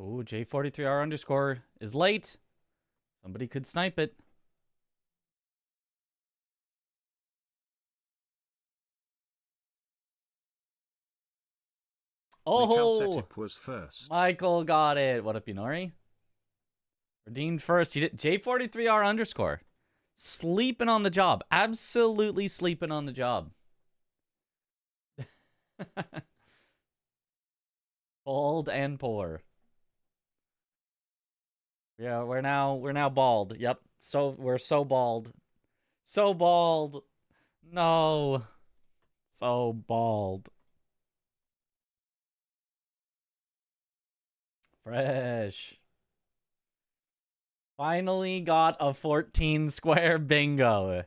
Oh, J43R underscore is late. Somebody could snipe it. Oh, was first. Michael got it. What up, Inori? Redeemed first. He did J43R underscore. Sleeping on the job. Absolutely sleeping on the job. Bald and poor. Yeah, we're now bald. Yep. So we're so bald. So bald. No. So bald. Fresh. Finally got a 14 square bingo.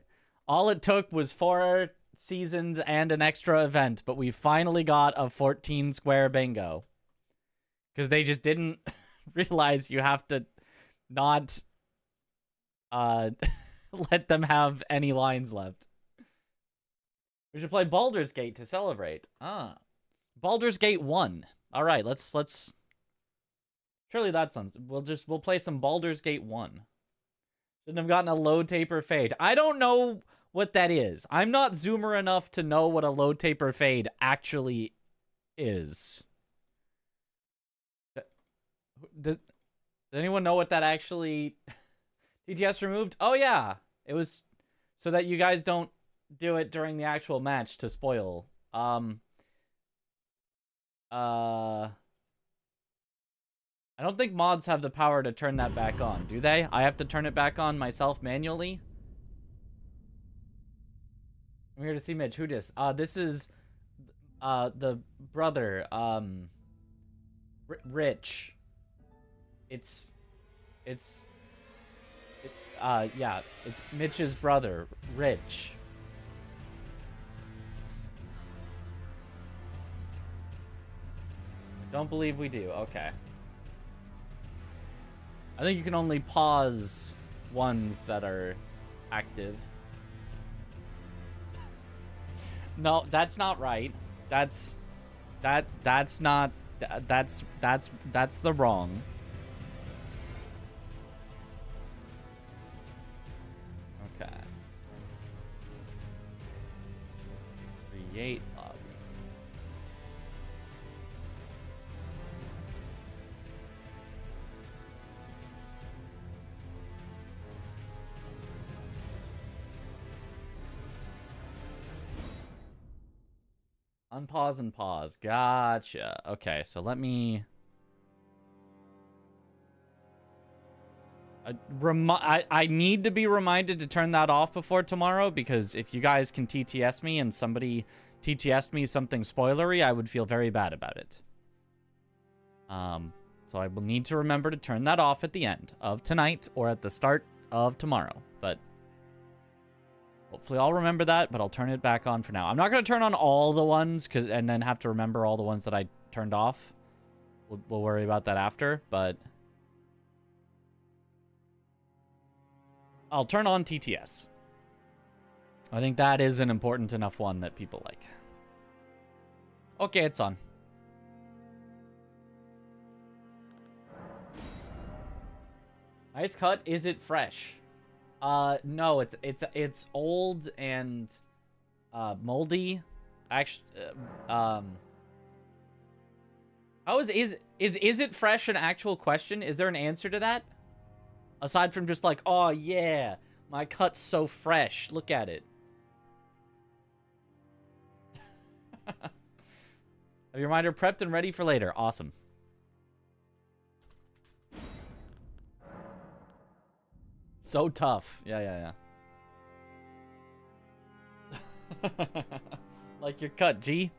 All it took was 4 seasons and an extra event, but we finally got a 14 square bingo. Because they just didn't realize you have to not let them have any lines left. We should play Baldur's Gate to celebrate. Ah. Baldur's Gate 1. All right, let's surely that sounds we'll play some Baldur's Gate 1. Shouldn't have gotten a low taper fade. I don't know what that is. I'm not zoomer enough to know what a low taper fade actually is. Does anyone know what that actually TTS removed? Oh yeah. It was so that you guys don't do it during the actual match to spoil. I don't think mods have the power to turn that back on, do they? I have to turn it back on myself manually. I'm here to see Mitch. Who dis? This is the brother, Rich. Yeah, it's Mitch's brother, Rich. I don't believe we do. Okay. I think you can only pause ones that are active. No, that's not right. That's the wrong. Okay. Create lobby. Unpause and pause. Gotcha. Okay, so let me... I need to be reminded to turn that off before tomorrow, because if you guys can TTS me and somebody TTS'd me something spoilery, I would feel very bad about it. So I will need to remember to turn that off at the end of tonight or at the start of tomorrow. But hopefully I'll remember that, but I'll turn it back on for now. I'm not going to turn on all the ones and then have to remember all the ones that I turned off. We'll worry about that after, but I'll turn on TTS. I think that is an important enough one that people like. Okay, it's on. Nice cut. Is it fresh? No, it's old and moldy. Actually, how is it fresh an actual question? Is there an answer to that? Aside from just like, oh yeah, my cut's so fresh. Look at it. Have your reminder prepped and ready for later. Awesome. So tough. Yeah. Like your cut, G.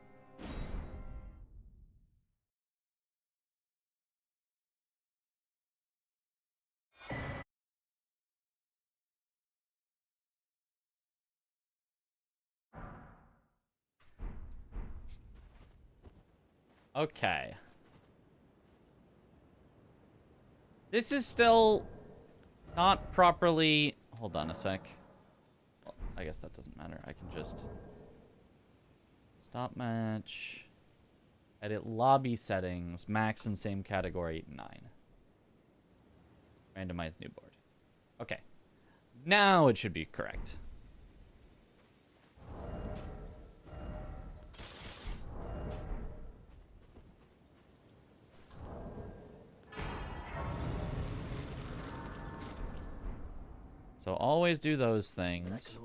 Okay. This is still not properly... Hold on a sec. Well, I guess that doesn't matter. I can just... Stop match. Edit lobby settings. Max and same category. 9. Randomize new board. Okay. Now it should be correct. So always do those things.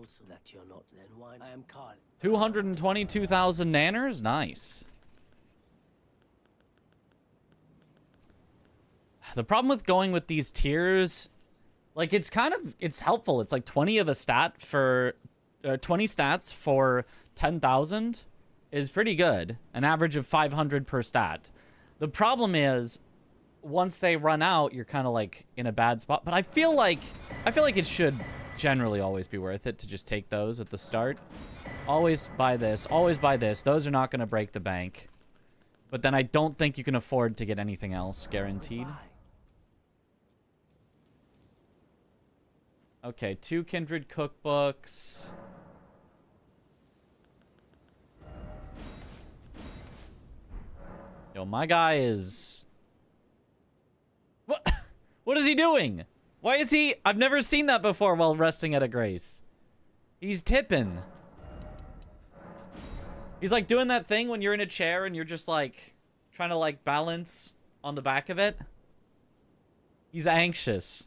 222,000 nanners? Nice. The problem with going with these tiers, like, it's helpful. It's like 20 of a stat for 20 stats for 10,000 is pretty good. An average of 500 per stat. The problem is, once they run out, you're kind of like in a bad spot. But I feel like it should generally always be worth it to just take those at the start. Always buy this. Always buy this. Those are not going to break the bank. But then I don't think you can afford to get anything else guaranteed. Okay, 2 Kindred cookbooks. Yo, my guy is... What? What is he doing? Why is he... I've never seen that before while resting at a grace. He's tipping. He's like doing that thing when you're in a chair and you're just like trying to like balance on the back of it. He's anxious.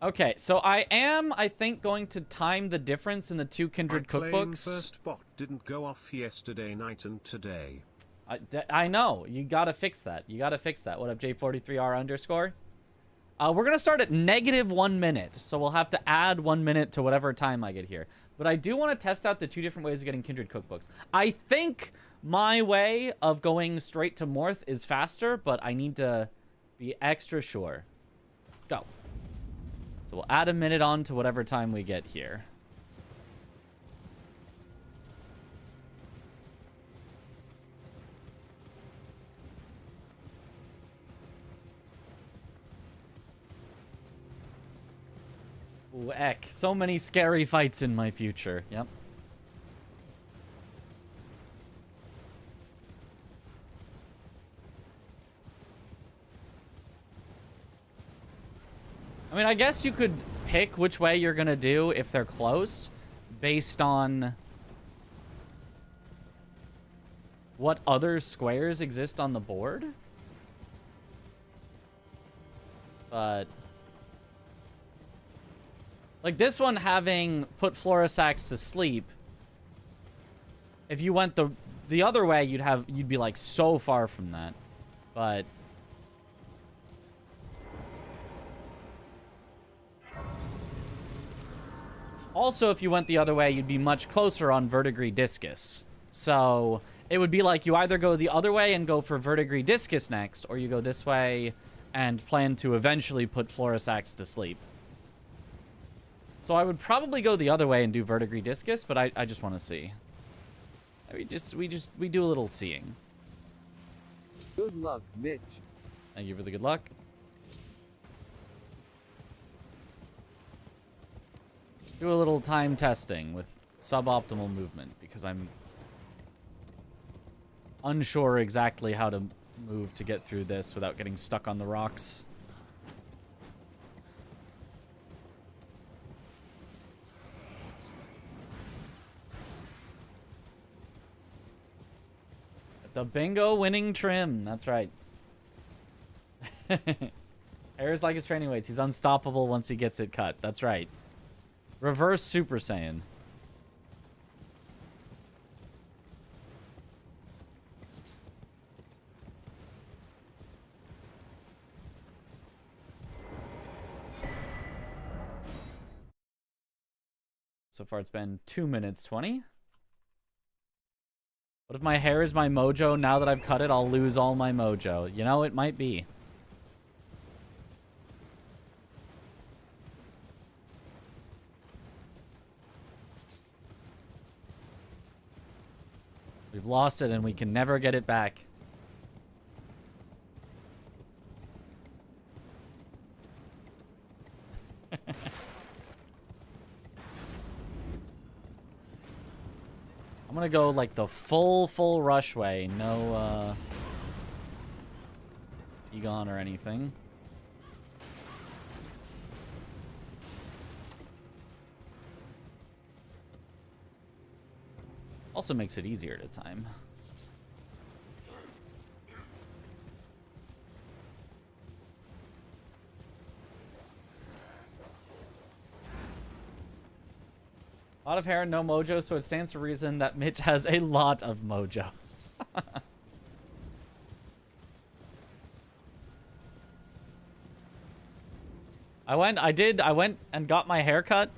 Okay, so I think, going to time the difference in the 2 Kindred cookbooks. First bot didn't go off yesterday night and today. I know. You gotta fix that. You gotta fix that. What up, J43R underscore? We're gonna start at -1 minute, so we'll have to add 1 minute to whatever time I get here. But I do want to test out the 2 different ways of getting Kindred cookbooks. I think my way of going straight to Morth is faster, but I need to be extra sure. Go. So we'll add a minute on to whatever time we get here. Ooh, eck. So many scary fights in my future. Yep. I mean, I guess you could pick which way you're gonna do if they're close, based on what other squares exist on the board. But like this one having put Florisax to sleep, if you went the other way, you'd be like so far from that. But also, if you went the other way, you'd be much closer on Verdigris Discus. So it would be like you either go the other way and go for Verdigris Discus next, or you go this way and plan to eventually put Florisax to sleep. So I would probably go the other way and do Verdigris Discus, but I just want to see. We do a little seeing. Good luck, Mitch. Thank you for the good luck. Do a little time testing with suboptimal movement because I'm unsure exactly how to move to get through this without getting stuck on the rocks. The bingo winning trim. That's right. Hair's like his training weights. He's unstoppable once he gets it cut. That's right. Reverse Super Saiyan. So far it's been 2 minutes 20. What if my hair is my mojo? Now that I've cut it, I'll lose all my mojo. You know, it might be. We've lost it and we can never get it back. I'm gonna go like the full rush way. No, Egon or anything. Also makes it easier to time. A lot of hair and no mojo, so it stands to reason that Mitch has a lot of mojo. I went and got my hair cut,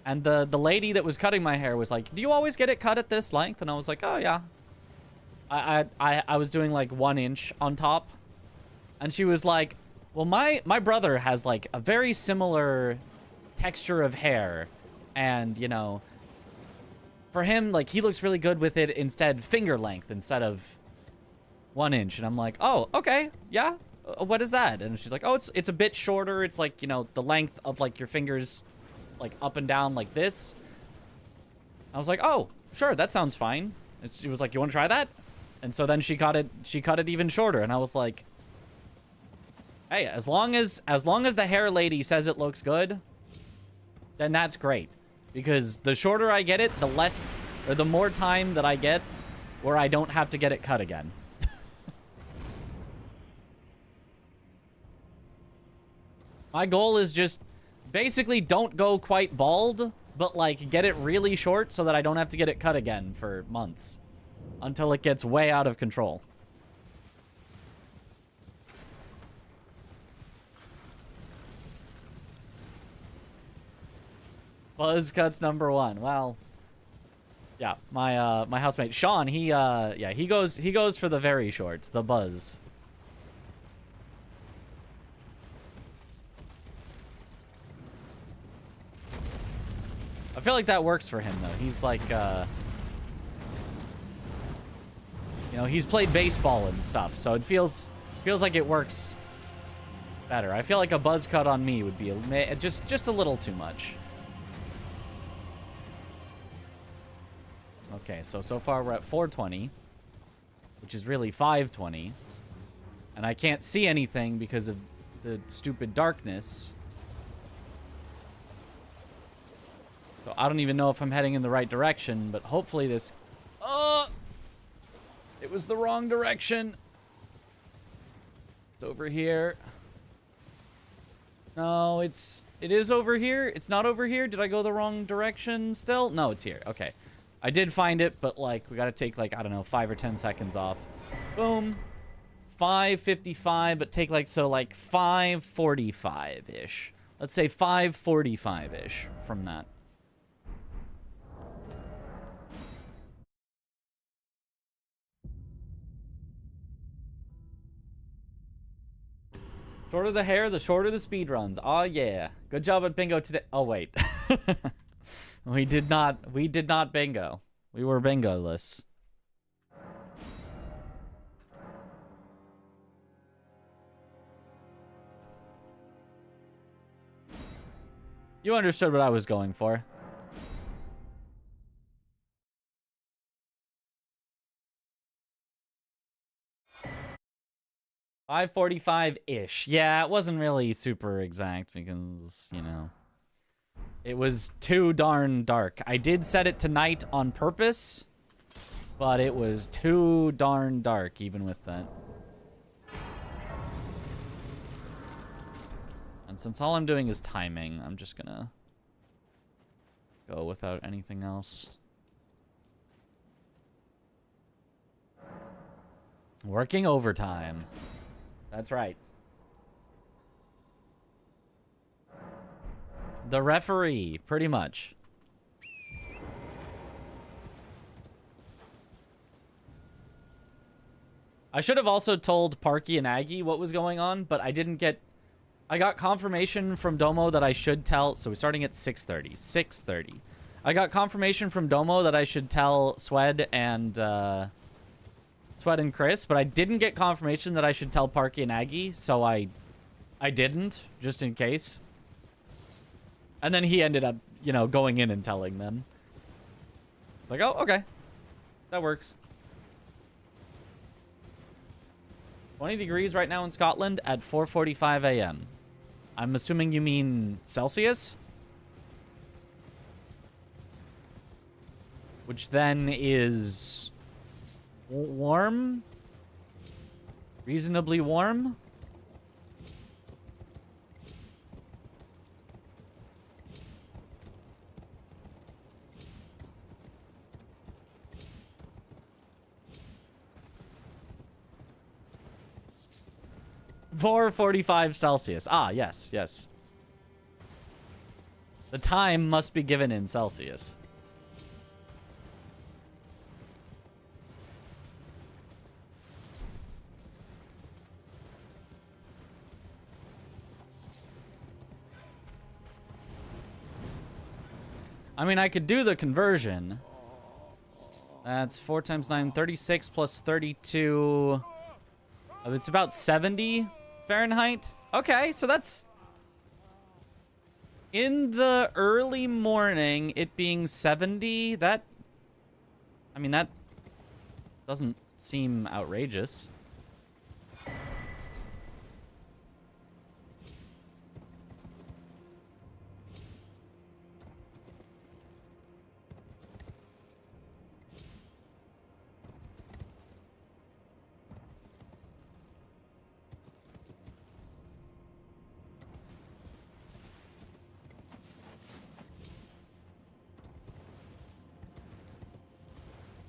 and the lady that was cutting my hair was like, "Do you always get it cut at this length?" And I was like, "Oh yeah." I was doing like 1 inch on top, and she was like, "Well, my brother has like a very similar texture of hair, and you know, for him, like he looks really good with it instead finger length instead of 1 inch." And I'm like, "Oh, okay, yeah. What is that?" And she's like, "Oh, it's a bit shorter. It's like, you know, the length of like your fingers, like up and down like this." I was like, "Oh, sure, that sounds fine." And she was like, "You want to try that?" And so then she cut it even shorter, and I was like, "Hey, as long as the hair lady says it looks good, then that's great." Because the shorter I get it, the less, or the more time that I get where I don't have to get it cut again. My goal is just basically don't go quite bald, but like get it really short so that I don't have to get it cut again for months until it gets way out of control. Buzz cuts #1. Well, yeah, my housemate Sean, he goes for the very short, the buzz. I feel like that works for him though. He's like you know, he's played baseball and stuff, so it feels like it works better. I feel like a buzz cut on me would be just a little too much. Okay, so far we're at 420, which is really 520. And I can't see anything because of the stupid darkness. So I don't even know if I'm heading in the right direction, but hopefully this... It was the wrong direction. It's over here. No, it is over here. It's not over here. Did I go the wrong direction still? No, it's here. Okay. I did find it, but like we got to take like, I don't know, 5 or 10 seconds off. Boom. 5:55, but take like, so like 5:45-ish. Let's say 5:45-ish from that. Shorter the hair, the shorter the speed runs. Oh yeah. Good job at bingo today. Oh wait. We did not bingo. We were bingo-less. You understood what I was going for. $5:45-ish. Yeah, it wasn't really super exact because, you know, it was too darn dark. I did set it to night on purpose, but it was too darn dark even with that. And since all I'm doing is timing, I'm just gonna go without anything else. Working overtime. That's right. The referee, pretty much. I should have also told Parky and Aggie what was going on, but I didn't get... I got confirmation from Domo that I should tell... So we're starting at 6:30. 6:30. I got confirmation from Domo that I should tell Swed and Chris, but I didn't get confirmation that I should tell Parky and Aggie, so I didn't, just in case. And then he ended up, you know, going in and telling them. It's like, oh, okay. That works. 20 degrees right now in Scotland at 4:45 a.m. I'm assuming you mean Celsius? Which then is warm? Reasonably warm? (4:45 Celsius. Ah, yes, yes. The time must be given in Celsius. I mean, I could do the conversion. That's 4 times 9, 36 plus 32. It's about 70 Fahrenheit. Okay, so that's... In the early morning, it being 70, that... I mean, that doesn't seem outrageous.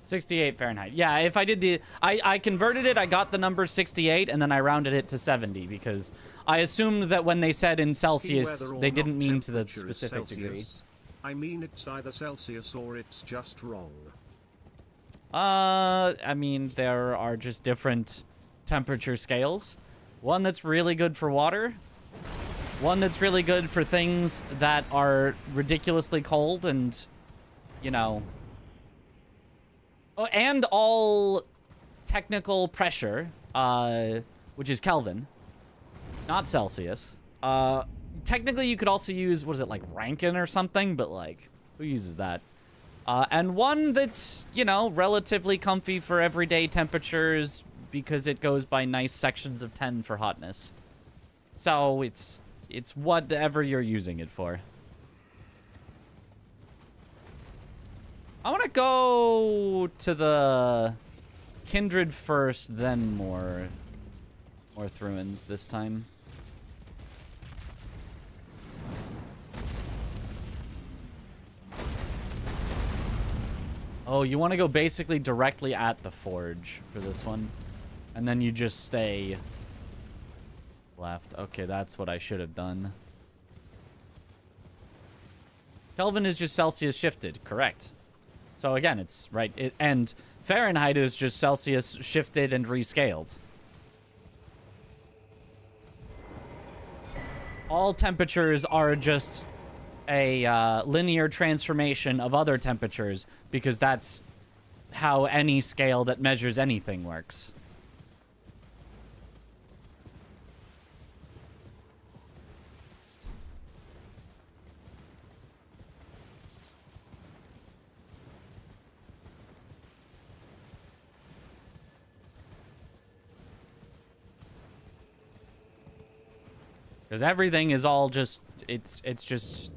.68 Fahrenheit. Yeah, if I did the... I converted it, I got the number 68, and then I rounded it to 70, because I assumed that when they said in Celsius, they didn't mean to the specific degree. I mean, it's either Celsius or it's just wrong. I mean, there are just different temperature scales. One that's really good for water. One that's really good for things that are ridiculously cold and, you know... Oh, and all technical pressure, which is Kelvin, not Celsius. Technically, you could also use, what is it, like Rankine or something? But, like, who uses that? And one that's, you know, relatively comfy for everyday temperatures because it goes by nice sections of 10 for hotness. So, it's whatever you're using it for. I want to go to the Kindred first, then more Ruins this time. Oh, you want to go basically directly at the forge for this one. And then you just stay left. Okay, that's what I should have done. Kelvin is just Celsius shifted, correct. So again, it's right. And Fahrenheit is just Celsius shifted and rescaled. All temperatures are just a linear transformation of other temperatures because that's how any scale that measures anything works. Because everything is all just, it's just,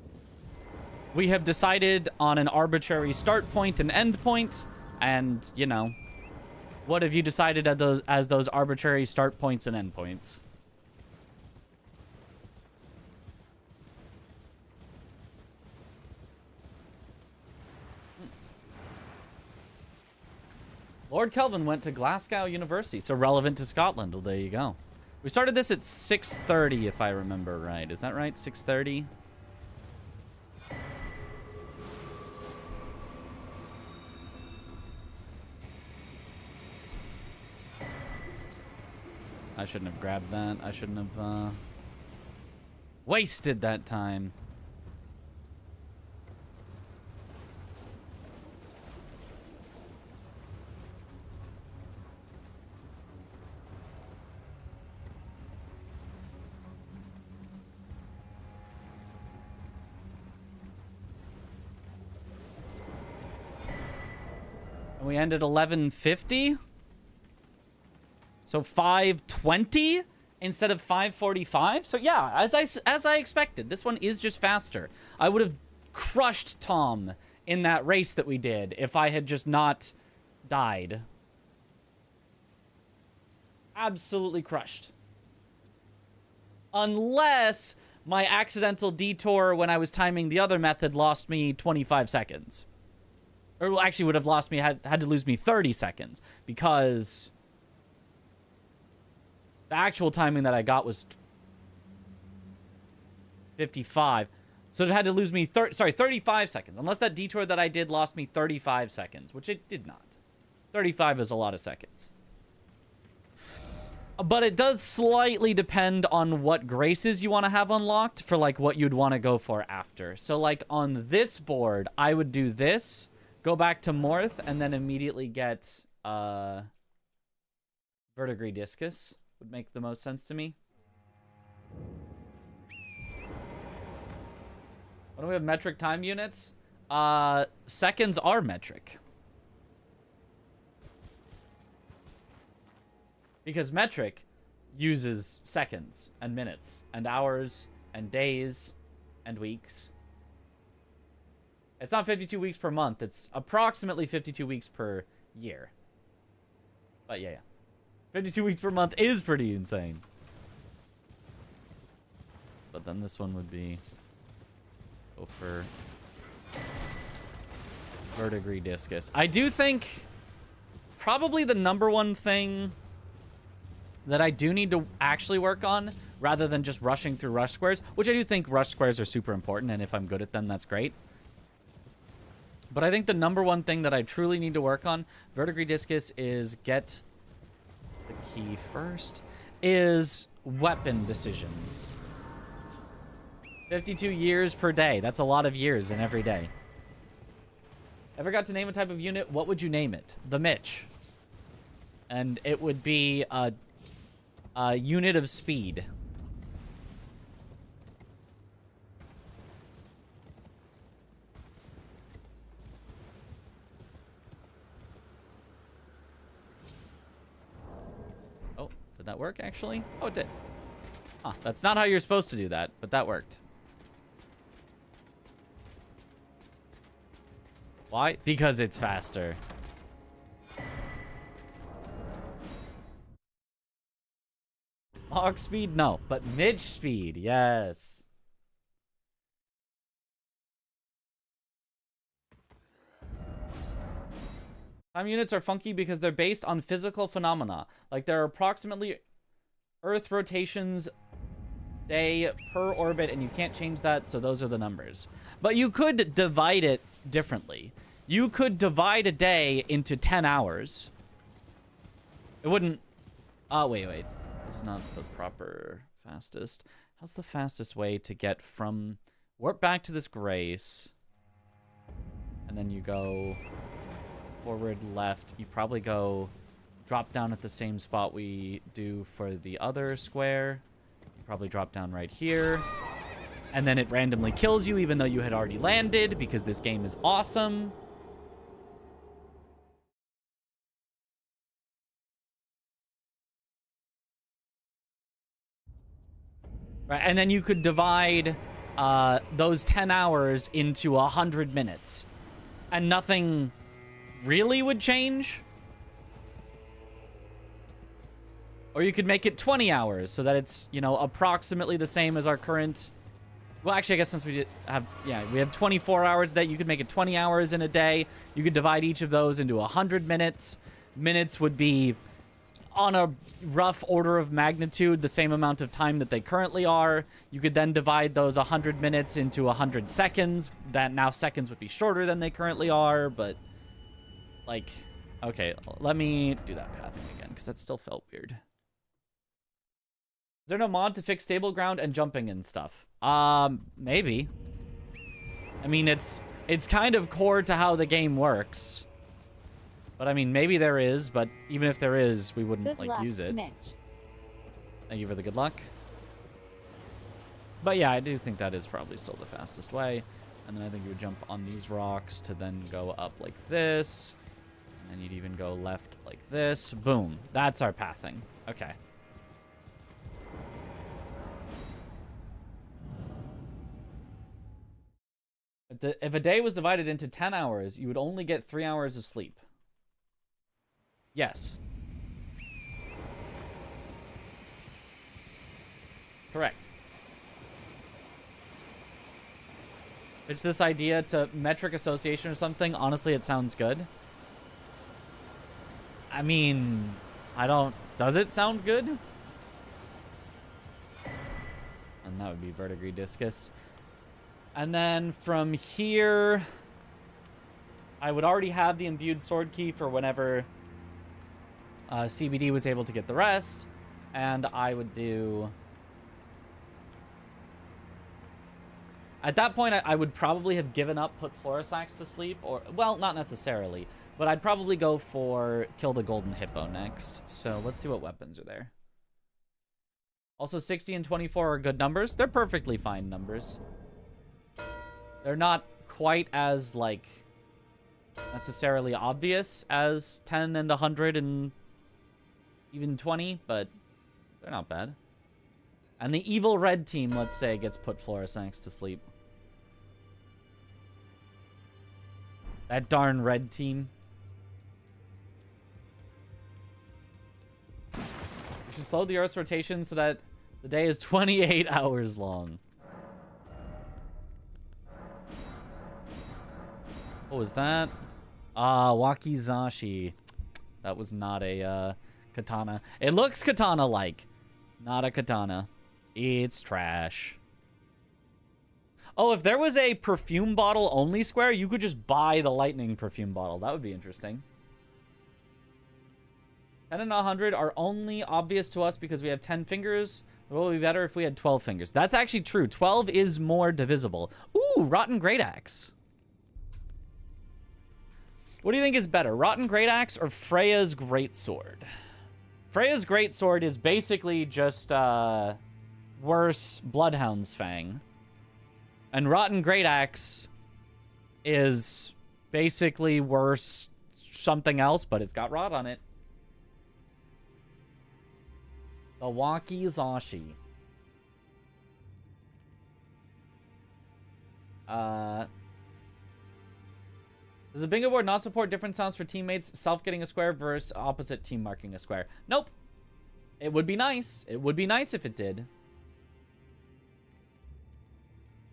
we have decided on an arbitrary start point and end point, and, you know, what have you decided as those arbitrary start points and end points? Lord Kelvin went to Glasgow University, so relevant to Scotland. Well, there you go. We started this at 6:30, if I remember right. Is that right? 6:30? I shouldn't have grabbed that. I shouldn't have, wasted that time. we end at 11:50. So 5:20 instead of 5:45. So yeah, as I expected, this one is just faster. I would have crushed Tom in that race that we did if I had just not died. Absolutely crushed. Unless my accidental detour when I was timing the other method lost me 25 seconds. Or actually would have lost me, had to lose me 30 seconds. Because the actual timing that I got was 55. So it had to lose me 35 seconds. Unless that detour that I did lost me 35 seconds, which it did not. 35 is a lot of seconds. But it does slightly depend on what graces you want to have unlocked for, like, what you'd want to go for after. So, like, on this board, I would do this, go back to Morth, and then immediately get Verdigris Discus. Would make the most sense to me. When we have metric time units, seconds are metric. Because metric uses seconds and minutes and hours and days and weeks. It's not 52 weeks per month. It's approximately 52 weeks per year. But yeah. 52 weeks per month is pretty insane. But then this one would be... Go for... Verdigris Discus. I do think... Probably the number one thing... that I do need to actually work on, rather than just rushing through rush squares, which I do think rush squares are super important, and if I'm good at them, that's great. But I think the number one thing that I truly need to work on, Verdigris Discus, is get the key first, is weapon decisions. 52 years per day. That's a lot of years in every day. Ever got to name a type of unit? What would you name it? The Mitch. And it would be a unit of speed. Oh, did that work actually? Oh, it did. Huh, that's not how you're supposed to do that, but that worked. Why? Because it's faster. Hawk speed? No, but Mitch speed, yes. Time units are funky because they're based on physical phenomena. Like, there are approximately Earth rotations day per orbit, and you can't change that, so those are the numbers. But you could divide it differently. You could divide a day into 10 hours. It wouldn't... Oh, wait. This is not the proper fastest. How's the fastest way to get from... Warp back to this grace. And then you go forward, left. You probably go drop down at the same spot we do for the other square. You probably drop down right here. And then it randomly kills you even though you had already landed because this game is awesome. Right, and then you could divide those 10 hours into 100 minutes. And nothing really would change. Or you could make it 20 hours so that it's, you know, approximately the same as our current... Well, actually, I guess since we we have 24 hours a day, you could make it 20 hours in a day. You could divide each of those into 100 minutes. Minutes would be, on a rough order of magnitude, the same amount of time that they currently are. You could then divide those 100 minutes into 100 seconds. That now seconds would be shorter than they currently are, but, like, okay, let me do that pathing again, because that still felt weird. Is there no mod to fix stable ground and jumping and stuff? Maybe. I mean, it's kind of core to how the game works. But I mean, maybe there is, but even if there is, we wouldn't, use it. Mitch. Thank you for the good luck. But yeah, I do think that is probably still the fastest way. And then I think you would jump on these rocks to then go up like this. And you'd even go left like this. Boom. That's our pathing. Okay. If a day was divided into 10 hours, you would only get 3 hours of sleep. Yes. Correct. It's this idea to metric association or something. Honestly, it sounds good. I mean, I don't... Does it sound good? And that would be verdigris discus. And then from here, I would already have the imbued sword key for whenever CBD was able to get the rest. And I would do... At that point, I would probably have given up, put Florisax to sleep, or... Well, not necessarily. But I'd probably go for kill the golden hippo next. So let's see what weapons are there. Also, 60 and 24 are good numbers. They're perfectly fine numbers. They're not quite as, like, necessarily obvious as 10 and 100 and even 20, but they're not bad. And the evil red team, let's say, gets put Florisax to sleep. That darn red team. We should slow the Earth's rotation so that the day is 28 hours long. What was that? Wakizashi. That was not a katana. It looks katana-like. Not a katana. It's trash. Oh, if there was a perfume bottle only square, you could just buy the lightning perfume bottle. That would be interesting. 10 and 100 are only obvious to us because we have 10 fingers. It would be better if we had 12 fingers. That's actually true. 12 is more divisible. Ooh, Rotten Great Axe. What do you think is better, Rotten Great Axe or Freya's Greatsword? Freya's Greatsword is basically just worse Bloodhound's Fang. And Rotten Great Axe is basically worse something else, but it's got rot on it. The Wakizashi. Does the bingo board not support different sounds for teammates self getting a square versus opposite team marking a square? Nope. It would be nice. It would be nice if it did.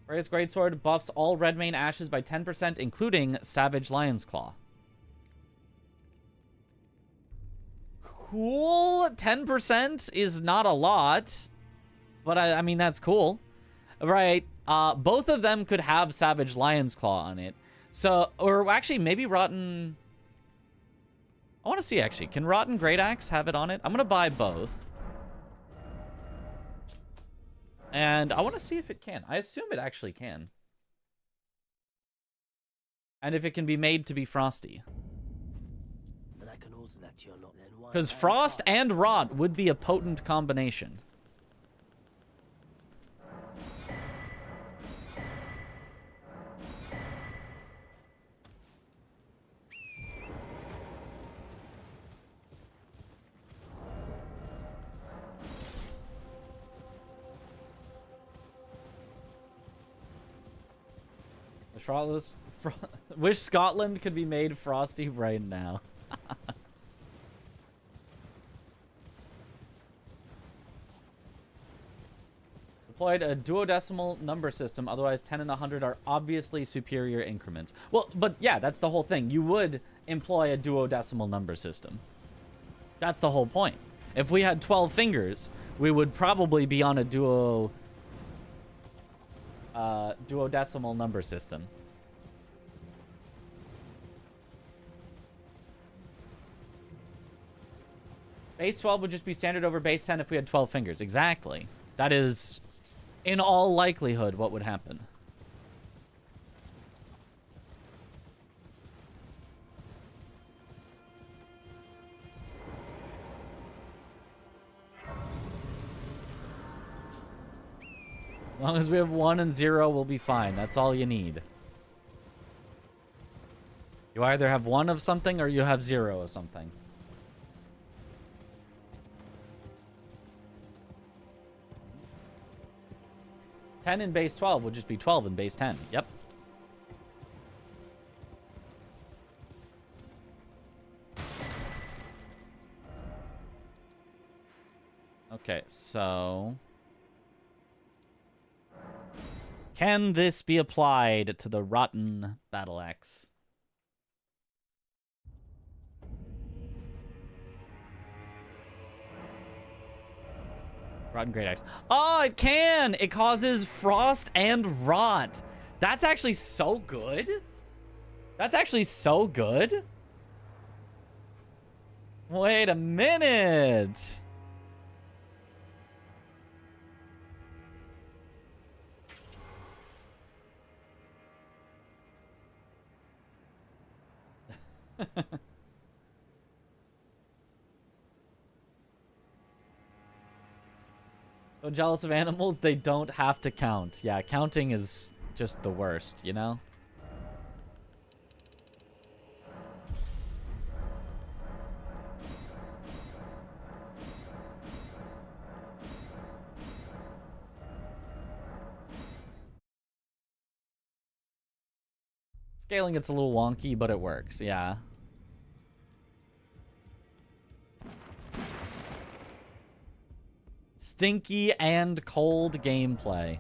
Freya's Greatsword buffs all red main ashes by 10%, including Savage Lion's Claw. Cool. 10% is not a lot, but I mean, that's cool. Right. Both of them could have Savage Lion's Claw on it. So, or actually, maybe Rotten... I want to see, actually. Can Rotten Great Axe have it on it? I'm going to buy both. And I want to see if it can. I assume it actually can. And if it can be made to be frosty. Because frost and rot would be a potent combination. Wish Scotland could be made frosty right now. Deployed a duodecimal number system, otherwise 10 and 100 are obviously superior increments. Well, but yeah, that's the whole thing. You would employ a duodecimal number system. That's the whole point. If we had 12 fingers, we would probably be on a duodecimal number system. Base 12 would just be standard over base 10 if we had 12 fingers. Exactly. That is, in all likelihood, what would happen. As long as we have 1 and 0, we'll be fine. That's all you need. You either have 1 of something or you have 0 of something. $10 in base 12 would just be 12 in base 10. Yep. Okay, so... Can this be applied to the rotten battle axe? Rotten great axe. Oh, it can! It causes frost and rot. That's actually so good. That's actually so good. Wait a minute. So jealous of animals, they don't have to count. Yeah, counting is just the worst, you know? Scaling gets a little wonky, but it works, yeah. Stinky and cold gameplay.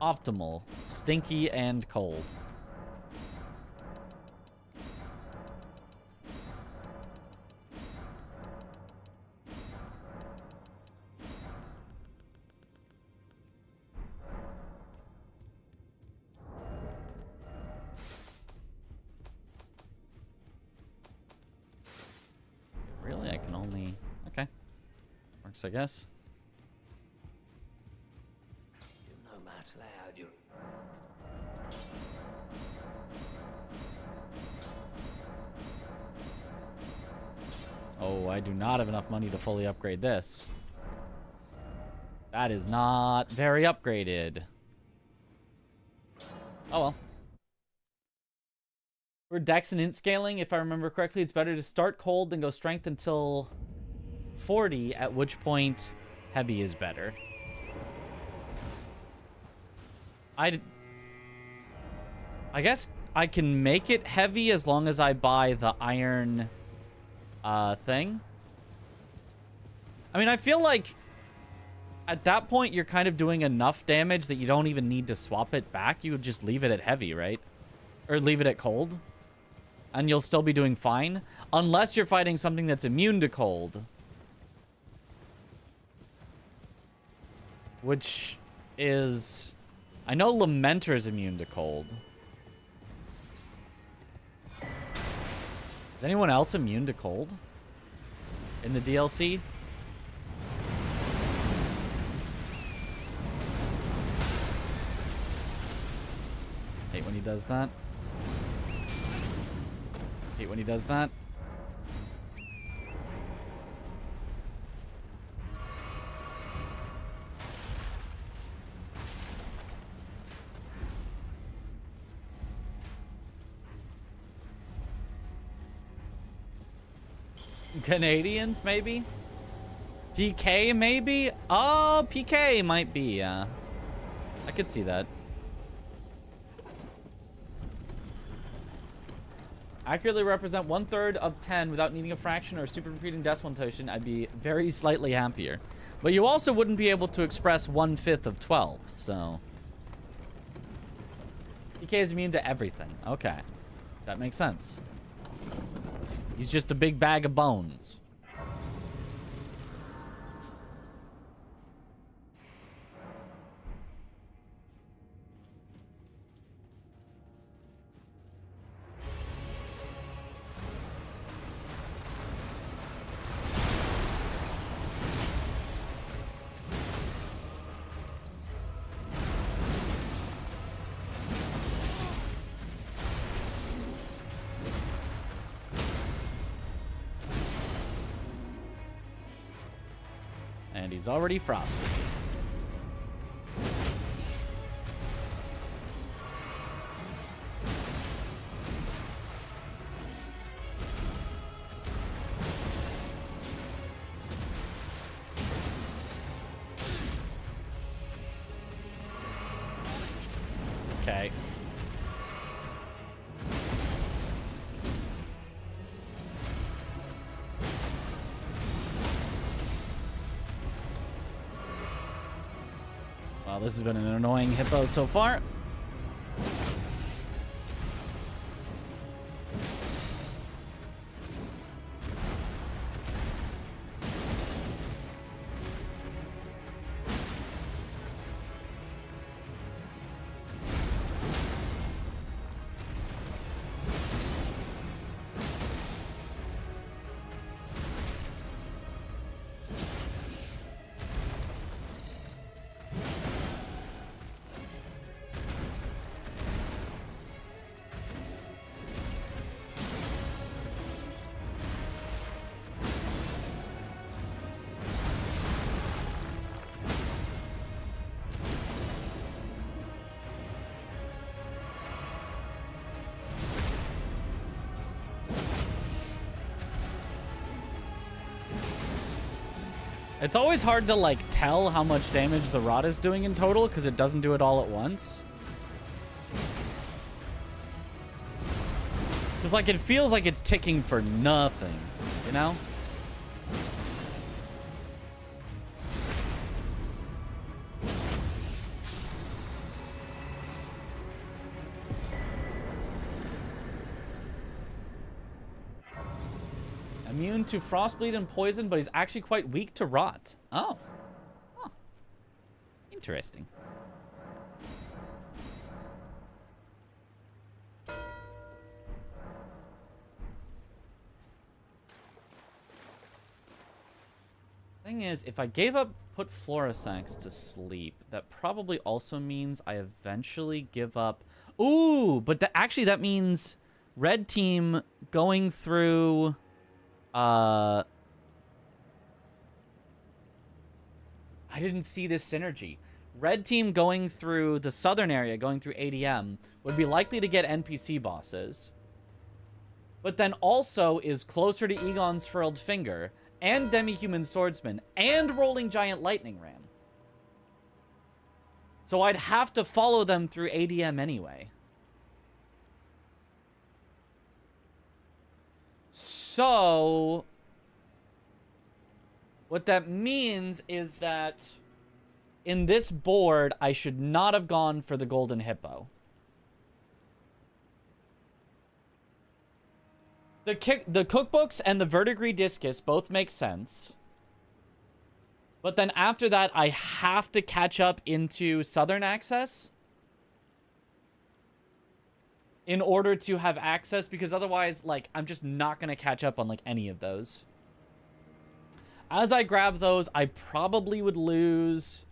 Optimal. Stinky and cold. Really? I can only... Okay. Works, I guess. Oh, I do not have enough money to fully upgrade this. That is not very upgraded. Oh well. For dex and int scaling, if I remember correctly, it's better to start cold than go strength until 40, at which point heavy is better. I guess I can make it heavy as long as I buy the iron thing. I mean, I feel like at that point you're kind of doing enough damage that you don't even need to swap it back. You would just leave it at heavy, right? Or leave it at cold. And you'll still be doing fine. Unless you're fighting something that's immune to cold. Which is... I know Lamenter is immune to cold. Is anyone else immune to cold? In the DLC? Hate when he does that. Hate when he does that. Canadians, maybe? PK, maybe? Oh, PK might be, yeah. I could see that. Accurately represent 1/3 of 10 without needing a fraction or super repeating decimal notation, I'd be very slightly happier. But you also wouldn't be able to express 1/5 of 12, so... PK is immune to everything. Okay. That makes sense. He's just a big bag of bones. And he's already frosted. Okay. Well, this has been an annoying hippo so far. It's always hard to, like, tell how much damage the rod is doing in total, because it doesn't do it all at once. Because, like, it feels like it's ticking for nothing, you know? Immune to frostbleed and poison, but he's actually quite weak to rot. Oh. Huh. Interesting. Thing is, if I gave up put Florisax to sleep, that probably also means I eventually give up... Ooh, but actually that means red team going through... I didn't see this synergy. Red team going through the southern area, going through ADM, would be likely to get NPC bosses. But then also is closer to Egon's Furled Finger, and Demi-Human Swordsman, and Rolling Giant Lightning Ram. So I'd have to follow them through ADM anyway. So, what that means is that in this board, I should not have gone for the Golden Hippo. The cookbooks and the Verdigris Discus both make sense. But then after that, I have to catch up into Southern Access in order to have access, because otherwise, like, I'm just not going to catch up on, like, any of those. As I grab those, I probably would lose,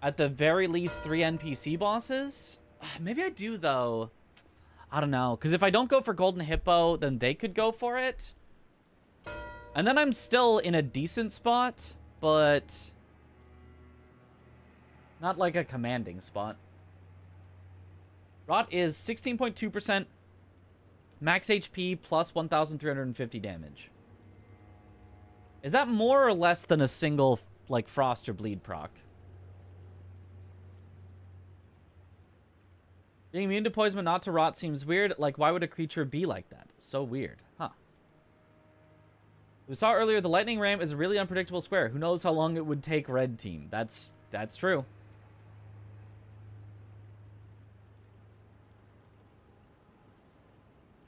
at the very least, 3 NPC bosses. Maybe I do, though. I don't know, because if I don't go for Golden Hippo, then they could go for it. And then I'm still in a decent spot, but not like a commanding spot. Rot is 16.2% max HP plus 1,350 damage. Is that more or less than a single, like, Frost or Bleed proc? Being immune to poison but not to rot seems weird. Like, why would a creature be like that? So weird. Huh. We saw earlier the Lightning Ram is a really unpredictable square. Who knows how long it would take red team. That's true.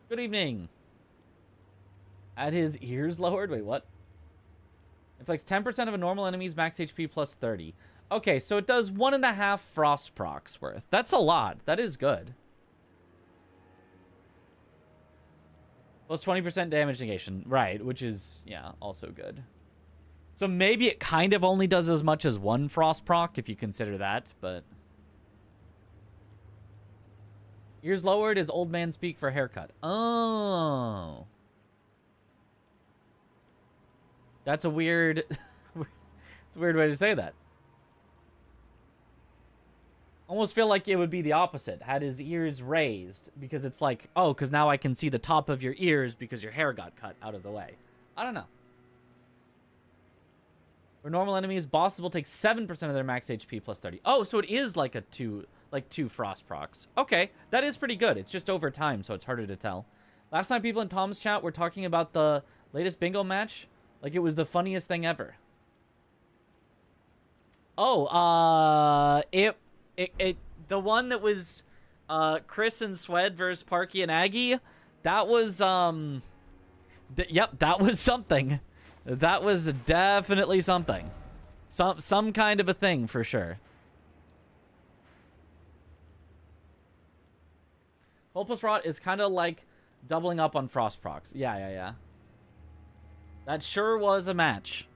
Good evening. Had his ears lowered? Wait, what? Inflicts 10% of a normal enemy's max HP plus 30. Okay, so it does 1.5 frost procs worth. That's a lot. That is good. Plus 20% damage negation. Right, which is, yeah, also good. So maybe it kind of only does as much as 1 frost proc, if you consider that, but... Ears lowered is old man speak for haircut. Oh. That's a weird... it's a weird way to say that. Almost feel like it would be the opposite. Had his ears raised. Because it's like, oh, because now I can see the top of your ears because your hair got cut out of the way. I don't know. For normal enemies, bosses will take 7% of their max HP plus 30. Oh, so it is like a two frost procs. Okay, that is pretty good. It's just over time, so it's harder to tell. Last time people in Tom's chat were talking about the latest bingo match like it was the funniest thing ever. Oh, the one that was Chris and Swed versus Parky and Aggie, that was yep, that was something. That was definitely something. Some kind of a thing for sure. Hopeless Rot is kind of like doubling up on Frost procs. Yeah. That sure was a match.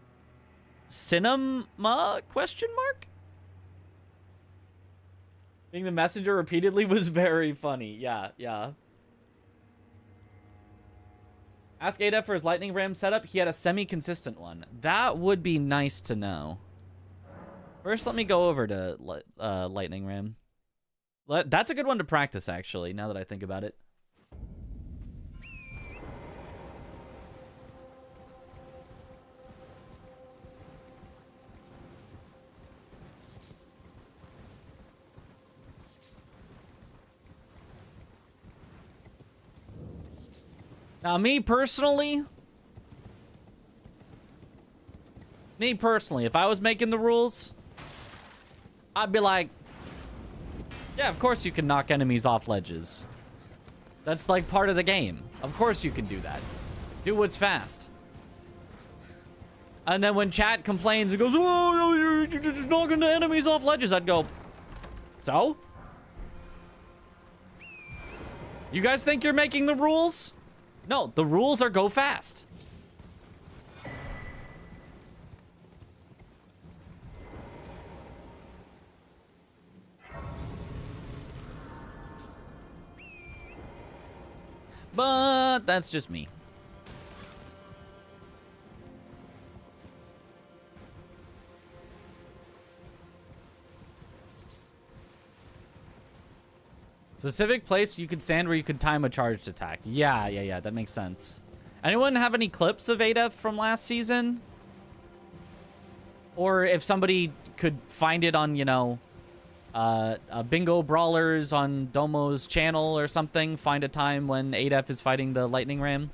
Cinema? Question mark? Being the messenger repeatedly was very funny. Yeah. Ask Ada for his lightning ram setup. He had a semi-consistent one. That would be nice to know. First, let me go over to lightning ram. That's a good one to practice, actually, now that I think about it. Now, me personally, if I was making the rules, I'd be like, yeah, of course you can knock enemies off ledges. That's like part of the game. Of course you can do that. Do what's fast. And then when chat complains and goes, oh, you're just knocking the enemies off ledges, I'd go, so? You guys think you're making the rules? No, the rules are go fast. But that's just me. Specific place you could stand where you could time a charged attack. Yeah, that makes sense. Anyone have any clips of Ada from last season? Or if somebody could find it on, you know, Bingo Brawlers on Domo's channel or something, find a time when Adef is fighting the lightning ram.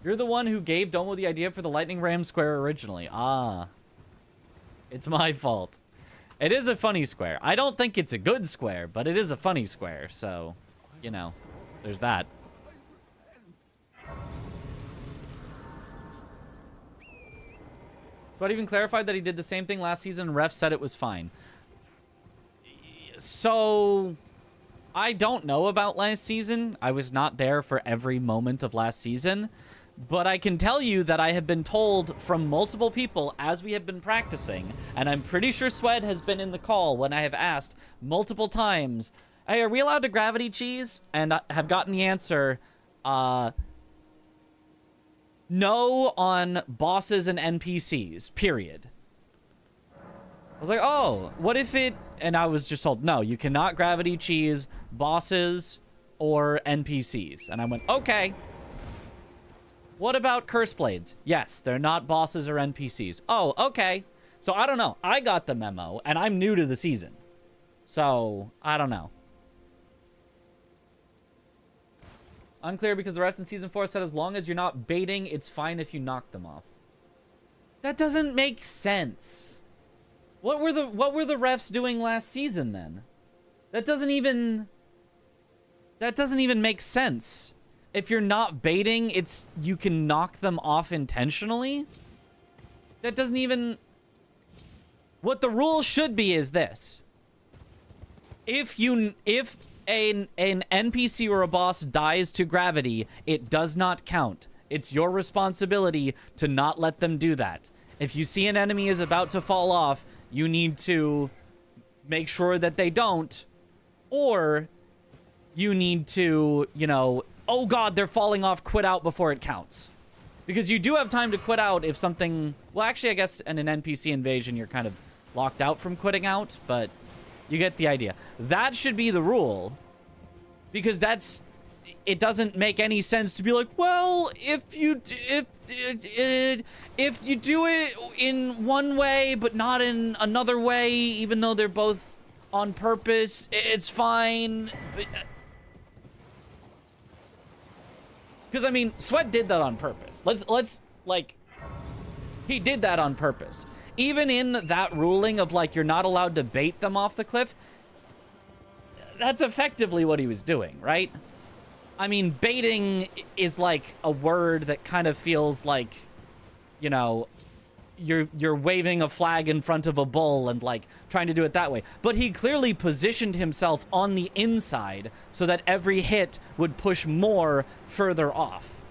You're the one who gave Domo the idea for the lightning ram square originally. Ah. It's my fault. It is a funny square. I don't think it's a good square, but it is a funny square, so, you know, there's that. But even clarified that he did the same thing last season and refs said it was fine. So, I don't know about last season. I was not there for every moment of last season. But I can tell you that I have been told from multiple people as we have been practicing, and I'm pretty sure Swed has been in the call when I have asked multiple times, hey, are we allowed to gravity cheese? And I have gotten the answer, no on bosses and NPCs, period. I was like, oh, what if it... And I was just told, no, you cannot gravity cheese bosses or NPCs. And I went, okay. What about curse blades? Yes, they're not bosses or NPCs. Oh, okay. So I don't know. I got the memo, and I'm new to the season. So, I don't know. Unclear because the rest in Season 4 said as long as you're not baiting, it's fine if you knock them off. That doesn't make sense. What were the refs doing last season then? That doesn't even make sense. If you're not baiting, you can knock them off intentionally? That doesn't even... What the rule should be is this. If an NPC or a boss dies to gravity, it does not count. It's your responsibility to not let them do that. If you see an enemy is about to fall off, you need to make sure that they don't. Or you need to, you know... Oh god, they're falling off, quit out before it counts. Because you do have time to quit out if something... Well, actually, I guess in an NPC invasion, you're kind of locked out from quitting out, but you get the idea. That should be the rule. Because that's... it doesn't make any sense to be like, well, if you do it in one way but not in another way, even though they're both on purpose, it's fine. Because I mean, Sweat did that on purpose. Let's like, he did that on purpose. Even in that ruling of like, you're not allowed to bait them off the cliff, that's effectively what he was doing, right? I mean, baiting is like a word that kind of feels like, you know, you're waving a flag in front of a bull and like trying to do it that way. But he clearly positioned himself on the inside so that every hit would push more further off.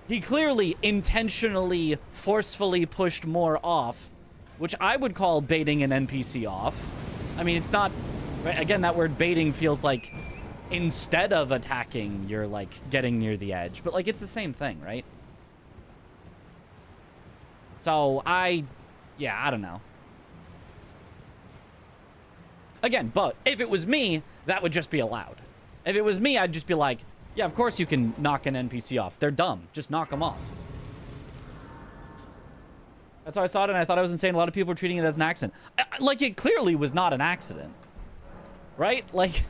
He clearly intentionally, forcefully pushed more off, which I would call baiting an NPC off. I mean, it's not, right? Again, that word baiting feels like instead of attacking, you're like getting near the edge, but like it's the same thing, right? So yeah, I don't know. Again, but if it was me, that would just be allowed. If it was me, I'd just be like, yeah, of course you can knock an NPC off. They're dumb. Just knock them off. That's how I saw it, and I thought I was insane. A lot of people were treating it as an accident. Like, it clearly was not an accident. Right? Like,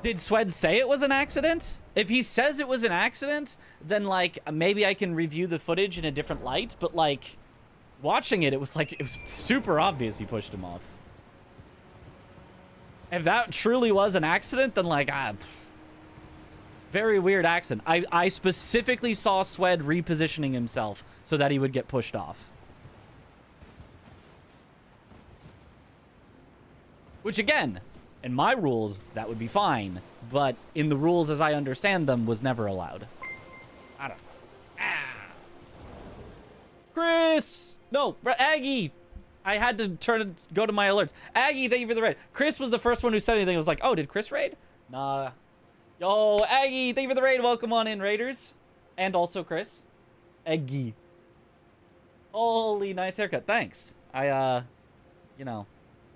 did Swed say it was an accident? If he says it was an accident, then, like, maybe I can review the footage in a different light. But, like, watching it, it was, like, it was super obvious he pushed him off. If that truly was an accident, then, like, very weird accident. I specifically saw Swed repositioning himself so that he would get pushed off. Which, again, in my rules, that would be fine. But in the rules as I understand them, was never allowed. I don't know. Chris! No, Aggie! I had to go to my alerts. Aggie, thank you for the raid. Chris was the first one who said anything. I was like, oh, did Chris raid? Nah. Yo, Aggie, thank you for the raid. Welcome on in, raiders. And also Chris. Aggie. Holy nice haircut. Thanks. You know,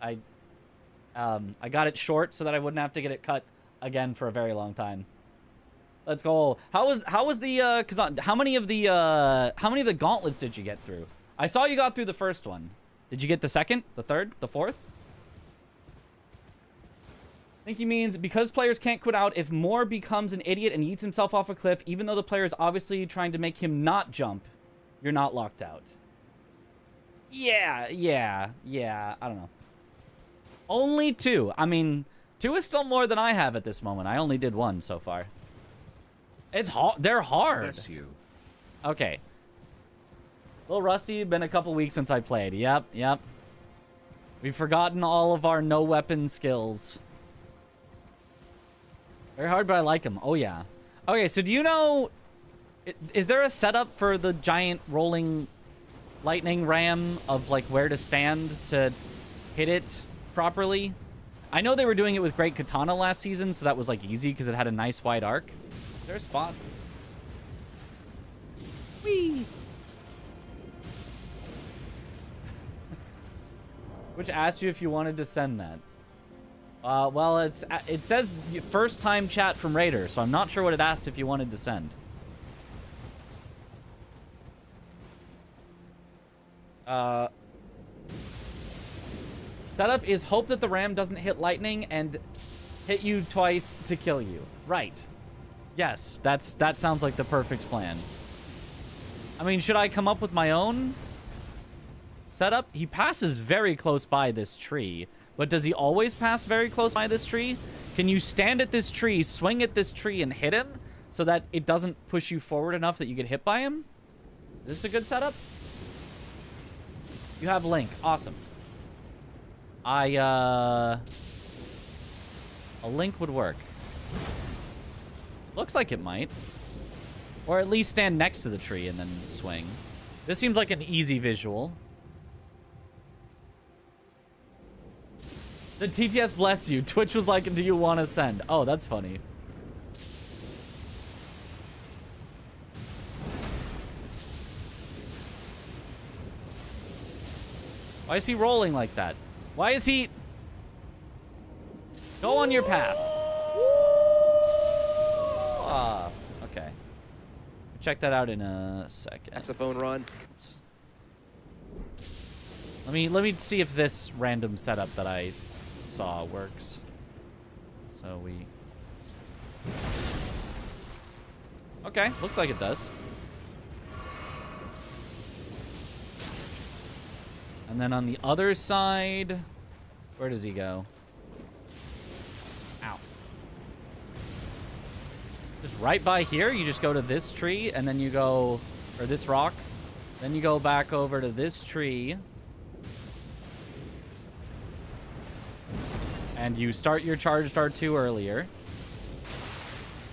I got it short so that I wouldn't have to get it cut again for a very long time. Let's go. How was the how many of the gauntlets did you get through? I saw you got through the first one. Did you get the second, the third, the fourth? I think he means because players can't quit out, if Moore becomes an idiot and eats himself off a cliff, even though the player is obviously trying to make him not jump, you're not locked out. Yeah, I don't know. Only 2. I mean, 2 is still more than I have at this moment. I only did 1 so far. It's hard. They're hard. Bless you. Okay. A little rusty. Been a couple weeks since I played. Yep. We've forgotten all of our no weapon skills. Very hard, but I like them. Oh, yeah. Okay, so do you know... Is there a setup for the giant rolling lightning ram of, like, where to stand to hit it properly? I know they were doing it with Great Katana last season, so that was, like, easy because it had a nice wide arc. Is there a spot? Whee! Which asked you if you wanted to send that. Well, it says first time chat from Raider, so I'm not sure what it asked if you wanted to send. Setup is hope that the ram doesn't hit lightning and hit you twice to kill you. Right. Yes, that sounds like the perfect plan. I mean, should I come up with my own setup? He passes very close by this tree. But does he always pass very close by this tree? Can you stand at this tree, swing at this tree, and hit him so that it doesn't push you forward enough that you get hit by him? Is this a good setup? You have Link. Awesome. A Link would work. Looks like it might. Or at least stand next to the tree and then swing. This seems like an easy visual. The TTS bless you. Twitch was like, do you want to send? Oh, that's funny. Why is he rolling like that? Why is he... Go on your path. Ah, okay. Check that out in a second. Saxophone run. Oops. Let me see if this random setup that I saw works. So we... Okay, looks like it does. And then on the other side... Where does he go? Ow. Just right by here, you just go to this tree, and then you go... Or this rock. Then you go back over to this tree. And you start your charged R2 earlier.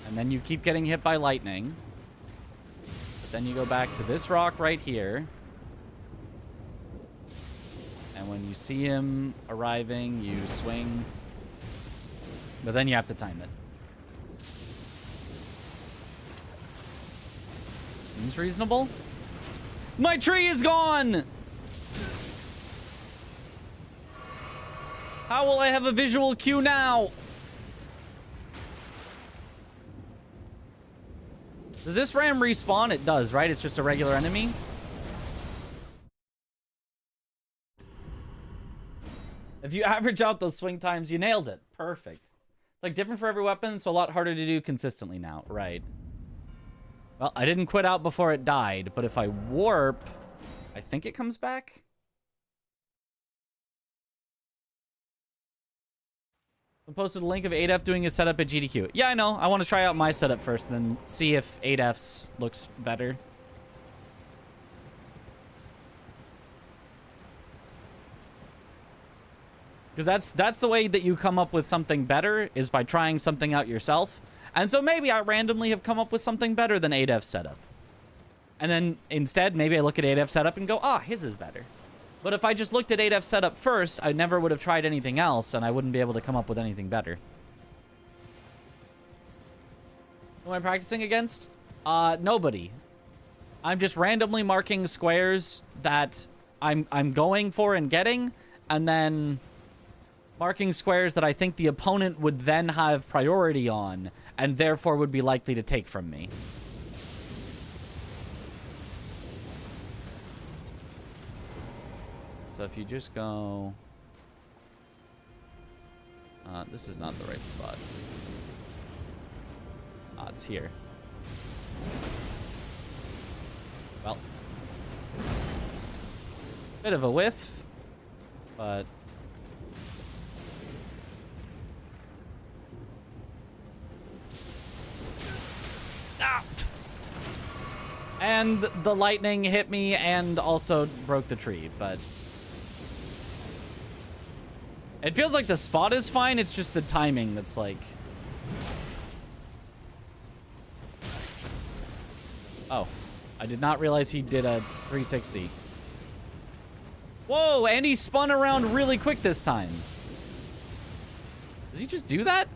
And then you keep getting hit by lightning. But then you go back to this rock right here. And when you see him arriving, you swing. But then you have to time it. Seems reasonable. My tree is gone! How will I have a visual cue now? Does this ram respawn? It does, right? It's just a regular enemy? If you average out those swing times, you nailed it. Perfect. It's like different for every weapon, so a lot harder to do consistently now. Right. Well, I didn't quit out before it died, but if I warp, I think it comes back. I posted a link of 8F doing a setup at GDQ. Yeah, I know. I want to try out my setup first, and then see if 8F's looks better. Because that's the way that you come up with something better, is by trying something out yourself. And so maybe I randomly have come up with something better than 8F setup. And then instead, maybe I look at 8F setup and go, ah, his is better. But if I just looked at 8F setup first, I never would have tried anything else, and I wouldn't be able to come up with anything better. Who am I practicing against? Nobody. I'm just randomly marking squares that I'm going for and getting, and then marking squares that I think the opponent would then have priority on, and therefore would be likely to take from me. So if you just go... this is not the right spot. It's here. Well. Bit of a whiff, but... Ah! And the lightning hit me and also broke the tree, but... It feels like the spot is fine, it's just the timing that's like... Oh. I did not realize he did a 360. Whoa, and he spun around really quick this time. Does he just do that?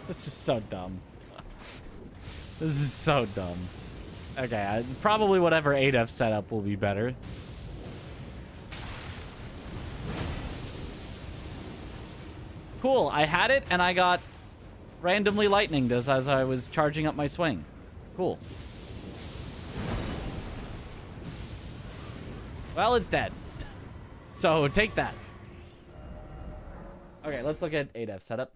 This is so dumb. This is so dumb. Okay, probably whatever 8F setup will be better. Cool, I had it and I got randomly lightninged as I was charging up my swing. Cool. Well, it's dead. So take that. Okay, let's look at 8F setup.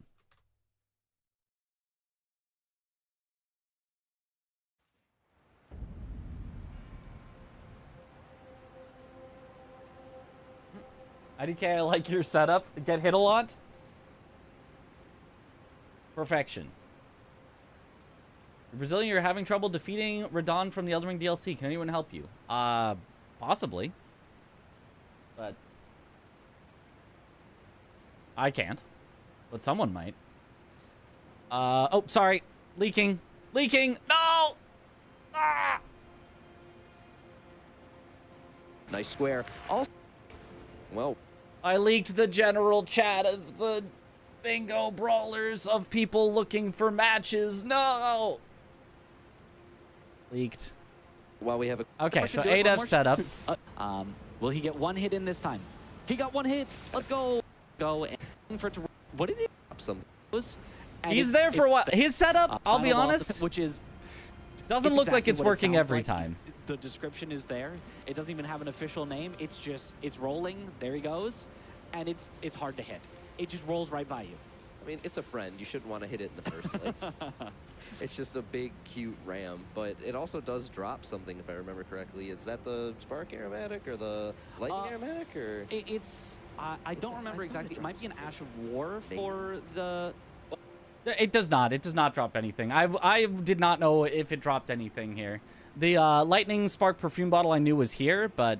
IDK, I like your setup. Get hit a lot. Perfection. You're Brazilian, you're having trouble defeating Radon from the Elden Ring DLC. Can anyone help you? Possibly. But I can't. But someone might. Oh, sorry. Leaking. Leaking! No! Ah! Nice square. Also, well, I leaked the general chat of the bingo brawlers of people looking for matches. No! Leaked. While we have a Okay, so ADEF setup. Will he get one hit in this time? He got one hit. Let's go. Go and for it to. What did he? some And He's there for what? His setup, I'll be final boss honest, defense, which is doesn't look like exactly it's what it working sounds every like. time. The description is there. It doesn't even have an official name. It's just rolling. There he goes, and it's hard to hit. It just rolls right by you. I mean, it's a friend. You shouldn't want to hit it in the first place. It's just a big, cute ram, but it also does drop something, if I remember correctly. Is that the Spark Aromatic or the Lightning Aromatic? Or It's I don't remember exactly. It might be an Ash of War for the. It does not. It does not drop anything. I did not know if it dropped anything here. The Lightning Spark perfume bottle I knew was here, but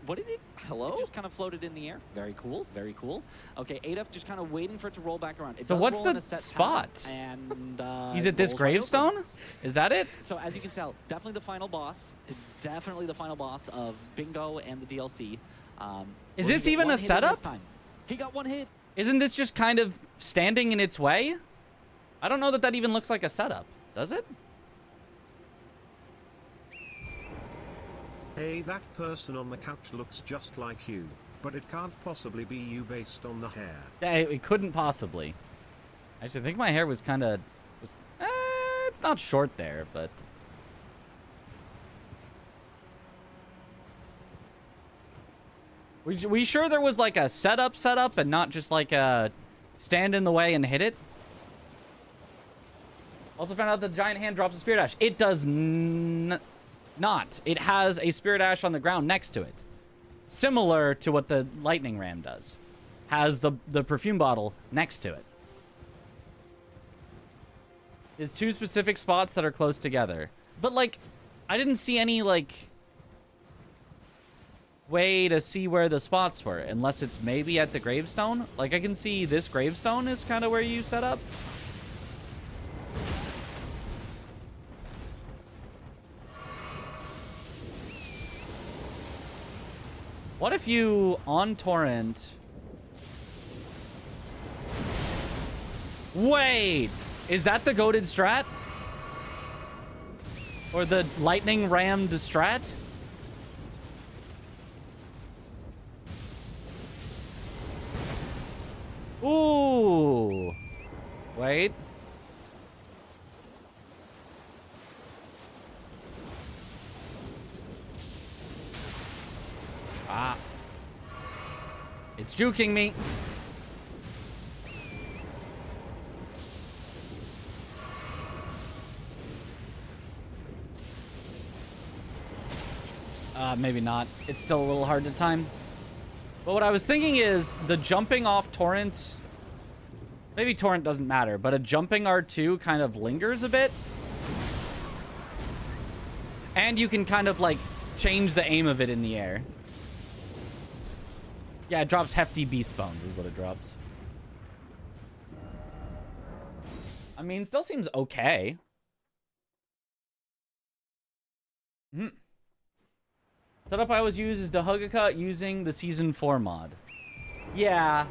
What did it? Hello? It just kind of floated in the air. Very cool. Very cool. Okay, ADEF just kind of waiting for it to roll back around. It So does what's roll in the a set spot? path, and he's at this rolls right over. gravestone? Is that it? So as you can tell, definitely the final boss. Definitely the final boss of Bingo and the DLC. Is Will he this get even one a hit in setup? this time? He got one hit. Isn't this just kind of standing in its way? I don't know that that even looks like a setup. Does it? Hey, that person on the couch looks just like you, but it can't possibly be you based on the hair. Yeah, it couldn't possibly. Actually, I think my hair was kind of... it's not short there, but... We sure there was like a setup and not just like a stand in the way and hit it? Also found out the giant hand drops a spirit ash. It does not. It has a spirit ash on the ground next to it. Similar to what the lightning ram does. Has the perfume bottle next to it. There's two specific spots that are close together. But like, I didn't see any like way to see where the spots were, unless it's maybe at the gravestone. Like I can see this gravestone is kind of where you set up. What if you, on torrent... Wait! Is that the goated strat? Or the lightning rammed strat? Ooh! Wait. Ah. It's juking me. Maybe not. It's still a little hard to time. But what I was thinking is the jumping off torrent... Maybe torrent doesn't matter, but a jumping R2 kind of lingers a bit. And you can kind of like change the aim of it in the air. Yeah, it drops hefty beast bones is what it drops. I mean, still seems okay. Setup I always use is Dahugaka using the Season 4 mod. Yeah,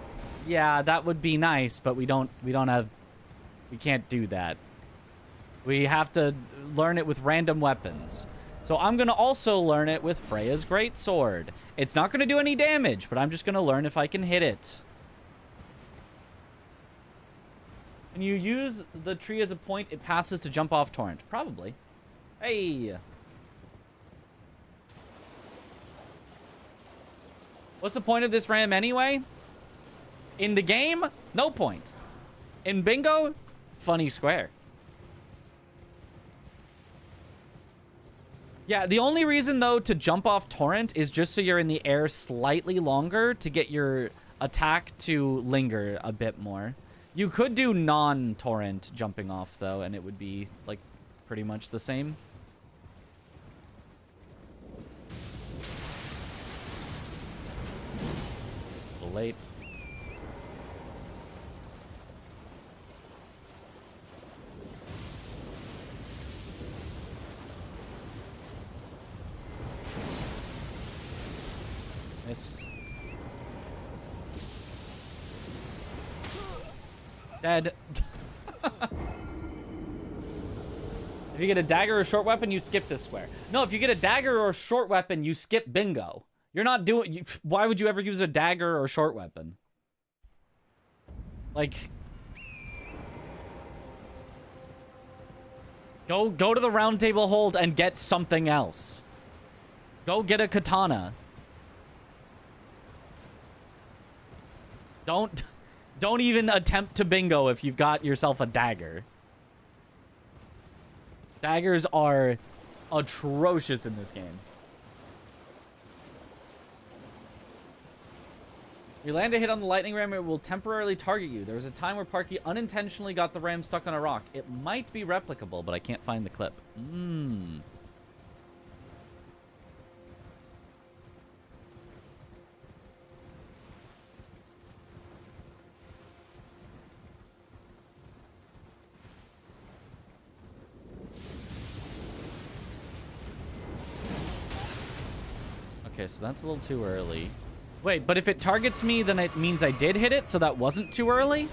that would be nice, but we can't do that. We have to learn it with random weapons. So I'm going to also learn it with Freya's Greatsword. It's not going to do any damage, but I'm just going to learn if I can hit it. When you use the tree as a point, it passes to jump off torrent. Probably. Hey. What's the point of this ram anyway? In the game, no point. In bingo, funny square. Yeah, the only reason, though, to jump off torrent is just so you're in the air slightly longer to get your attack to linger a bit more. You could do non-torrent jumping off, though, and it would be, like, pretty much the same. A little late. Miss. Dead. If you get a dagger or a short weapon, you skip this square. No, if you get a dagger or a short weapon, you skip bingo. You're not doing... why would you ever use a dagger or short weapon? Like... Go to the round table hold and get something else. Go get a katana. Don't even attempt to bingo if you've got yourself a dagger. Daggers are atrocious in this game. You land a hit on the lightning ram, it will temporarily target you. There was a time where Parky unintentionally got the ram stuck on a rock. It might be replicable, but I can't find the clip. Okay, so that's a little too early. Wait, but if it targets me, then it means I did hit it, so that wasn't too early?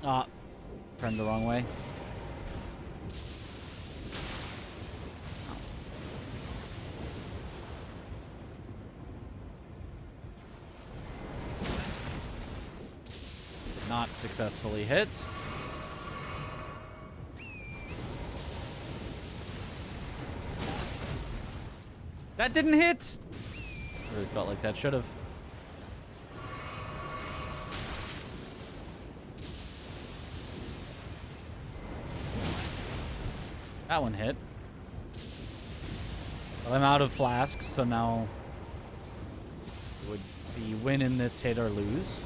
Ow. Turned the wrong way. Not successfully hit. That didn't hit. Really felt like that should have. That one hit. But I'm out of flasks, so now it would be win in this hit or lose.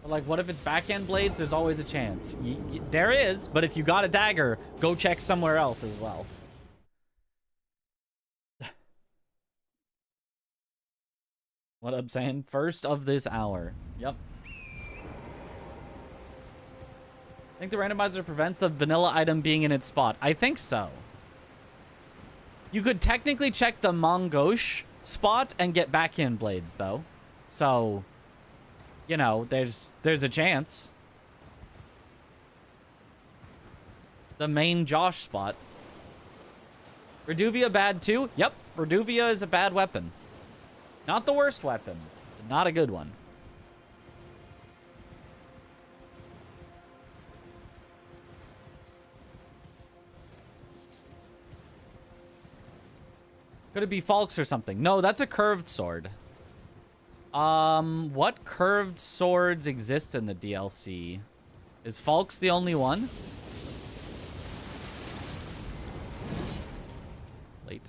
Like, what if it's backhand blades? There's always a chance. There is, but if you got a dagger, go check somewhere else as well. What up, Sam? First of this hour. Yep. I think the randomizer prevents the vanilla item being in its spot. I think so. You could technically check the Mongosh spot and get backhand blades, though. So... you know, there's a chance. The main Josh spot. Reduvia bad too? Yep, Reduvia is a bad weapon. Not the worst weapon, but not a good one. Could it be Falx or something? No, that's a curved sword. What curved swords exist in the DLC? Is Falx the only one? Late.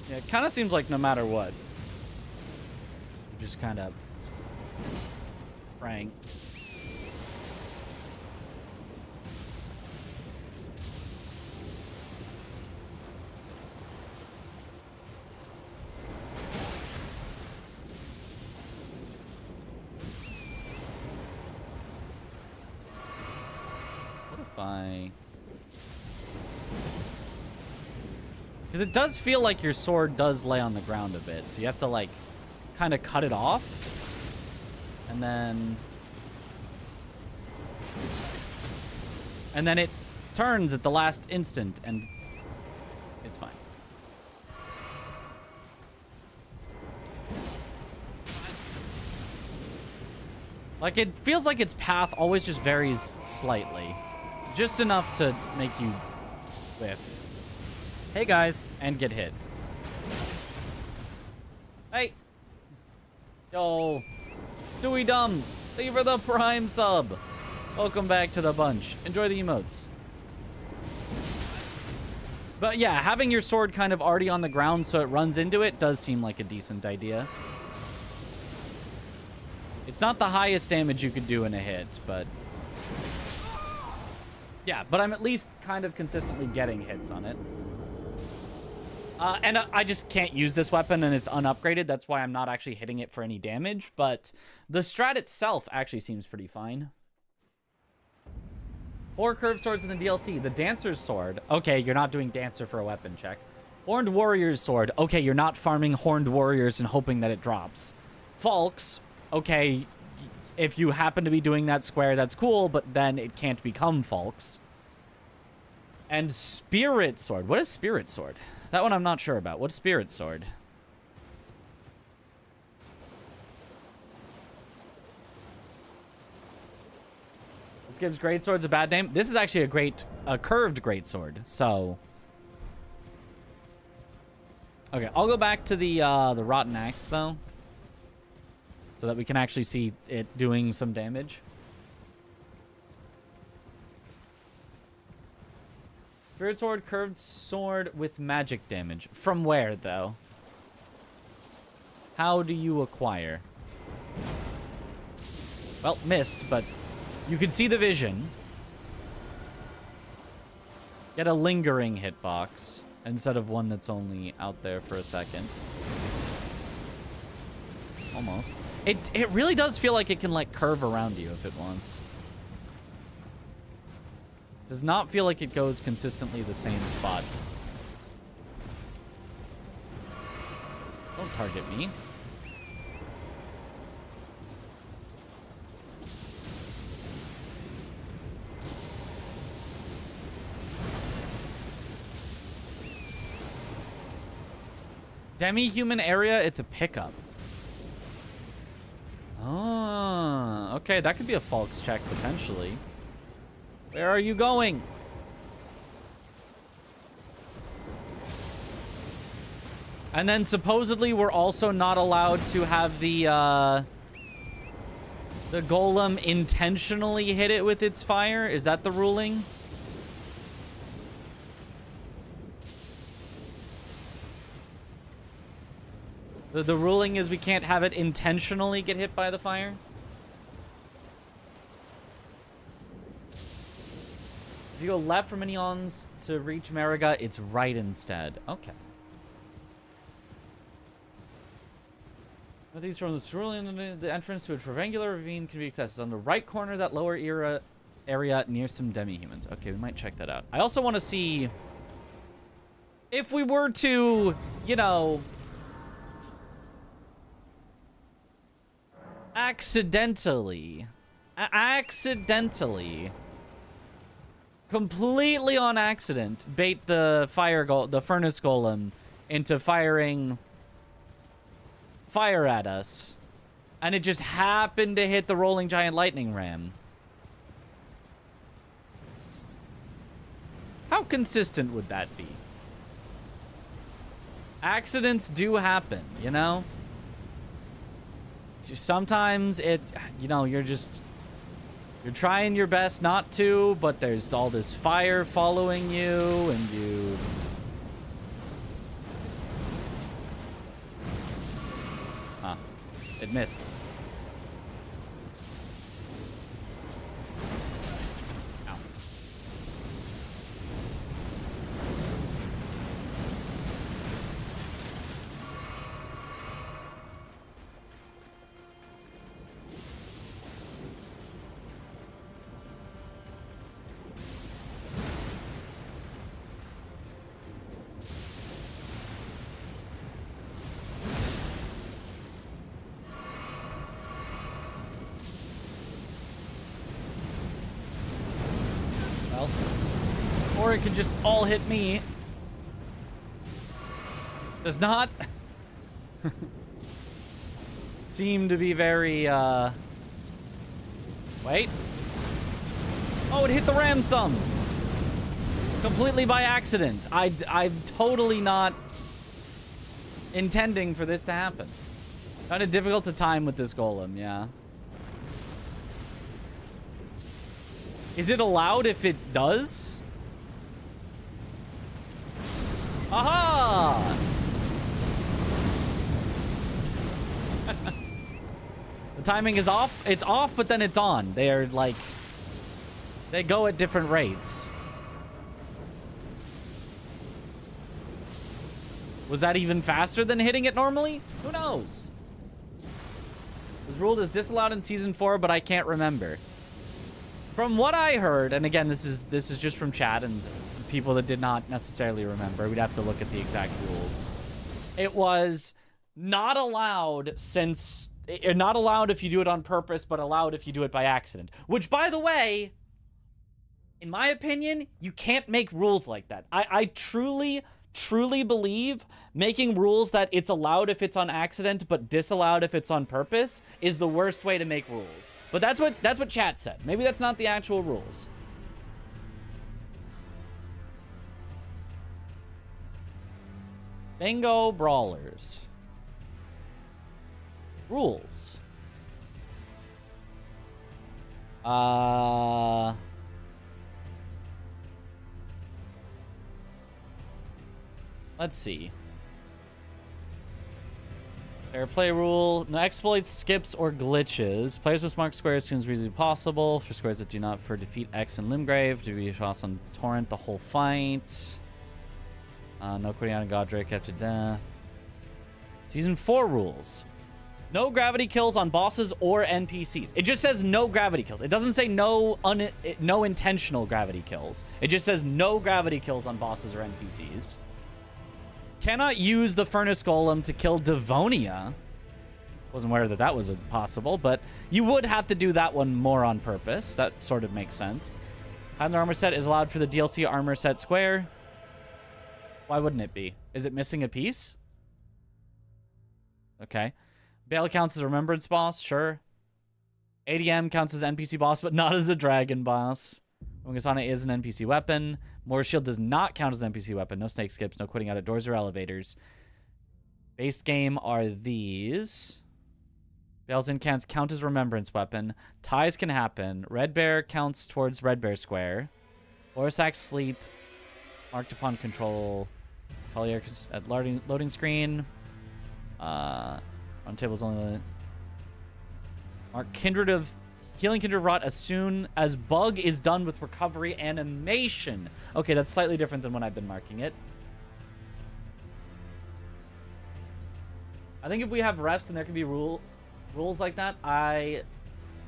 Yeah, it kind of seems like no matter what, just kind of Frank. What if I... because it does feel like your sword does lay on the ground a bit, so you have to, like, kind of cut it off. And then it turns at the last instant, and it's fine. Like, it feels like its path always just varies slightly. Just enough to make you whiff. Hey, guys, and get hit. Hey. Yo. Stewie Dumb, thank you for the Prime sub. Welcome back to the bunch. Enjoy the emotes. But yeah, having your sword kind of already on the ground so it runs into it does seem like a decent idea. It's not the highest damage you could do in a hit, but... yeah, but I'm at least kind of consistently getting hits on it. And I just can't use this weapon, and it's unupgraded. That's why I'm not actually hitting it for any damage. But the strat itself actually seems pretty fine. 4 curved swords in the DLC. The Dancer's Sword. Okay, you're not doing Dancer for a weapon check. Horned Warrior's Sword. Okay, you're not farming Horned Warriors and hoping that it drops. Falks. Okay, if you happen to be doing that square, that's cool, but then it can't become Falks. And Spirit Sword. What is Spirit Sword? That one I'm not sure about. What's Spirit Sword? This gives greatswords a bad name. This is actually a curved greatsword. So, okay, I'll go back to the Rotten Axe though, so that we can actually see it doing some damage. Spirit Sword, curved sword with magic damage. From where, though? How do you acquire? Well, missed, but you can see the vision. Get a lingering hitbox instead of one that's only out there for a second. Almost. It really does feel like it can, like, curve around you if it wants. Does not feel like it goes consistently the same spot. Don't target me. Demi-human area, it's a pickup. Oh, okay, that could be a Falks check potentially. Where are you going? And then supposedly we're also not allowed to have the golem intentionally hit it with its fire. Is that the ruling? The ruling is we can't have it intentionally get hit by the fire? If you go left from Minions to reach Mariga, it's right instead. Okay. These from the ruling, the entrance to a triangular ravine can be accessed on the right corner of that lower area near some demi-humans. Okay, we might check that out. I also want to see if we were to, you know, accidentally, completely on accident, bait the furnace golem into firing fire at us, and it just happened to hit the rolling giant lightning ram. How consistent would that be? Accidents do happen, you know? Sometimes you know, you're trying your best not to, but there's all this fire following you, and you... Huh. It missed. Ow. Or it could just all hit me. Does not seem to be very, Wait. Oh, it hit the ram some. Completely by accident. I'm totally not intending for this to happen. Kind of difficult to time with this golem, yeah. Is it allowed if it does? Aha! The timing is off. It's off, but then it's on. They are like... They go at different rates. Was that even faster than hitting it normally? Who knows? It was ruled as disallowed in Season 4, but I can't remember. From what I heard, and again, this is just from chat and people that did not necessarily remember. We'd have to look at the exact rules. It was not allowed since... Not allowed if you do it on purpose, but allowed if you do it by accident. Which, by the way, in my opinion, you can't make rules like that. I truly believe making rules that it's allowed if it's on accident, but disallowed if it's on purpose is the worst way to make rules. But that's what chat said. Maybe that's not the actual rules. Bingo Brawlers. Rules. Let's see. Fair play rule. No exploits, skips, or glitches. Players must mark squares as soon as reasonably possible. For squares that do not for defeat X and Limgrave. To be tossed on Torrent the whole fight. No quitting out of Godric after death. Season 4 rules. No gravity kills on bosses or NPCs. It just says no gravity kills. It doesn't say no intentional gravity kills. It just says no gravity kills on bosses or NPCs. Cannot use the Furnace Golem to kill Devonia. Wasn't aware that that was possible, but you would have to do that one more on purpose. That sort of makes sense. Highlander armor set is allowed for the DLC armor set square. Why wouldn't it be? Is it missing a piece? Okay. Bale counts as a remembrance boss, sure. ADM counts as NPC boss, but not as a dragon boss. Ungasana is an NPC weapon. Moore's Shield does not count as an NPC weapon. No snake skips, no quitting out of doors or elevators. Base game are these. Bale's incants count as remembrance weapon. Ties can happen. Red Bear counts towards Red Bear Square. Lorisax sleep. Marked upon control. Collier at loading screen. On tables only. Mark Kindred of Healing Kindred Rot as soon as bug is done with recovery animation. Okay, that's slightly different than when I've been marking it. I think if we have refs and there can be rules like that, I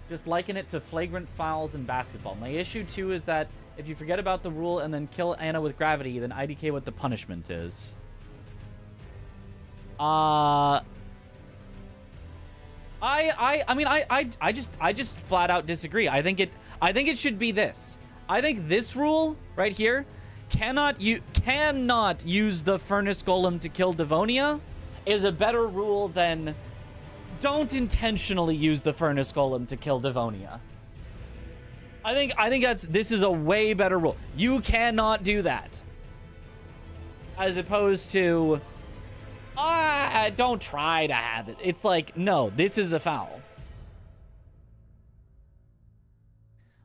just liken it to flagrant fouls in basketball. My issue too is that if you forget about the rule and then kill Anna with gravity, then IDK what the punishment is. I just flat out disagree. I think it should be this. I think this rule right here cannot use the Furnace Golem to kill Devonia is a better rule than don't intentionally use the Furnace Golem to kill Devonia. I think this is a way better rule. You cannot do that. As opposed to don't try to have it. It's like, no, this is a foul.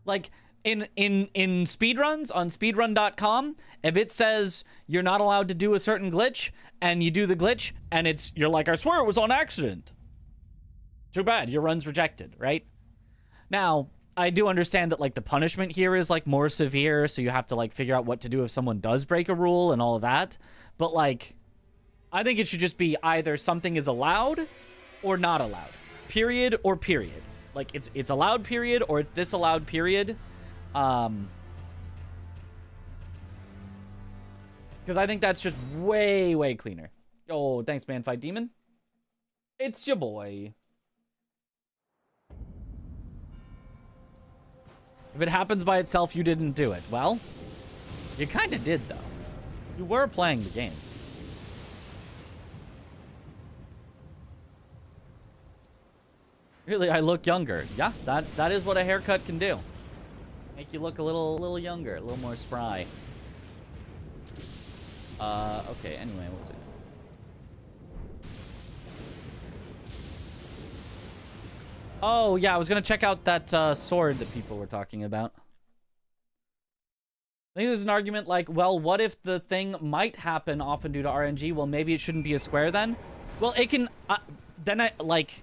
Like in speedruns on speedrun.com, if it says you're not allowed to do a certain glitch and you do the glitch and you're like, I swear it was on accident. Too bad, your run's rejected, right? Now, I do understand that like the punishment here is like more severe, so you have to like figure out what to do if someone does break a rule and all of that. But like, I think it should just be either something is allowed or not allowed. Period or period. Like it's allowed period or it's disallowed period. Because I think that's just way, way cleaner. Oh, thanks, man. Fight Demon. It's your boy. If it happens by itself, you didn't do it. Well, you kind of did, though. You were playing the game. Really, I look younger. Yeah, that is what a haircut can do. Make you look a little younger, a little more spry. Okay, anyway, what was it? Oh, yeah, I was gonna check out that sword that people were talking about. I think there's an argument like, well, what if the thing might happen often due to RNG? Well, maybe it shouldn't be a square then. Well, it can, then I, like,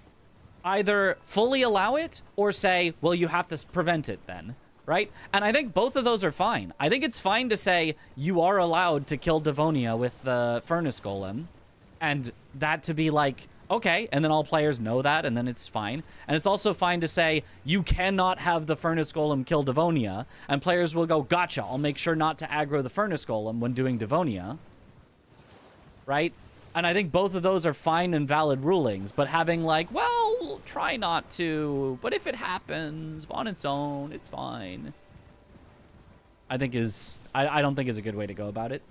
either fully allow it or say, well, you have to prevent it then, right? And I think both of those are fine. I think it's fine to say you are allowed to kill Devonia with the Furnace Golem, and that to be like, okay, and then all players know that, and then it's fine. And it's also fine to say, you cannot have the Furnace Golem kill Devonia, and players will go, gotcha, I'll make sure not to aggro the Furnace Golem when doing Devonia. Right? And I think both of those are fine and valid rulings, but having like, well, try not to, but if it happens on its own, it's fine, I think is, I don't think is a good way to go about it.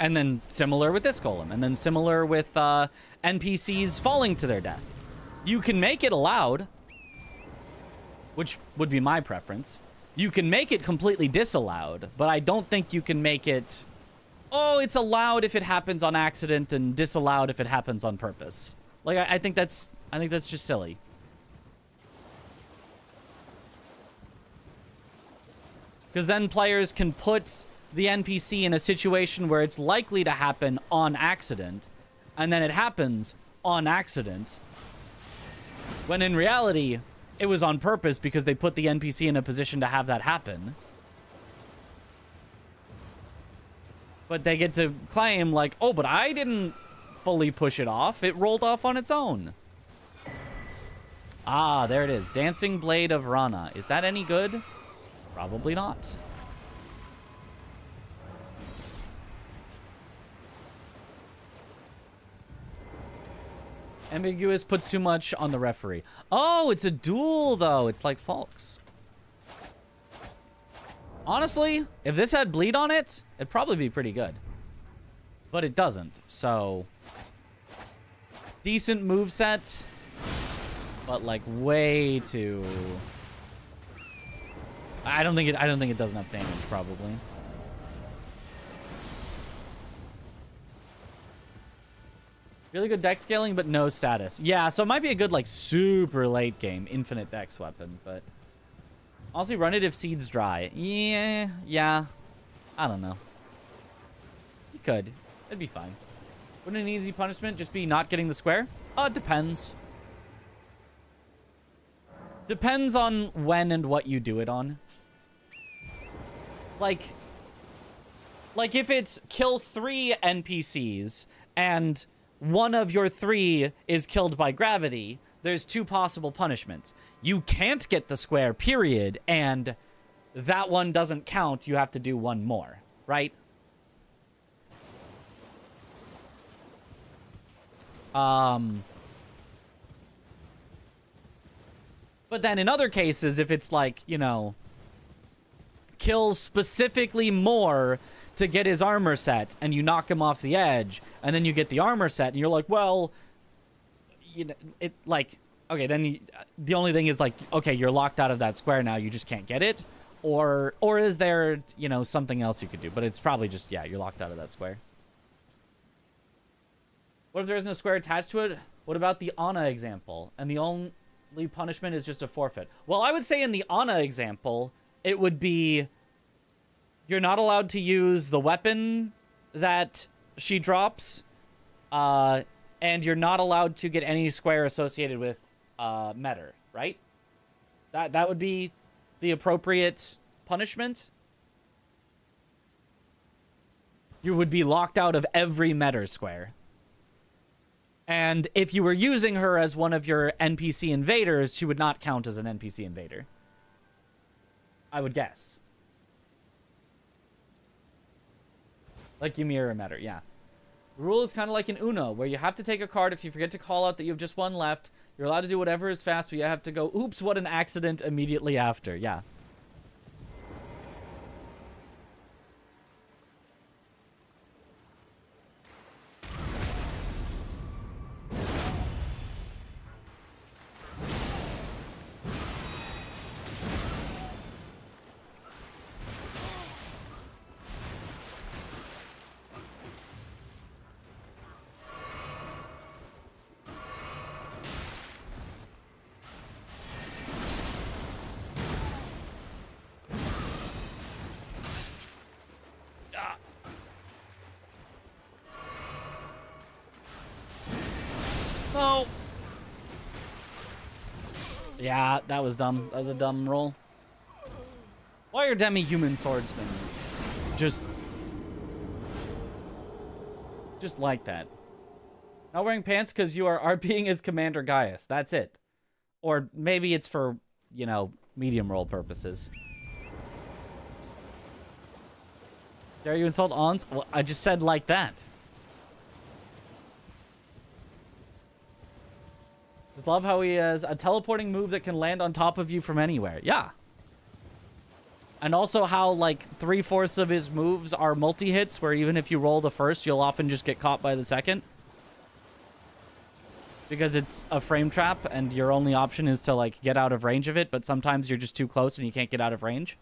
And then similar with this golem. And then similar with NPCs falling to their death. You can make it allowed, which would be my preference. You can make it completely disallowed, but I don't think you can make it, oh, it's allowed if it happens on accident and disallowed if it happens on purpose. Like, I think that's just silly. Because then players can put the NPC in a situation where it's likely to happen on accident, and then it happens on accident, when in reality, it was on purpose because they put the NPC in a position to have that happen. But they get to claim like, oh, but I didn't fully push it off. It rolled off on its own. Ah, there it is. Dancing Blade of Rannoch. Is that any good? Probably not. Ambiguous puts too much on the referee. Oh, it's a duel, though. It's like Falks. Honestly, if this had bleed on it, it'd probably be pretty good. But it doesn't, so... decent moveset, but like way too... I don't think it does enough damage, probably. Really good dex scaling, but no status. Yeah, so it might be a good, like, super late game infinite dex weapon, but... honestly, run it if seed's dry. Yeah. I don't know. You could. It'd be fine. Wouldn't an easy punishment just be not getting the square? It depends. Depends on when and what you do it on. Like if it's kill 3 NPCs and one of your 3 is killed by gravity, there's 2 possible punishments. You can't get the square, period, and that one doesn't count. You have to do one more, right? But then in other cases, if it's like, you know, kills specifically more to get his armor set, and you knock him off the edge, and then you get the armor set, and you're like, well, you know, it, like, okay, then you, the only thing is, like, okay, you're locked out of that square now, you just can't get it, or is there, you know, something else you could do? But it's probably just, yeah, you're locked out of that square. What if there isn't a square attached to it? What about the Ana example? And the only punishment is just a forfeit. Well, I would say in the Ana example, it would be... you're not allowed to use the weapon that she drops, and you're not allowed to get any square associated with Metter, right? That would be the appropriate punishment. You would be locked out of every Metter square. And if you were using her as one of your NPC invaders, she would not count as an NPC invader. I would guess. Like Ymir or Metter, yeah. The rule is kind of like in Uno, where you have to take a card. If you forget to call out that you have just one left, you're allowed to do whatever is fast, but you have to go, oops, what an accident, immediately after. Yeah. Yeah, that was dumb. That was a dumb roll. Why are demi-human swordsmen just like that? Not wearing pants because you are RPing as Commander Gaius. That's it. Or maybe it's for, you know, medium roll purposes. Dare you insult Ons? Well, I just said like that. Just love how he has a teleporting move that can land on top of you from anywhere. Yeah. And also how, like, 3/4 of his moves are multi-hits, where even if you roll the first, you'll often just get caught by the second. Because it's a frame trap, and your only option is to, like, get out of range of it, but sometimes you're just too close and you can't get out of range.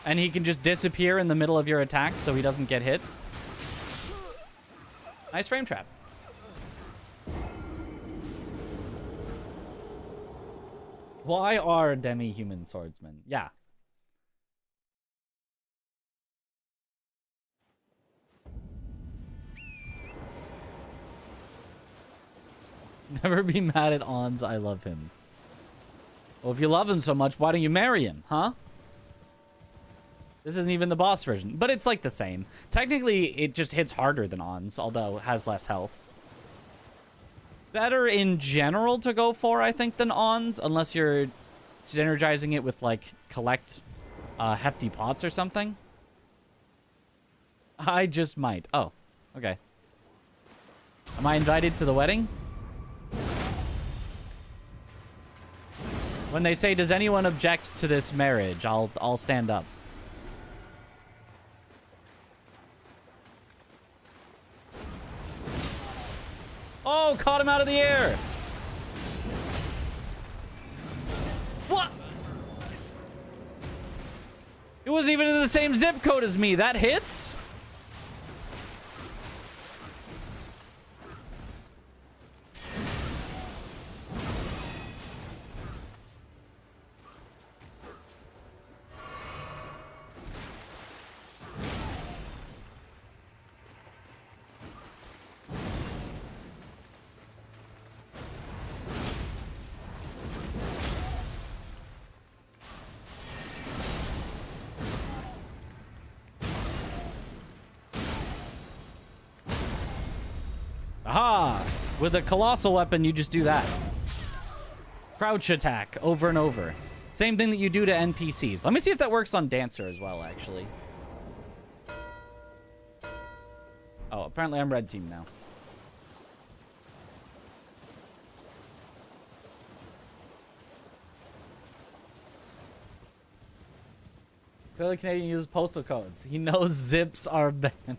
And he can just disappear in the middle of your attack so he doesn't get hit. Nice frame trap. Why are demi-human swordsmen? Yeah. Never be mad at Ons. I love him. Well, if you love him so much, why don't you marry him, huh? This isn't even the boss version, but it's like the same. Technically, it just hits harder than Ons, although it has less health. Better in general to go for, I think, than Ons, unless you're synergizing it with, like, collect hefty pots or something. I just might. Oh, okay. Am I invited to the wedding? When they say, does anyone object to this marriage, I'll stand up. Oh, caught him out of the air. What? It wasn't even in the same zip code as me. That hits? Aha! With a colossal weapon, you just do that. Crouch attack over and over. Same thing that you do to NPCs. Let me see if that works on Dancer as well, actually. Oh, apparently I'm red team now. Clearly Canadian uses postal codes. He knows zips are banned.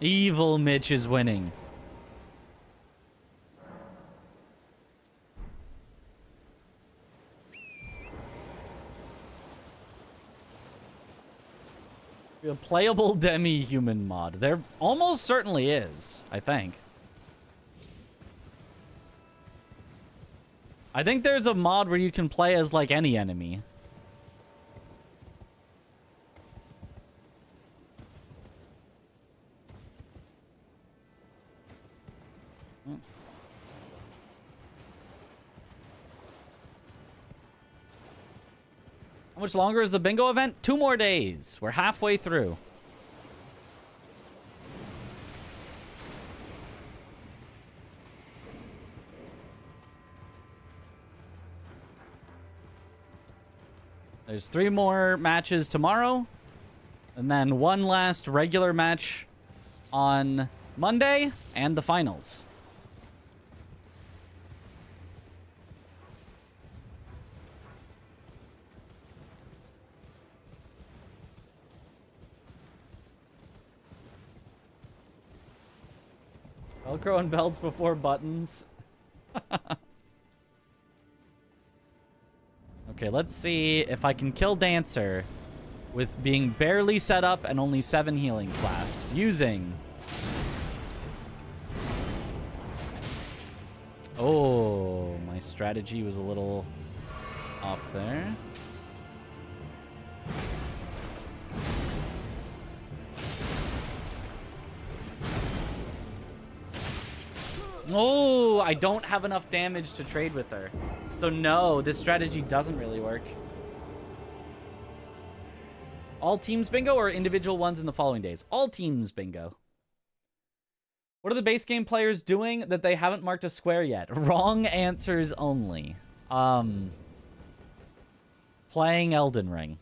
Evil Mitch is winning. A playable demi-human mod. There almost certainly is, I think. I think there's a mod where you can play as, like, any enemy. How much longer is the bingo event? 2 more days. We're halfway through. There's 3 more matches tomorrow. And then 1 last regular match on Monday. And the finals. Velcro and belts before buttons. Okay, let's see if I can kill Dancer with being barely set up and only 7 healing flasks using... Oh, my strategy was a little off there. Oh, I don't have enough damage to trade with her. So no, this strategy doesn't really work. All teams bingo or individual ones in the following days? All teams bingo. What are the base game players doing that they haven't marked a square yet? Wrong answers only. Playing Elden Ring.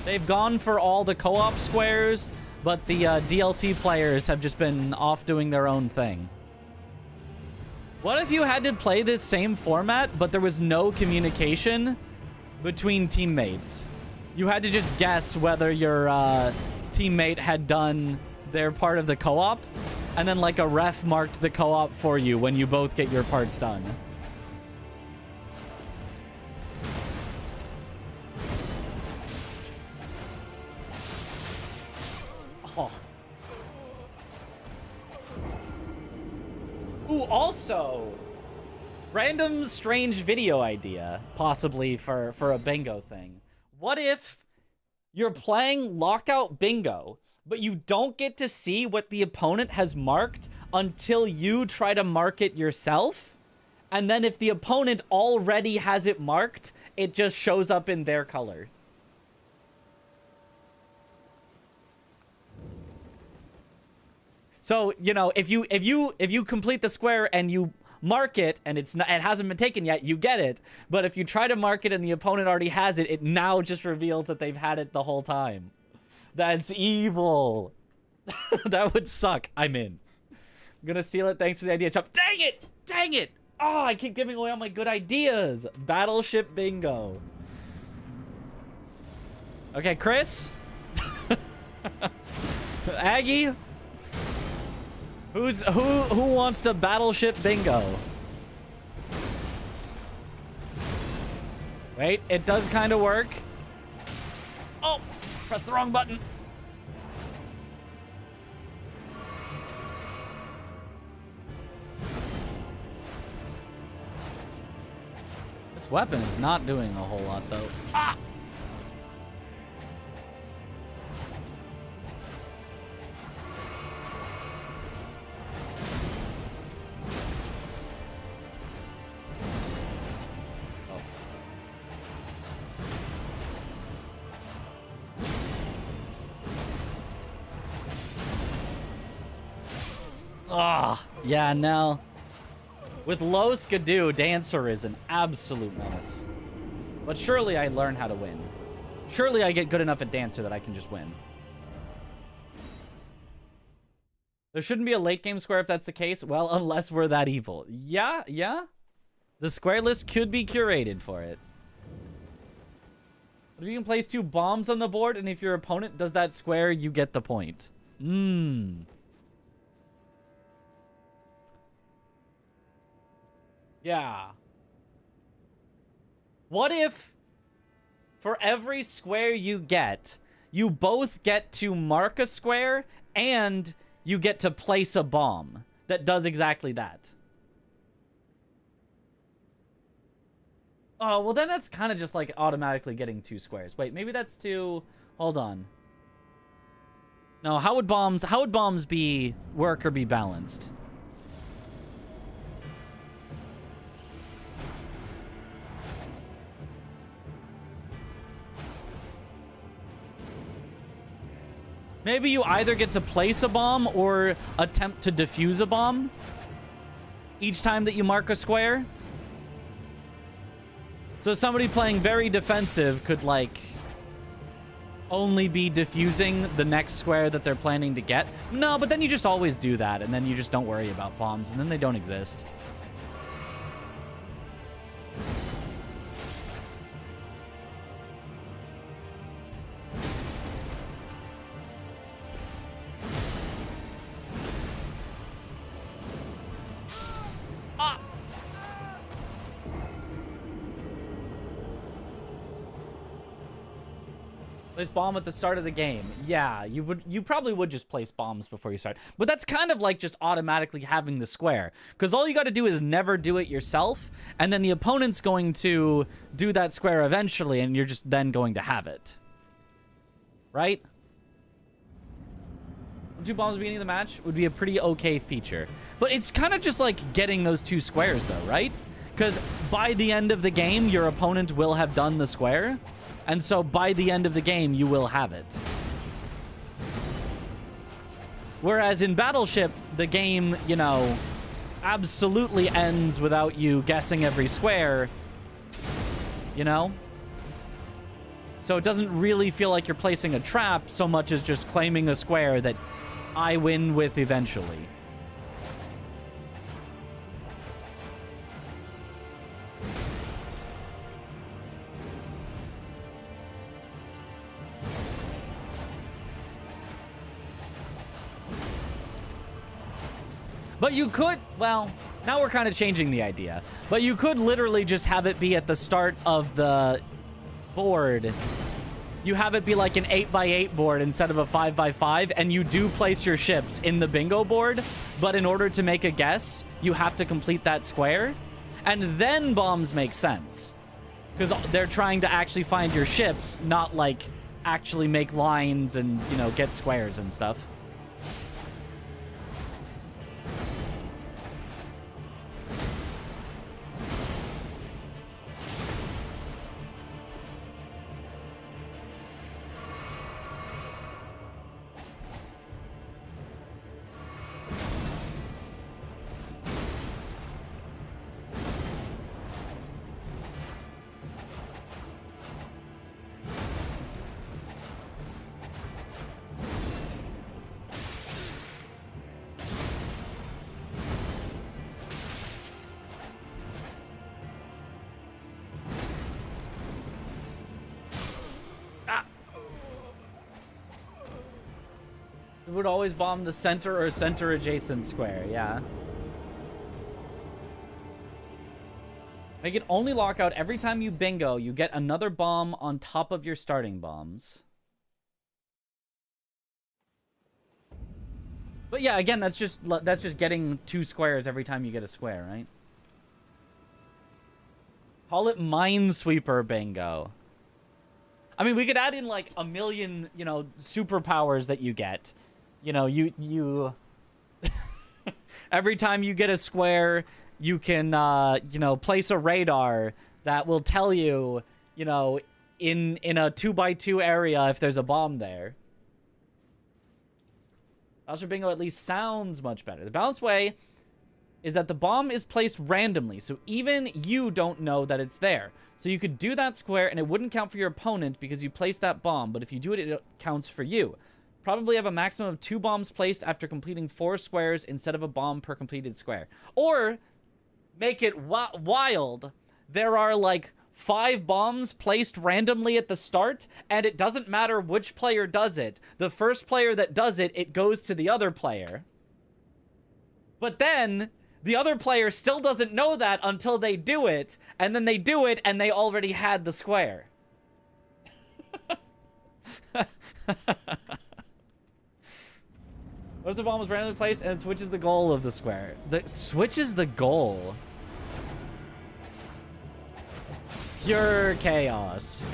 They've gone for all the co-op squares, but the DLC players have just been off doing their own thing. What if you had to play this same format, but there was no communication between teammates? You had to just guess whether your teammate had done their part of the co-op, and then like a ref marked the co-op for you when you both get your parts done. Oh. Ooh, also, random strange video idea, possibly for a bingo thing. What if you're playing Lockout Bingo, but you don't get to see what the opponent has marked until you try to mark it yourself? And then if the opponent already has it marked, it just shows up in their color. So, you know, if you complete the square and you mark it and it hasn't been taken yet, you get it. But if you try to mark it and the opponent already has it, it now just reveals that they've had it the whole time. That's evil. That would suck. I'm in. I'm gonna steal it. Thanks for the idea, Chop. Dang it! Dang it! Oh, I keep giving away all my good ideas. Battleship bingo. Okay, Chris. Aggie. Who wants to battleship bingo? Wait, it does kind of work. Oh, press the wrong button. This weapon is not doing a whole lot though. Ah! Ah, yeah, no. With low skidoo, Dancer is an absolute menace. But surely I learn how to win. Surely I get good enough at Dancer that I can just win. There shouldn't be a late game square if that's the case. Well, unless we're that evil. Yeah, yeah. The square list could be curated for it. But if you can place 2 bombs on the board, and if your opponent does that square, you get the point. Yeah. What if, for every square you get, you both get to mark a square and you get to place a bomb that does exactly that? Oh, well then that's kind of just like automatically getting 2 squares. Wait, maybe that's 2... Hold on. No, how would bombs be work or be balanced? Maybe you either get to place a bomb or attempt to defuse a bomb each time that you mark a square. So somebody playing very defensive could, like, only be defusing the next square that they're planning to get. No, but then you just always do that, and then you just don't worry about bombs, and then they don't exist. Place bomb at the start of the game. Yeah, you probably would just place bombs before you start. But that's kind of like just automatically having the square. Because all you got to do is never do it yourself. And then the opponent's going to do that square eventually. And you're just then going to have it. Right? 2 bombs at the beginning of the match would be a pretty okay feature. But it's kind of just like getting those 2 squares though, right? Because by the end of the game, your opponent will have done the square. And so by the end of the game, you will have it. Whereas in Battleship, the game, you know, absolutely ends without you guessing every square. You know? So it doesn't really feel like you're placing a trap so much as just claiming a square that I win with eventually. But you could, well, now we're kind of changing the idea. But you could literally just have it be at the start of the board. You have it be like an 8x8 board instead of a 5x5, and you do place your ships in the bingo board, but in order to make a guess, you have to complete that square, and then bombs make sense. Because they're trying to actually find your ships, not like actually make lines and, you know, get squares and stuff. It would always bomb the center or center adjacent square, yeah. Make it only lock out every time you bingo. You get another bomb on top of your starting bombs. But yeah, again, that's just getting 2 squares every time you get a square, right? Call it Minesweeper bingo. I mean, we could add in like a million, you know, superpowers that you get. You know, you every time you get a square, you can, you know, place a radar that will tell you, you know, in a 2x2 area if there's a bomb there. Bowser Bingo at least sounds much better. The balanced way is that the bomb is placed randomly, so even you don't know that it's there. So you could do that square and it wouldn't count for your opponent because you placed that bomb, but if you do it, it counts for you. Probably have a maximum of 2 bombs placed after completing 4 squares instead of a bomb per completed square. Or make it wild. There are like 5 bombs placed randomly at the start, and it doesn't matter which player does it. The first player that does it, it goes to the other player. But then the other player still doesn't know that until they do it, and then they do it, and they already had the square. What if the bomb was randomly placed and it switches the goal of the square? Switches the goal? Pure chaos.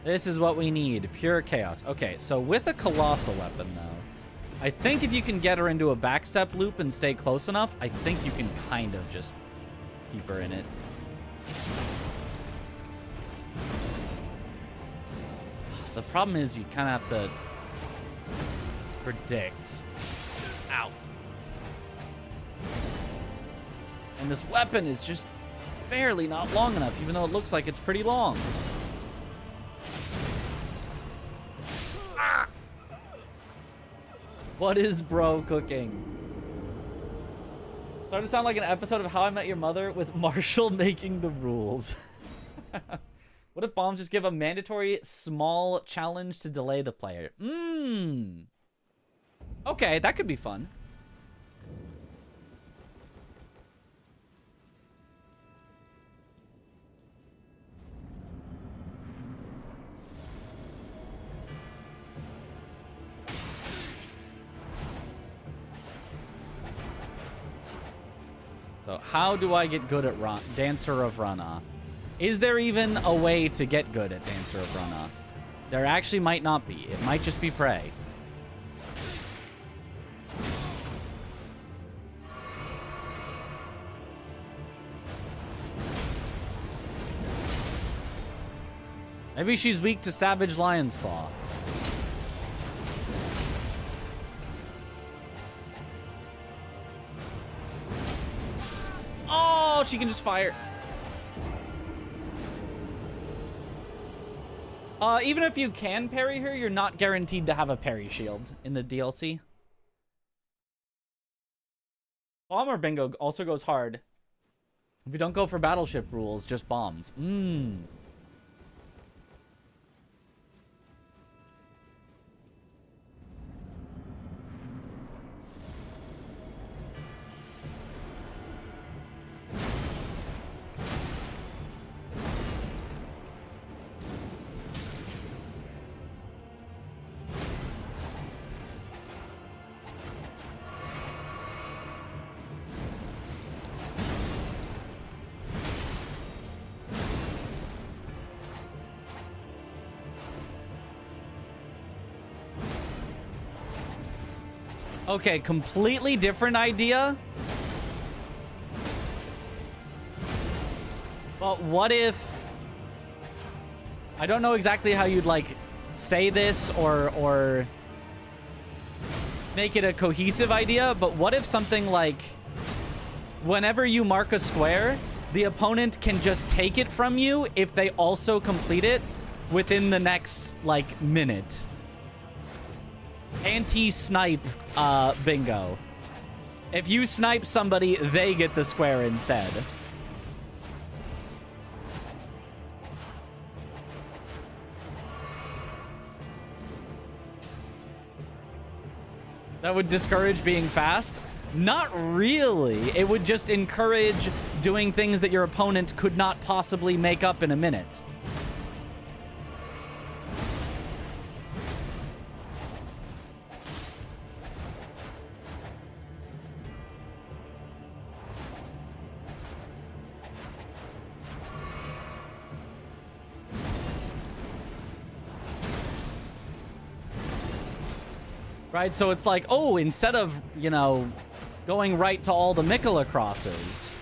This is what we need. Pure chaos. Okay, so with a colossal weapon, though, I think if you can get her into a backstep loop and stay close enough, I think you can kind of just keep her in it. The problem is you kind of have to predict. Ow. And this weapon is just barely not long enough, even though it looks like it's pretty long. Ah! What is bro cooking? Starting to sound like an episode of How I Met Your Mother with Marshall making the rules. What if bombs just give a mandatory small challenge to delay the player? Okay, that could be fun. So how do I get good at Dancer of Rannoch? Is there even a way to get good at Dancer of Rannoch? There actually might not be. It might just be prey. Maybe she's weak to Savage Lion's Claw. Oh, she can just fire. Even if you can parry her, you're not guaranteed to have a parry shield in the DLC. Bomber Bingo also goes hard. If you don't go for battleship rules, just bombs. Okay, completely different idea. But what if... I don't know exactly how you'd, like, say this or make it a cohesive idea, but what if something like... Whenever you mark a square, the opponent can just take it from you if they also complete it within the next, like, minute. Anti-snipe bingo. If you snipe somebody, they get the square instead. That would discourage being fast? Not really. It would just encourage doing things that your opponent could not possibly make up in a minute. Right, so it's like, oh, instead of, you know, going right to all the Mikola crosses,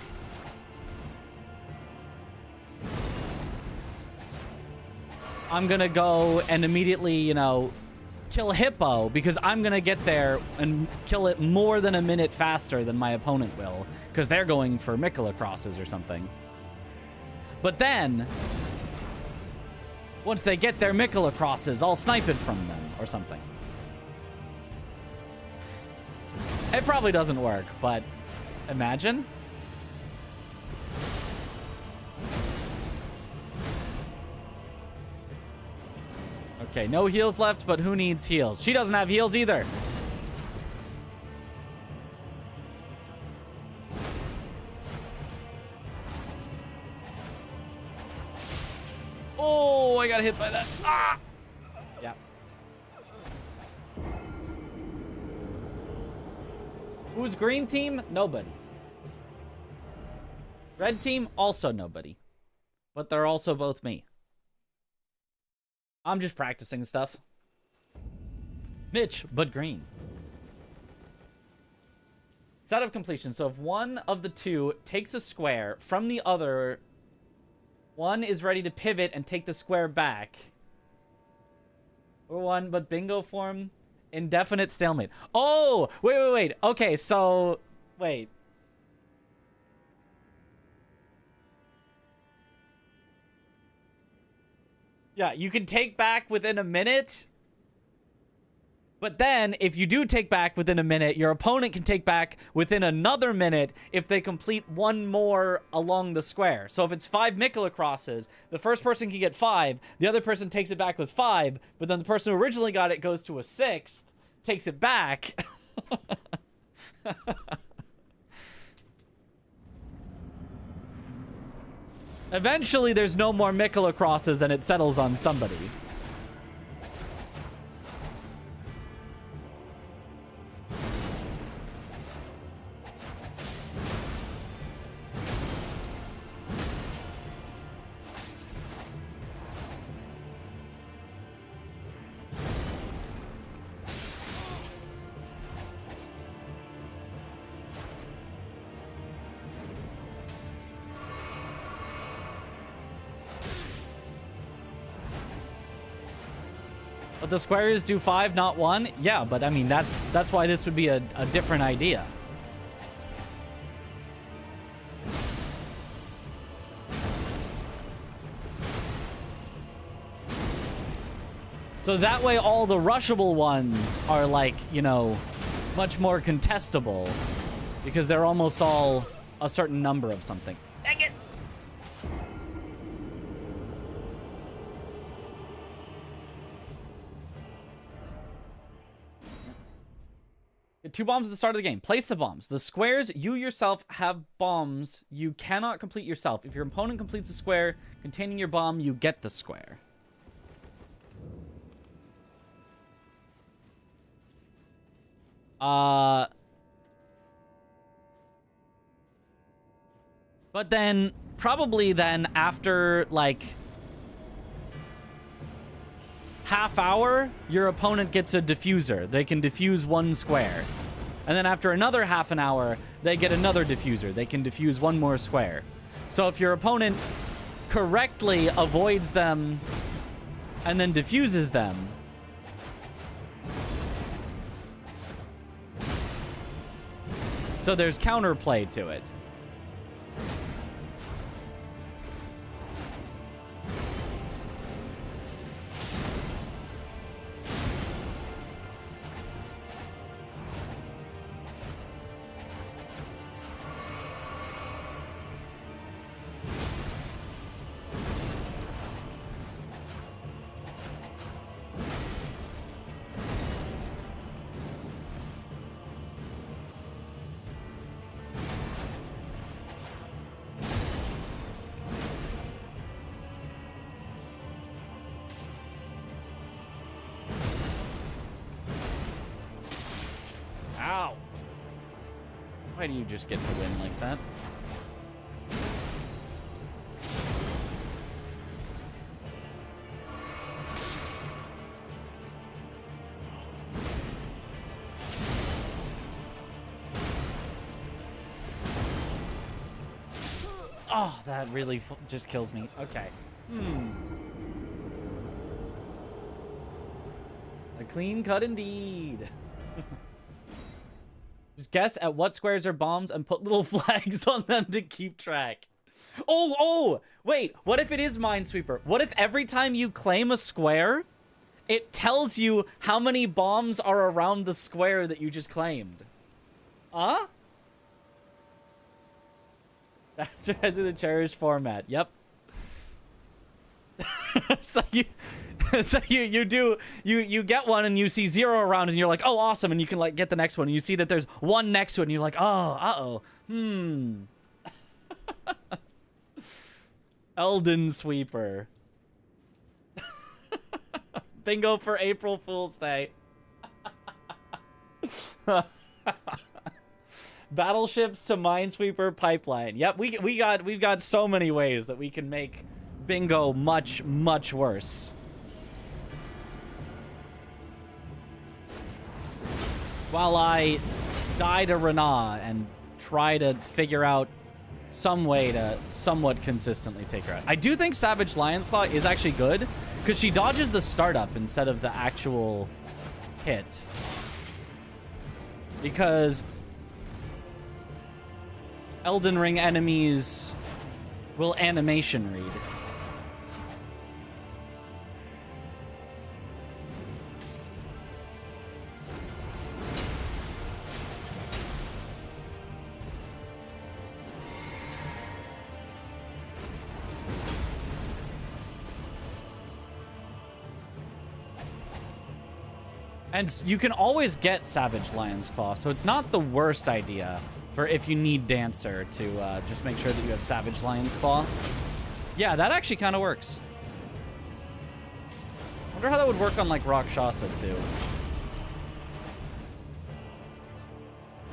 I'm gonna go and immediately, you know, kill Hippo, because I'm gonna get there and kill it more than a minute faster than my opponent will, because they're going for Mikola crosses or something. But then, once they get their Mikola crosses, I'll snipe it from them or something. It probably doesn't work, but imagine. Okay, no heals left, but who needs heals? She doesn't have heals either. Oh, I got hit by that. Ah! Yeah. Who's green team? Nobody. Red team? Also nobody. But they're also both me. I'm just practicing stuff. Mitch, but green. Setup completion. So if one of the two takes a square from the other, one is ready to pivot and take the square back. Or one, but bingo form... Indefinite stalemate. Oh, wait. Okay, so, wait. Yeah, you can take back within a minute. But then, if you do take back within a minute, your opponent can take back within another minute if they complete one more along the square. So if it's 5 Mikola crosses, the first person can get 5, the other person takes it back with 5, but then the person who originally got it goes to a 6th, takes it back. Eventually, there's no more Mikola crosses and it settles on somebody. But the squares do 5, not 1? Yeah, but I mean, that's why this would be a different idea. So that way all the rushable ones are like, you know, much more contestable. Because they're almost all a certain number of something. Dang it! Get 2 bombs at the start of the game. Place the bombs. The squares, you yourself have bombs you cannot complete yourself. If your opponent completes a square containing your bomb, you get the square. But then, probably then, after, like, half hour, your opponent gets a diffuser. They can diffuse 1 square. And then after another half an hour, they get another diffuser. They can diffuse 1 more square. So if your opponent correctly avoids them and then diffuses them, so there's counterplay to it. Ow. Why do you just get to win like that? Oh, that really just kills me. Okay. A clean cut indeed. Just guess at what squares are bombs and put little flags on them to keep track. Oh, wait. What if it is Minesweeper? What if every time you claim a square, it tells you how many bombs are around the square that you just claimed? Huh? That's the cherished format. Yep. So you get one and you see 0 around and you're like, oh, awesome, and you can like get the next one and you see that there's 1 next to it and you're like, oh, Elden sweeper. Bingo for April Fool's Day. Battleships to Minesweeper pipeline. Yep, we've got so many ways that we can make bingo much, much worse. While I die to Rannoch and try to figure out some way to somewhat consistently take her out. I do think Savage Lion's Claw is actually good because she dodges the startup instead of the actual hit. Because Elden Ring enemies will animation read. And you can always get Savage Lion's Claw, so it's not the worst idea for if you need Dancer to just make sure that you have Savage Lion's Claw. Yeah, that actually kind of works. I wonder how that would work on, like, Rakshasa, too.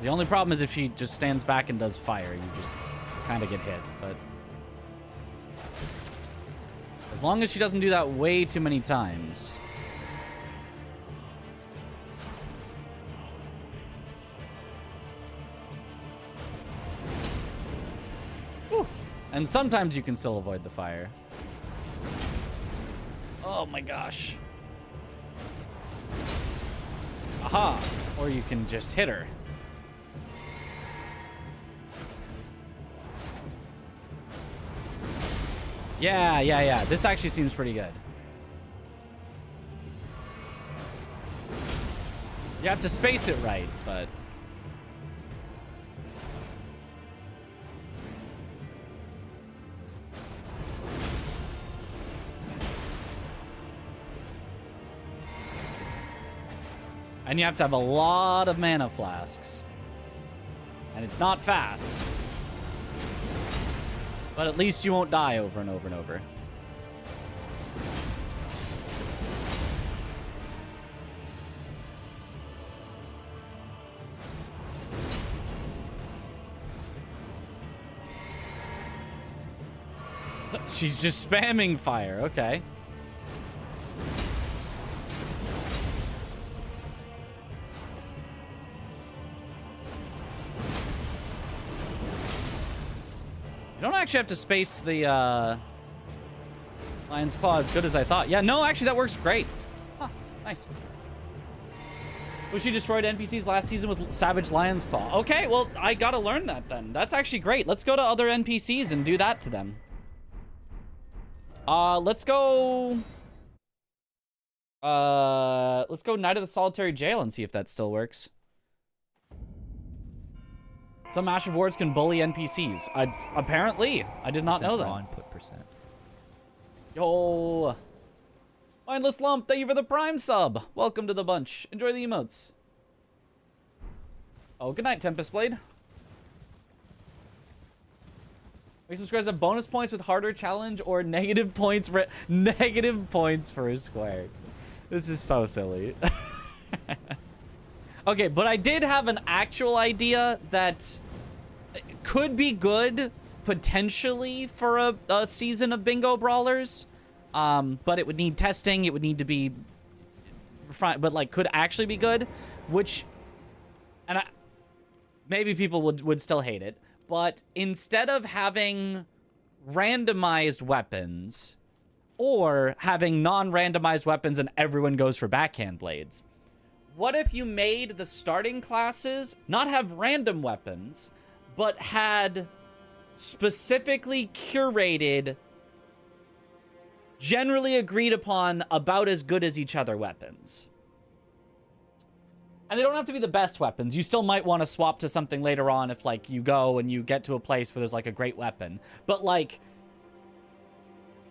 The only problem is if she just stands back and does fire, you just kind of get hit, but... as long as she doesn't do that way too many times... And sometimes you can still avoid the fire. Oh my gosh. Aha! Or you can just hit her. Yeah. This actually seems pretty good. You have to space it right, but... And you have to have a lot of mana flasks. And it's not fast. But at least you won't die over and over and over. She's just spamming fire. Okay. You don't actually have to space the Lion's Claw as good as I thought. Yeah, no, actually that works great. Huh, nice. Well, she destroyed NPCs last season with Savage Lion's Claw. Okay, well, I gotta learn that then. That's actually great. Let's go to other NPCs and do that to them. Let's go Night of the Solitary Jail and see if that still works. Some Ash of Wards can bully NPCs. Apparently. I did not know that. Raw input percent. Yo. Mindless Lump, thank you for the Prime sub. Welcome to the bunch. Enjoy the emotes. Oh, good night, Tempest Blade. We subscribe to bonus points with harder challenge or negative points for a square. This is so silly. Okay, but I did have an actual idea that could be good potentially for a season of Bingo Brawlers. But it would need testing. It would need to be but like could actually be good, which maybe people would still hate it. But instead of having randomized weapons or having non-randomized weapons and everyone goes for backhand blades, what if you made the starting classes not have random weapons, but had specifically curated, generally agreed upon, about as good as each other weapons? And they don't have to be the best weapons. You still might want to swap to something later on if, like, you go and you get to a place where there's, like, a great weapon. But, like,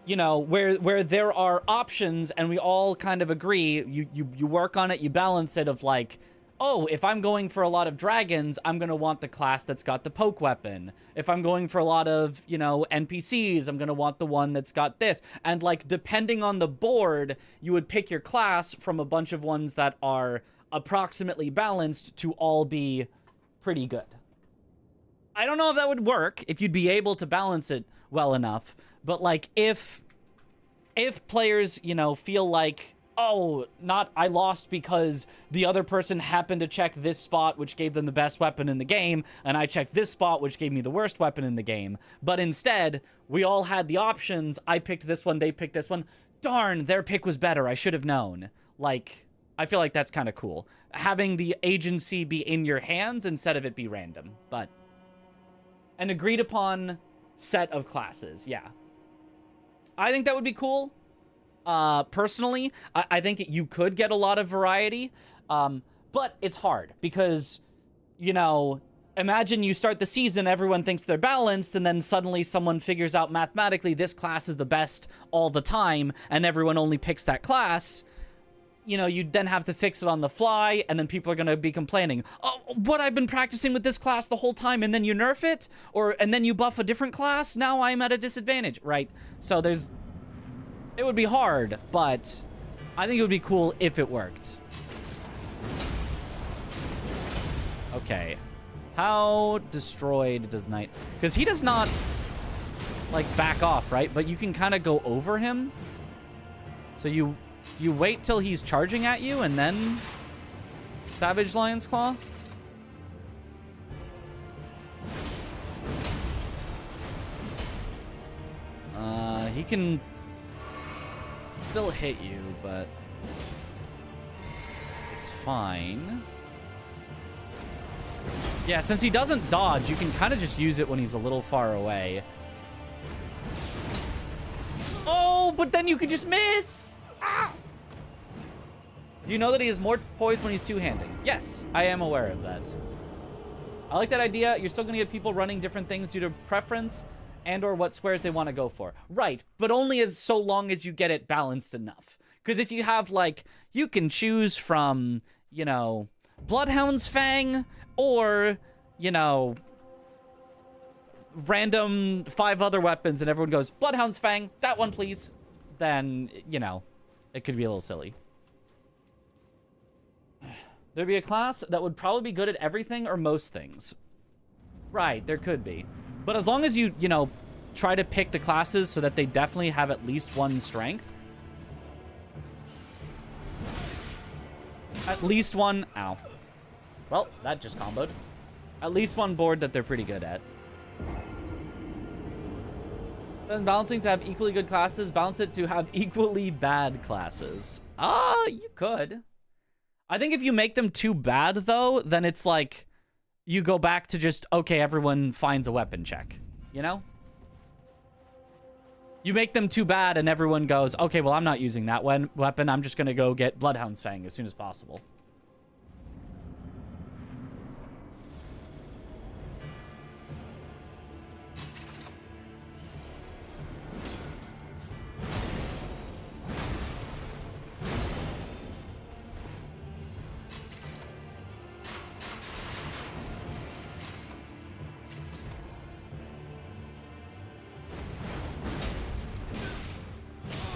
you know, where there are options and we all kind of agree, you work on it, you balance it of, like, oh, if I'm going for a lot of dragons, I'm going to want the class that's got the poke weapon. If I'm going for a lot of, you know, NPCs, I'm going to want the one that's got this. And, like, depending on the board, you would pick your class from a bunch of ones that are approximately balanced to all be pretty good. I don't know if that would work, if you'd be able to balance it well enough, but, like, if players, you know, feel like, oh, I lost because the other person happened to check this spot, which gave them the best weapon in the game, and I checked this spot, which gave me the worst weapon in the game, but instead, we all had the options, I picked this one, they picked this one, darn, their pick was better, I should have known. Like, I feel like that's kind of cool. Having the agency be in your hands instead of it be random, but an agreed upon set of classes, yeah. I think that would be cool. Personally, I think you could get a lot of variety, but it's hard because, you know, imagine you start the season, everyone thinks they're balanced, and then suddenly someone figures out mathematically this class is the best all the time, and everyone only picks that class. You know, you then have to fix it on the fly, and then people are going to be complaining, oh, what, I've been practicing with this class the whole time, and then you nerf it? And then you buff a different class? Now I'm at a disadvantage, right? So it would be hard, but I think it would be cool if it worked. Okay. How destroyed does Knight... Because he does not, like, back off, right? But you can kind of go over him. So do you wait till he's charging at you and then Savage Lion's Claw? He can still hit you, but that's fine. Yeah, since he doesn't dodge, you can kind of just use it when he's a little far away. Oh, but then you could just miss! Ah! Do you know that he has more poise when he's two-handing? Yes, I am aware of that. I like that idea. You're still going to get people running different things due to preference and or what squares they want to go for. Right, but only as so long as you get it balanced enough. Because if you have, like, you can choose from, you know, Bloodhound's Fang or, you know, random 5 other weapons and everyone goes, Bloodhound's Fang, that one please, then, you know, it could be a little silly. There'd be a class that would probably be good at everything or most things. Right, there could be. But as long as you know, try to pick the classes so that they definitely have at least one strength. At least one, ow. Well, that just comboed. At least one board that they're pretty good at. Then balancing to have equally good classes, balance it to have equally bad classes. You could. I think if you make them too bad, though, then it's like you go back to just, okay, everyone finds a weapon check, you know? You make them too bad and everyone goes, okay, well, I'm not using that weapon. I'm just going to go get Bloodhound's Fang as soon as possible.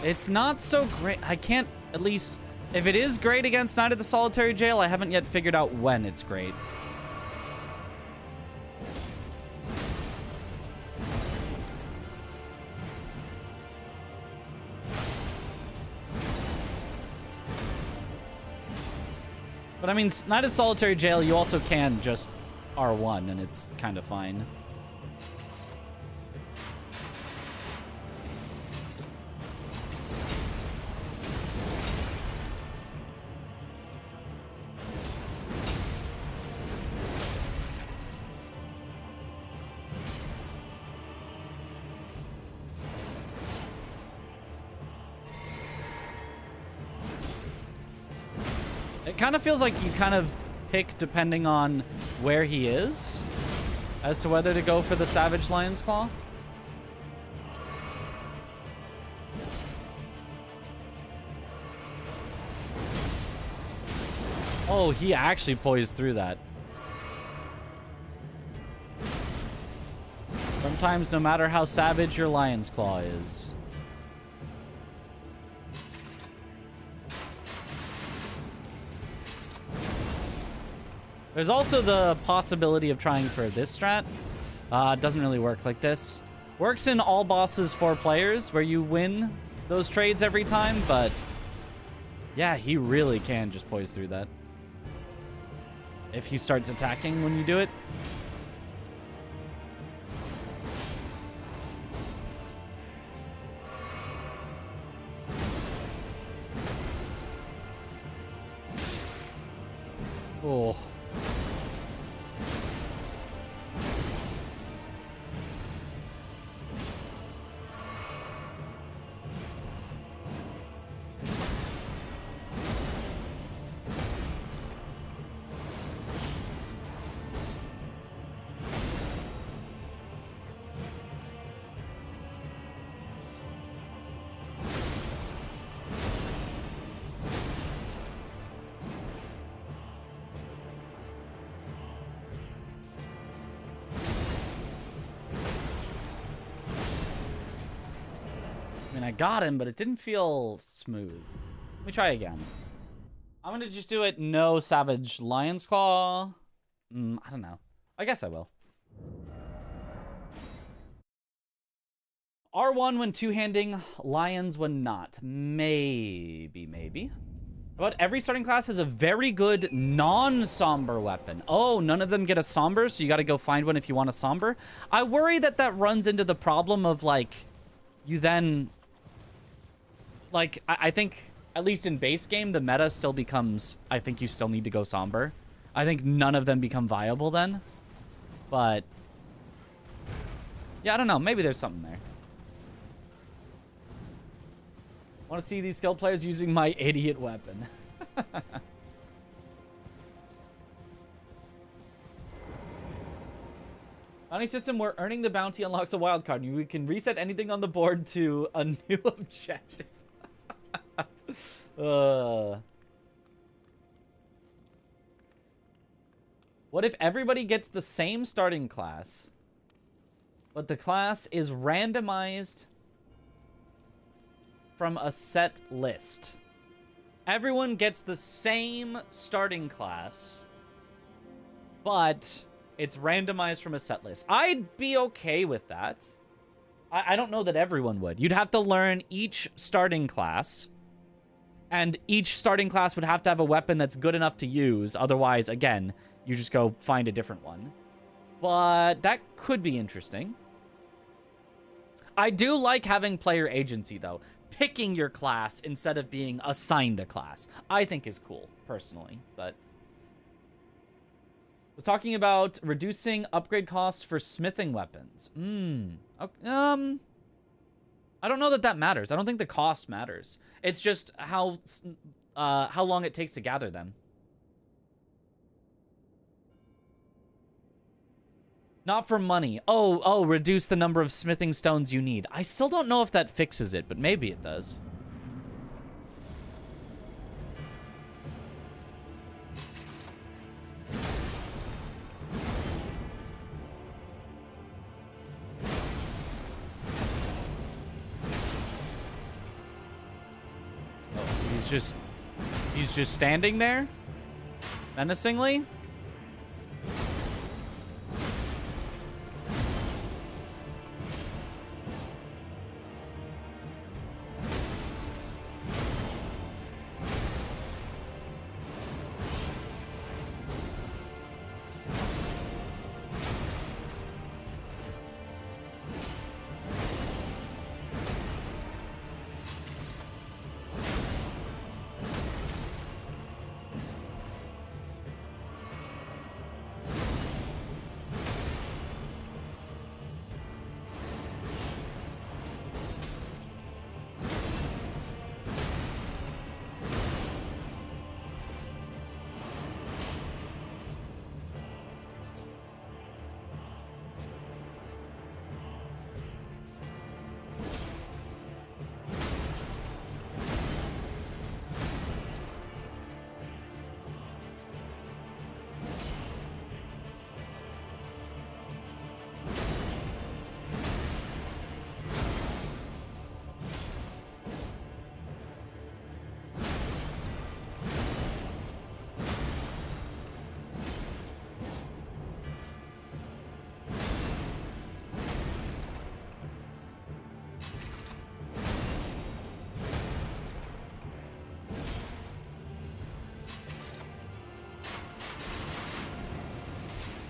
It's not so great. I can't, at least, if it is great against Night of the Solitary Jail, I haven't yet figured out when it's great. But I mean, Night of the Solitary Jail, you also can just R1, and it's kind of fine. It kind of feels like you kind of pick depending on where he is as to whether to go for the Savage Lion's Claw. Oh, he actually poised through that. Sometimes, no matter how savage your Lion's Claw is. There's also the possibility of trying for this strat. It doesn't really work like this. Works in all bosses 4 players where you win those trades every time, but yeah, he really can just poise through that. If he starts attacking when you do it. Oh. I got him, but it didn't feel smooth. Let me try again. I'm gonna just do it no Savage Lion's Claw. I don't know. I guess I will. R1 when two-handing, Lions when not. Maybe. About every starting class has a very good non-somber weapon. Oh, none of them get a somber, so you gotta go find one if you want a somber. I worry that that runs into the problem of, like, you then... Like, I think at least in base game, the meta still becomes, I think you still need to go somber. I think none of them become viable then. But, yeah, I don't know. Maybe there's something there. Want to see these skilled players using my idiot weapon. Bounty system where earning the bounty unlocks a wild card. We can reset anything on the board to a new objective. What if everybody gets the same starting class, but the class is randomized from a set list? Everyone gets the same starting class, but it's randomized from a set list. I'd be okay with that. I don't know that everyone would. You'd have to learn each starting class, and each starting class would have to have a weapon that's good enough to use. Otherwise, again, you just go find a different one. But that could be interesting. I do like having player agency, though. Picking your class instead of being assigned a class, I think is cool, personally. But we're talking about reducing upgrade costs for smithing weapons. Okay, I don't know that that matters. I don't think the cost matters. It's just how long it takes to gather them. Not for money. Oh, reduce the number of smithing stones you need. I still don't know if that fixes it, but maybe it does. He's just standing there menacingly.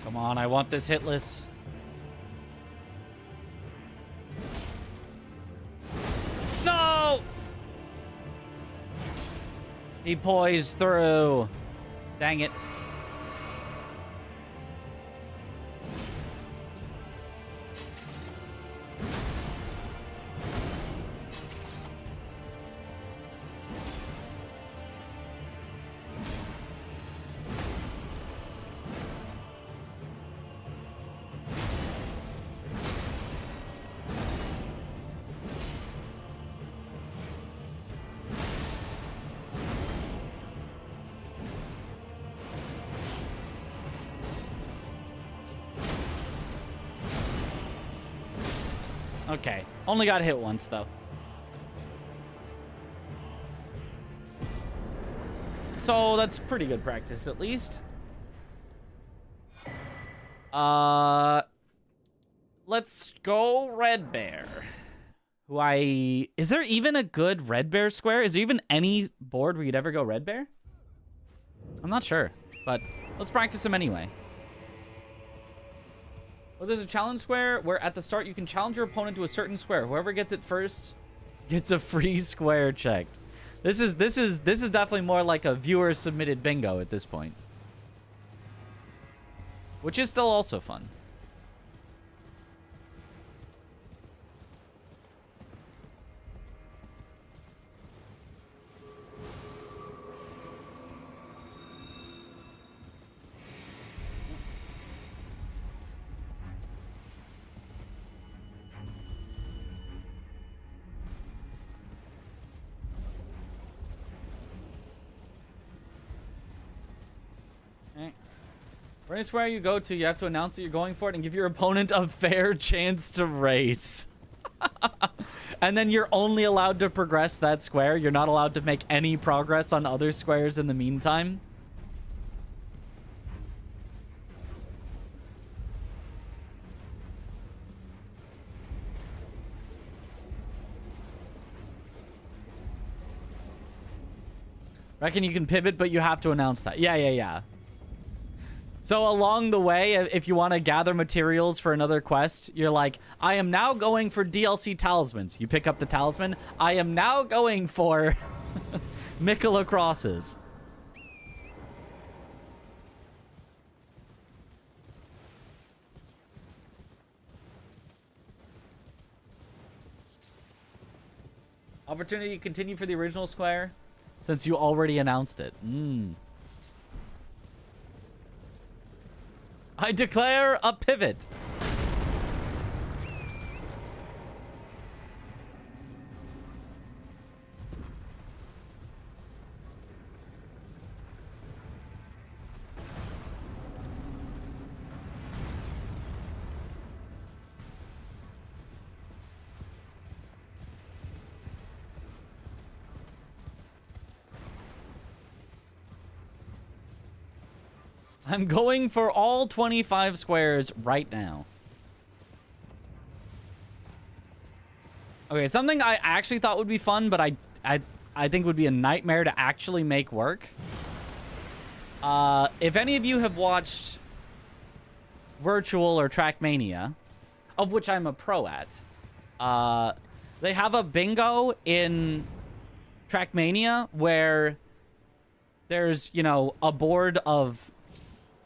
Come on, I want this hitless. No! He poised through. Dang it. Okay. Only got hit once, though. So that's pretty good practice, at least. Let's go Red Bear. Is there even a good Red Bear square? Is there even any board where you'd ever go Red Bear? I'm not sure, but let's practice him anyway. Well, there's a challenge square where at the start you can challenge your opponent to a certain square. Whoever gets it first gets a free square checked. This is definitely more like a viewer submitted bingo at this point. Which is still also fun. For any square you go to, you have to announce that you're going for it and give your opponent a fair chance to race. And then you're only allowed to progress that square. You're not allowed to make any progress on other squares in the meantime. Reckon you can pivot, but you have to announce that. Yeah. So along the way, if you want to gather materials for another quest, you're like, I am now going for DLC talismans. You pick up the talisman. I am now going for Mikola crosses. Opportunity to continue for the original square since you already announced it. I declare a pivot. I'm going for all 25 squares right now. Okay, something I actually thought would be fun, but I think would be a nightmare to actually make work. If any of you have watched Virtual or Trackmania, of which I'm a pro at, they have a bingo in Trackmania where there's, you know, a board of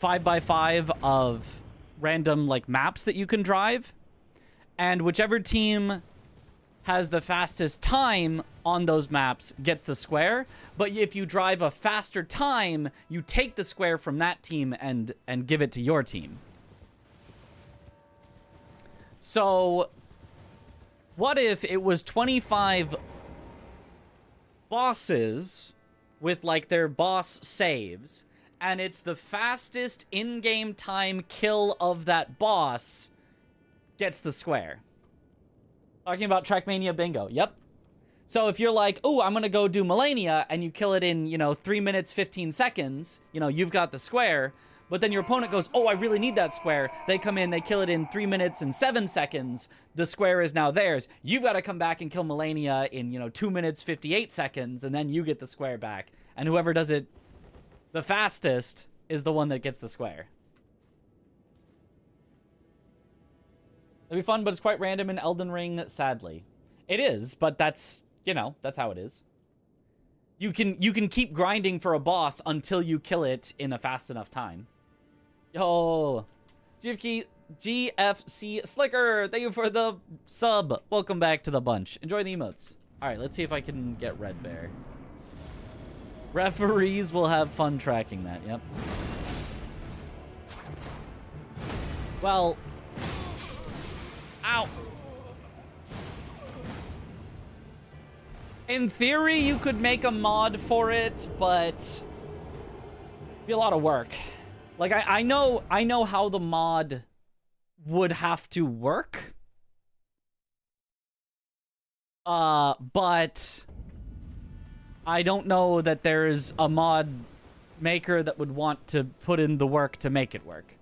5x5 of random like maps that you can drive, and whichever team has the fastest time on those maps gets the square. But if you drive a faster time, you take the square from that team and give it to your team. So what if it was 25 bosses with like their boss saves, and it's the fastest in-game time kill of that boss gets the square? Talking about Trackmania bingo. Yep. So if you're like, oh, I'm going to go do Melania, and you kill it in, 3 minutes, 15 seconds, you've got the square. But then your opponent goes, oh, I really need that square. They come in, they kill it in 3 minutes and 7 seconds. The square is now theirs. You've got to come back and kill Melania in, 2 minutes, 58 seconds, and then you get the square back. And whoever does it the fastest is the one that gets the square. It'd be fun, but it's quite random in Elden Ring, sadly. It is, but that's, that's how it is. You can keep grinding for a boss until you kill it in a fast enough time. Yo, GFC Slicker, thank you for the sub. Welcome back to the bunch. Enjoy the emotes. All right, let's see if I can get Red Bear. Referees will have fun tracking that, yep. Well, ow. In theory, you could make a mod for it, but it'd be a lot of work. Like, I know how the mod would have to work. But I don't know that there's a mod maker that would want to put in the work to make it work.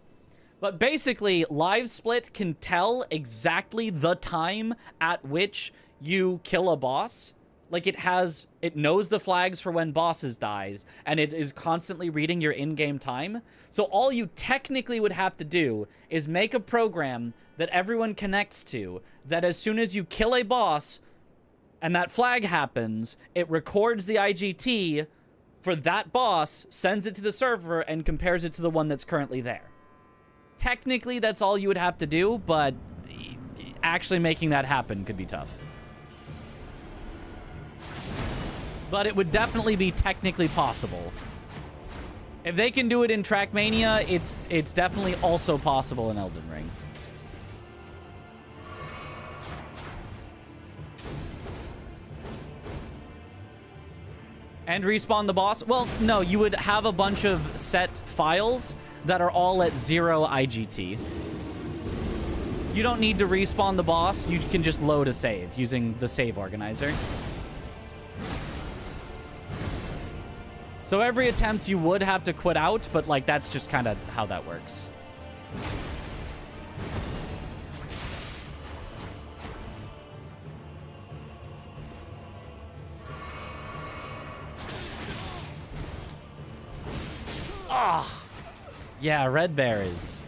But basically, LiveSplit can tell exactly the time at which you kill a boss. Like, it knows the flags for when bosses dies, and it is constantly reading your in-game time. So all you technically would have to do is make a program that everyone connects to, that as soon as you kill a boss, and that flag happens, it records the IGT for that boss, sends it to the server, and compares it to the one that's currently there. Technically, that's all you would have to do, but actually making that happen could be tough. But it would definitely be technically possible. If they can do it in Trackmania, it's definitely also possible in Elden Ring. And respawn the boss? Well, no, you would have a bunch of set files that are all at 0 IGT. You don't need to respawn the boss. You can just load a save using the save organizer. So every attempt you would have to quit out, but like that's just kind of how that works. Ah, yeah, Red Bear is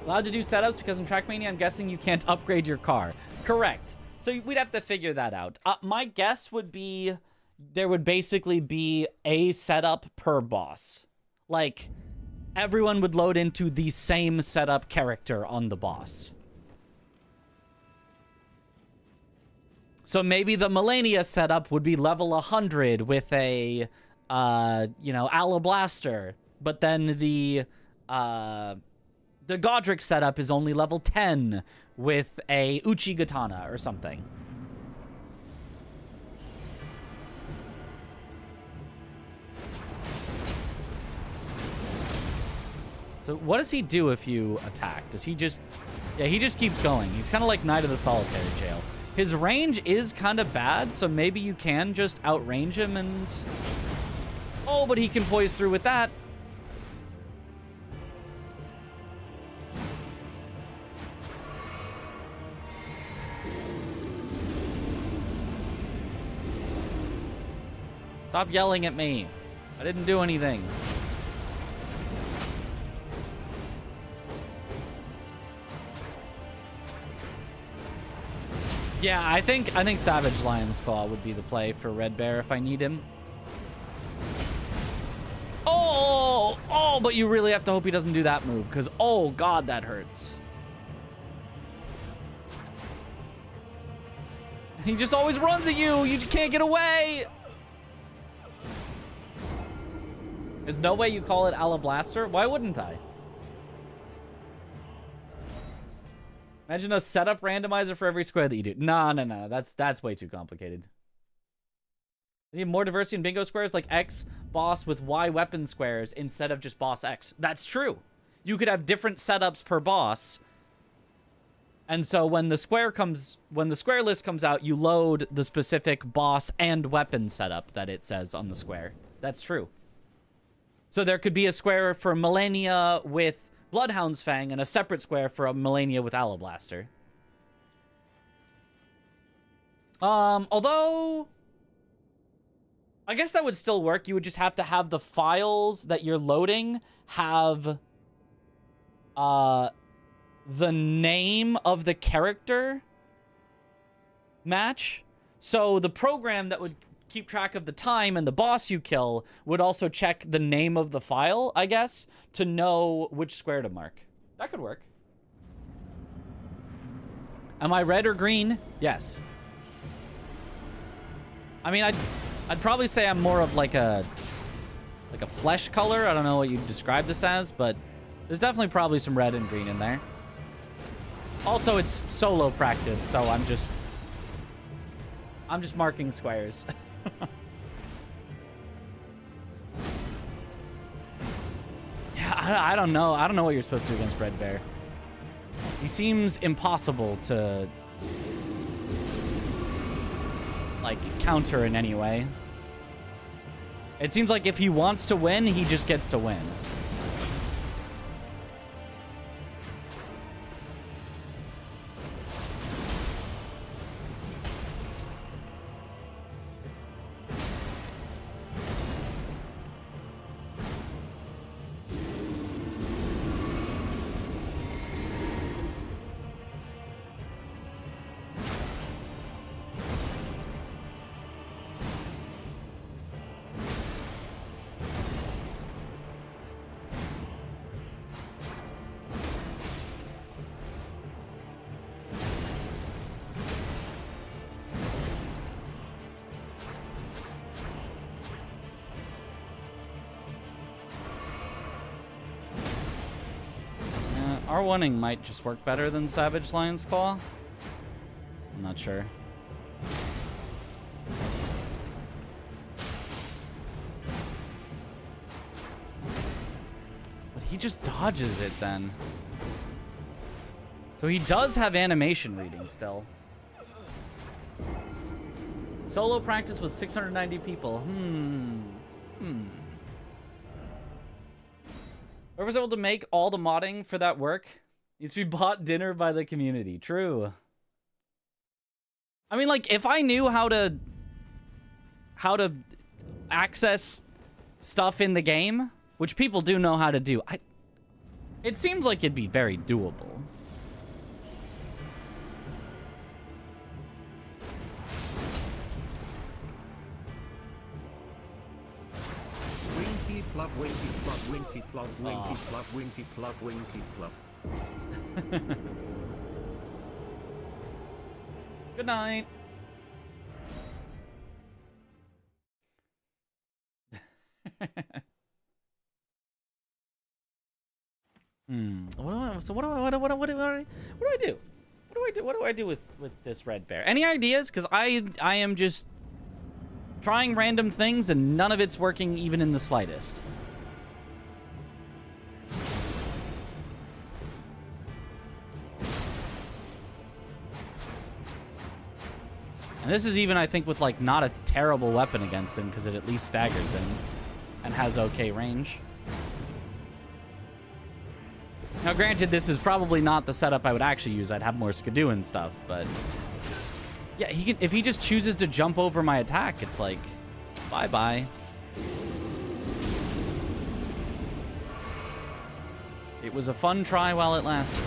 allowed to do setups because in Trackmania, I'm guessing you can't upgrade your car. Correct. So we'd have to figure that out. My guess would be there would basically be a setup per boss. Like, everyone would load into the same setup character on the boss. So maybe the Melania setup would be level 100 with a, Alablaster. But then the Godric setup is only level 10 with a Uchigatana or something. So what does he do if you attack? Does he just... Yeah, he just keeps going. He's kind of like Knight of the Solitary Jail. His range is kind of bad, so maybe you can just outrange him and... Oh, but he can poise through with that. Stop yelling at me. I didn't do anything. Yeah, I think Savage Lion's Claw would be the play for Red Bear if I need him. Oh, but you really have to hope he doesn't do that move, because, oh, God, that hurts. He just always runs at you. You can't get away. There's no way you call it Alablaster? Why wouldn't I? Imagine a setup randomizer for every square that you do. No. That's way too complicated. We need more diversity in bingo squares, like X boss with Y weapon squares instead of just boss X. That's true. You could have different setups per boss. And so when the square list comes out, you load the specific boss and weapon setup that it says on the square. That's true. So there could be a square for Melania with Bloodhound's Fang and a separate square for a Melania with Alablaster. Although I guess that would still work. You would just have to have the files that you're loading have the name of the character match. So the program that would keep track of the time and the boss you kill would also check the name of the file, I guess, to know which square to mark. That could work. Am I red or green? Yes. I mean, I'd probably say I'm more of like a flesh color. I don't know what you'd describe this as, but there's definitely probably some red and green in there. Also, it's solo practice, so I'm just marking squares. Yeah, I don't know. I don't know what you're supposed to do against Red Bear. He seems impossible to, like, counter in any way. It seems like if he wants to win, he just gets to win. R1ing might just work better than Savage Lion's Claw. I'm not sure. But he just dodges it then. So he does have animation reading still. Solo practice with 690 people. Whoever's able to make all the modding for that work needs to be bought dinner by the community. True. I mean, like, if I knew how to access stuff in the game, which people do know how to do, it seems like it'd be very doable. Winky plove, winky plove, winky plove, winky plove, winky plove, winky plove. Good night. What do I do? What do I do with this red bear? Any ideas? Because I am just trying random things and none of it's working even in the slightest. And this is even, I think, with like not a terrible weapon against him because it at least staggers him and has okay range. Now, granted, this is probably not the setup I would actually use. I'd have more skidoo and stuff, but yeah, he can. If he just chooses to jump over my attack, it's like, bye-bye. It was a fun try while it lasted.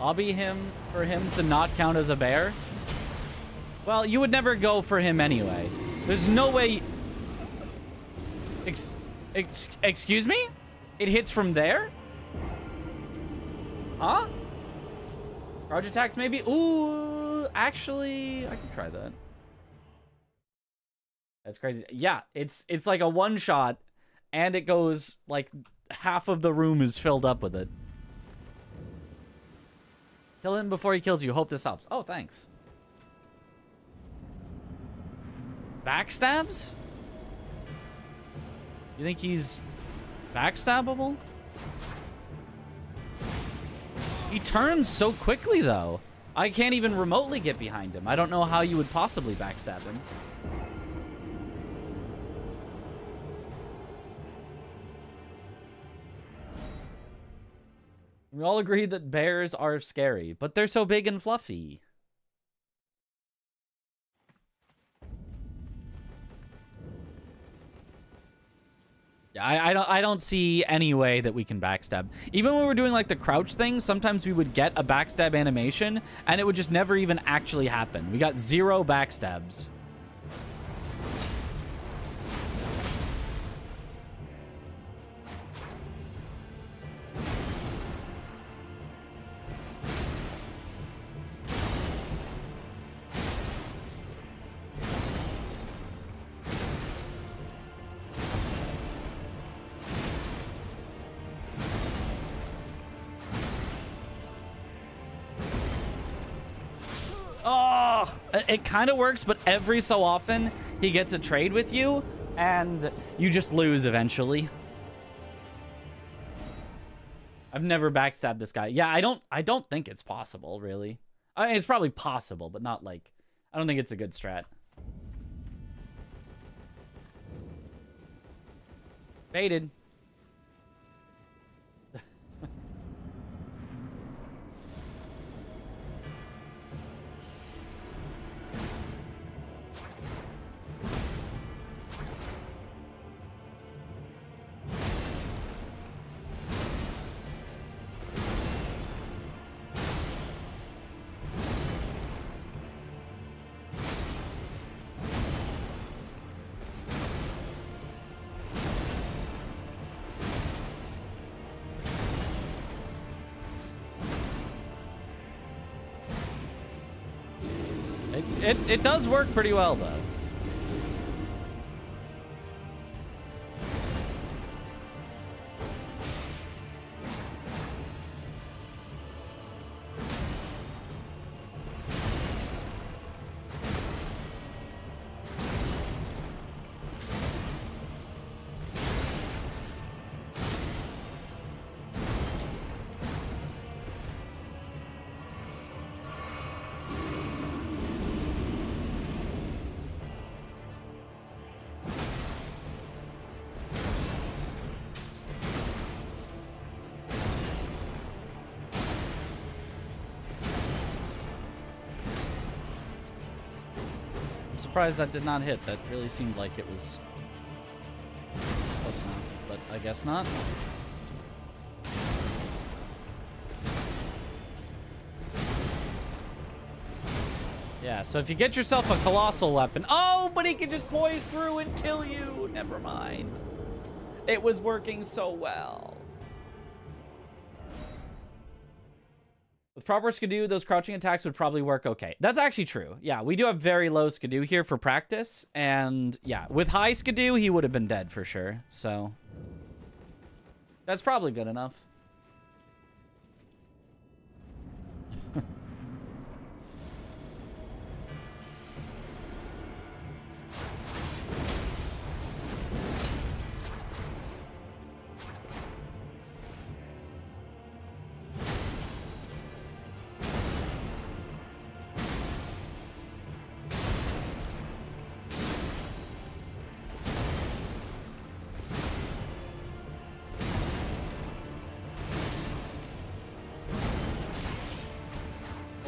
Lobby him for him to not count as a bear? Well, you would never go for him anyway. There's no way... Excuse me? It hits from there? Huh? Charge attacks maybe? Ooh, actually, I can try that. That's crazy. Yeah, it's like a one shot and it goes like half of the room is filled up with it. Kill him before he kills you. Hope this helps. Oh, thanks. Backstabs? You think he's backstabbable? He turns so quickly, though. I can't even remotely get behind him. I don't know how you would possibly backstab him. We all agree that bears are scary, but they're so big and fluffy. Yeah, I don't see any way that we can backstab. Even when we're doing like the crouch thing, sometimes we would get a backstab animation and it would just never even actually happen. We got 0 backstabs. It kind of works, but every so often he gets a trade with you and you just lose eventually. I've never backstabbed this guy. Yeah, I don't think it's possible, really. I mean, it's probably possible, but not like, I don't think it's a good strat. Baited. It does work pretty well, though. Surprised that did not hit. That really seemed like it was close enough, but I guess not. Yeah, so if you get yourself a colossal weapon... Oh, but he can just poise through and kill you! Never mind. It was working so well. With proper Skidoo, those crouching attacks would probably work okay. That's actually true. Yeah, we do have very low Skidoo here for practice. And yeah, with high Skidoo, he would have been dead for sure. So that's probably good enough.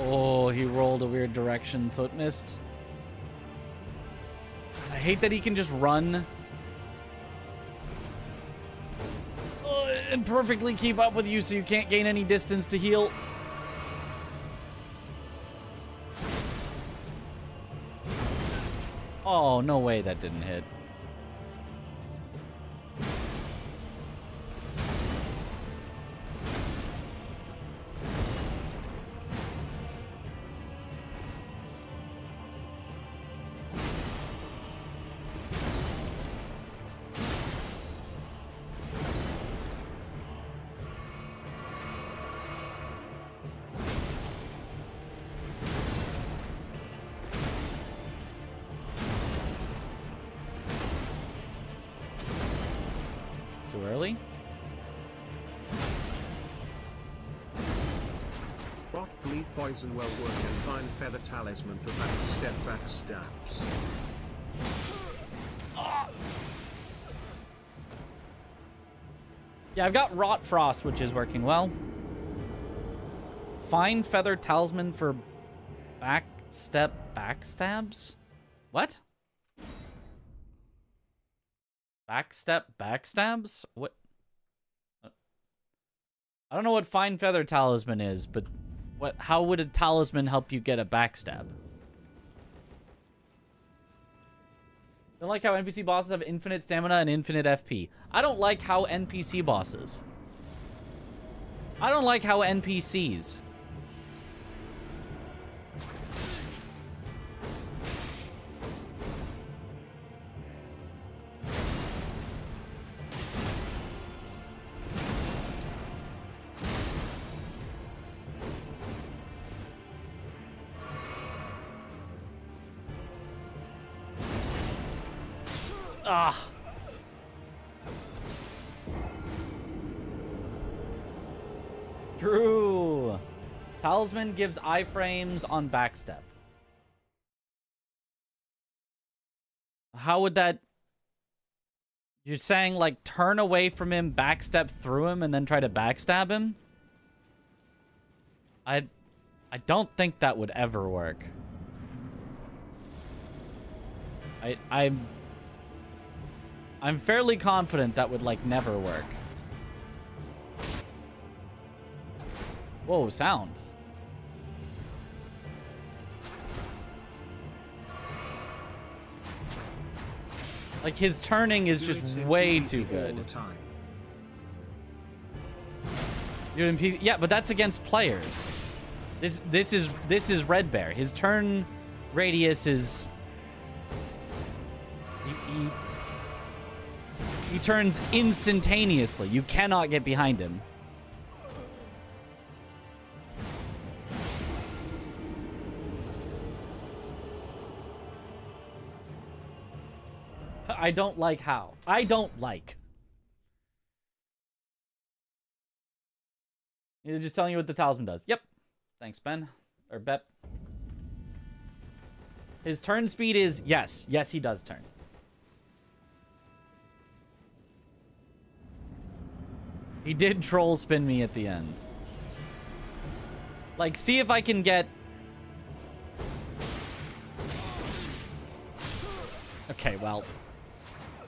Oh, he rolled a weird direction, so it missed. I hate that he can just run and perfectly keep up with you so you can't gain any distance to heal. Oh, no way that didn't hit. Too early? Bot bleed poison well work and find feather talisman for backstabs. Yeah, I've got Rot Frost, which is working well. Fine Feather Talisman for backstabs? What? Backstabs? What? I don't know what Fine Feather Talisman is, but how would a talisman help you get a backstab? Don't like how NPC bosses have infinite stamina and infinite FP. I don't like how NPC bosses. I don't like how NPCs. Ah. True. Talisman gives iframes on backstep. How would that... You're saying, like, turn away from him, backstep through him, and then try to backstab him? I don't think that would ever work. I'm fairly confident that would, like, never work. Whoa, sound. Like, his turning is just way too good. Yeah, but that's against players. This is Red Bear. His turn radius is... He turns instantaneously. You cannot get behind him. I don't like how. I don't like. They're just telling you what the talisman does. Yep. Thanks, Ben. Or Bep. His turn speed is... Yes. Yes, he does turn. He did troll spin me at the end. Like, see if I can get... Okay, well...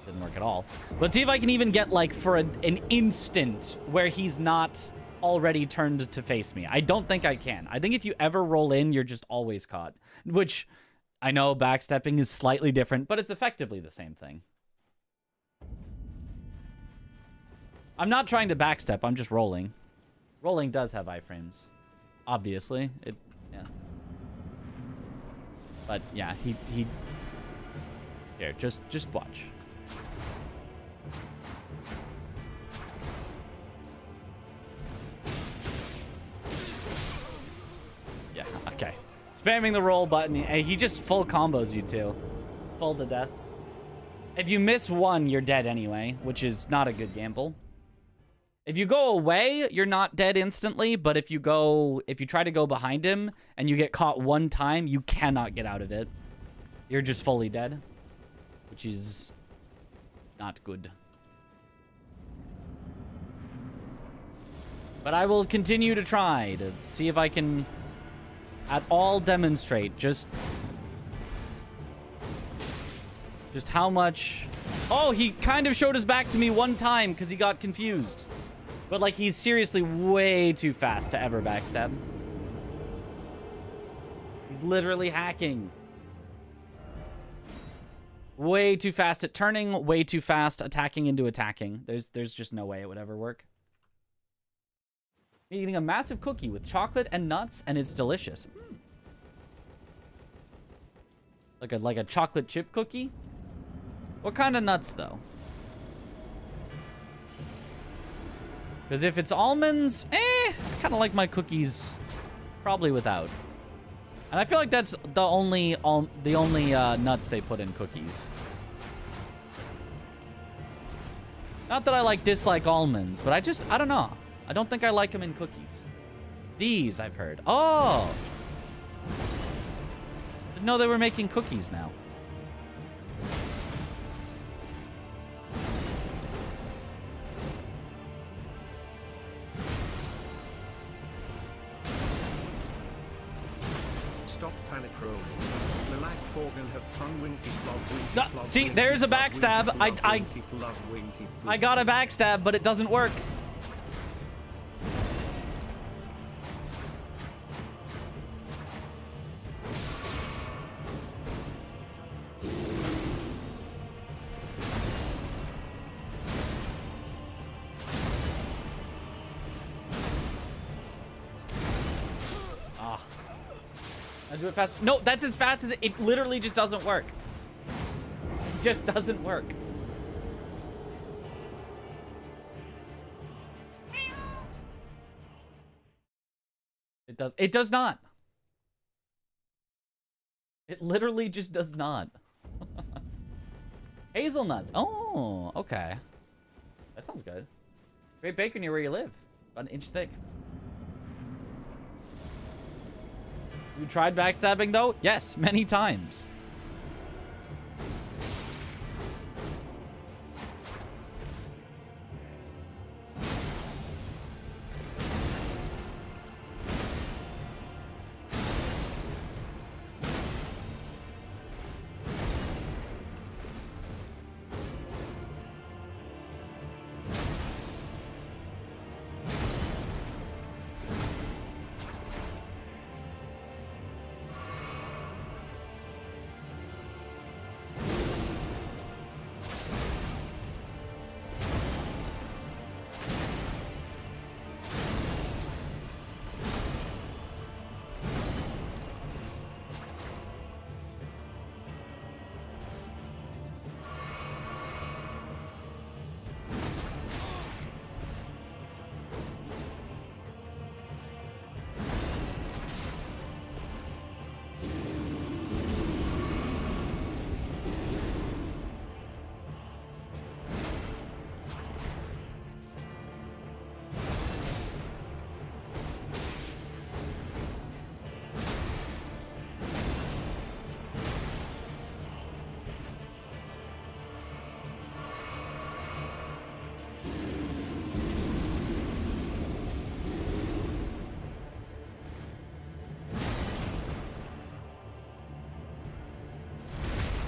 Didn't work at all. But see if I can even get, like, for an instant where he's not already turned to face me. I don't think I can. I think if you ever roll in, you're just always caught. Which, I know backstepping is slightly different, but it's effectively the same thing. I'm not trying to backstep, I'm just rolling. Rolling does have iframes. Obviously. Yeah. But, yeah, he... Here, just watch. Yeah, okay. Spamming the roll button, he just full combos you too. Full to death. If you miss one, you're dead anyway, which is not a good gamble. If you go away, you're not dead instantly, but if you try to go behind him and you get caught one time, you cannot get out of it. You're just fully dead, which is not good. But I will continue to try to see if I can at all demonstrate just how much... Oh, he kind of showed his back to me one time because he got confused. But, like, he's seriously way too fast to ever backstab. He's literally hacking. Way too fast at turning, way too fast attacking into attacking. There's just no way it would ever work. You're eating a massive cookie with chocolate and nuts, and it's delicious. Like a chocolate chip cookie? What kind of nuts, though? Because if it's almonds, I kind of like my cookies probably without. And I feel like that's the only nuts they put in cookies. Not that I dislike almonds, but I don't know. I don't think I like them in cookies. These, I've heard. Oh! Didn't know they were making cookies now. Stop panic rolling. Relax, Forgan, have fun, winky plov, winky No, plov, see, winky there's a plov, backstab. winky plov, I winky plov, winky plov. I got a backstab, but it doesn't work. Do it fast. No, that's as fast as it literally just doesn't work. It just doesn't work. It does not. It literally just does not. Hazelnuts. Oh, okay. That sounds good. Great baker near where you live. About an inch thick. You tried backstabbing, though? Yes, many times.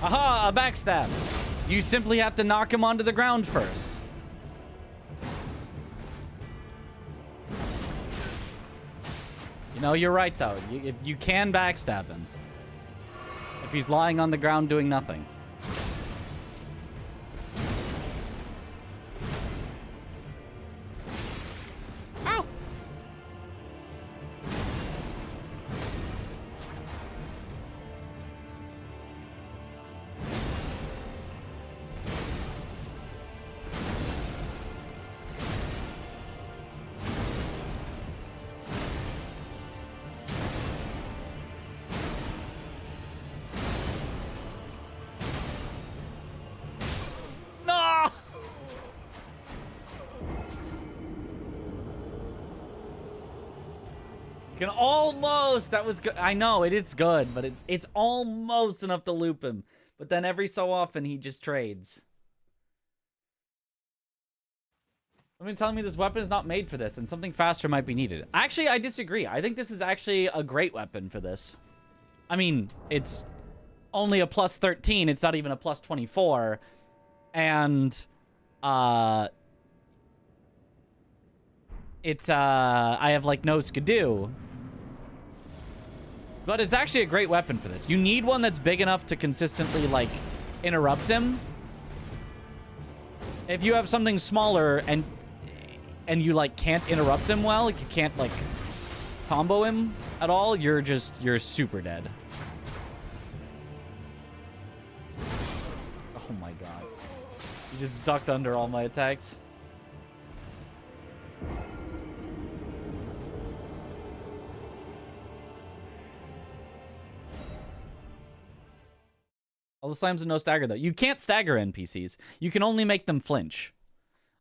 Aha, a backstab. You simply have to knock him onto the ground first. You know, you're right, though. You can backstab him. If he's lying on the ground doing nothing. Ow! No! You can almost. That was good. I know it's good, but it's almost enough to loop him. But then every so often he just trades. Somebody telling me this weapon is not made for this and something faster might be needed. Actually, I disagree. I think this is actually a great weapon for this. I mean, it's only a plus 13. It's not even a plus 24. And, I have, like, no skidoo. But it's actually a great weapon for this. You need one that's big enough to consistently, like, interrupt him. If you have something smaller and you, like, can't interrupt him well, like, you can't, like, combo him at all, you're super dead. Oh my god. You just ducked under all my attacks. All the slams and no stagger, though. You can't stagger NPCs. You can only make them flinch.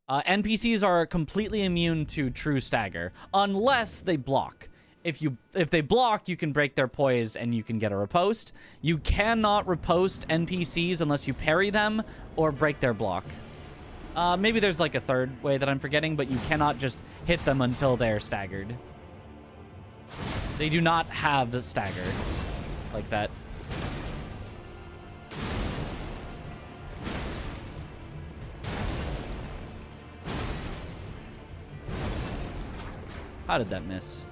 NPCs are completely immune to true stagger, unless they block. If they block, you can break their poise and you can get a riposte. You cannot riposte NPCs unless you parry them or break their block. Maybe there's like a third way that I'm forgetting, but you cannot just hit them until they're staggered. They do not have the stagger like that. How did that miss?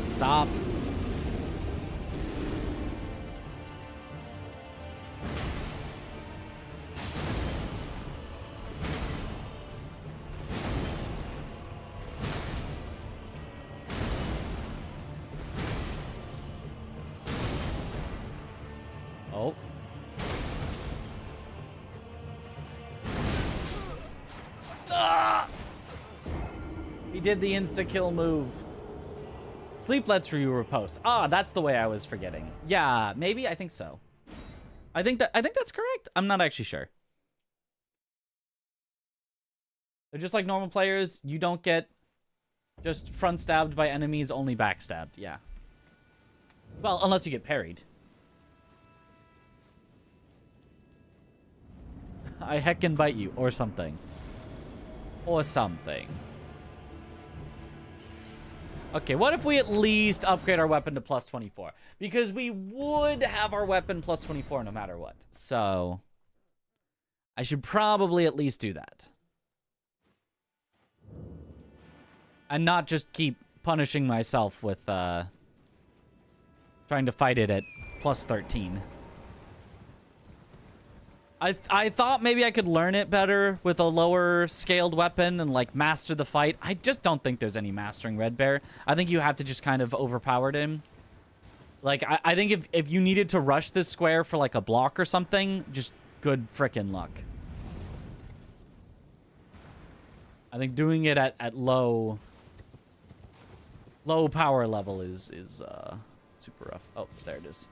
Stop. Oh. Ah! He did the insta-kill move. Sleep lets you riposte. Ah, that's the way I was forgetting. Yeah, maybe. I think so. I think that's correct. I'm not actually sure. They're just like normal players. You don't get just front stabbed by enemies, only backstabbed. Yeah. Well, unless you get parried. I heckin' bite you, or something. Or something. Okay, what if we at least upgrade our weapon to plus 24? Because we would have our weapon plus 24 no matter what. So, I should probably at least do that. And not just keep punishing myself with, trying to fight it at plus 13. I thought maybe I could learn it better with a lower scaled weapon and like master the fight. I just don't think there's any mastering Red Bear. I think you have to just kind of overpower him. Like I think if you needed to rush this square for like a block or something, just good frickin' luck. I think doing it at low power level is super rough. Oh, there it is.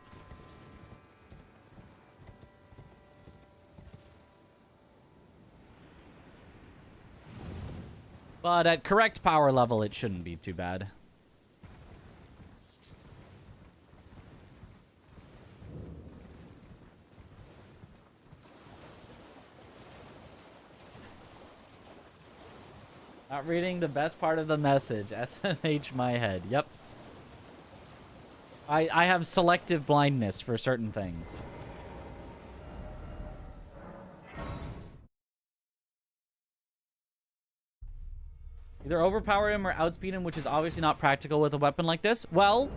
But at correct power level, it shouldn't be too bad. Not reading the best part of the message. SMH my head. Yep. I have selective blindness for certain things. Either overpower him or outspeed him, which is obviously not practical with a weapon like this. Well,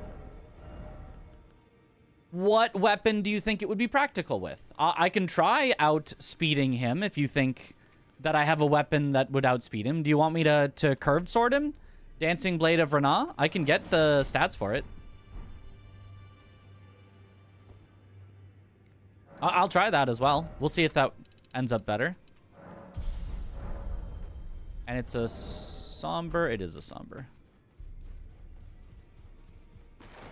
what weapon do you think it would be practical with? I can try outspeeding him if you think that I have a weapon that would outspeed him. Do you want me to curved sword him? Dancing Blade of Rannoch? I can get the stats for it. I'll try that as well. We'll see if that ends up better. And it's a somber. It is a somber.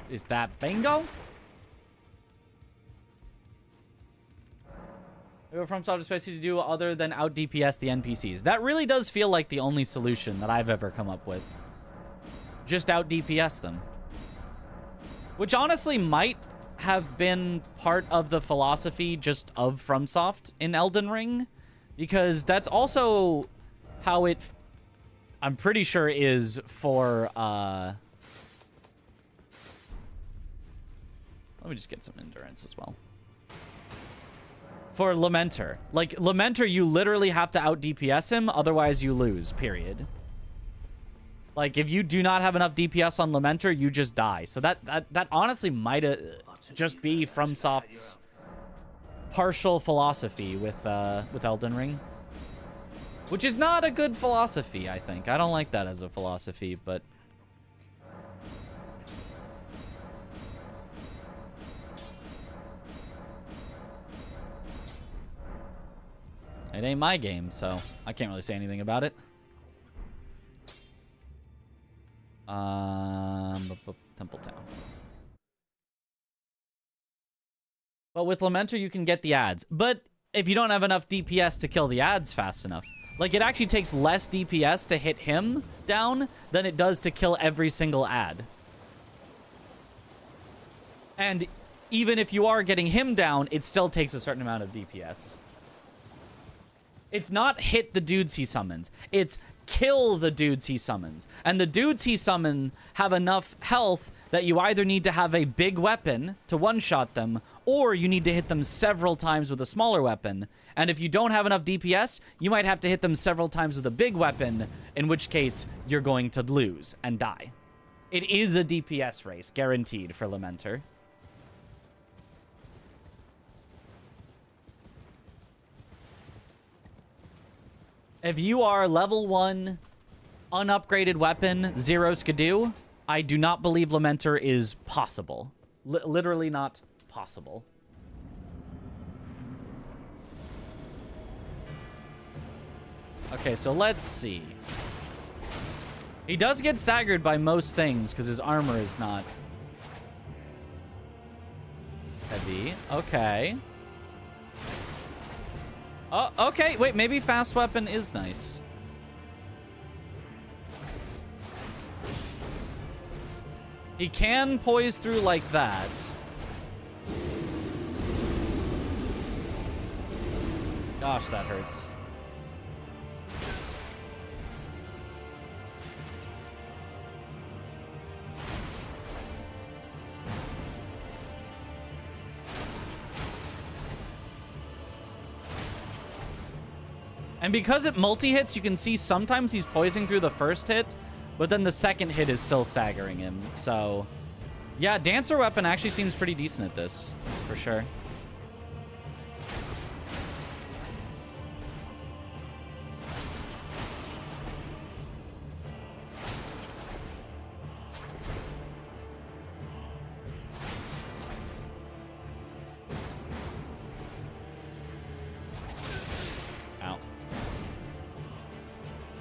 Is that bingo? What from Soft Especially to do other than out DPS the NPCs? That really does feel like the only solution that I've ever come up with. Just out DPS them. Which honestly might have been part of the philosophy just of FromSoft in Elden Ring, because that's also how it, I'm pretty sure, is for let me just get some endurance as well. For Lamenter. Like, Lamenter, you literally have to out DPS him, otherwise you lose, period. Like, if you do not have enough DPS on Lamenter, you just die. So that honestly might just be FromSoft's partial philosophy with Elden Ring. Which is not a good philosophy, I think. I don't like that as a philosophy, but... It ain't my game, so I can't really say anything about it. Temple Town. But with Lamenter, you can get the ads. But if you don't have enough DPS to kill the ads fast enough, like, it actually takes less DPS to hit him down than it does to kill every single ad. And even if you are getting him down, it still takes a certain amount of DPS. It's not hit the dudes he summons. It's kill the dudes he summons. And the dudes he summons have enough health that you either need to have a big weapon to one-shot them, or you need to hit them several times with a smaller weapon. And if you don't have enough DPS, you might have to hit them several times with a big weapon, in which case you're going to lose and die. It is a DPS race, guaranteed, for Lamenter. If you are level 1, unupgraded weapon, 0 skidoo, I do not believe Lamenter is possible. Literally not possible. Okay, so let's see. He does get staggered by most things because his armor is not heavy. Okay. Oh, okay. Wait, maybe fast weapon is nice. He can poise through like that. Gosh, that hurts. And because it multi-hits, you can see sometimes he's poising through the first hit, but then the second hit is still staggering him. So, yeah, Dancer Weapon actually seems pretty decent at this, for sure.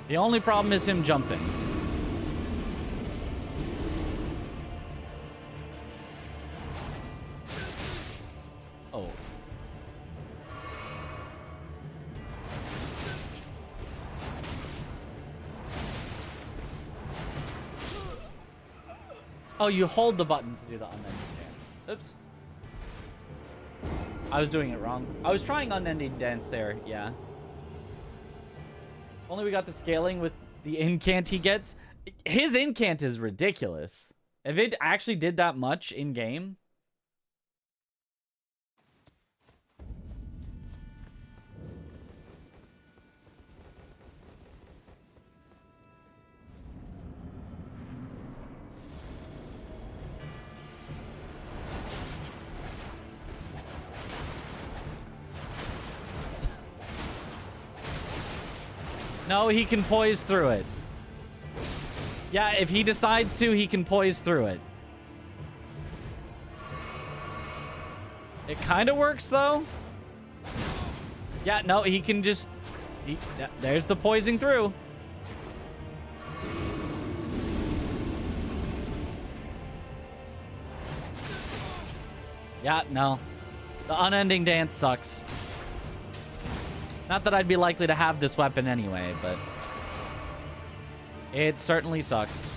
The only problem is him jumping. Oh. Oh, you hold the button to do the unending dance. Oops. I was doing it wrong. I was trying unending dance there, yeah. Only we got the scaling with The incant he gets. His incant is ridiculous. If it actually did that much in game. No, he can poise through it. Yeah, if he decides to, he can poise through it. It kind of works, though. Yeah, no, he can just... there's the poising through. Yeah, no. The unending dance sucks. Not that I'd be likely to have this weapon anyway, but... it certainly sucks.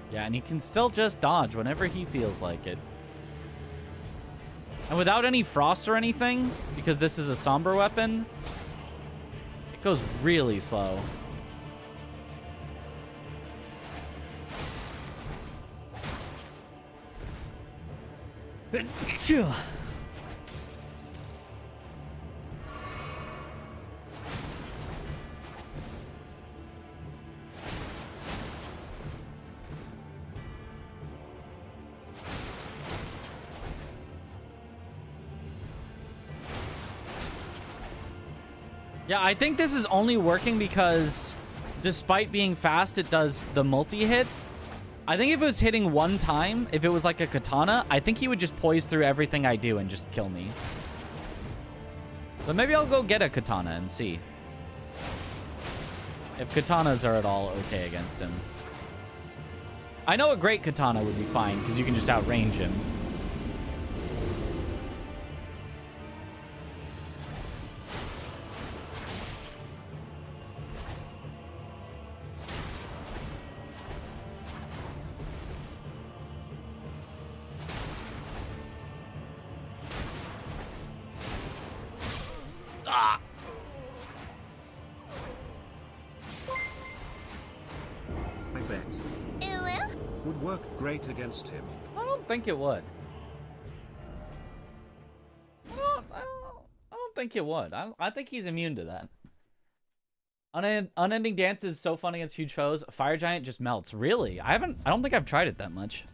Yeah, and he can still just dodge whenever he feels like it. And without any frost or anything, because this is a somber weapon, it goes really slow. Yeah, I think this is only working because despite being fast, it does the multi-hit. I think if it was hitting one time, if it was like a katana, I think he would just poise through everything I do and just kill me. So maybe I'll go get a katana and see if katanas are at all okay against him. I know a great katana would be fine because you can just outrange him. I bet. Would work great against him. I don't think it would. I don't think it would. I think he's immune to that. Unending Dance is so fun against huge foes. Fire Giant just melts. Really? I don't think I've tried it that much.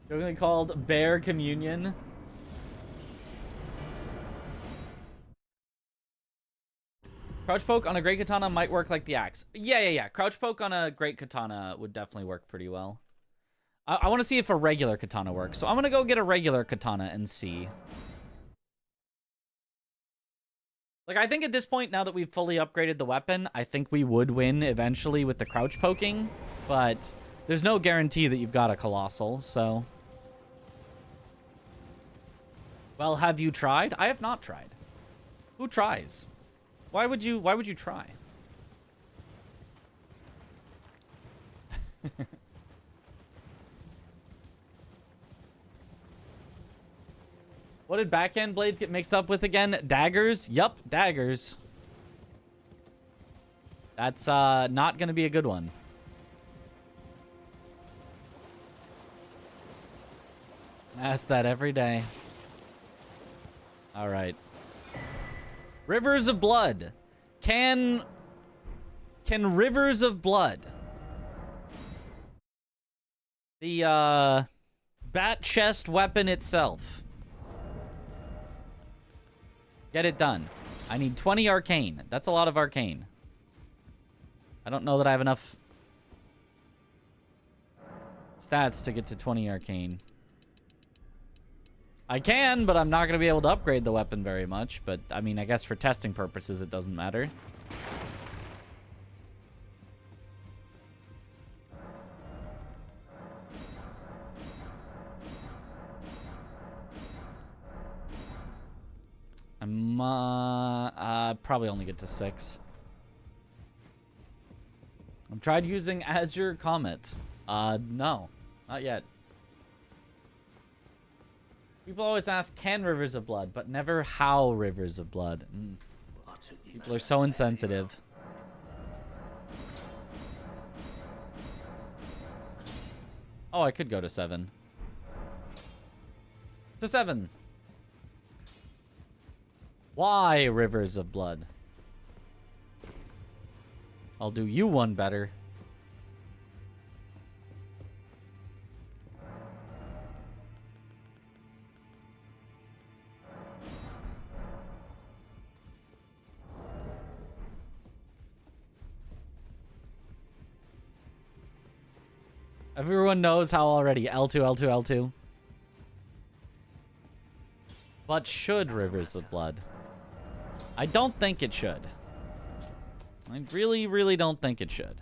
Jokingly called Bear Communion. Crouch poke on a great katana might work like the axe. Yeah. Crouch poke on a great katana would definitely work pretty well. I want to see if a regular katana works. So I'm going to go get a regular katana and see. Like, I think at this point, now that we've fully upgraded the weapon, I think we would win eventually with the crouch poking. But there's no guarantee that you've got a colossal, so... Well, have you tried? I have not tried. Who tries? Why would you try? What did backhand blades get mixed up with again? Daggers? Yup, daggers. That's not gonna be a good one. Ask that every day. All right. Rivers of blood. Can rivers of blood, the bat chest weapon itself, get it done? I need 20 arcane. That's a lot of arcane. I don't know that I have enough stats to get to 20 arcane. I can, but I'm not going to be able to upgrade the weapon very much. But, I mean, I guess for testing purposes, it doesn't matter. Probably only get to 6. I've tried using Azure Comet. No, not yet. People always ask, can Rivers of Blood, but never how Rivers of Blood. People are so insensitive. Oh, I could go to 7. To 7. Why Rivers of Blood? I'll do you one better. Everyone knows how already. L2, L2, L2. But should Rivers of Blood? I don't think it should. I really, really don't think it should.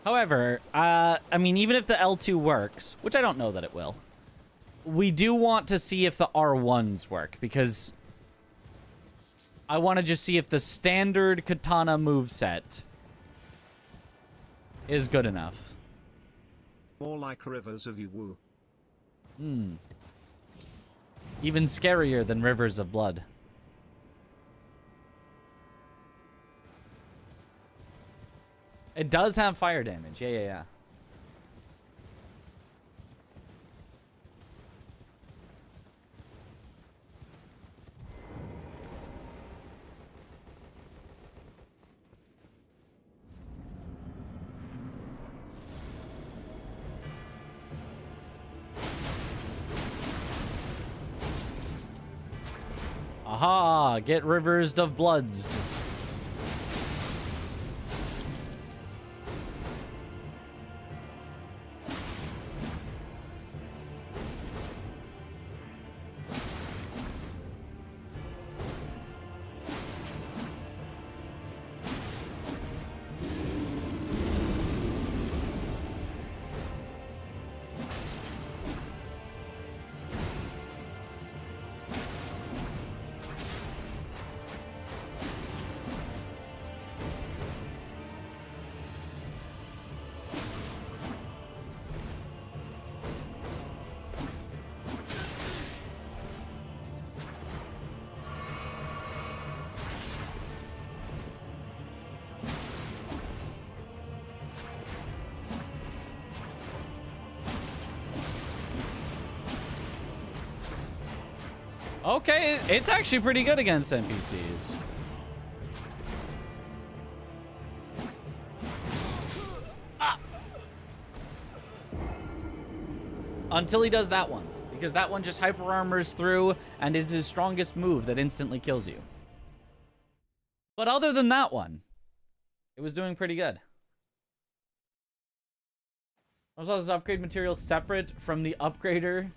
However, I mean, even if the L2 works, which I don't know that it will, we do want to see if the R1s work, because I want to just see if the standard katana moveset is good enough. More like Rivers of Yu. Even scarier than Rivers of Blood. It does have fire damage. Yeah. Aha! Get Rivers of Bloods. Okay, it's actually pretty good against NPCs. Until he does that one. Because that one just hyper armors through and it's his strongest move that instantly kills you. But other than that one, it was doing pretty good. Also, this upgrade material separate from the upgrader.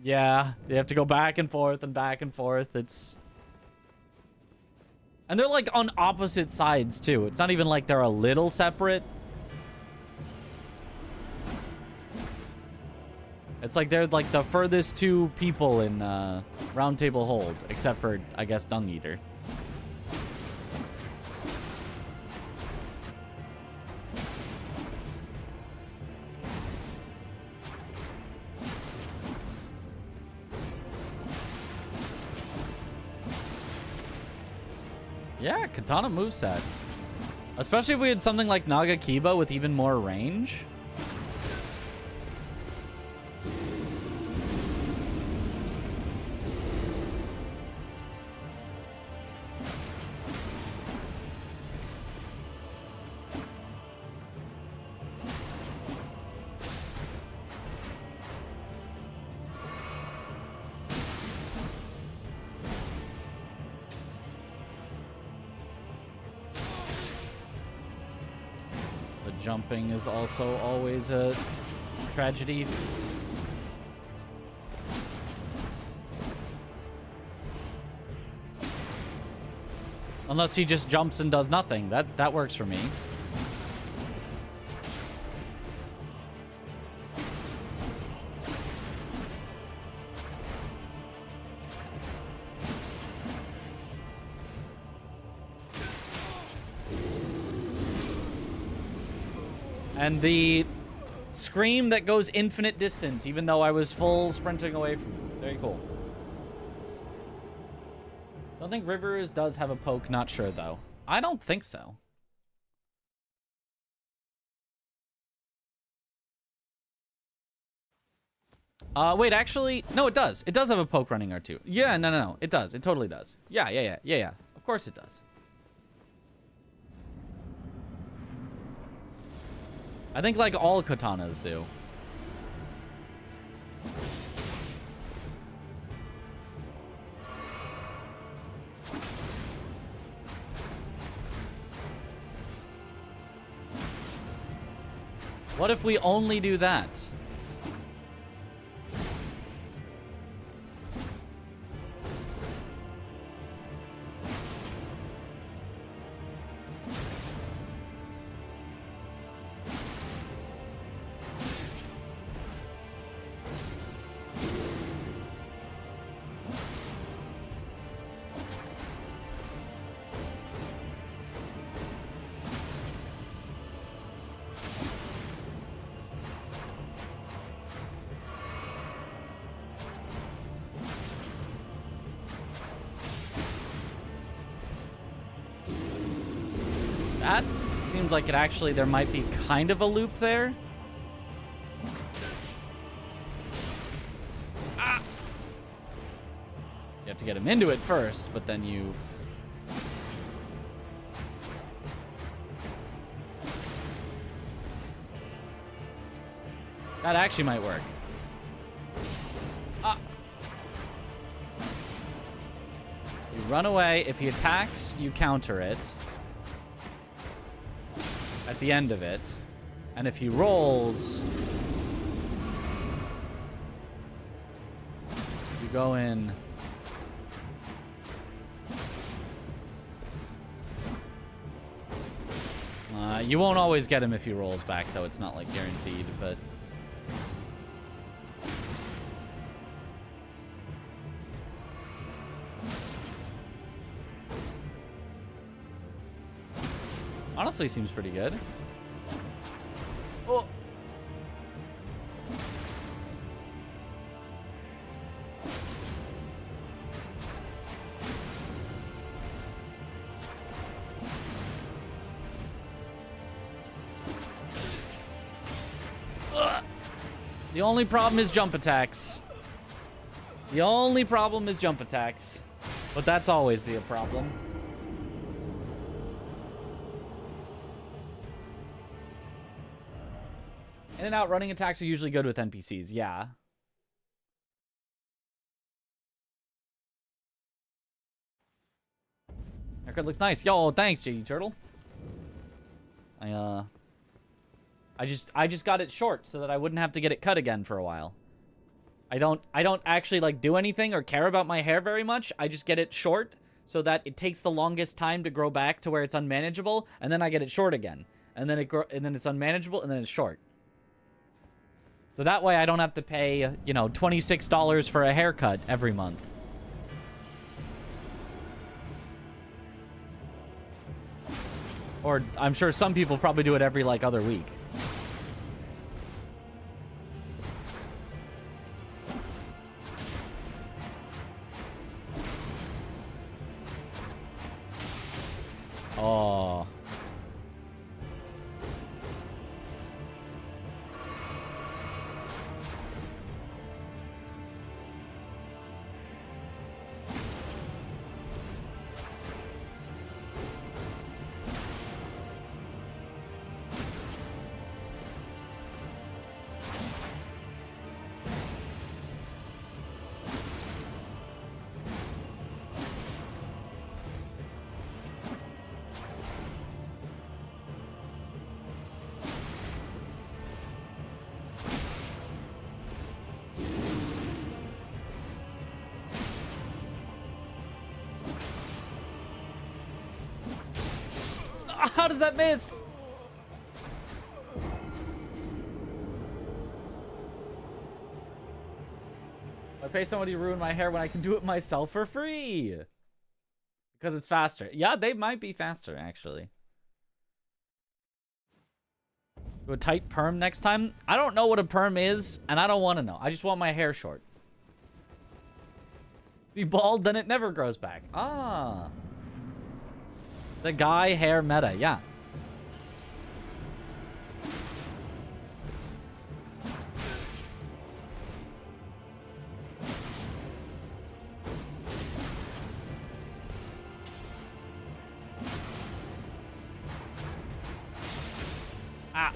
Yeah, they have to go back and forth and back and forth. It's... And they're like on opposite sides too. It's not even like they're a little separate. It's like they're like the furthest two people in Round Table Hold, except for, I guess, Dung Eater. Yeah, Katana moveset. Especially if we had something like Naga Kiba with even more range. Jumping is also always a tragedy. Unless he just jumps and does nothing. That works for me. And the scream that goes infinite distance, even though I was full sprinting away from it. Very cool. Don't think Rivers does have a poke. Not sure, though. I don't think so. Wait, actually, no, it does. It does have a poke running R2. Yeah, no. It does. It totally does. Yeah. Of course it does. I think, like, all katanas do. What if we only do that? That seems like it actually, there might be kind of a loop there. Ah! You have to get him into it first, but then you... That actually might work. Ah! You run away. If he attacks, you counter it at the end of it. And if he rolls, you go in. You won't always get him if he rolls back, though. It's not, like, guaranteed, but... Honestly, seems pretty good. Oh. Ugh. The only problem is jump attacks. The only problem is jump attacks. But that's always the problem. In and out running attacks are usually good with NPCs, yeah. Haircut looks nice. Yo, thanks, JD Turtle. I just got it short so that I wouldn't have to get it cut again for a while. I don't actually like do anything or care about my hair very much. I just get it short so that it takes the longest time to grow back to where it's unmanageable, and then I get it short again. And then it's unmanageable, and then it's short. So that way I don't have to pay, you know, $26 for a haircut every month. Or I'm sure some people probably do it every, like, other week. Oh. How does that miss? I pay somebody to ruin my hair when I can do it myself for free. Because it's faster. Yeah, they might be faster, actually. Do a tight perm next time? I don't know what a perm is, and I don't want to know. I just want my hair short. Be bald, then it never grows back. Ah. The guy hair meta, yeah. Ah.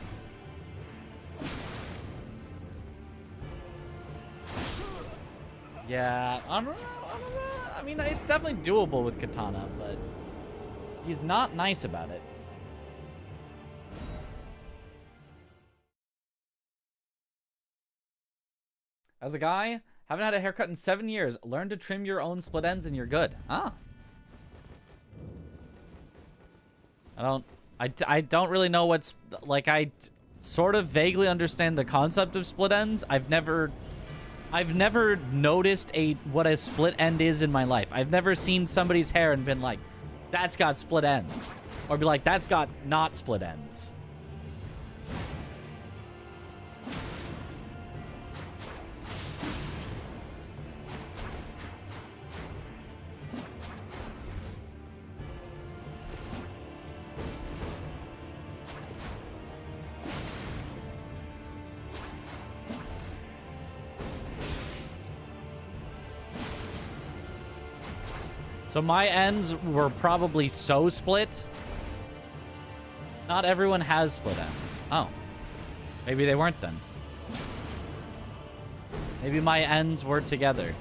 Yeah, I don't know. I mean, it's definitely doable with Katana, but he's not nice about it. As a guy, haven't had a haircut in 7 years. Learn to trim your own split ends and you're good. Ah. I don't really know what's, like, I sort of vaguely understand the concept of split ends. I've never noticed what a split end is in my life. I've never seen somebody's hair and been like, that's got split ends. Or be like, that's got not split ends. So my ends were probably so split. Not everyone has split ends. Oh. Maybe they weren't then. Maybe my ends were together.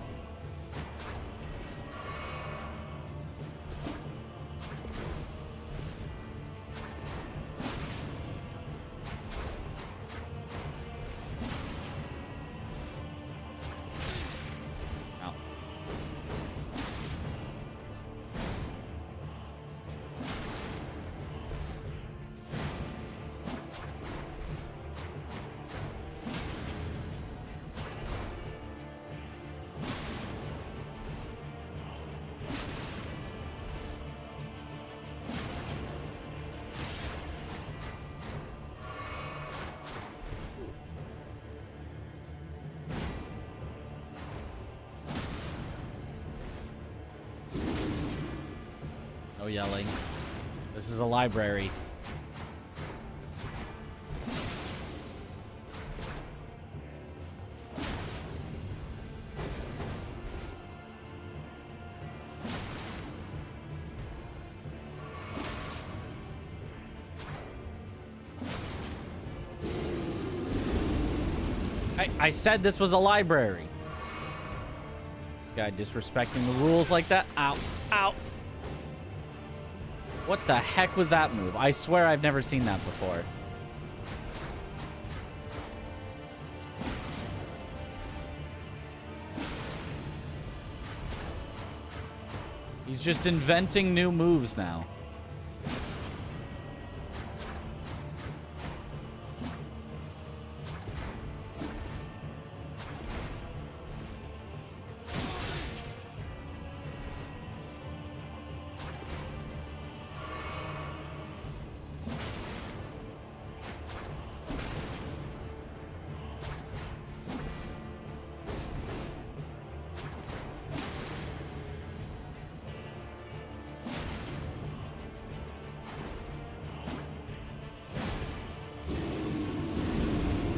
No yelling. This is a library. I said this was a library. This guy disrespecting the rules like that. Ow. Ow. What the heck was that move? I swear I've never seen that before. He's just inventing new moves now.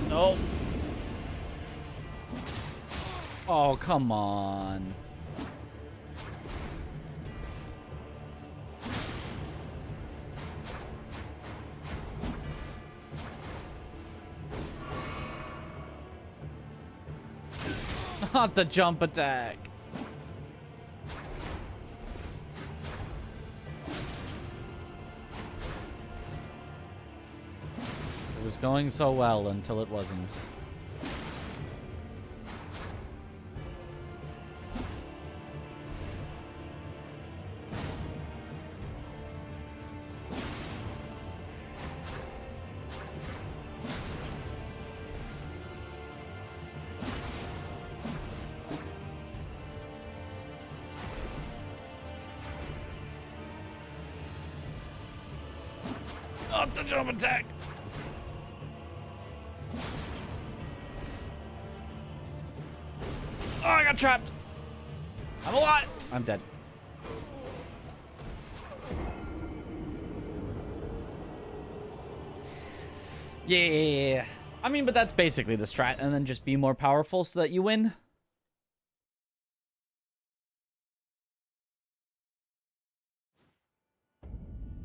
No. Oh, come on. Not the jump attack. It was going so well until it wasn't. Not the jump attack. Oh, I got trapped. I'm alive. I'm dead. Yeah. I mean, but that's basically the strat, and then just be more powerful so that you win.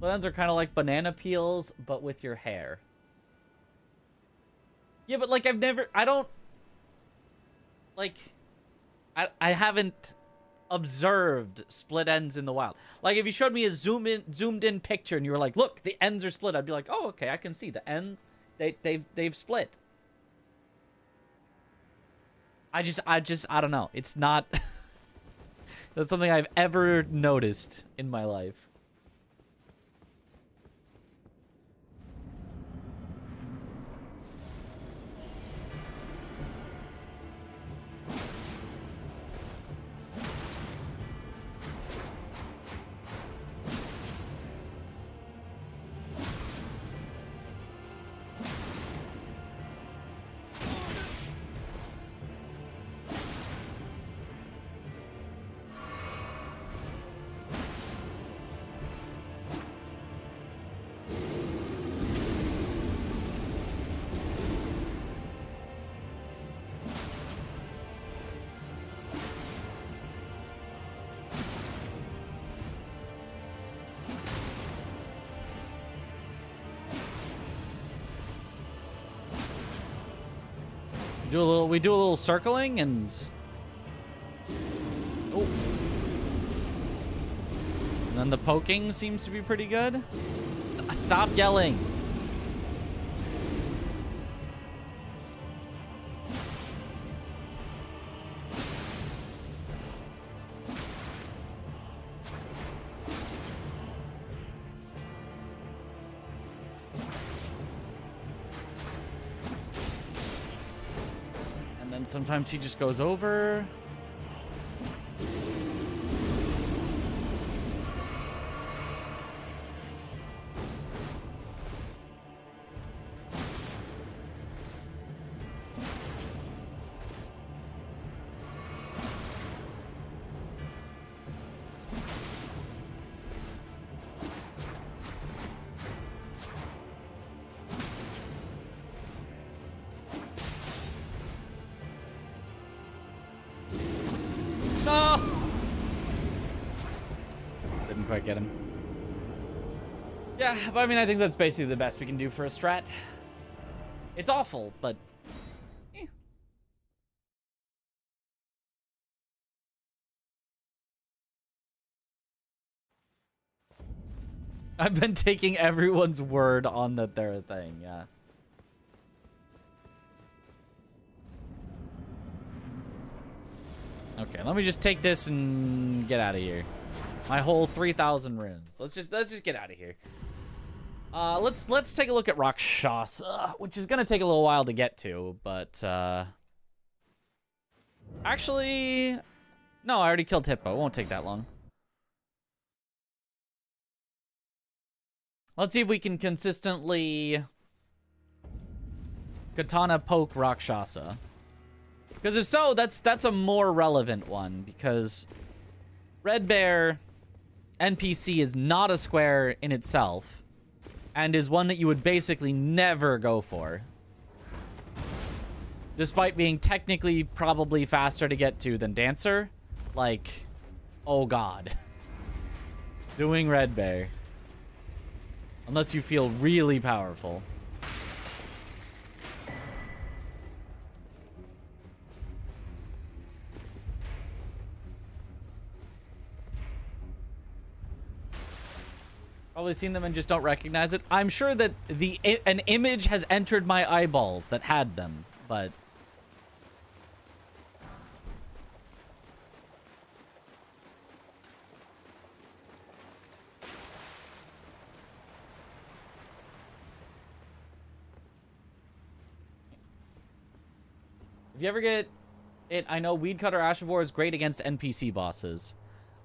Buttons are kind of like banana peels, but with your hair. Yeah, but like I haven't observed split ends in the wild. Like if you showed me a zoomed in picture and you were like, look, the ends are split, I'd be like, oh, okay, I can see the ends. They've split. I don't know. It's not that's something I've ever noticed in my life. We do a little circling and oh. And then the poking seems to be pretty good. Stop yelling. Sometimes he just goes over. Get him. Yeah, but I mean, I think that's basically the best we can do for a strat. It's awful, but eh. I've been taking everyone's word on that they're a thing, yeah. Okay, let me just take this and get out of here. My whole 3,000 runes. Let's just get out of here. Let's take a look at Rakshasa, which is gonna take a little while to get to, but actually, no, I already killed Hippo. It won't take that long. Let's see if we can consistently katana poke Rakshasa. Because if so, that's a more relevant one, because Red Bear NPC is not a square in itself, and is one that you would basically never go for. Despite being technically probably faster to get to than Dancer. Like, oh god. Doing Red Bear. Unless you feel really powerful. Probably seen them and just don't recognize it. I'm sure that an image has entered my eyeballs that had them, but if you ever get it, I know Weedcutter Ashavor is great against NPC bosses.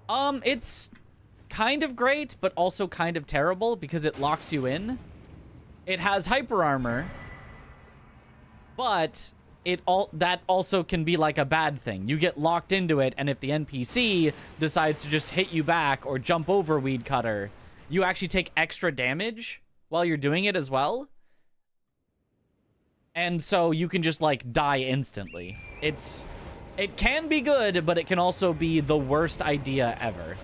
It's kind of great, but also kind of terrible because it locks you in. It has hyper armor, but that also can be like a bad thing. You get locked into it, and if the NPC decides to just hit you back or jump over Weed Cutter, you actually take extra damage while you're doing it as well. And so you can just like die instantly. It can be good, but it can also be the worst idea ever.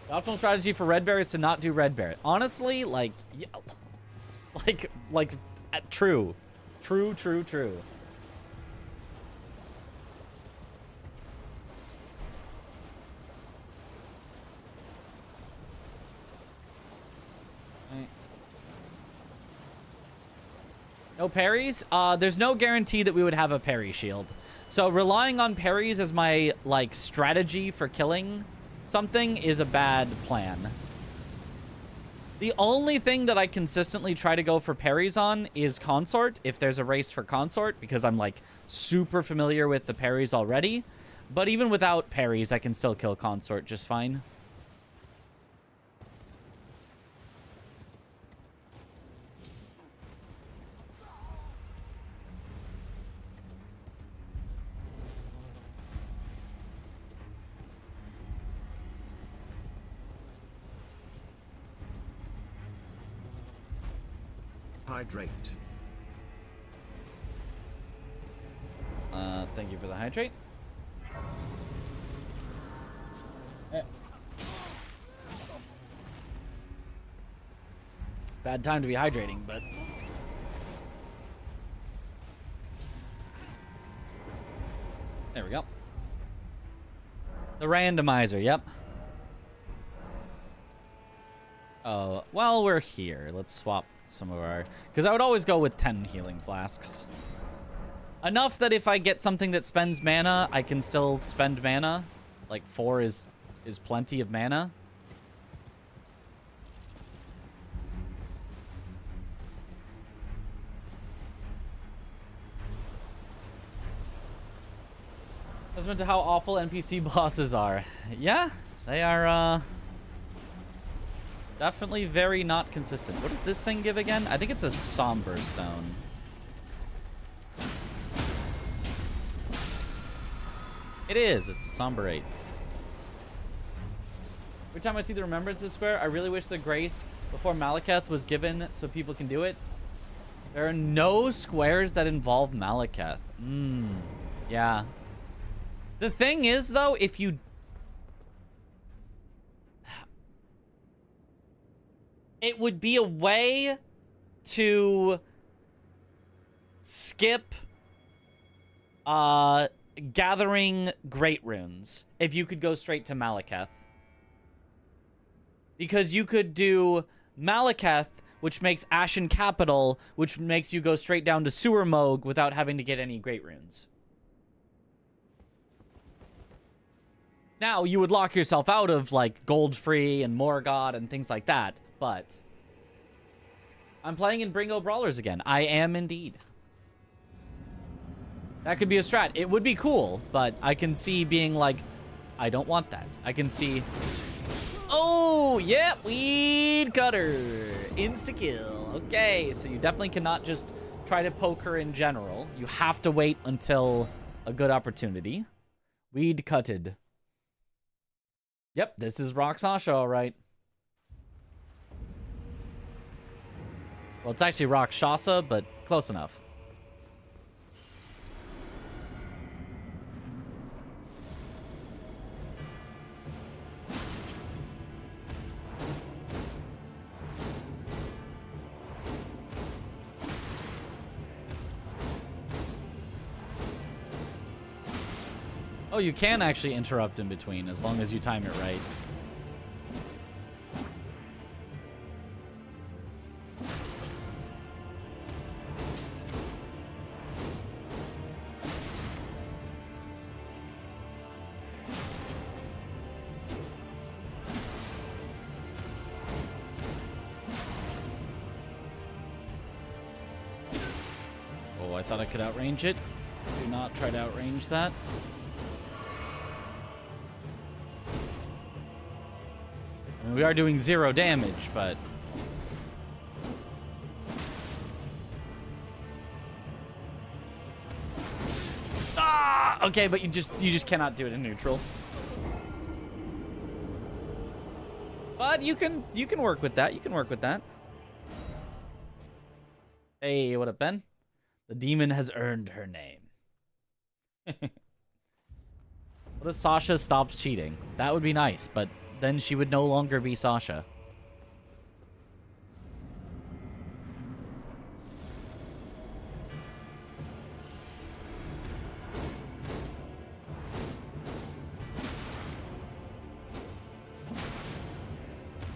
The optimal strategy for red bear is to not do red bear. Honestly, like, yeah, true. True. No parries? There's no guarantee that we would have a parry shield. So relying on parries as my, like, strategy for killing something is a bad plan. The only thing that I consistently try to go for parries on is Consort, if there's a race for Consort, because I'm, like, super familiar with the parries already. But even without parries, I can still kill Consort just fine. Hydrate. Thank you for the hydrate. Bad time to be hydrating, but... There we go. The randomizer, yep. Oh, well, we're here. Let's swap some of our... Because I would always go with 10 healing flasks. Enough that if I get something that spends mana, I can still spend mana. Like, 4 is plenty of mana. Testament to how awful NPC bosses are. Yeah, they are, definitely very not consistent. What does this thing give again? I think it's a somber stone. It is. It's a somber 8. Every time I see the Remembrances Square, I really wish the grace before Malekith was given so people can do it. There are no squares that involve Malekith. Yeah. The thing is, though, if you... It would be a way to skip gathering great runes if you could go straight to Malekith. Because you could do Malekith, which makes Ashen Capital, which makes you go straight down to Sewer Moog without having to get any great runes. Now, you would lock yourself out of, like, Gold-Free and Morgott and things like that, but... I'm playing in Bringo Brawlers again. I am indeed. That could be a strat. It would be cool, but I can see being like, I don't want that. I can see... Oh, yeah, Weed Cutter. Insta-kill. Okay, so you definitely cannot just try to poke her in general. You have to wait until a good opportunity. Weed Cutted. Yep, this is Roxasha, all right. Well, it's actually Rakshasa, but close enough. Oh, you can actually interrupt in between as long as you time it right. Oh, I thought I could outrange it. Do not try to outrange that. I mean, we are doing 0 damage, but... Ah! Okay, but you just cannot do it in neutral. But you can work with that. You can work with that. Hey, what up, Ben? The demon has earned her name. What if Sasha stops cheating? That would be nice, but then she would no longer be Sasha.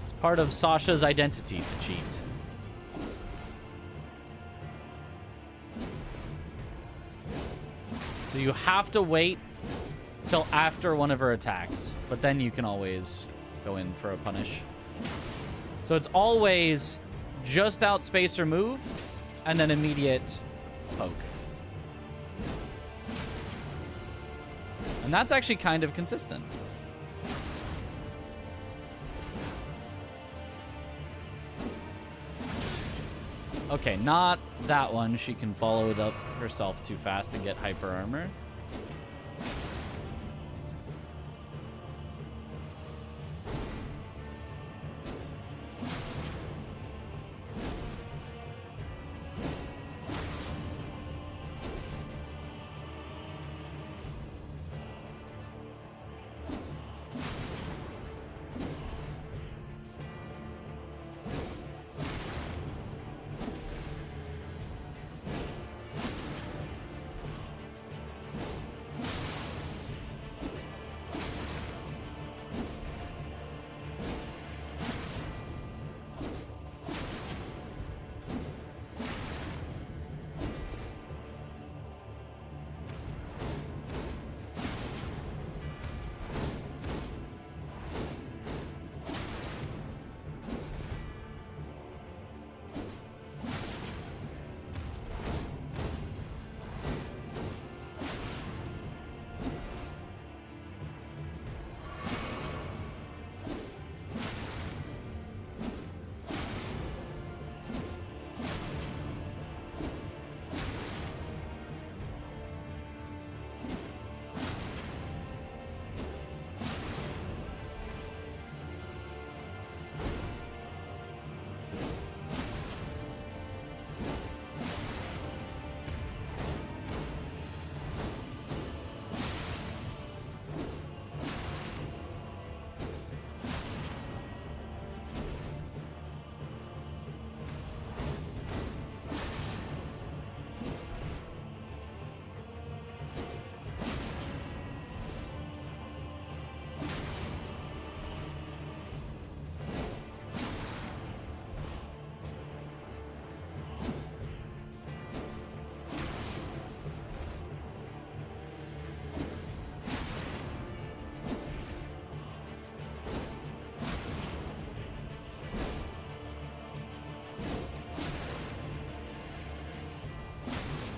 It's part of Sasha's identity to cheat. So you have to wait till after one of her attacks, but then you can always go in for a punish. So it's always just outspace or move, and then immediate poke. And that's actually kind of consistent. Okay, not that one. She can follow it up herself too fast and get hyper armor.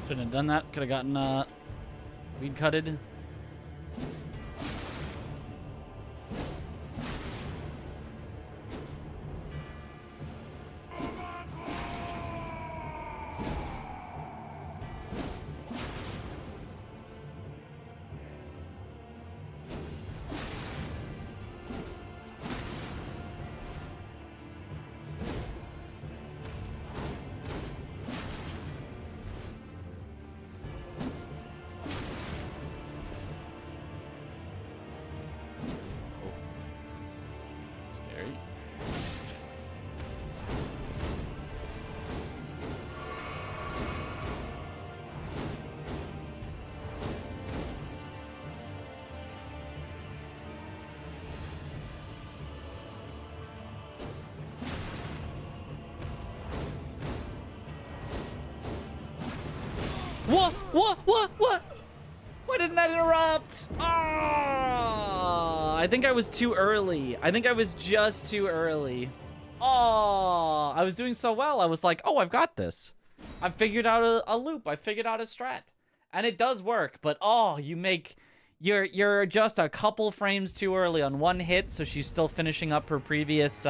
Shouldn't have done that. Could have gotten weed cutted. Scary. What? Why didn't that interrupt? Ah, I think I was too early. I think I was just too early. Oh, I was doing so well. I was like, oh, I've got this. I figured out a loop. I figured out a strat. And it does work, but oh, you make You're just a couple frames too early on one hit, so she's still finishing up her previous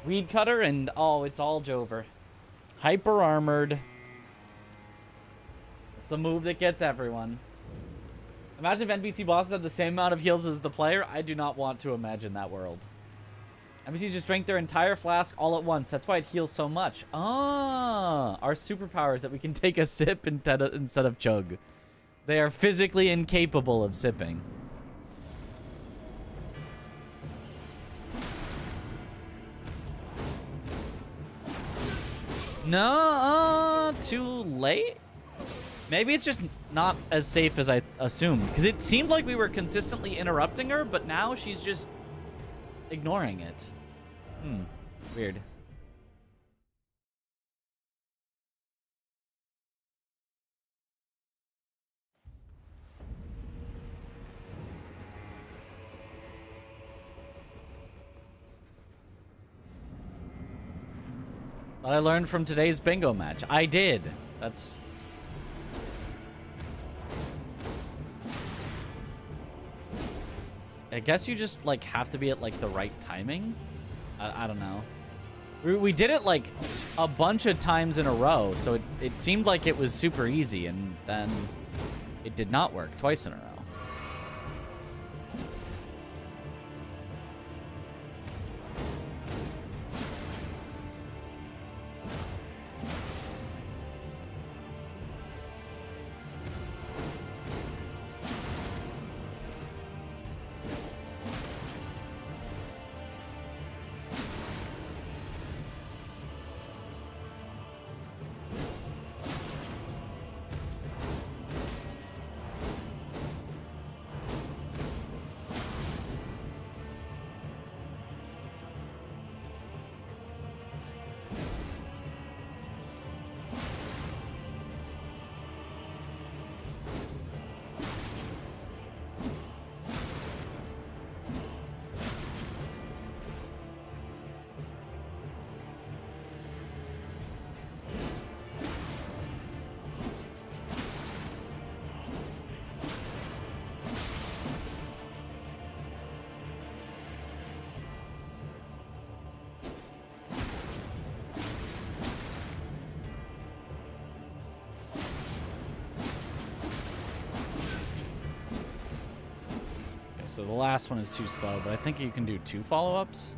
weed cutter, and oh, it's all Jover. Hyper armored. It's the move that gets everyone. Imagine if NPC bosses had the same amount of heals as the player. I do not want to imagine that world. NPCs just drink their entire flask all at once. That's why it heals so much. Ah, our superpower is that we can take a sip instead of chug. They are physically incapable of sipping. No, too late? Maybe it's just not as safe as I assumed. Because it seemed like we were consistently interrupting her, but now she's just ignoring it. Weird. What I learned from today's bingo match. I did. That's... I guess you just, like, have to be at, like, the right timing? I don't know. We did it, like, a bunch of times in a row, so it seemed like it was super easy, and then it did not work twice in a row. So the last one is too slow, but I think you can do 2 follow-ups.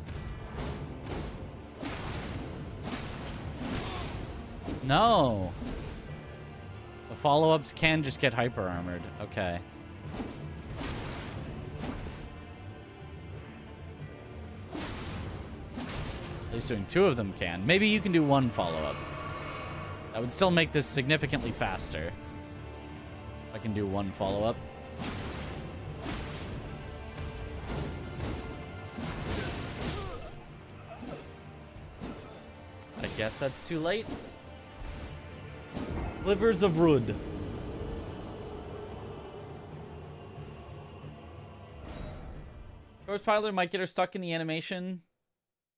No. The follow-ups can just get hyper-armored. Okay. At least doing 2 of them can. Maybe you can do 1 follow-up. That would still make this significantly faster. If I can do 1 follow-up. I guess that's too late. Livers of Rud. Corpse Piler might get her stuck in the animation.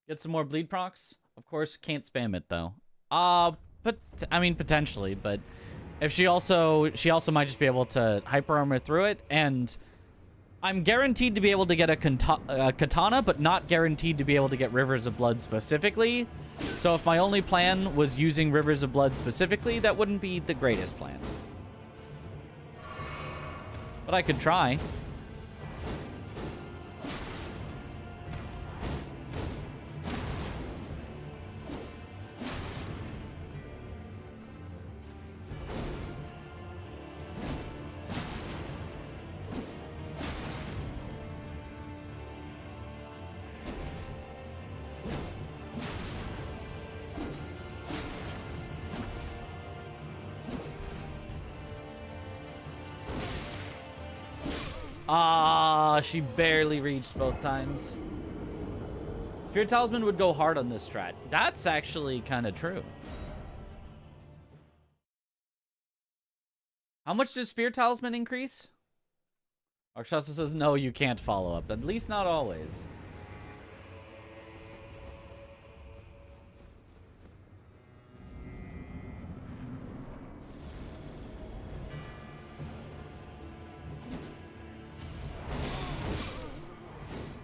Get some more bleed procs. Of course, can't spam it though. But I mean potentially, but if she also might just be able to hyper armor through it, and I'm guaranteed to be able to get a katana, but not guaranteed to be able to get Rivers of Blood specifically. So if my only plan was using Rivers of Blood specifically, that wouldn't be the greatest plan. But I could try. Ah, she barely reached both times. Spirit Talisman would go hard on this strat. That's actually kind of true. How much does Spirit Talisman increase? Arkshasa says, no, you can't follow up. At least not always.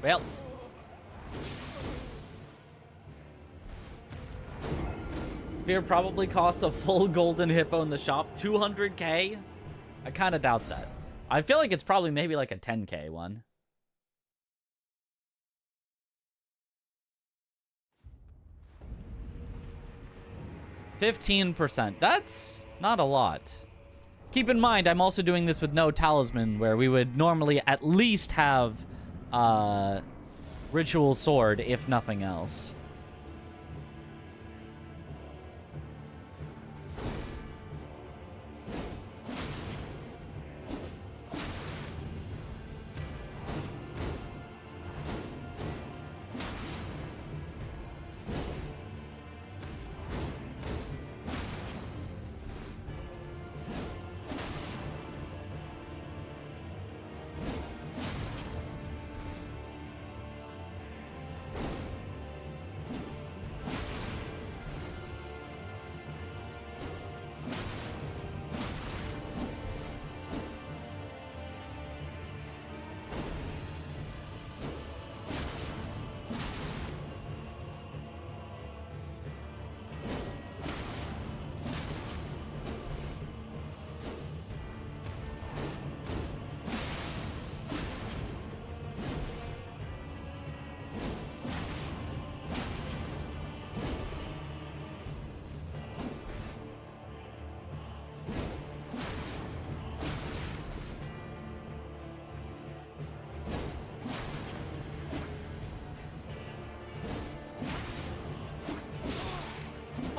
Well. Spear probably costs a full golden hippo in the shop. 200k? I kind of doubt that. I feel like it's probably maybe like a 10k one. %. That's not a lot. Keep in mind, I'm also doing this with no talisman, where we would normally at least have ritual sword, if nothing else.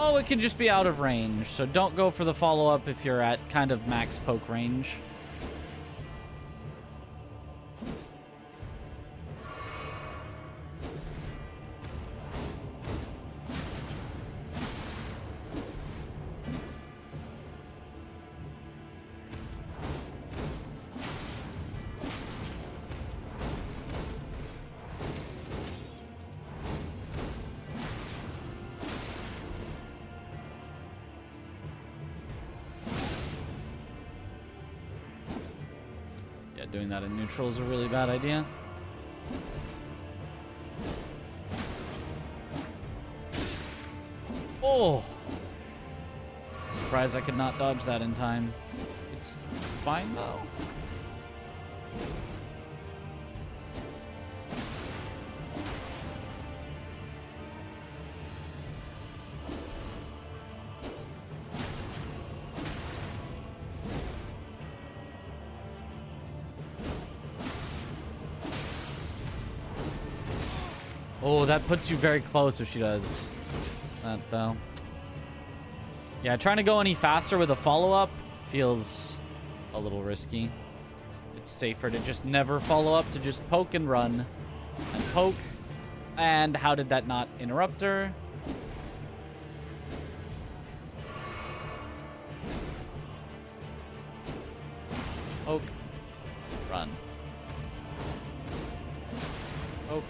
Oh, it can just be out of range, so don't go for the follow-up if you're at kind of max poke range. Doing that in neutral is a really bad idea. Oh! Surprised I could not dodge that in time. It's fine though. Oh, that puts you very close if she does that, though. Yeah, trying to go any faster with a follow-up feels a little risky. It's safer to just never follow up, to just poke and run. And poke. And how did that not interrupt her? Poke. Run. Poke.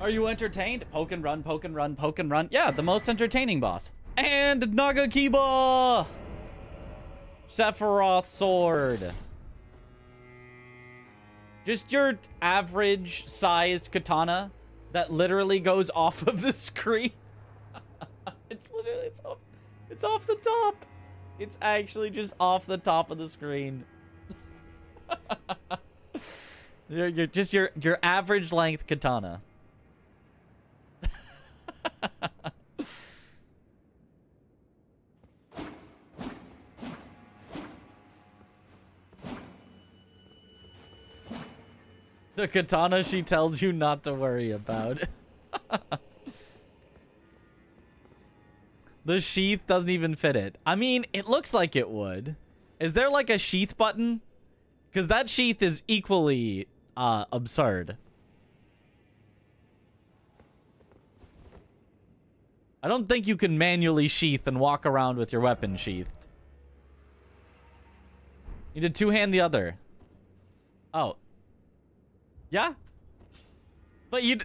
Are you entertained? Poke and run, poke and run, poke and run. Yeah, the most entertaining boss. And Nagakiba! Sephiroth sword. Just your average sized katana that literally goes off of the screen. It's literally, it's off the top. It's actually just off the top of the screen. You're just your average length katana. The katana she tells you not to worry about. The sheath doesn't even fit it. I mean, it looks like it would. Is there like a sheath button? Because that sheath is equally absurd. I don't think you can manually sheath and walk around with your weapon sheathed. You need to two-hand the other. Oh. Yeah? But you...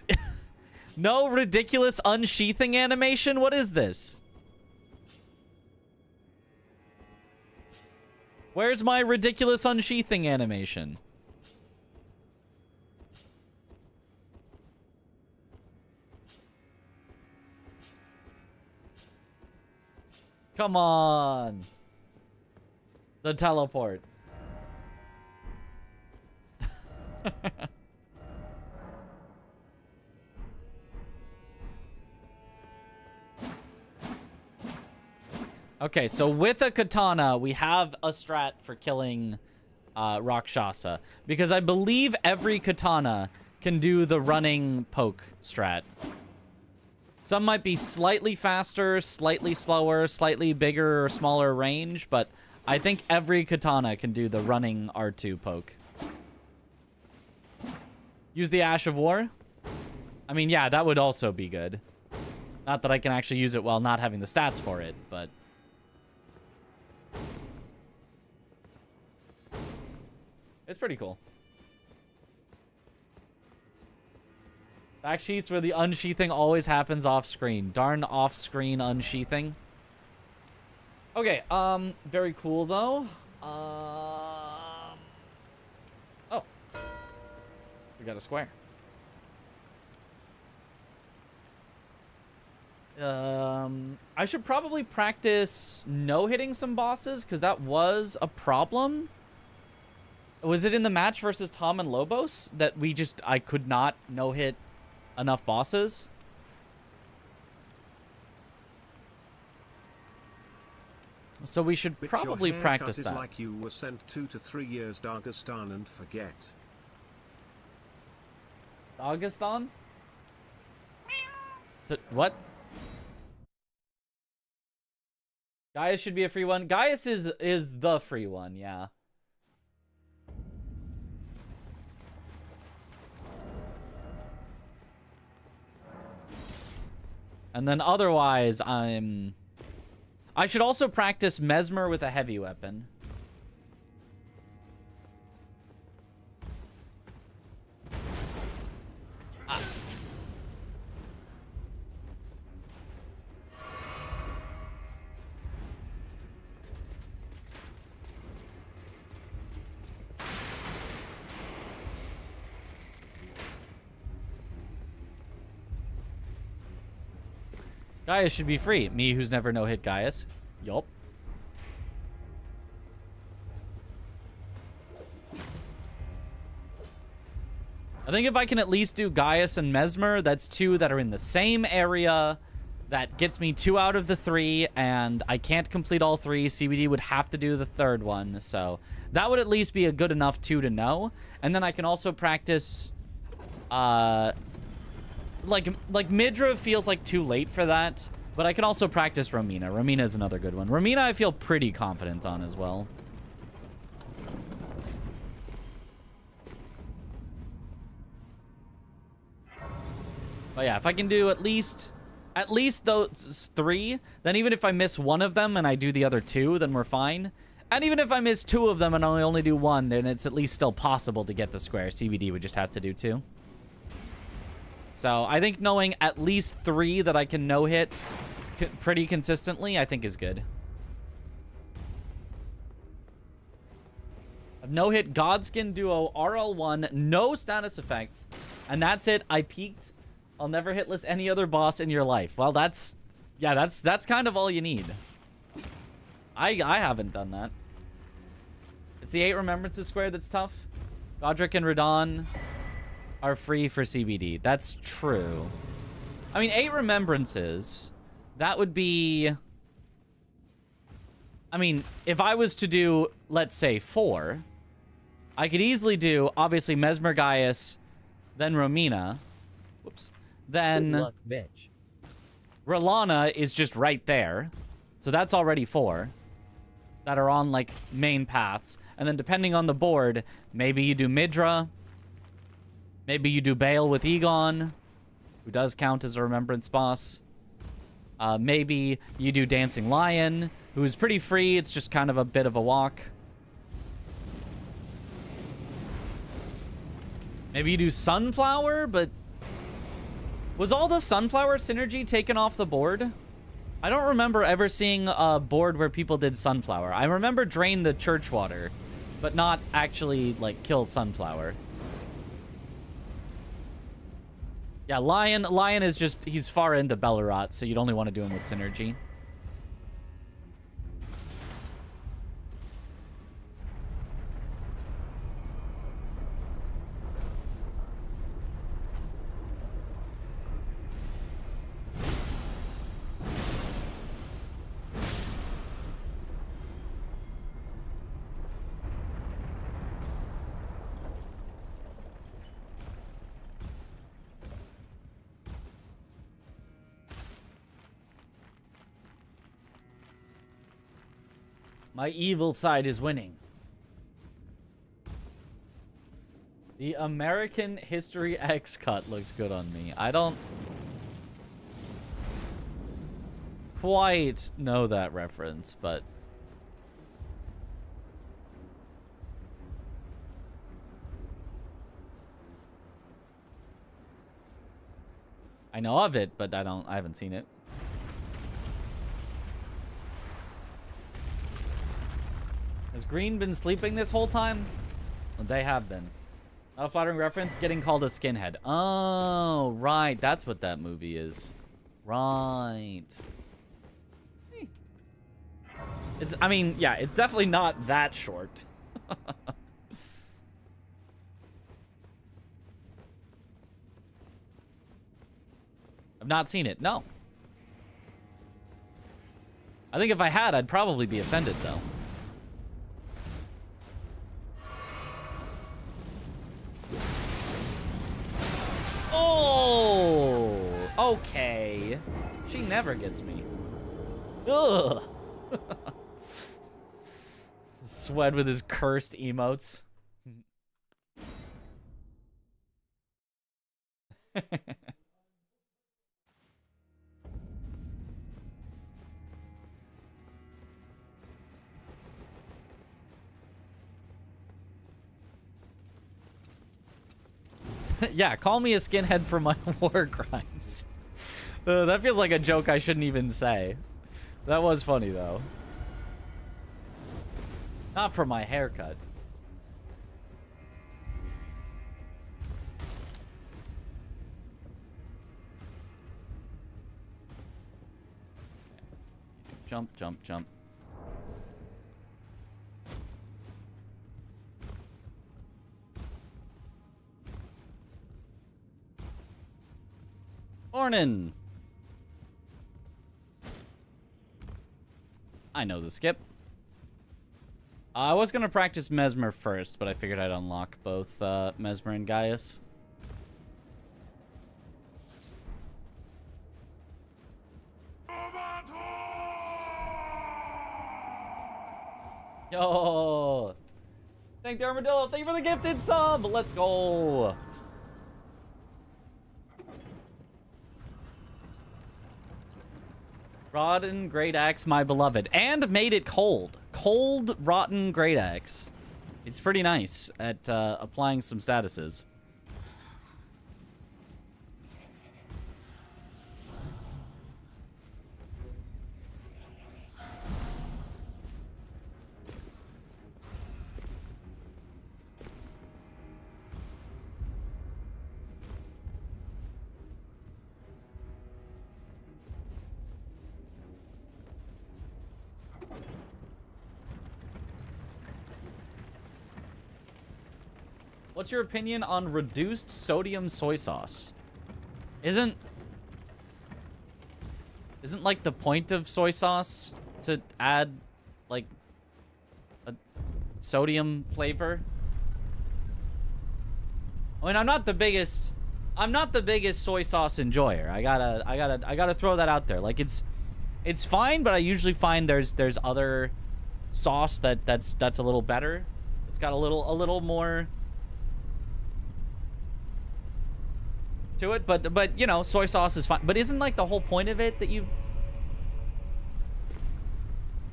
No ridiculous unsheathing animation? What is this? Where's my ridiculous unsheathing animation? Come on. The teleport. Okay, so with a katana, we have a strat for killing Rakshasa. Because I believe every katana can do the running poke strat. Some might be slightly faster, slightly slower, slightly bigger or smaller range, but I think every katana can do the running R2 poke. Use the Ash of War? I mean, yeah, that would also be good. Not that I can actually use it while not having the stats for it, but... It's pretty cool. Back sheaths where the unsheathing always happens off screen. Darn off screen unsheathing. Okay, very cool though. Oh. We got a square. I should probably practice no-hitting some bosses, because that was a problem. Was it in the match versus Tom and Lobos that I could not no-hit enough bosses? So we should probably practice that. Is like you were sent 2 to 3 years Dagestan and forget. Dagestan? What? Gaius should be a free one. Gaius is the free one, yeah. And then otherwise, I should also practice Mesmer with a heavy weapon. Gaius should be free. Me, who's never no-hit Gaius. Yup. I think if I can at least do Gaius and Mesmer, that's 2 that are in the same area. That gets me 2 out of the 3, and I can't complete all 3. CBD would have to do the 3rd one, so that would at least be a good enough 2 to know. And then I can also practice... Like Midra feels like too late for that, but I can also practice Romina. Romina is another good one. Romina I feel pretty confident on as well. But yeah, if I can do at least those 3, then even if I miss one of them and I do the other 2, then we're fine. And even if I miss 2 of them and I only do 1, then it's at least still possible to get the square. CBD would just have to do 2. So I think knowing at least 3 that I can no-hit pretty consistently, I think is good. I've no-hit Godskin Duo, RL1, no status effects, and that's it. I peaked. I'll never hitless any other boss in your life. Well, that's kind of all you need. I haven't done that. It's the 8 Remembrances square that's tough. Godric and Radon are free for CBD. That's true. I mean, 8 Remembrances, that would be... I mean, if I was to do, let's say, 4, I could easily do, obviously, Mesmer Gaius, then Romina. Whoops. Then... Good luck, bitch. R'Lana is just right there. So that's already 4 that are on, like, main paths. And then depending on the board, maybe you do Midra. Maybe you do Bale with Egon, who does count as a Remembrance boss. Maybe you do Dancing Lion, who's pretty free. It's just kind of a bit of a walk. Maybe you do Sunflower, but... Was all the Sunflower synergy taken off the board? I don't remember ever seeing a board where people did Sunflower. I remember Drain the Churchwater, but not actually, like, kill Sunflower. Yeah, Lion is just... He's far into Bellerot, so you'd only want to do him with synergy. My evil side is winning. The American History X cut looks good on me. I don't quite know that reference, but... I know of it, but I haven't seen it. Has Green been sleeping this whole time? They have been. Not a flattering reference, getting called a skinhead. Oh, right. That's what that movie is. Right. It's, I mean, yeah, it's definitely not that short. I've not seen it. No. I think if I had, I'd probably be offended, though. Oh, okay. She never gets me. Ugh. Sweat with his cursed emotes. Yeah, call me a skinhead for my war crimes. That feels like a joke I shouldn't even say. That was funny, though. Not for my haircut. Jump, jump, jump. Morning. I know the skip. I was going to practice Mesmer first, but I figured I'd unlock both Mesmer and Gaius. Yo! Thank the Armadillo. Thank you for the gifted sub. Let's go. Rotten Great Axe, my beloved. And made it cold. Cold, rotten Great Axe. It's pretty nice at applying some statuses. What's your opinion on reduced sodium soy sauce? Isn't like the point of soy sauce to add like a sodium flavor? I mean, I'm not the biggest soy sauce enjoyer. I gotta throw that out there. Like it's fine, but I usually find there's other sauce that's a little better. It's got a little more to it, but you know, soy sauce is fine. But isn't like the whole point of it that you?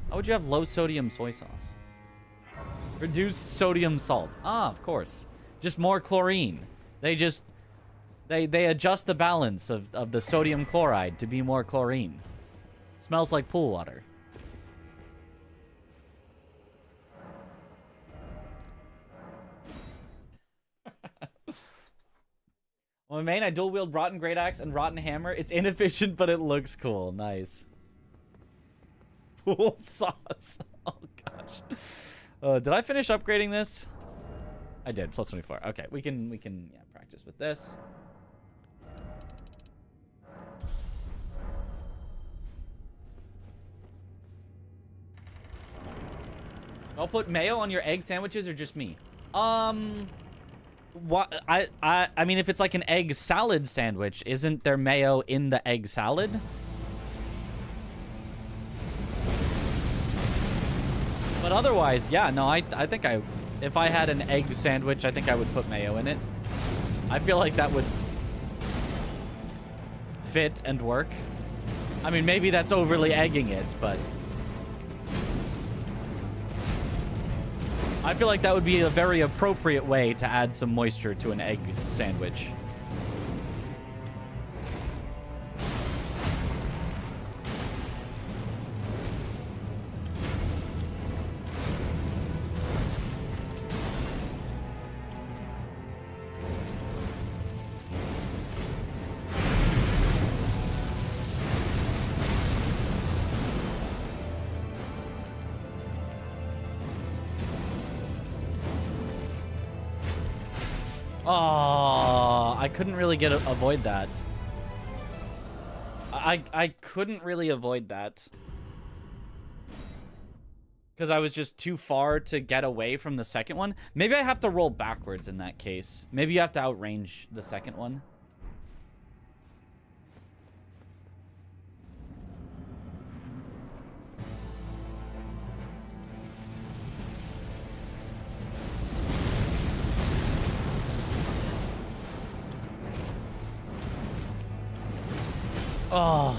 How would you have low sodium soy sauce? Reduced sodium salt. Ah, of course. Just more chlorine. They adjust the balance of the sodium chloride to be more chlorine. Smells like pool water. On my main, I dual wield Rotten Great Axe and Rotten Hammer. It's inefficient, but it looks cool. Nice. Pool sauce. Oh gosh. Did I finish upgrading this? I did. Plus 24. Okay, we can yeah, practice with this. I'll put mayo on your egg sandwiches or just me? What I mean, if it's like an egg salad sandwich, isn't there mayo in the egg salad? But otherwise, yeah, no, I think if I had an egg sandwich, I think I would put mayo in it. I feel like that would fit and work. I mean, maybe that's overly egging it, but I feel like that would be a very appropriate way to add some moisture to an egg sandwich. Oh, I couldn't really avoid that. I couldn't really avoid that. Because I was just too far to get away from the second one. Maybe I have to roll backwards in that case. Maybe you have to outrange the second one. Oh.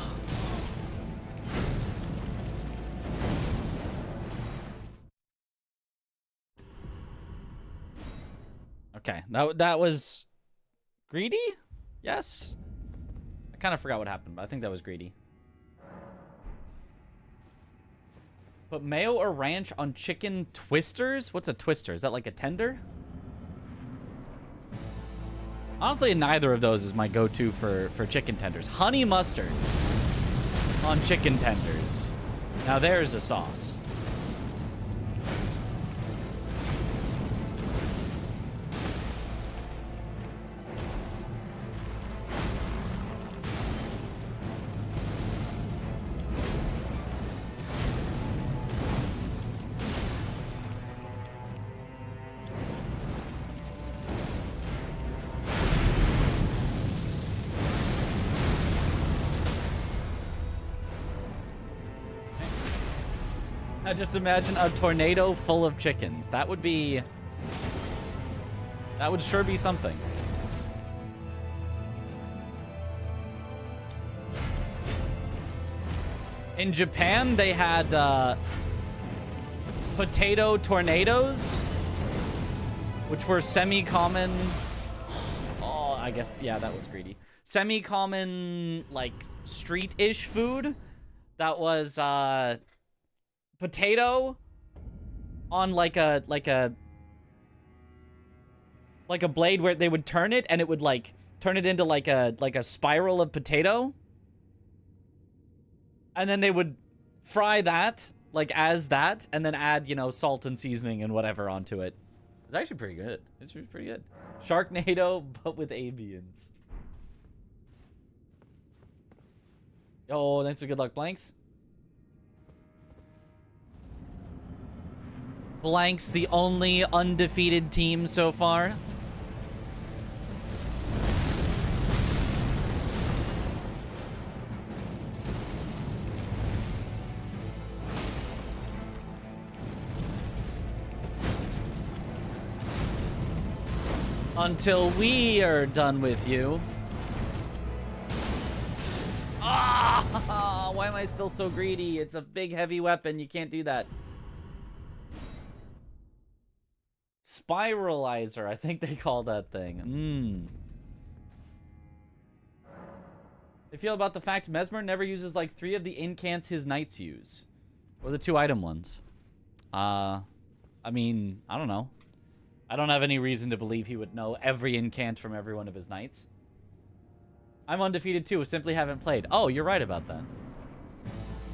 Okay, that was greedy? Yes? I kind of forgot what happened, but I think that was greedy. Put mayo or ranch on chicken twisters? What's a twister? Is that like a tender? Honestly, neither of those is my go-to for chicken tenders. Honey mustard on chicken tenders. Now there's a sauce. I just imagine a tornado full of chickens. That would sure be something. In Japan, they had potato tornadoes, which were semi-common. Oh, I guess, yeah, that was greedy. Semi-common, like, street-ish food that was potato on like a blade where they would turn it and it would like turn it into like a spiral of potato, and then they would fry that like as that and then add, you know, salt and seasoning and whatever onto it. It's actually pretty good. It's pretty good. Sharknado, but with avians. Yo, thanks for good luck, Blanks. Blanks, the only undefeated team so far. Until we are done with you. Ah! Why am I still so greedy? It's a big, heavy weapon. You can't do that. Spiralizer, I think they call that thing. They feel about the fact Mesmer never uses like 3 of the incants his knights use. Or the 2 item ones. I mean, I don't know. I don't have any reason to believe he would know every incant from every one of his knights. I'm undefeated too, simply haven't played. Oh, you're right about that.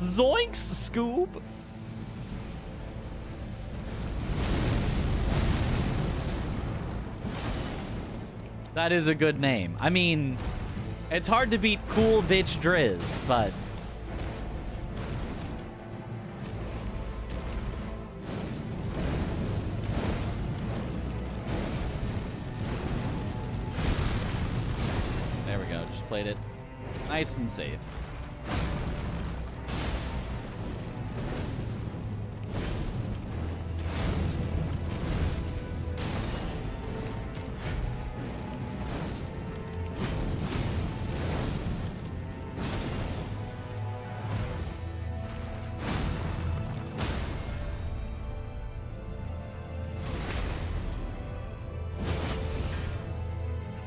Zoinks, Scoob! That is a good name. I mean, it's hard to beat Cool Bitch Driz, but... There we go, just played it nice and safe.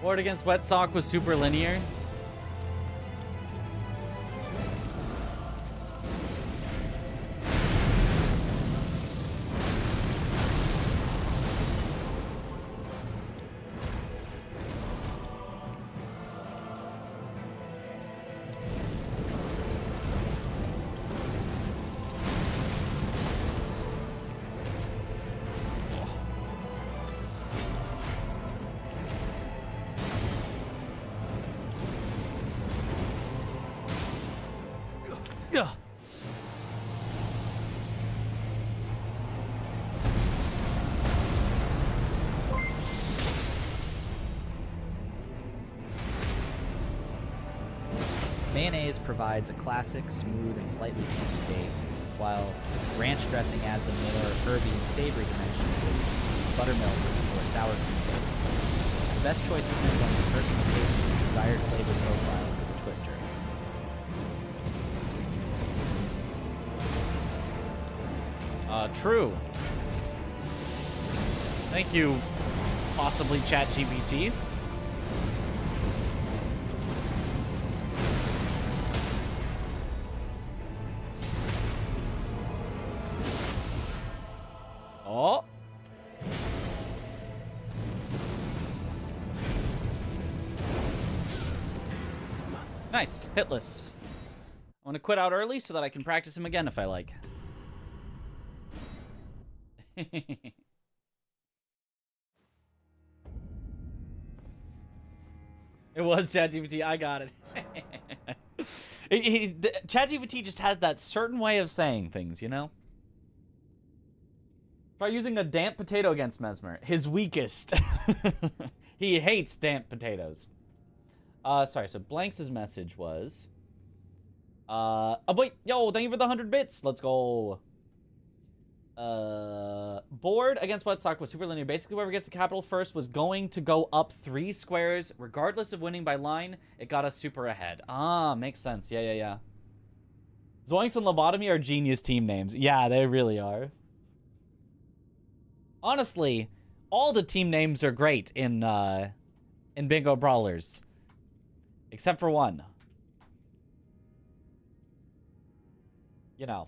Board against Wet Sock was super linear. Mayonnaise provides a classic, smooth, and slightly tangy base, while ranch dressing adds a more herby and savory dimension to its buttermilk or sour cream base. The best choice depends on your personal taste and desired flavor profile for the twister. True. Thank you, possibly ChatGPT. Oh. Nice. Hitless. I want to quit out early so that I can practice him again if I like. It was ChatGPT. I got it. ChatGPT just has that certain way of saying things, you know? Try using a damp potato against Mesmer. His weakest. He hates damp potatoes. Sorry, so Blanks' message was... oh, wait. Yo, thank you for the 100 bits. Let's go. Board against Wetstock was super linear. Basically, whoever gets the capital first was going to go up 3 squares. Regardless of winning by line, it got us super ahead. Ah, makes sense. Yeah. Zoinks and Lobotomy are genius team names. Yeah, they really are. Honestly, all the team names are great in Bingo Brawlers. Except for one. You know.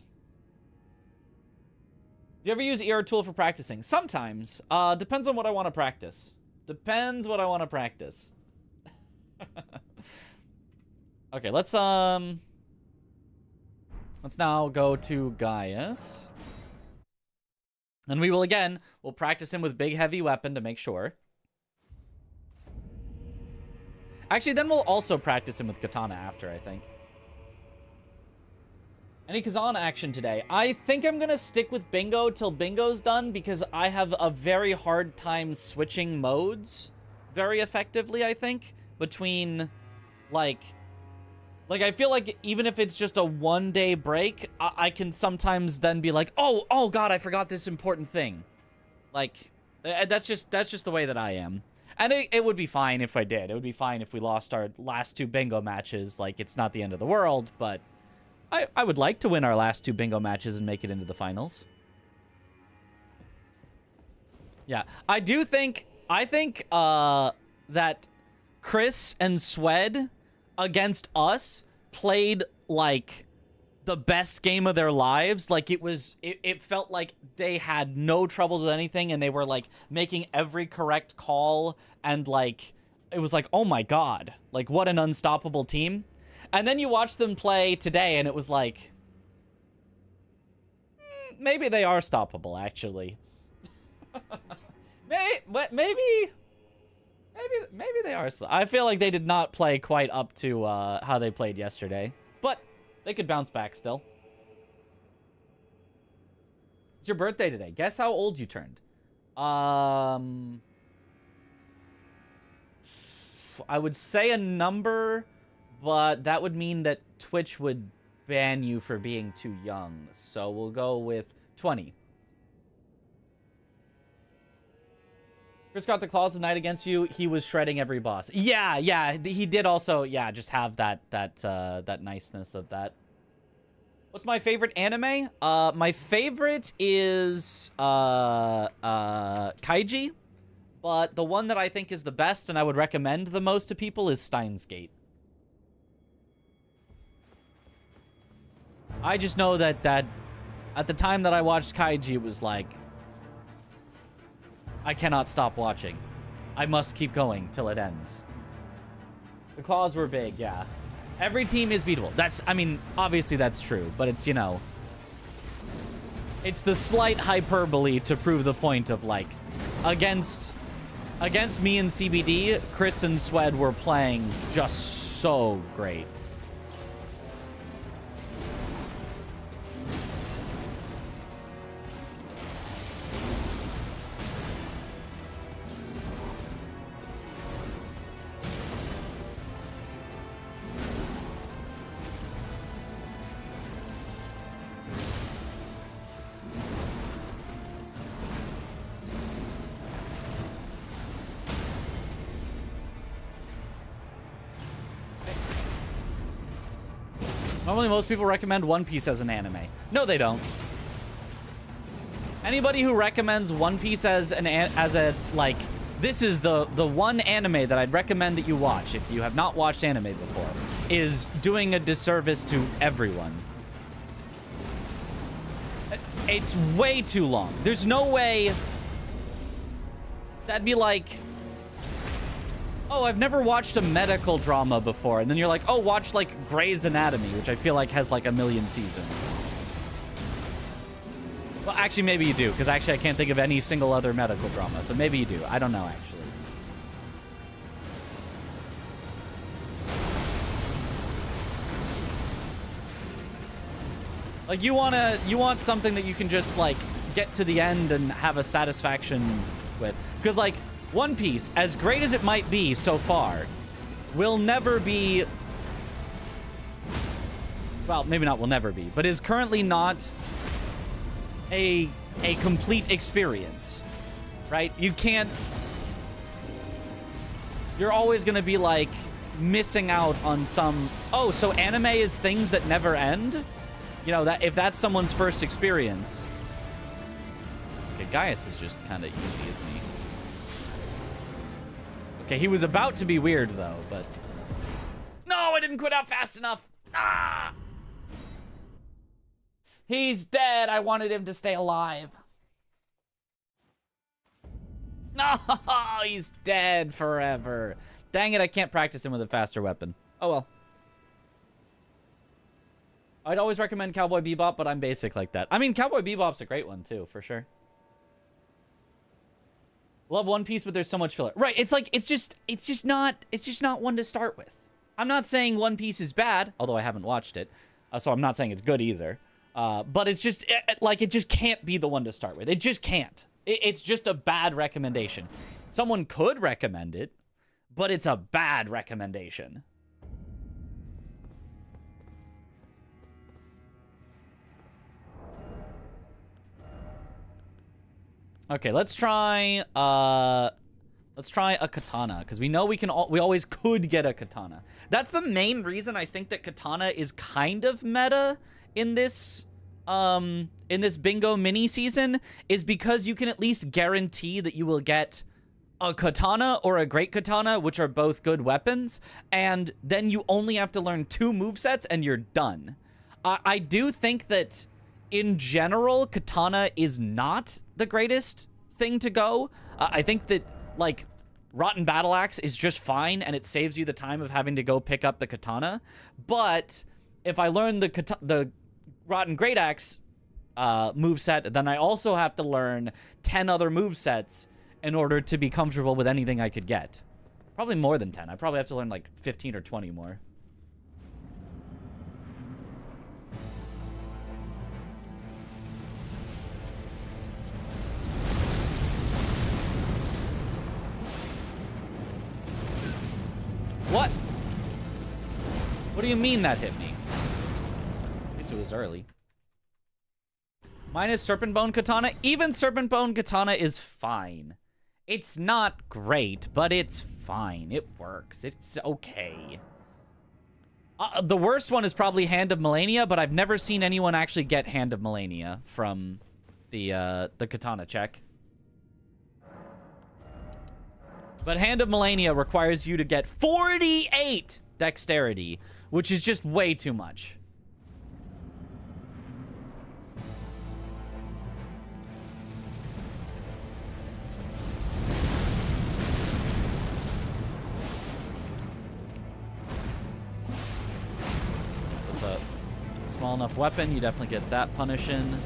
Do you ever use ER tool for practicing? Sometimes. Depends on what I want to practice. Depends what I want to practice. Okay, let's now go to Gaius. And we will again, we'll practice him with big heavy weapon to make sure. Actually, then we'll also practice him with katana after, I think. Any Kazan action today? I think I'm gonna stick with bingo till bingo's done because I have a very hard time switching modes very effectively, I think, between, like I feel like even if it's just a one-day break, I can sometimes then be like, oh god, I forgot this important thing. Like, that's just the way that I am. And it would be fine if I did. It would be fine if we lost our last 2 bingo matches. Like, it's not the end of the world, but I would like to win our last 2 bingo matches and make it into the finals. Yeah, I think that Chris and Swed against us played like the best game of their lives. Like it felt like they had no troubles with anything and they were like making every correct call and like it was like, oh my god, like what an unstoppable team. And then you watch them play today and it was like, maybe they are stoppable actually. Maybe they are. I feel like they did not play quite up to how they played yesterday, but they could bounce back still. It's your birthday today. Guess how old you turned. I would say a number, but that would mean that Twitch would ban you for being too young. So we'll go with 20. Chris got the Claws of Night against you. He was shredding every boss. Yeah, he did also, yeah, just have that niceness of that. What's my favorite anime? My favorite is Kaiji, but the one that I think is the best and I would recommend the most to people is Steins Gate. I just know that at the time that I watched Kaiji, it was like, I cannot stop watching. I must keep going till it ends. The claws were big, yeah. Every team is beatable. I mean, obviously that's true, but it's, you know, it's the slight hyperbole to prove the point of, like, against me and CBD, Chris and Swed were playing just so great. Normally, most people recommend One Piece as an anime. No, they don't. Anybody who recommends One Piece as a like, this is the one anime that I'd recommend that you watch if you have not watched anime before, is doing a disservice to everyone. It's way too long. There's no way. That'd be like, oh, I've never watched a medical drama before. And then you're like, oh, watch, like, Grey's Anatomy, which I feel like has, like, 1 million seasons. Well, actually, maybe you do, because actually I can't think of any single other medical drama. So maybe you do. I don't know, actually. Like, you want something that you can just, like, get to the end and have a satisfaction with. Because, like, One Piece, as great as it might be so far, will never be... Well, maybe not will never be, but is currently not a complete experience, right? You can't... You're always going to be, like, missing out on some... Oh, so anime is things that never end? You know, that if that's someone's first experience... Okay, Gaius is just kind of easy, isn't he? Okay, he was about to be weird, though, but... No, I didn't quit out fast enough! Ah! He's dead! I wanted him to stay alive. No, he's dead forever. Dang it, I can't practice him with a faster weapon. Oh, well. I'd always recommend Cowboy Bebop, but I'm basic like that. I mean, Cowboy Bebop's a great one, too, for sure. Love One Piece, but there's so much filler. Right, it's like, it's just not one to start with. I'm not saying One Piece is bad, although I haven't watched it, so I'm not saying it's good either. But it's just, like, it just can't be the one to start with. It just can't. It's just a bad recommendation. Someone could recommend it, but it's a bad recommendation. Okay, let's try a katana, because we know we always could get a katana. That's the main reason I think that katana is kind of meta in this bingo mini season, is because you can at least guarantee that you will get a katana or a great katana, which are both good weapons, and then you only have to learn 2 movesets and you're done. I do think that in general, katana is not the greatest thing to go. I think that, like, Rotten Battle Axe is just fine, and it saves you the time of having to go pick up the katana. But if I learn the Rotten Great Axe moveset, then I also have to learn 10 other movesets in order to be comfortable with anything I could get. Probably more than 10. I probably have to learn, like, 15 or 20 more. What? What do you mean that hit me? At least it was early. Minus Serpent Bone Katana. Even Serpent Bone Katana is fine. It's not great, but it's fine. It works. It's okay. The worst one is probably Hand of Melania, but I've never seen anyone actually get Hand of Melania from the katana check. But Hand of Melania requires you to get 48 dexterity, which is just way too much. With a small enough weapon, you definitely get that punishing.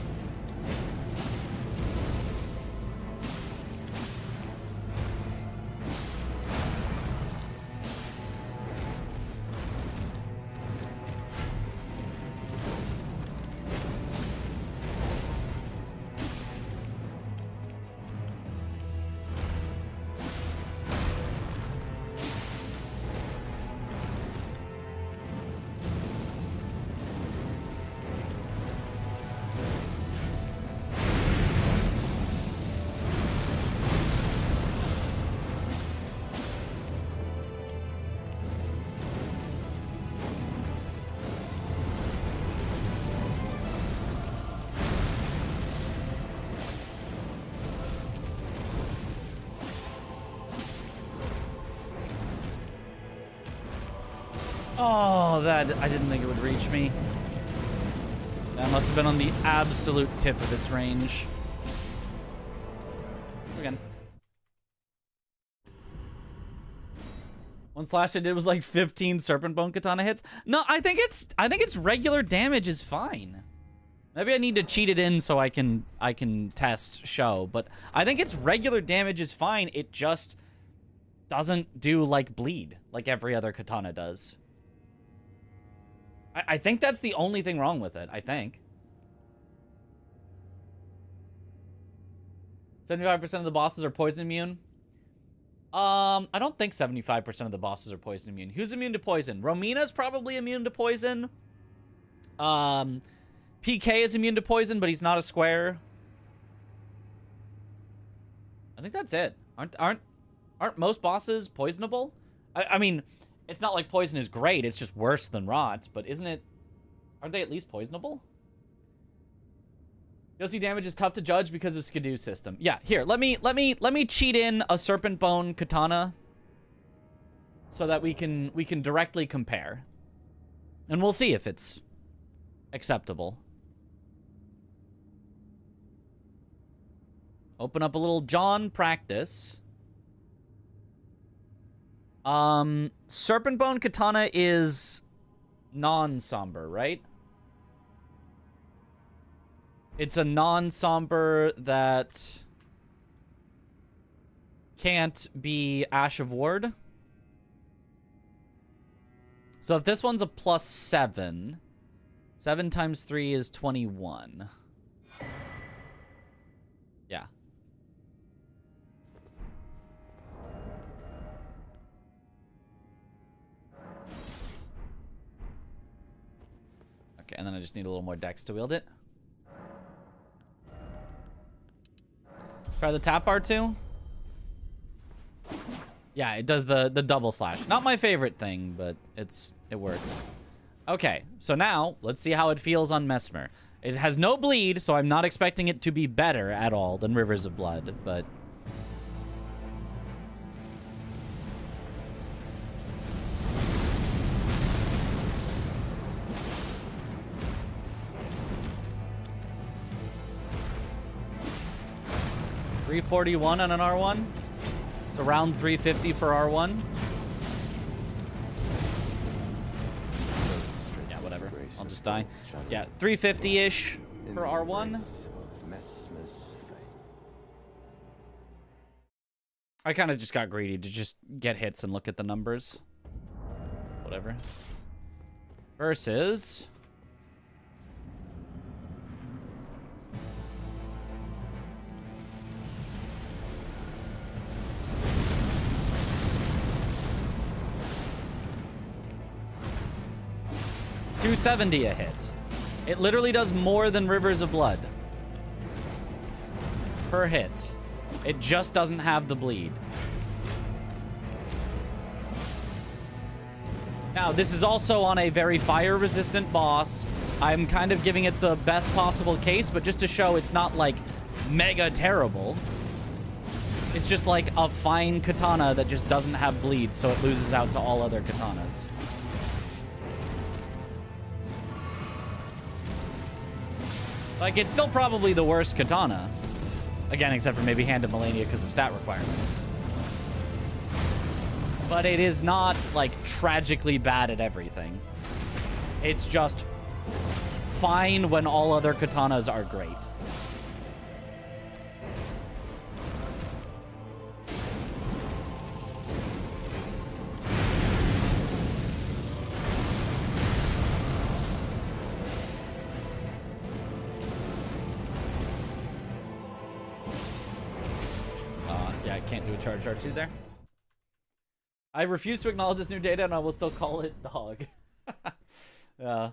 Oh, that I didn't think it would reach me. That must have been on the absolute tip of its range. Again. One slash I did was like 15 Serpent Bone Katana hits. No, I think it's regular damage is fine. Maybe I need to cheat it in so I can test show, but I think it's regular damage is fine. It just doesn't do like bleed like every other katana does. I think that's the only thing wrong with it, I think. 75% of the bosses are poison immune. I don't think 75% of the bosses are poison immune. Who's immune to poison? Romina's probably immune to poison. PK is immune to poison, but he's not a square. I think that's it. Aren't most bosses poisonable? I mean, it's not like poison is great, it's just worse than rot, but isn't it? Aren't they at least poisonable? DLC damage is tough to judge because of Skidoo system. Yeah, here, let me cheat in a Serpent Bone Katana so that we can directly compare. And we'll see if it's acceptable. Open up a little John practice. Serpent Bone Katana is non-somber, right? It's a non-somber that can't be Ash of Ward. So if this one's a +7, 7 times 3 is 21. Yeah. Okay, and then I just need a little more dex to wield it. Try the tap bar too. Yeah, it does the double slash. Not my favorite thing, but it works. Okay, so now let's see how it feels on Mesmer. It has no bleed, so I'm not expecting it to be better at all than Rivers of Blood, but... $341 on an R1. It's around 350 per R1. Yeah, whatever. I'll just die. Yeah, 350-ish per R1. I kind of just got greedy to just get hits and look at the numbers. Whatever. Versus... $270 a hit. It literally does more than Rivers of Blood. Per hit. It just doesn't have the bleed. Now, this is also on a very fire-resistant boss. I'm kind of giving it the best possible case, but just to show it's not, like, mega terrible. It's just, like, a fine katana that just doesn't have bleed, so it loses out to all other katanas. Like, it's still probably the worst katana. Again, except for maybe Hand of Melania because of stat requirements. But it is not, like, tragically bad at everything. It's just fine when all other katanas are great. Yeah, I can't do a charge R2 there. I refuse to acknowledge this new data, and I will still call it dog. Fair.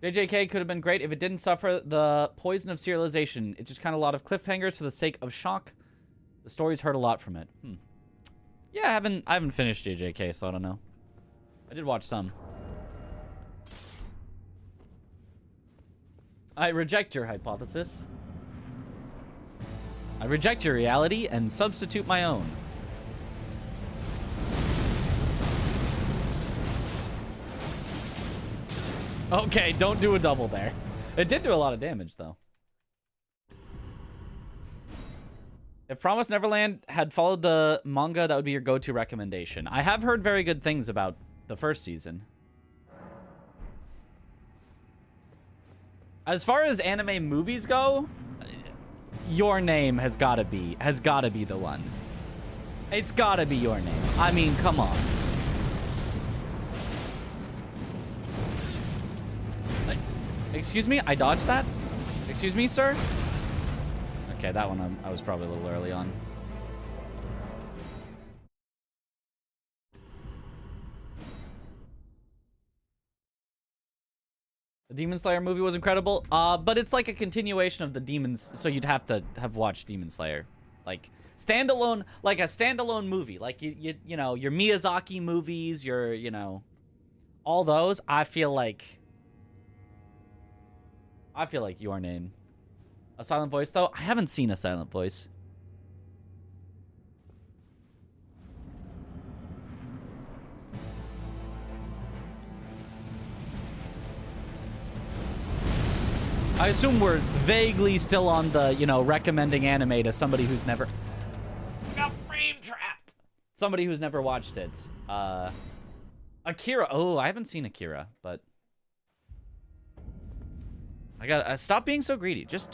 JJK could have been great if it didn't suffer the poison of serialization. It's just kind of a lot of cliffhangers for the sake of shock. The stories hurt a lot from it. Yeah, I haven't finished JJK, so I don't know. I did watch some. I reject your hypothesis. I reject your reality and substitute my own. Okay, don't do a double there. It did do a lot of damage, though. If Promised Neverland had followed the manga, that would be your go-to recommendation. I have heard very good things about the first season. As far as anime movies go, Your Name has gotta be the one. It's gotta be Your Name. I mean, come on. Excuse me? I dodged that? Excuse me, sir? Okay, that one I was probably a little early on. The Demon Slayer movie was incredible, but it's like a continuation of the Demons, so you'd have to have watched Demon Slayer. Like, standalone, like a standalone movie. Like, you know, your Miyazaki movies, your, you know, all those, I feel like Your Name. A Silent Voice, though? I haven't seen A Silent Voice. I assume we're vaguely still on the, you know, recommending anime to somebody who's never... Got frame trapped! Somebody who's never watched it. Akira. Oh, I haven't seen Akira, but... I gotta stop being so greedy. Just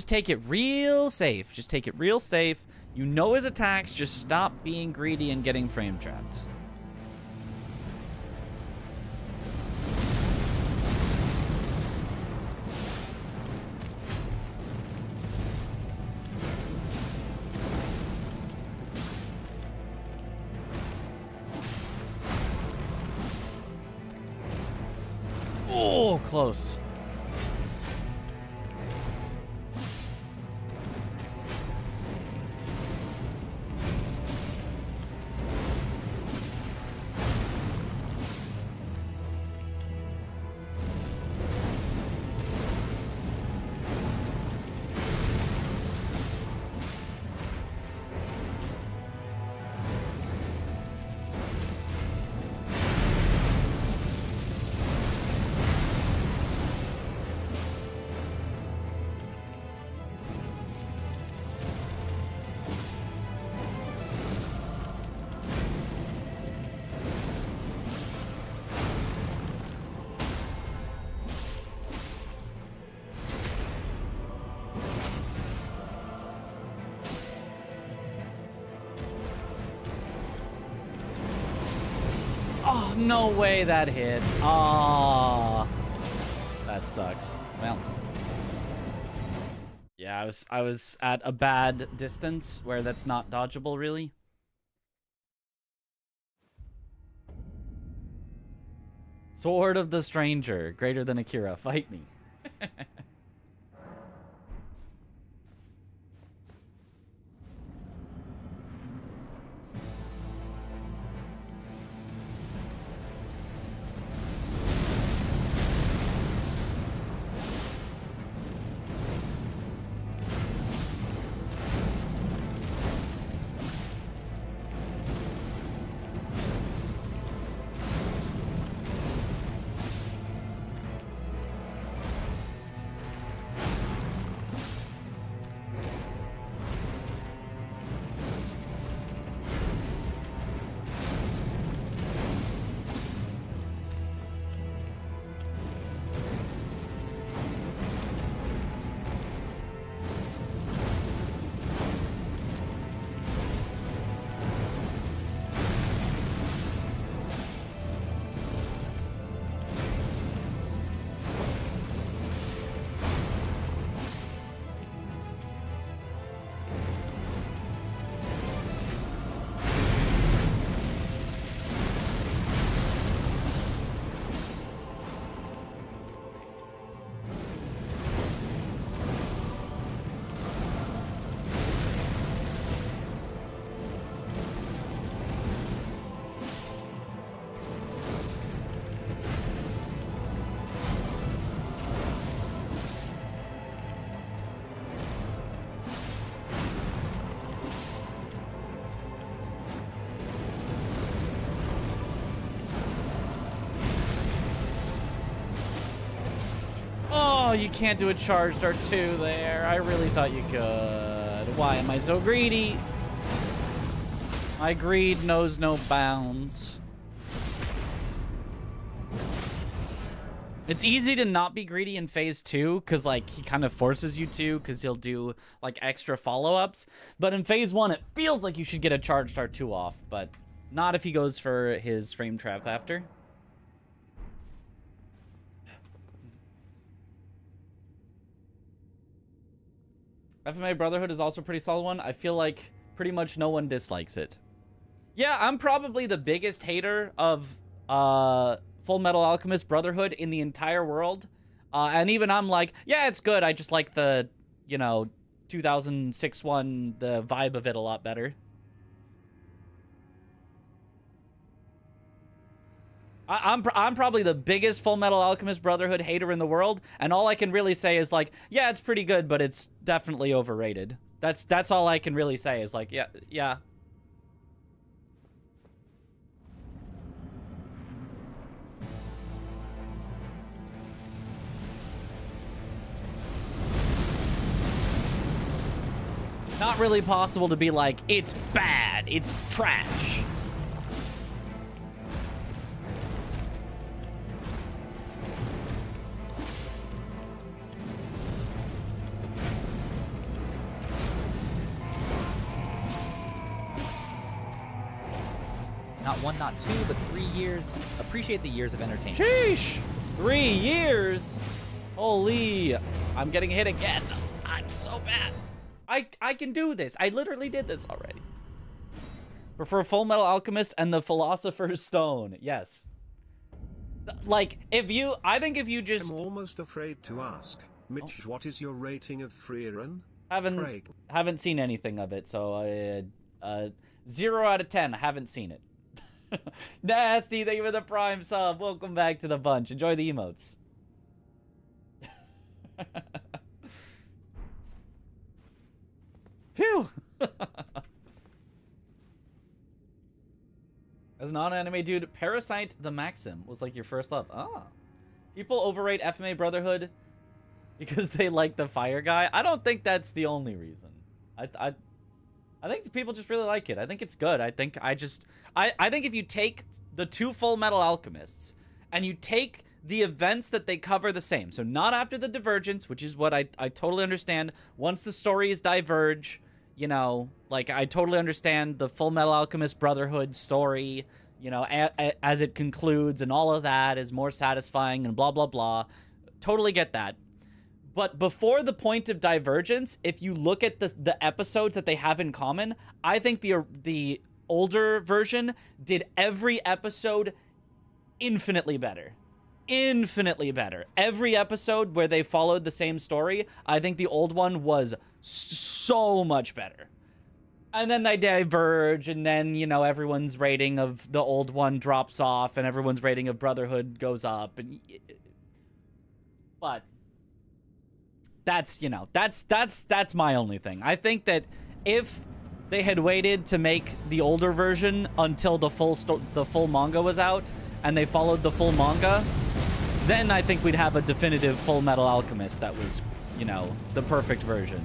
take it real safe. Just take it real safe. You know his attacks. Just stop being greedy and getting frame trapped. Oh, close. Oh, no way that hits. Ah, that sucks. Well, yeah, I was at a bad distance where that's not dodgeable, really. Sword of the Stranger, greater than Akira. Fight me. Oh, you can't do a charge dart 2 there. I really thought you could. Why am I so greedy? My greed knows no bounds. It's easy to not be greedy in phase 2 because, like, he kind of forces you to because he'll do, like, extra follow-ups. But in phase 1, it feels like you should get a charge dart 2 off, but not if he goes for his frame trap after. FMA Brotherhood is also a pretty solid one. I feel like pretty much no one dislikes it. Yeah, I'm probably the biggest hater of Full Metal Alchemist Brotherhood in the entire world. And even I'm like, yeah, it's good. I just like the, you know, 2006 one, the vibe of it a lot better. I'm probably the biggest Full Metal Alchemist Brotherhood hater in the world, and all I can really say is like, yeah, it's pretty good, but it's definitely overrated. That's all I can really say is like, yeah. Not really possible to be like, it's bad, it's trash. Not 1, not 2, but 3 years. Appreciate the years of entertainment. Sheesh! 3 years? Holy, I'm getting hit again. I'm so bad. I can do this. I literally did this already. Prefer Full Metal Alchemist and the Philosopher's Stone. Yes. Like, I think if you just... I'm almost afraid to ask. Mitch, what is your rating of Freerun? Haven't seen anything of it, so 0 out of 10. I haven't seen it. Nasty, thank you for the Prime sub. Welcome back to the bunch. Enjoy the emotes. Phew. As a non-anime dude, Parasite the Maxim was like your first love. Ah. People overrate FMA Brotherhood because they like the fire guy. I don't think that's the only reason. I think the people just really like it. I think it's good. I think if you take the 2 Full Metal Alchemists and you take the events that they cover the same, so not after the divergence, which is what I totally understand. Once the stories diverge, you know, like I totally understand the Full Metal Alchemist Brotherhood story, you know, as it concludes and all of that is more satisfying and blah, blah, blah. Totally get that. But before the point of divergence, if you look at the episodes that they have in common, I think the older version did every episode infinitely better. Infinitely better. Every episode where they followed the same story, I think the old one was so much better. And then they diverge, and then, you know, everyone's rating of the old one drops off, and everyone's rating of Brotherhood goes up. But that's, you know, that's my only thing. I think that if they had waited to make the older version until the full manga was out, and they followed the full manga, then I think we'd have a definitive Full Metal Alchemist that was, you know, the perfect version.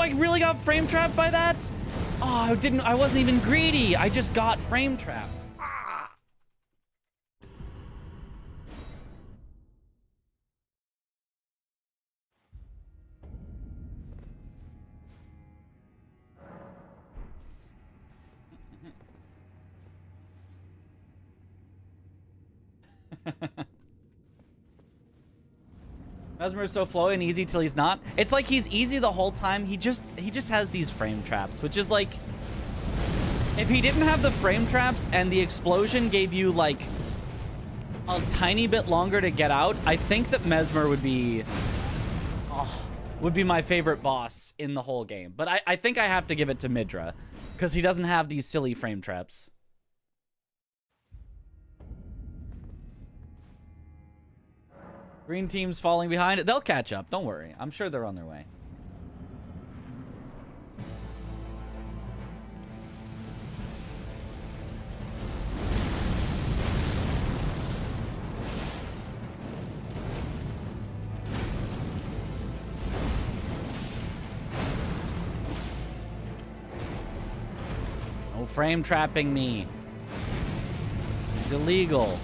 I really got frame trapped by that? Oh, I wasn't even greedy. I just got frame trapped. Ah. Mesmer is so flowy and easy till he's not. It's like he's easy the whole time. He just has these frame traps, which is like, if he didn't have the frame traps and the explosion gave you like a tiny bit longer to get out, I think that Mesmer would be my favorite boss in the whole game. But I think I have to give it to Midra because he doesn't have these silly frame traps. Green team's falling behind. They'll catch up. Don't worry. I'm sure they're on their way. No frame trapping me. It's illegal.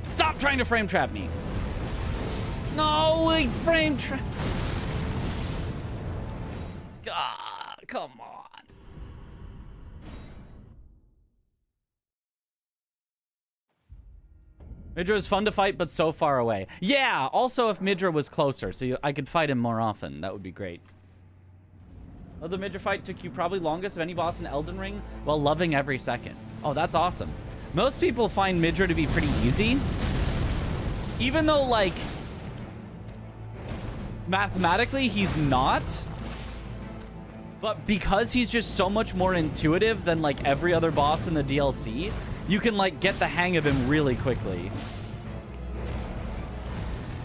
Stop trying to frame trap me. No, wait, frame trap. God, come on. Midra is fun to fight, but so far away. Yeah, also if Midra was closer, so I could fight him more often, that would be great. Well, the Midra fight took you probably longest of any boss in Elden Ring, while loving every second. Oh, that's awesome. Most people find Midra to be pretty easy. Even though, like, mathematically he's not. But because he's just so much more intuitive than, like, every other boss in the DLC, you can, like, get the hang of him really quickly.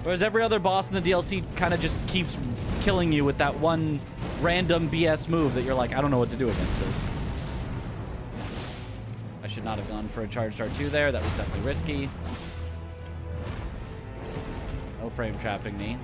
Whereas every other boss in the DLC kind of just keeps killing you with that one random BS move that you're like, I don't know what to do against this. I should not have gone for a charged R2 there. That was definitely risky. No frame trapping me.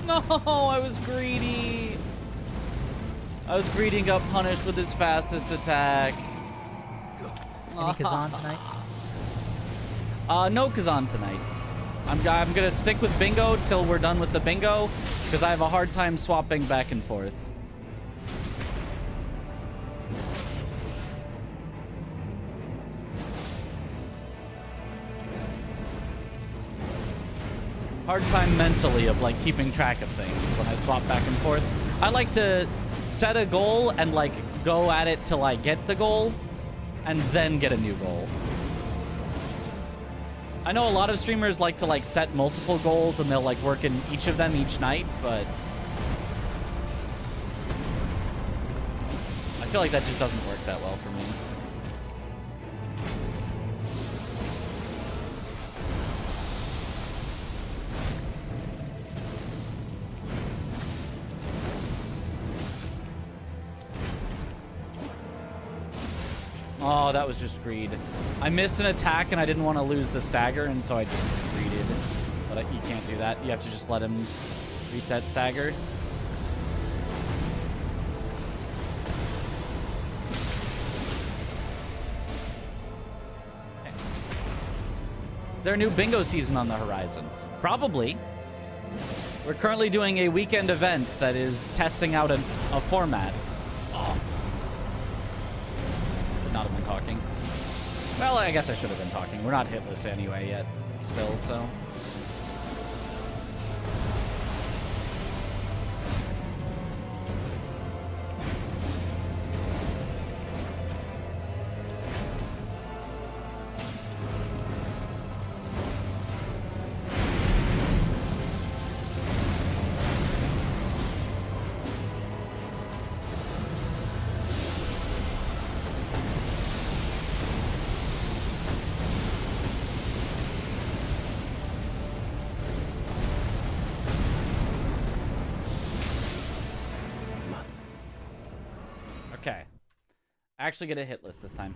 No, I was greedy. I was greedy and got punished with his fastest attack. Any Kazan tonight? No Kazan tonight. I'm gonna stick with bingo till we're done with the bingo, because I have a hard time swapping back and forth. Hard time mentally of like keeping track of things when I swap back and forth. I like to set a goal and like go at it till I get the goal and then get a new goal. I know a lot of streamers like to like set multiple goals and they'll like work in each of them each night, but I feel like that just doesn't work that well for me. Oh, that was just greed. I missed an attack and I didn't want to lose the stagger, and so I just greeded. But you can't do that. You have to just let him reset stagger. Okay. Is there a new bingo season on the horizon? Probably. We're currently doing a weekend event that is testing out a format. Oh. Not have been talking. Well, I guess I should have been talking. We're not hitless anyway yet, still, so. Okay. Actually get a hit list this time.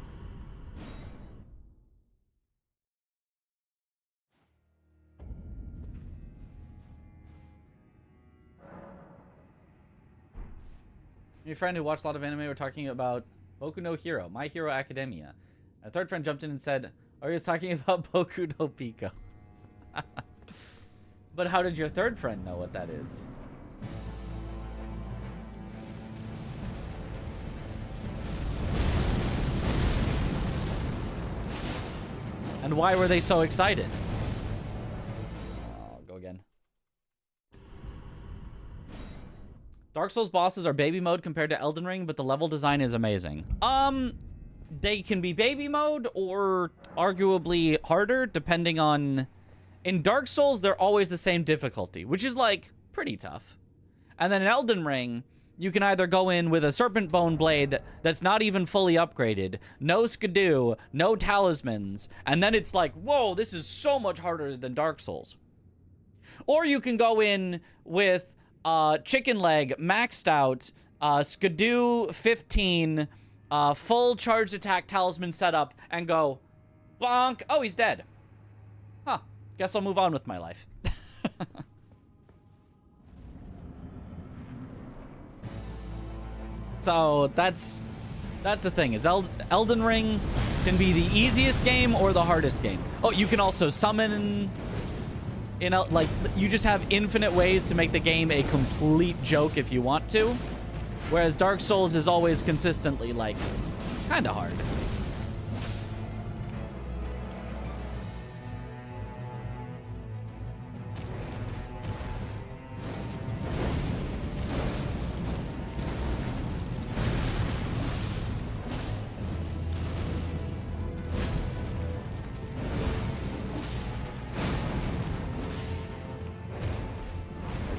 Your friend who watched a lot of anime were talking about Boku no Hero, My Hero Academia. A third friend jumped in and said, "Oh, he was talking about Boku no Pico." But how did your third friend know what that is? And why were they so excited? I'll go again. Dark Souls bosses are baby mode compared to Elden Ring, but the level design is amazing. They can be baby mode or arguably harder depending on... In Dark Souls, they're always the same difficulty, which is like pretty tough. And then in Elden Ring, you can either go in with a Serpent Bone Blade that's not even fully upgraded, no Skidoo, no talismans, and then it's like, whoa, this is so much harder than Dark Souls. Or you can go in with Chicken Leg, maxed out, Skidoo 15, full charged attack talisman setup, and go, bonk, oh, he's dead. Huh, guess I'll move on with my life. So that's the thing, is Elden Ring can be the easiest game or the hardest game. Oh, you can also summon, like, you just have infinite ways to make the game a complete joke if you want to. Whereas Dark Souls is always consistently, like, kind of hard.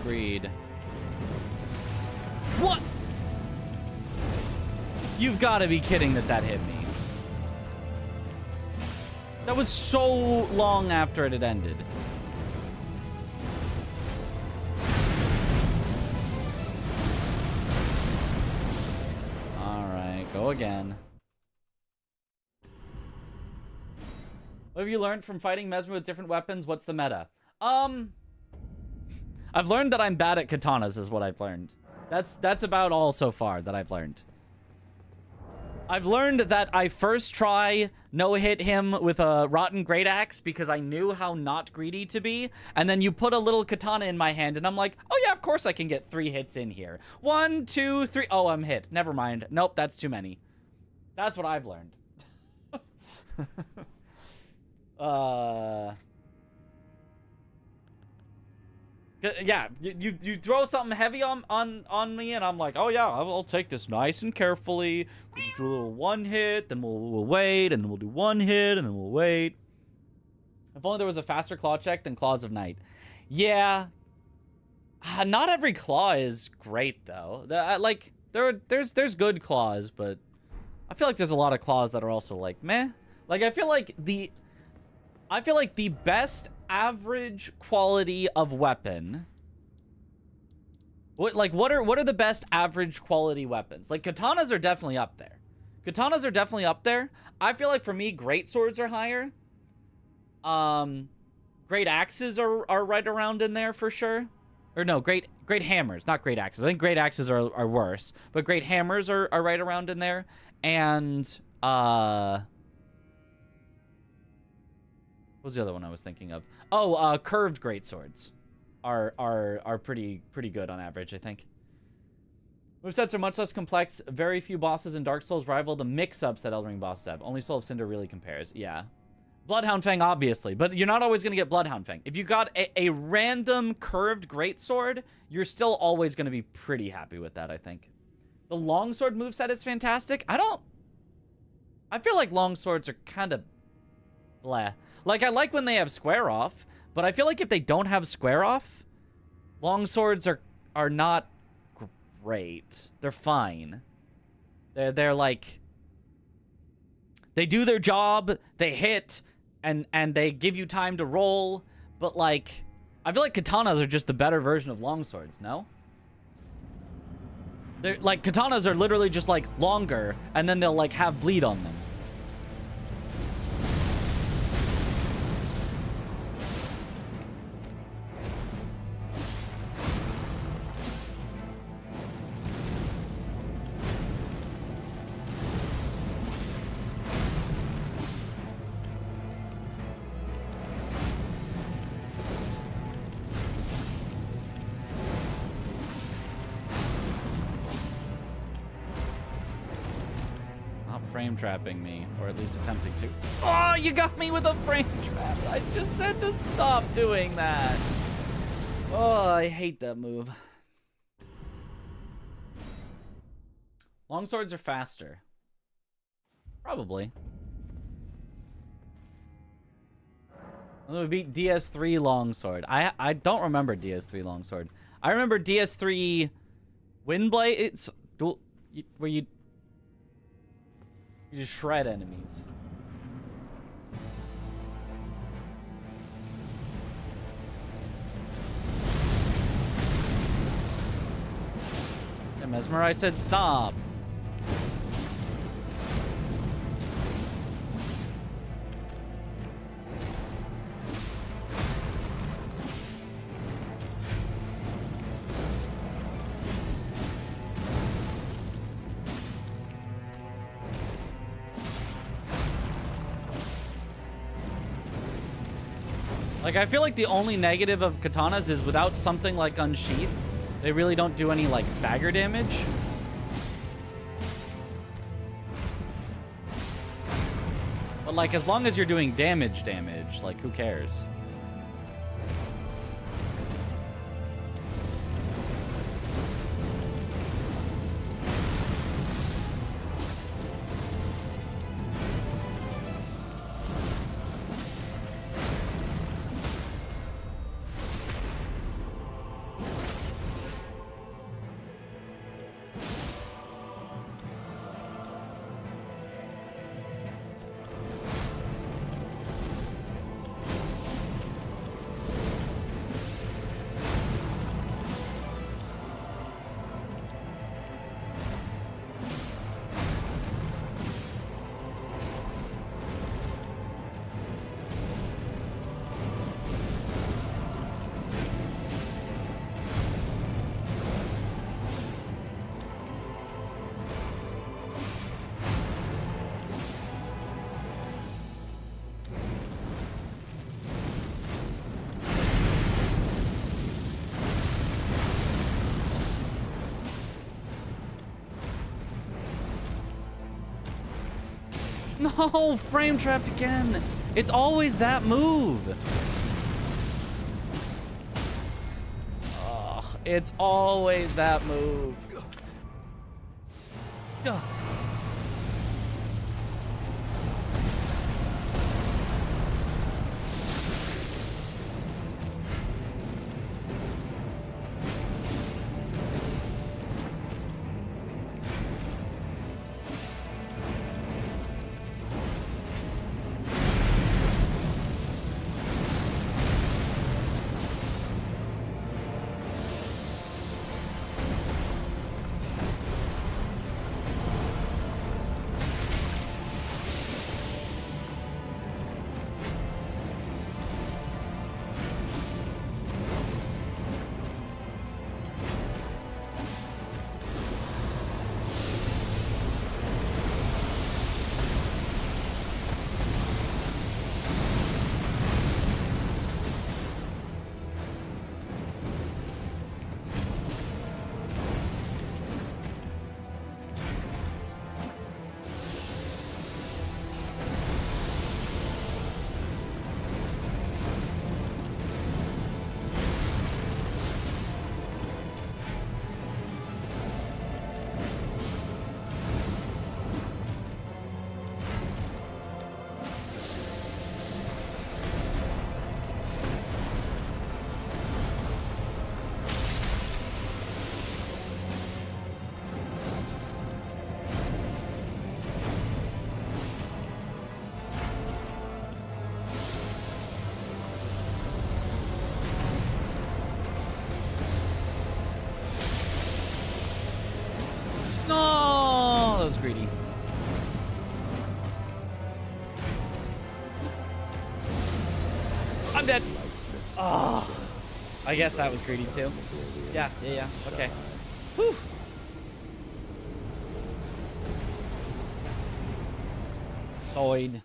Agreed. What? You've got to be kidding that hit me. That was so long after it had ended. Alright, go again. What have you learned from fighting Mesmer with different weapons? What's the meta? I've learned that I'm bad at katanas is what I've learned. That's about all so far that I've learned. I've learned that I first try no-hit him with a rotten great axe because I knew how not greedy to be, and then you put a little katana in my hand and I'm like, oh yeah, of course I can get 3 hits in here. 1, 2, 3. Oh, I'm hit. Never mind. Nope, that's too many. That's what I've learned. Yeah, you throw something heavy on me, and I'm like, oh yeah, I'll take this nice and carefully. We'll just do a little 1 hit, then we'll wait, and then we'll do 1 hit, and then we'll wait. If only there was a faster claw check than Claws of Night. Yeah, not every claw is great though. Like there's good claws, but I feel like there's a lot of claws that are also like meh. Like I feel like the best average quality of weapon. What are the best average quality weapons? Like katanas are definitely up there. Katanas are definitely up there. I feel like for me, great swords are higher. Great axes are right around in there for sure. Or no, great hammers, not great axes. I think great axes are worse, but great hammers are right around in there. And what was the other one I was thinking of? Oh, curved greatswords are pretty good on average, I think. Movesets are much less complex. Very few bosses in Dark Souls rival the mix-ups that Elden Ring bosses have. Only Soul of Cinder really compares. Yeah. Bloodhound Fang, obviously. But you're not always going to get Bloodhound Fang. If you got a random curved greatsword, you're still always going to be pretty happy with that, I think. The longsword moveset is fantastic. I feel like longswords are kind of bleh. Like, I like when they have square off, but I feel like if they don't have square off, longswords are not great. They're fine. They're like, they do their job, they hit, and they give you time to roll, but like, I feel like katanas are just the better version of longswords, no? They're like, katanas are literally just like longer, and then they'll like have bleed on them. Frame trapping me, or at least attempting to. Oh, you got me with a frame trap. I just said to stop doing that. Oh, I hate that move. Longswords are faster. Probably. I'm gonna beat DS3 Longsword. I don't remember DS3 Longsword. I remember DS3 Windblade, it's dual, where you just shred enemies. And Mesmerize said stop. Like, I feel like the only negative of katanas is without something like Unsheath, they really don't do any, like, stagger damage. But, like, as long as you're doing damage, like, who cares? No, frame trapped again. It's always that move. Ugh, it's always that move. Ugh. No, that was greedy. I'm dead. Oh, I guess that was greedy too. Yeah. Okay. Whew. Toid.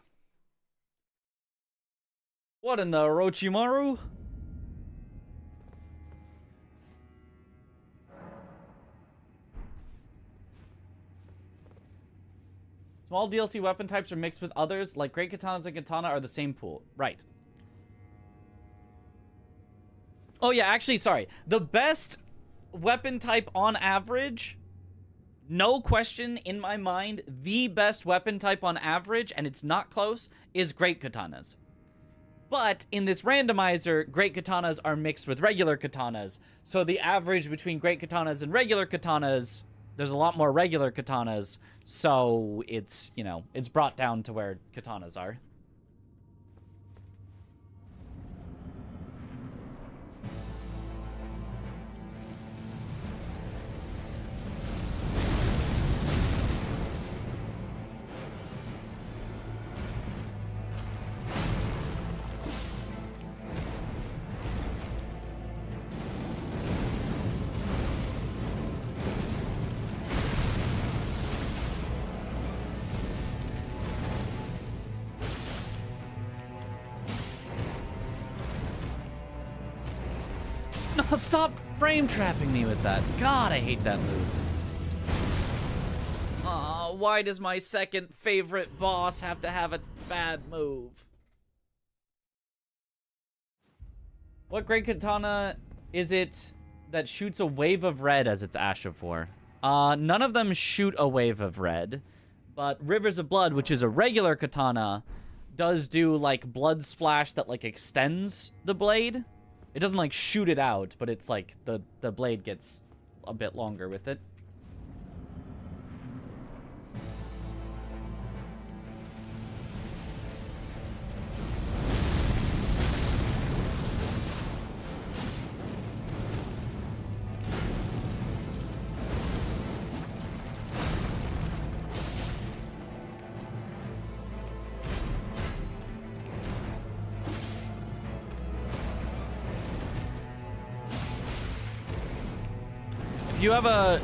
What in the Orochimaru? Small DLC weapon types are mixed with others, like great katanas and katana are the same pool. Right. Oh yeah, actually, sorry. The best weapon type on average, no question in my mind, the best weapon type on average, and it's not close, is great katanas. But in this randomizer, great katanas are mixed with regular katanas. So the average between great katanas and regular katanas, there's a lot more regular katanas. So it's, you know, it's brought down to where katanas are. No, stop frame trapping me with that. God, I hate that move. Aw, why does my second favorite boss have to have a bad move? What great katana is it that shoots a wave of red as its Ash of War? None of them shoot a wave of red, but Rivers of Blood, which is a regular katana, does do, like, blood splash that, like, extends the blade. It doesn't, like, shoot it out, but it's, like, the blade gets a bit longer with it. If you have a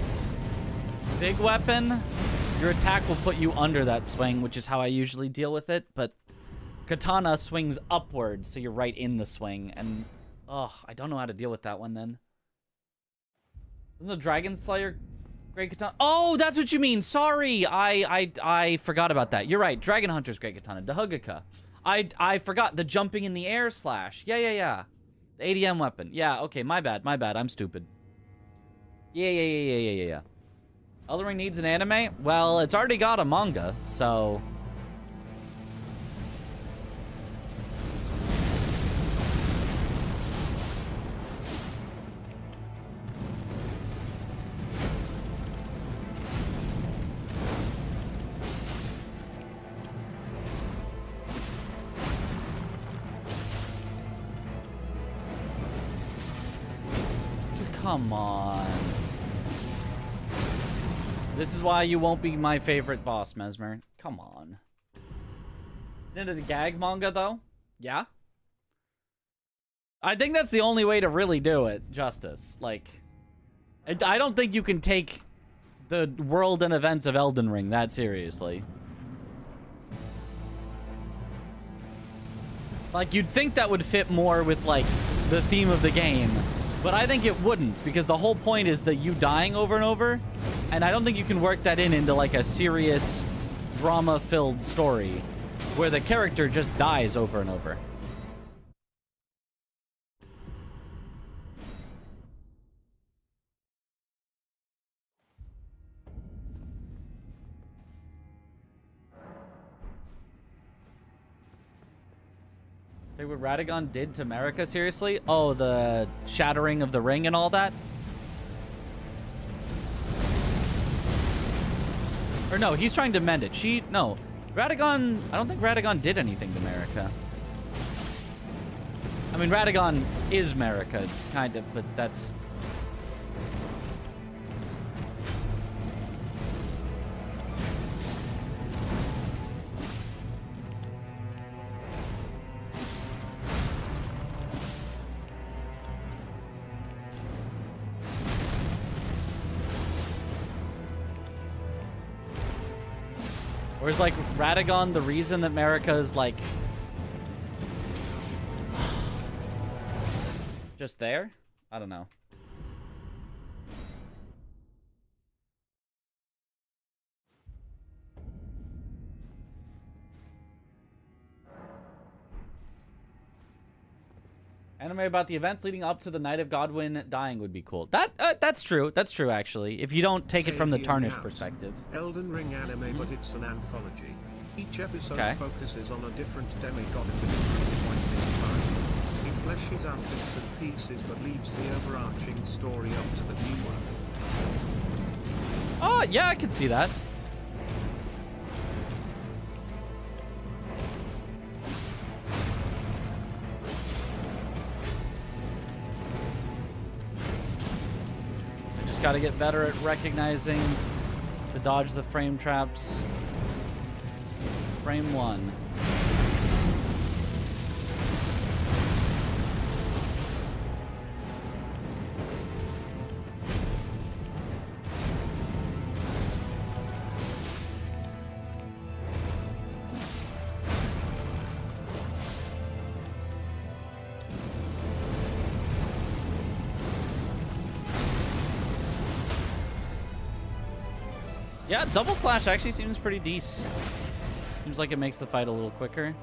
big weapon, your attack will put you under that swing, which is how I usually deal with it, but katana swings upwards, so you're right in the swing, and I don't know how to deal with that one then. Isn't the Dragon Slayer great katana? Oh, that's what you mean. Sorry, I forgot about that. You're right. Dragon Hunter's great katana, Dahugaka. I forgot the jumping in the air slash. Yeah. The ADM weapon. Yeah, okay, my bad. I'm stupid. Yeah. Elden Ring needs an anime? Well, it's already got a manga, so... Come on. This is why you won't be my favorite boss, Mesmer. Come on. Isn't it a gag manga, though? Yeah? I think that's the only way to really do it justice. Like, I don't think you can take the world and events of Elden Ring that seriously. Like, you'd think that would fit more with, like, the theme of the game. But I think it wouldn't, because the whole point is that you dying over and over, and I don't think you can work that into, like, a serious, drama-filled story where the character just dies over and over. Think what Radagon did to Marika, seriously? Oh, the shattering of the ring and all that? Or no, he's trying to mend it. No. Radagon, I don't think Radagon did anything to Marika. I mean, Radagon is Marika, kind of, but that's... Or is, like, Radagon the reason that Marika's, like... just there? I don't know. Anime about the events leading up to the Night of Godwyn dying would be cool. That's true. That's true, actually. If you don't take it from the Tarnished perspective. Elden Ring anime, but it's an anthology. Each episode Okay. focuses on a different demigod in the different point in time. fleshes out bits and pieces but leaves the overarching story up to the viewer. Oh, yeah, I could see that. I just got to get better at recognizing to dodge the frame traps. Frame 1. Yeah, double slash actually seems pretty decent. Seems like it makes the fight a little quicker.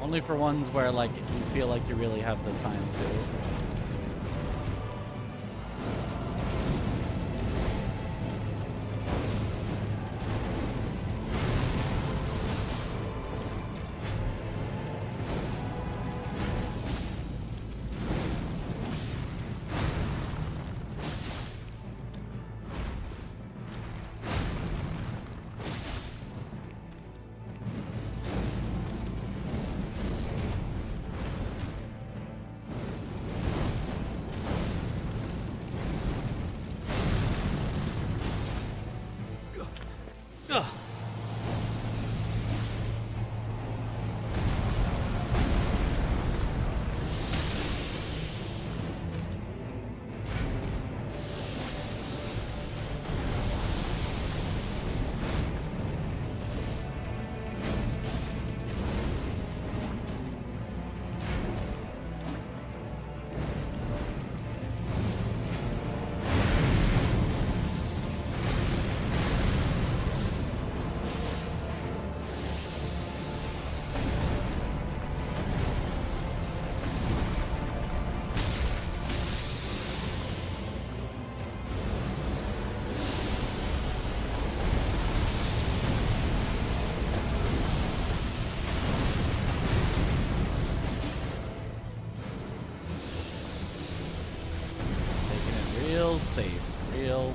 Only for ones where, like, you feel like you really have the time to. Safe, real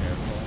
careful.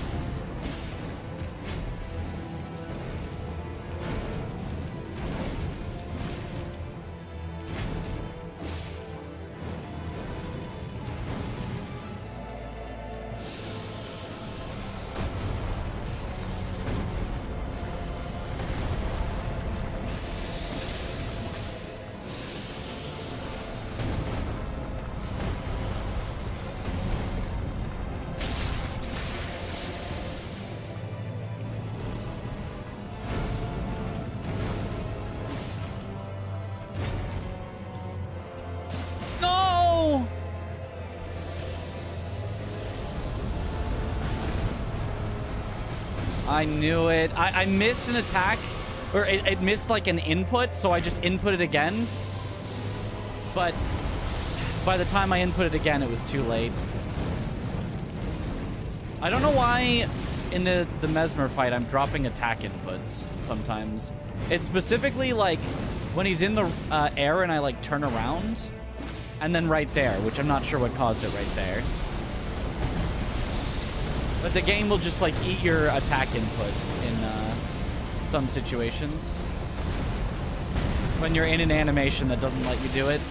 I knew it. I missed an attack, or it missed like an input, so I just input it again. But by the time I input it again, it was too late. I don't know why in the Mesmer fight I'm dropping attack inputs sometimes. It's specifically like when he's in the air and I like turn around, and then right there, which I'm not sure what caused it right there. But the game will just like eat your attack input in some situations. When you're in an animation that doesn't let you do it.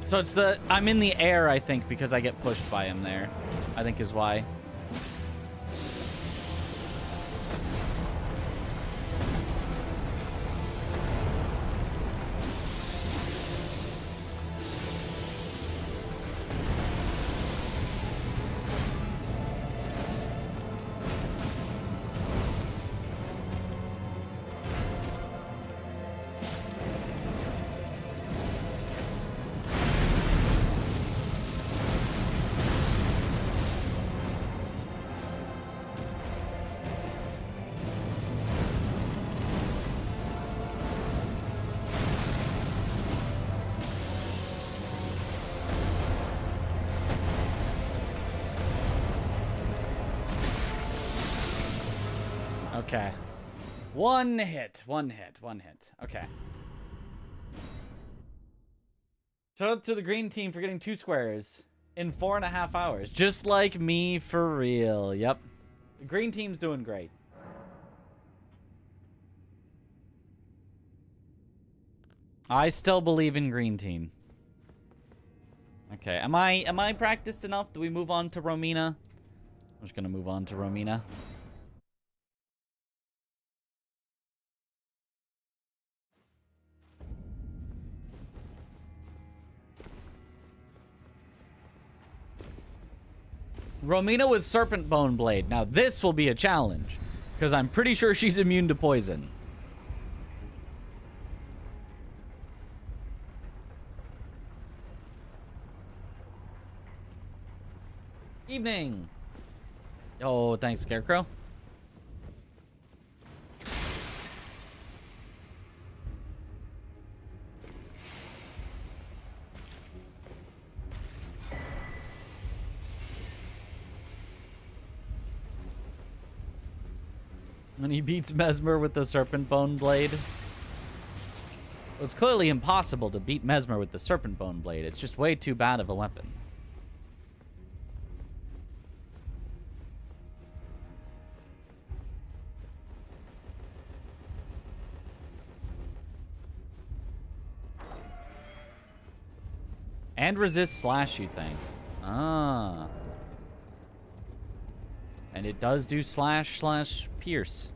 So it's the, I'm in the air, I think, because I get pushed by him there, I think is why. Okay. One hit. Okay. Shout out to the green team for getting 2 squares in 4.5 hours. Just like me, for real. Yep. The green team's doing great. I still believe in green team. Okay, am I practiced enough? Do we move on to Romina? I'm just gonna move on to Romina. Romina with Serpent Bone Blade. Now this will be a challenge, because I'm pretty sure she's immune to poison. Evening. Oh, thanks, Scarecrow. And he beats Mesmer with the Serpent Bone Blade. It was clearly impossible to beat Mesmer with the Serpent Bone Blade. It's just way too bad of a weapon. And resist slash, you think? Ah. And it does do slash pierce.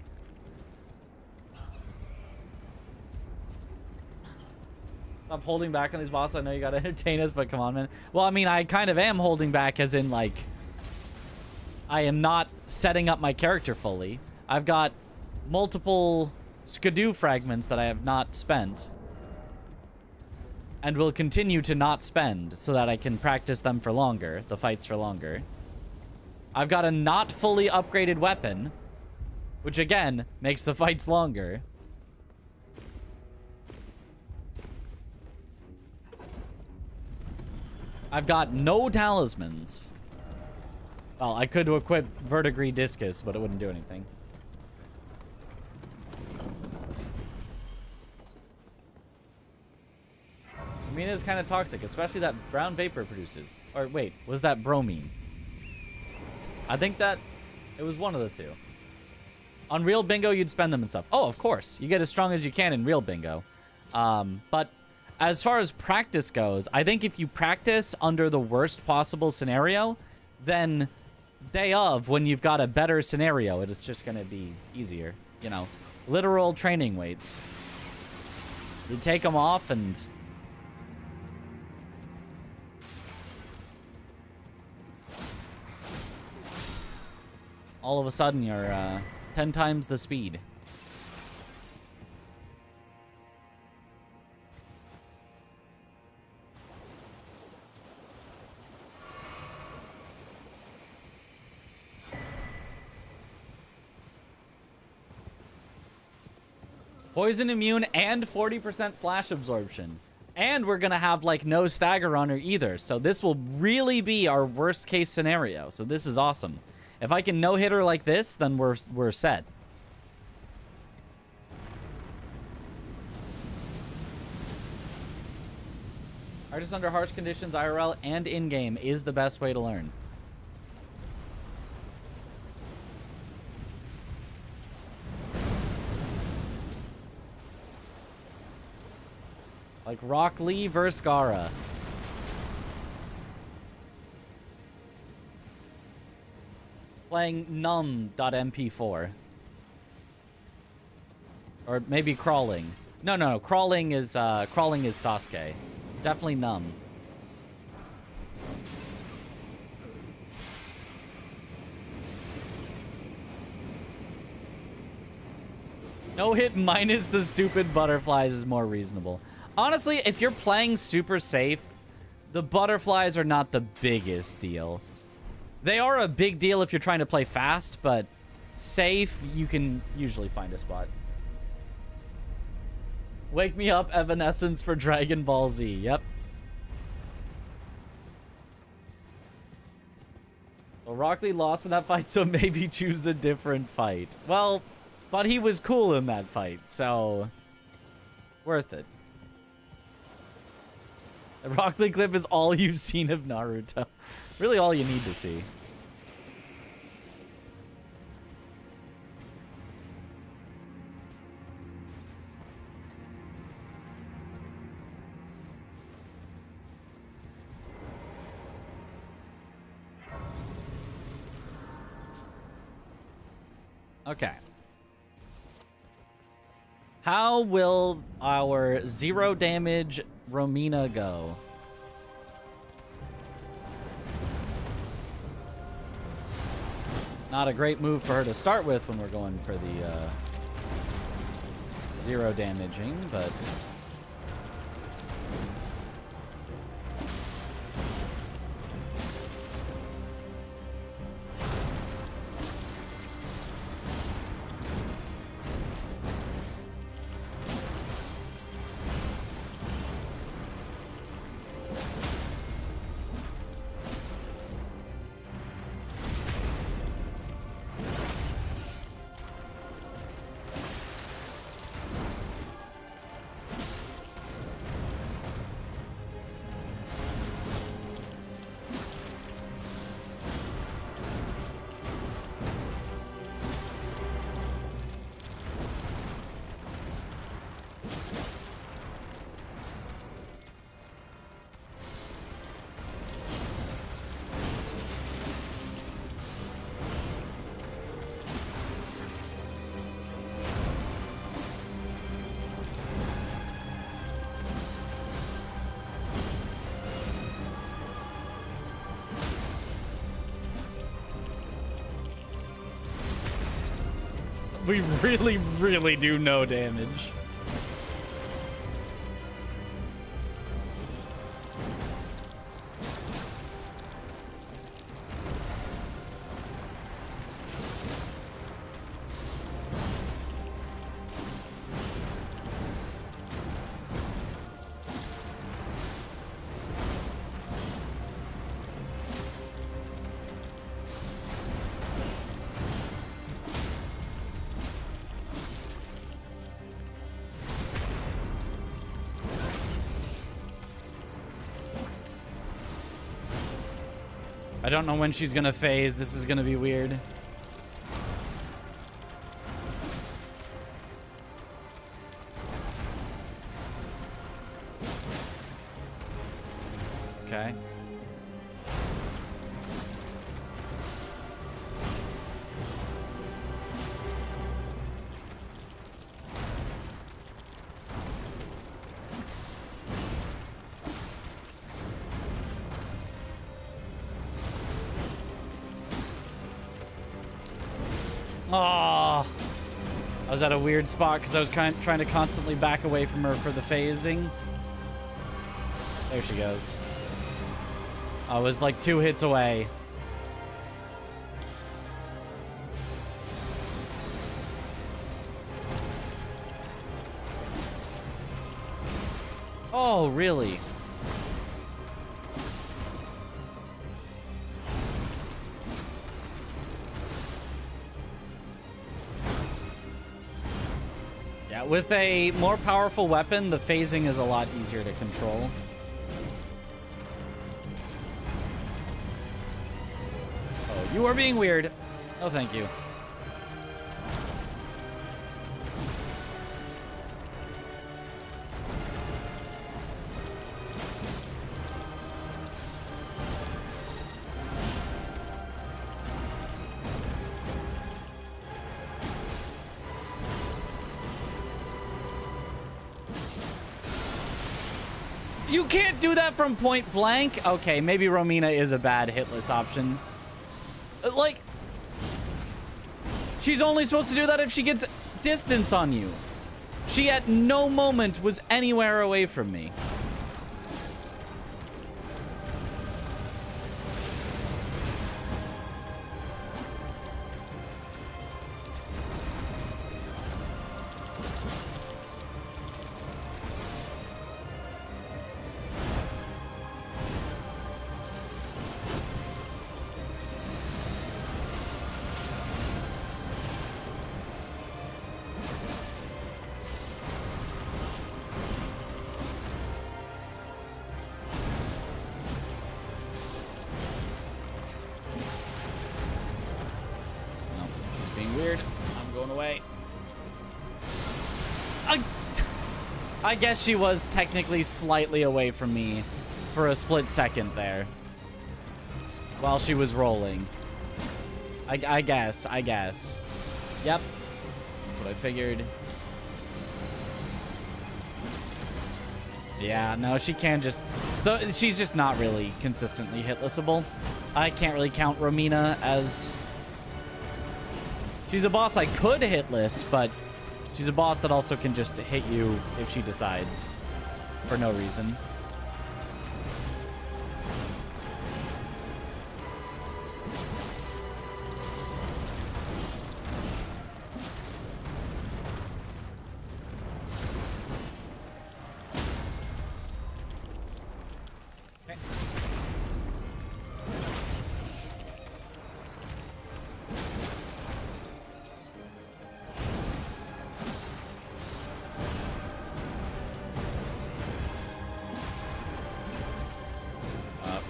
Stop holding back on these bosses. I know you gotta entertain us, but come on, man. Well, I mean, I kind of am holding back, as in, like, I am not setting up my character fully. I've got multiple skidoo fragments that I have not spent. And will continue to not spend so that I can practice them for longer, the fights for longer. I've got a not fully upgraded weapon, which again makes the fights longer. I've got no talismans. Well, I could equip Verdigris Discus, but it wouldn't do anything. Romina is kind of toxic, especially that brown vapor produces. Or wait, was that bromine? I think that it was one of the two. On real bingo, you'd spend them and stuff. Oh, of course. You get as strong as you can in real bingo. But as far as practice goes, I think if you practice under the worst possible scenario, then day of, when you've got a better scenario, it is just going to be easier. You know, literal training weights. You take them off and... all of a sudden, you're 10 times the speed. Poison immune and 40% slash absorption. And we're going to have, like, no stagger on her either. So this will really be our worst case scenario. So this is awesome. If I can no-hit her like this, then we're set. Artists under harsh conditions, IRL and in-game, is the best way to learn. Like Rock Lee versus Gara. Playing num.mp4. Or maybe crawling. No, crawling is Sasuke. Definitely num. No hit minus the stupid butterflies is more reasonable. Honestly, if you're playing super safe, the butterflies are not the biggest deal. They are a big deal if you're trying to play fast, but safe, you can usually find a spot. Wake me up, Evanescence for Dragon Ball Z. Yep. Well, Rock Lee lost in that fight, so maybe choose a different fight. Well, But he was cool in that fight, so worth it. The Rock Lee clip is all you've seen of Naruto. Really all you need to see. Okay. How will our 0 damage Romina go? Not a great move for her to start with when we're going for the 0 damaging, but... We really, really do no damage. I don't know when she's gonna phase. This is gonna be weird. Okay. Oh, I was at a weird spot because I was trying to constantly back away from her for the phasing. There she goes. I was like 2 hits away. Oh, really? With a more powerful weapon, the phasing is a lot easier to control. Oh, you are being weird. Oh, thank you. You can't do that from point blank? Okay, maybe Romina is a bad hitless option. Like, she's only supposed to do that if she gets distance on you. She at no moment was anywhere away from me. away. I guess she was technically slightly away from me for a split second there. While she was rolling. I guess. Yep. That's what I figured. Yeah, no, she can just... So, she's just not really consistently hitlessable. I can't really count Romina as... She's a boss I could hitless, but she's a boss that also can just hit you if she decides. For no reason.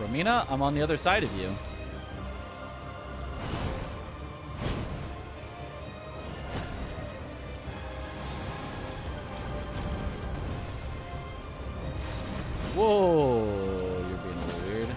Romina, I'm on the other side of you. Whoa, you're being a little weird.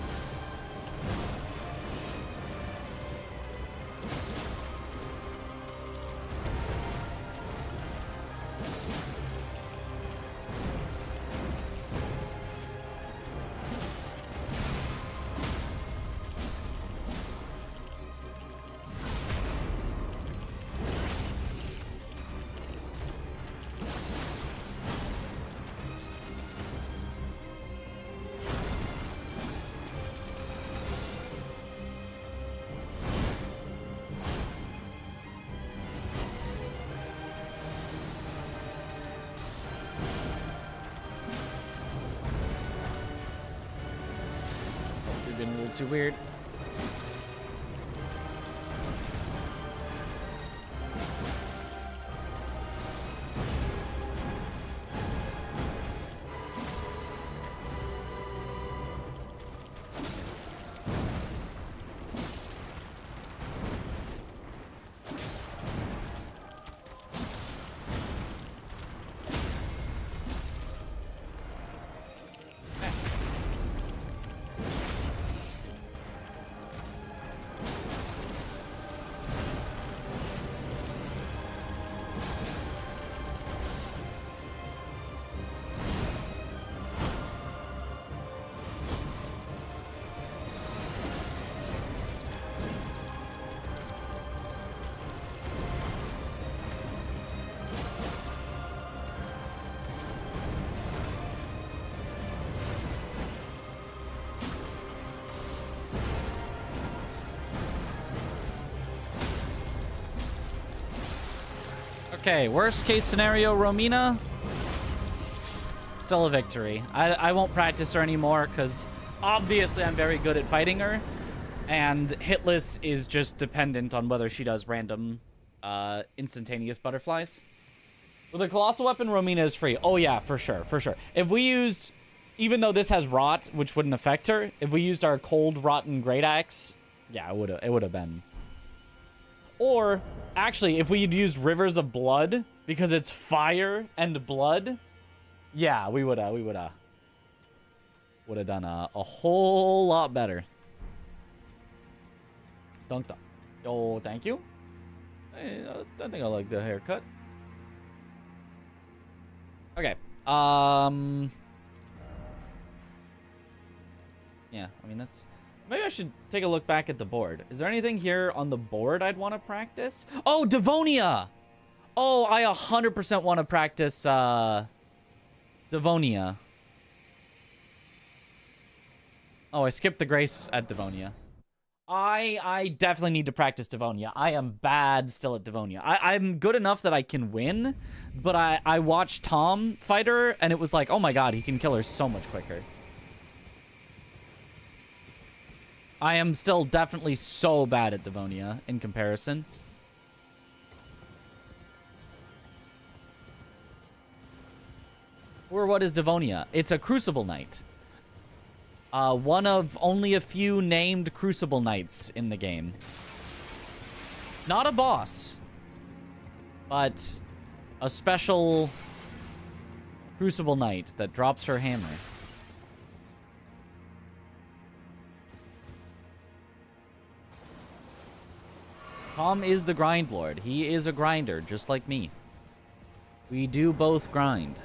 Been a little too weird. Okay, worst case scenario, Romina. Still a victory. I won't practice her anymore because obviously I'm very good at fighting her. And hitless is just dependent on whether she does random instantaneous butterflies. With a colossal weapon, Romina is free. Oh yeah, for sure. If we used, even though this has rot, which wouldn't affect her, if we used our cold rotten great axe, yeah, it would have been. Or, actually, if we had used Rivers of Blood, because it's fire and blood, yeah, we would have done a whole lot better. Dunk. Oh, thank you. I think I like the haircut. Okay. Yeah, I mean, that's... Maybe I should take a look back at the board. Is there anything here on the board I'd want to practice? Oh, Devonia! Oh, I 100% want to practice, Devonia. Oh, I skipped the Grace at Devonia. I definitely need to practice Devonia. I am bad still at Devonia. I'm good enough that I can win, but I watched Tom fight her, and it was like, oh my god, he can kill her so much quicker. I am still definitely so bad at Devonia in comparison. Or what is Devonia? It's a Crucible Knight. One of only a few named Crucible Knights in the game. Not a boss. but a special Crucible Knight that drops her hammer. Tom is the grind lord. He is a grinder, just like me. We do both grind.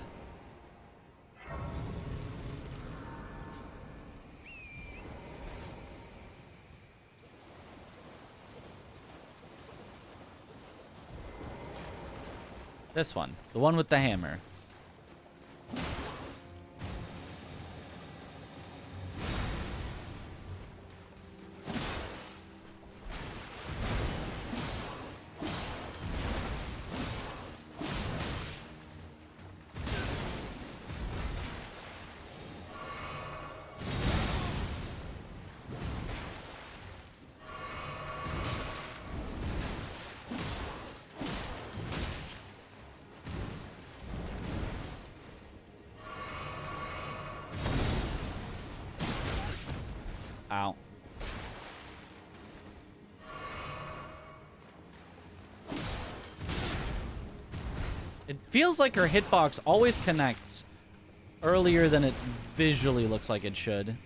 This one. The one with the hammer. Ow. It feels like her hitbox always connects earlier than it visually looks like it should.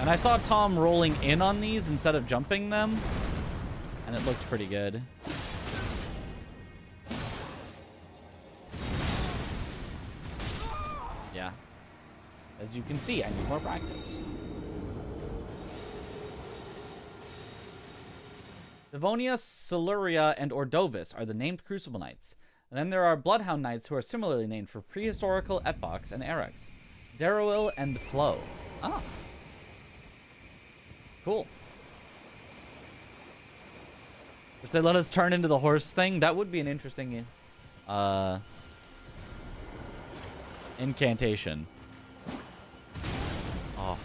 And I saw Tom rolling in on these instead of jumping them, and it looked pretty good. Yeah. As you can see, I need more practice. Devonia, Siluria, and Ordovis are the named Crucible Knights. And then there are Bloodhound Knights who are similarly named for prehistorical epochs and eras. Darrowil and Flo. Ah. Cool. If they let us turn into the horse thing, that would be an interesting incantation. Oh.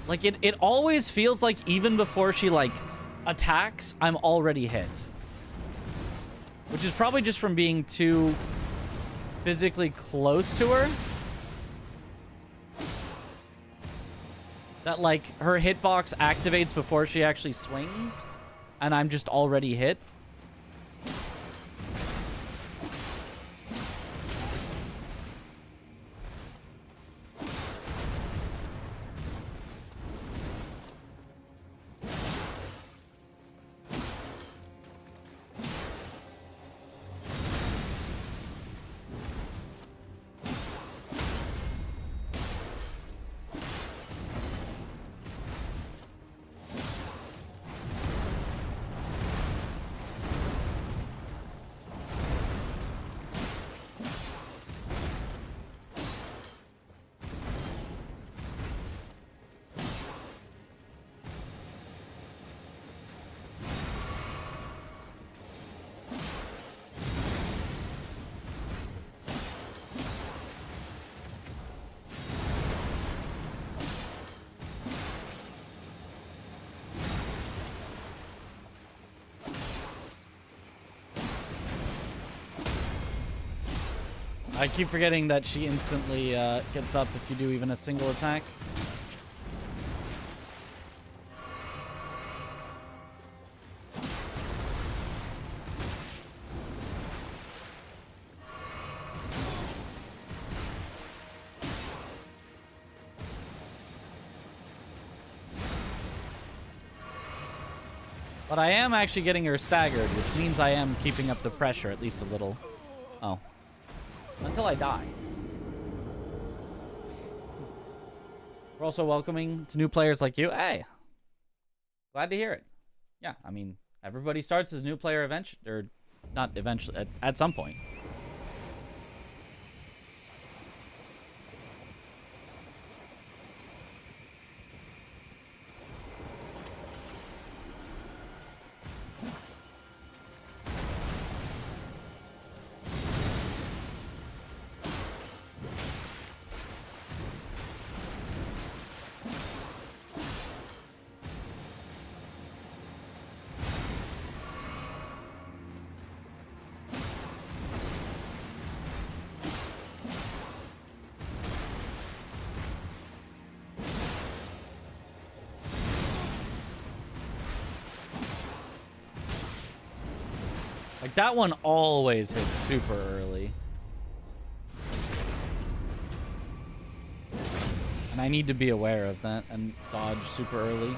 Like, it always feels like even before she, like, attacks, I'm already hit. Which is probably just from being too physically close to her. That, like, her hitbox activates before she actually swings, and I'm just already hit. I keep forgetting that she instantly gets up if you do even a single attack. But I am actually getting her staggered, which means I am keeping up the pressure at least a little. Oh. Until I die. We're also welcoming to new players like you. Hey, glad to hear it. Yeah, I mean, everybody starts as a new player eventually, or not eventually, at some point. Like, that one always hits super early. And I need to be aware of that and dodge super early.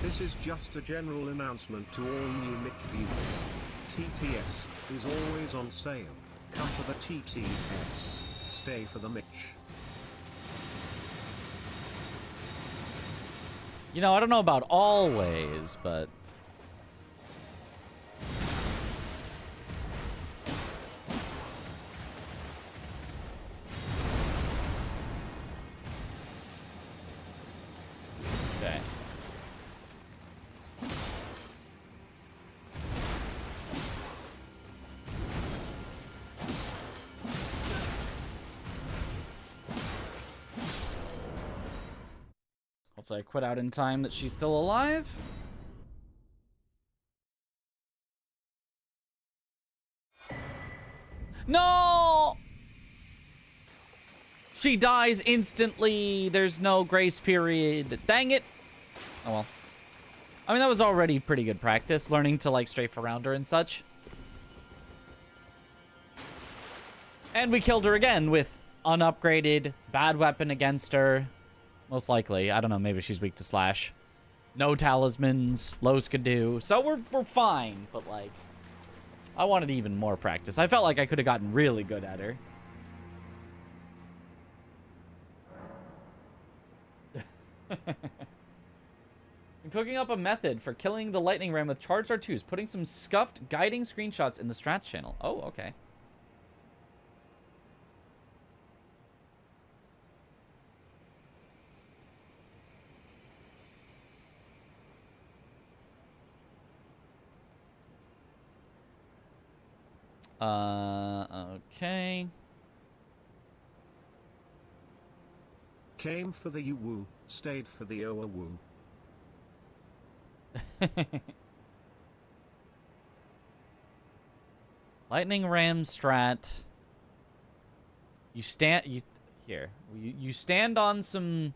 This is just a general announcement to all new Mitch viewers. TTS is always on sale. Come to the TTS. Stay for the Mitch. You know, I don't know about always, but... Okay. Hopefully I quit out in time that she's still alive. No! She dies instantly. There's no grace period. Dang it. Oh well. I mean, that was already pretty good practice, learning to, like, strafe around her and such. And we killed her again with unupgraded, bad weapon against her. Most likely. I don't know, maybe she's weak to slash. No talismans, low skidoo. So we're fine, but, like, I wanted even more practice. I felt like I could have gotten really good at her. I'm cooking up a method for killing the lightning ram with charged R2s, putting some scuffed guiding screenshots in the strats channel. Oh, okay. Okay. Came for the you-woo, stayed for the oh-woo. Lightning ram strat. You stand on some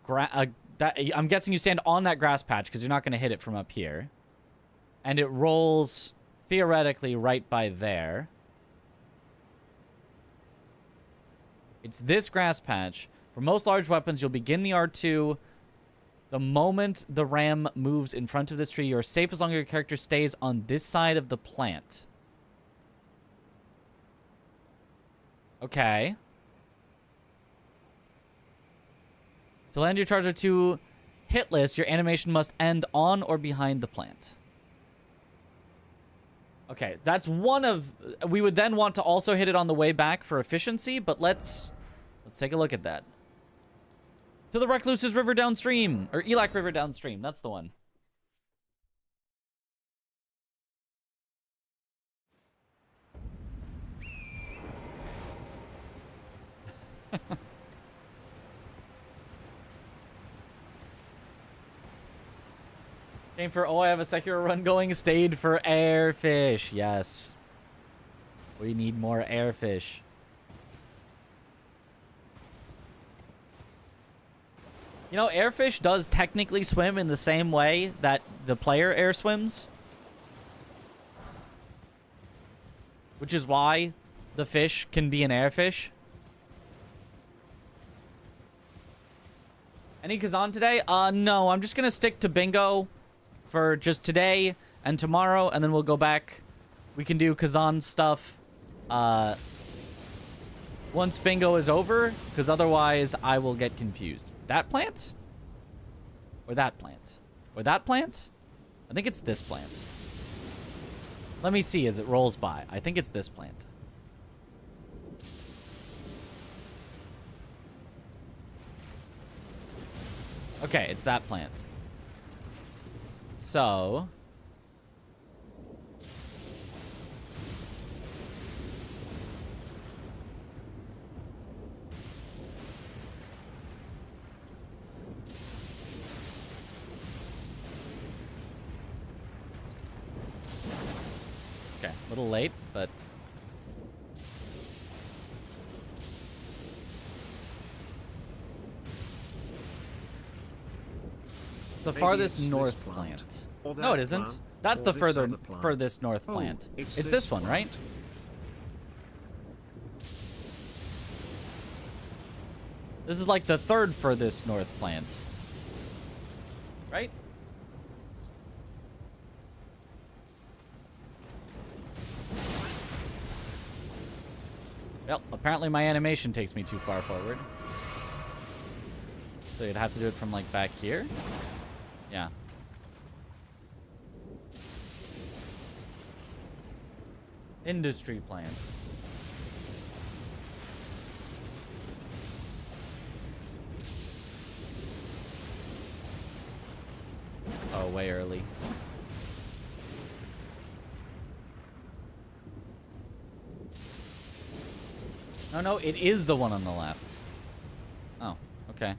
I'm guessing you stand on that grass patch because you're not going to hit it from up here. And it rolls theoretically right by there. It's this grass patch. For most large weapons, you'll begin the R2 the moment the ram moves in front of this tree. You're safe as long as your character stays on this side of the plant. Okay. To land your charge R2 hitless, your animation must end on or behind the plant. Okay, that's one of... We would then want to also hit it on the way back for efficiency, but let's take a look at that. To the Recluse's River downstream, or Elac River downstream, that's the one. Came for, oh, I have a Sekiro run going, stayed for airfish. Yes. We need more airfish. You know, airfish does technically swim in the same way that the player air swims. Which is why the fish can be an airfish. Any Kazan today? No, I'm just going to stick to bingo for just today and tomorrow, and then we'll go back. We can do Kazan stuff once bingo is over, because otherwise I will get confused. That plant? Or that plant? Or that plant? I think it's this plant. Let me see as it rolls by. I think it's this plant. Okay, it's that plant. So... Okay, a little late, but... It's the Maybe farthest it's this north plant, plant. or No, it that isn't. plant, That's or the this further other plant. furthest north Oh, plant. it's It's this this one, right? plant. This is like the third furthest north plant. Right? Well, apparently my animation takes me too far forward. So you'd have to do it from like back here? Yeah. Industry plant. Oh, way early. No, no, it is the one on the left. Oh, okay.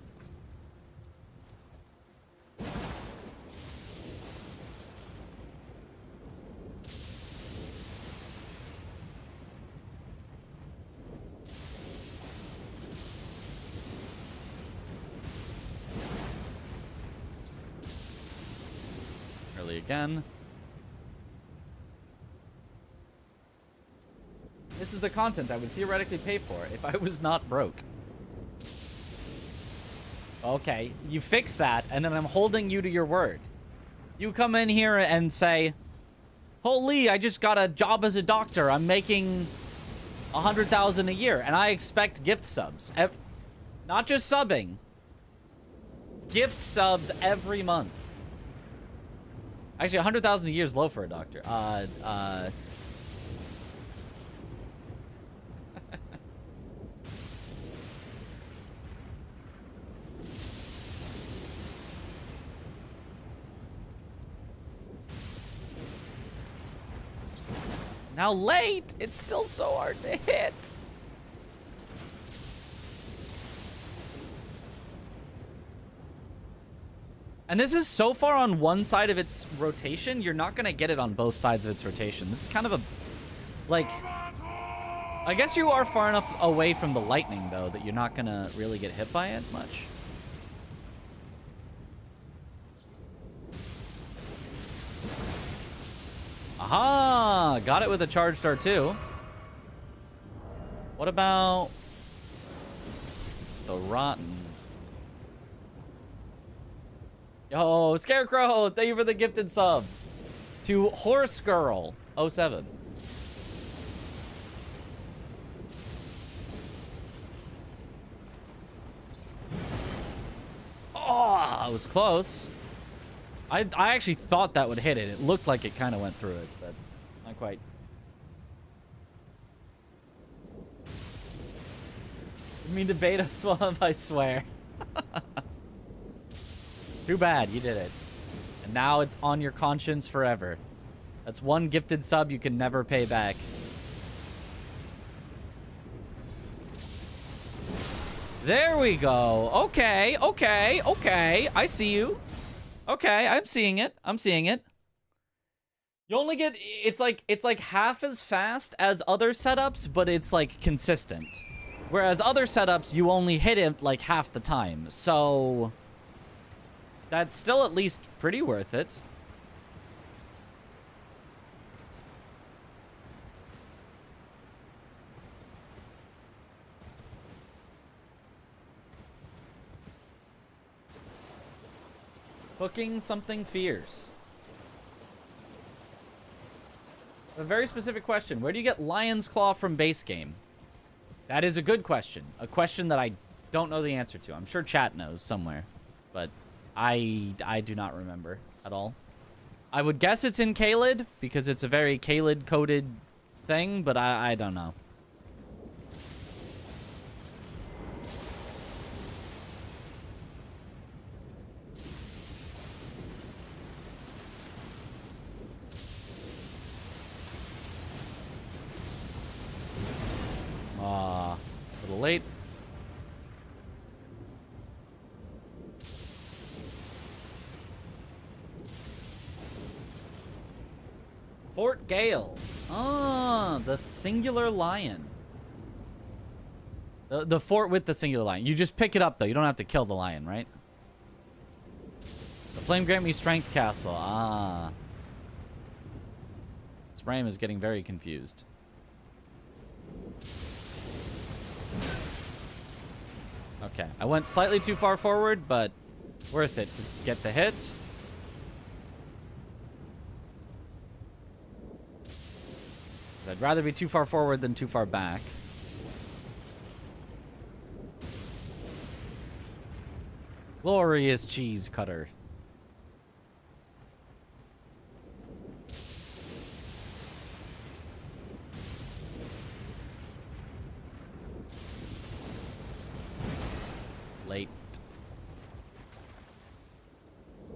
Early again. This is the content I would theoretically pay for if I was not broke. Okay, you fix that, and then I'm holding you to your word. You come in here and say, holy, I just got a job as a doctor. I'm making 100,000 a year, and I expect gift subs. Not just subbing. Gift subs every month. Actually, 100,000 a year is low for a doctor. Now late, it's still so hard to hit. And this is so far on one side of its rotation, you're not gonna get it on both sides of its rotation. This is kind of a, like, I guess you are far enough away from the lightning though that you're not gonna really get hit by it much. Aha! Got it with a charged R2. What about the rotten? Yo, Scarecrow! Thank you for the gifted sub. To Horse Girl 07. Oh, it was close. I actually thought that would hit it. It looked like it kind of went through it, but not quite. You mean to beta swab? I swear. Too bad, you did it. And now it's on your conscience forever. That's one gifted sub you can never pay back. There we go. Okay, okay, okay. I see you. Okay, I'm seeing it. I'm seeing it. You only get, it's like half as fast as other setups, but it's like consistent. Whereas other setups, you only hit it like half the time. So that's still at least pretty worth it. Cooking something fierce. A very specific question. Where do you get Lion's Claw from base game? That is a good question. A question that I don't know the answer to. I'm sure chat knows somewhere, but I do not remember at all. I would guess it's in Caelid because it's a very Caelid coded thing, but I don't know. A little late. Fort Gale. Ah, the singular lion. The fort with the singular lion. You just pick it up, though. You don't have to kill the lion, right? The flame grant me strength castle. Ah. Spram is getting very confused. Okay, I went slightly too far forward, but worth it to get the hit. I'd rather be too far forward than too far back. Glorious cheese cutter. Late.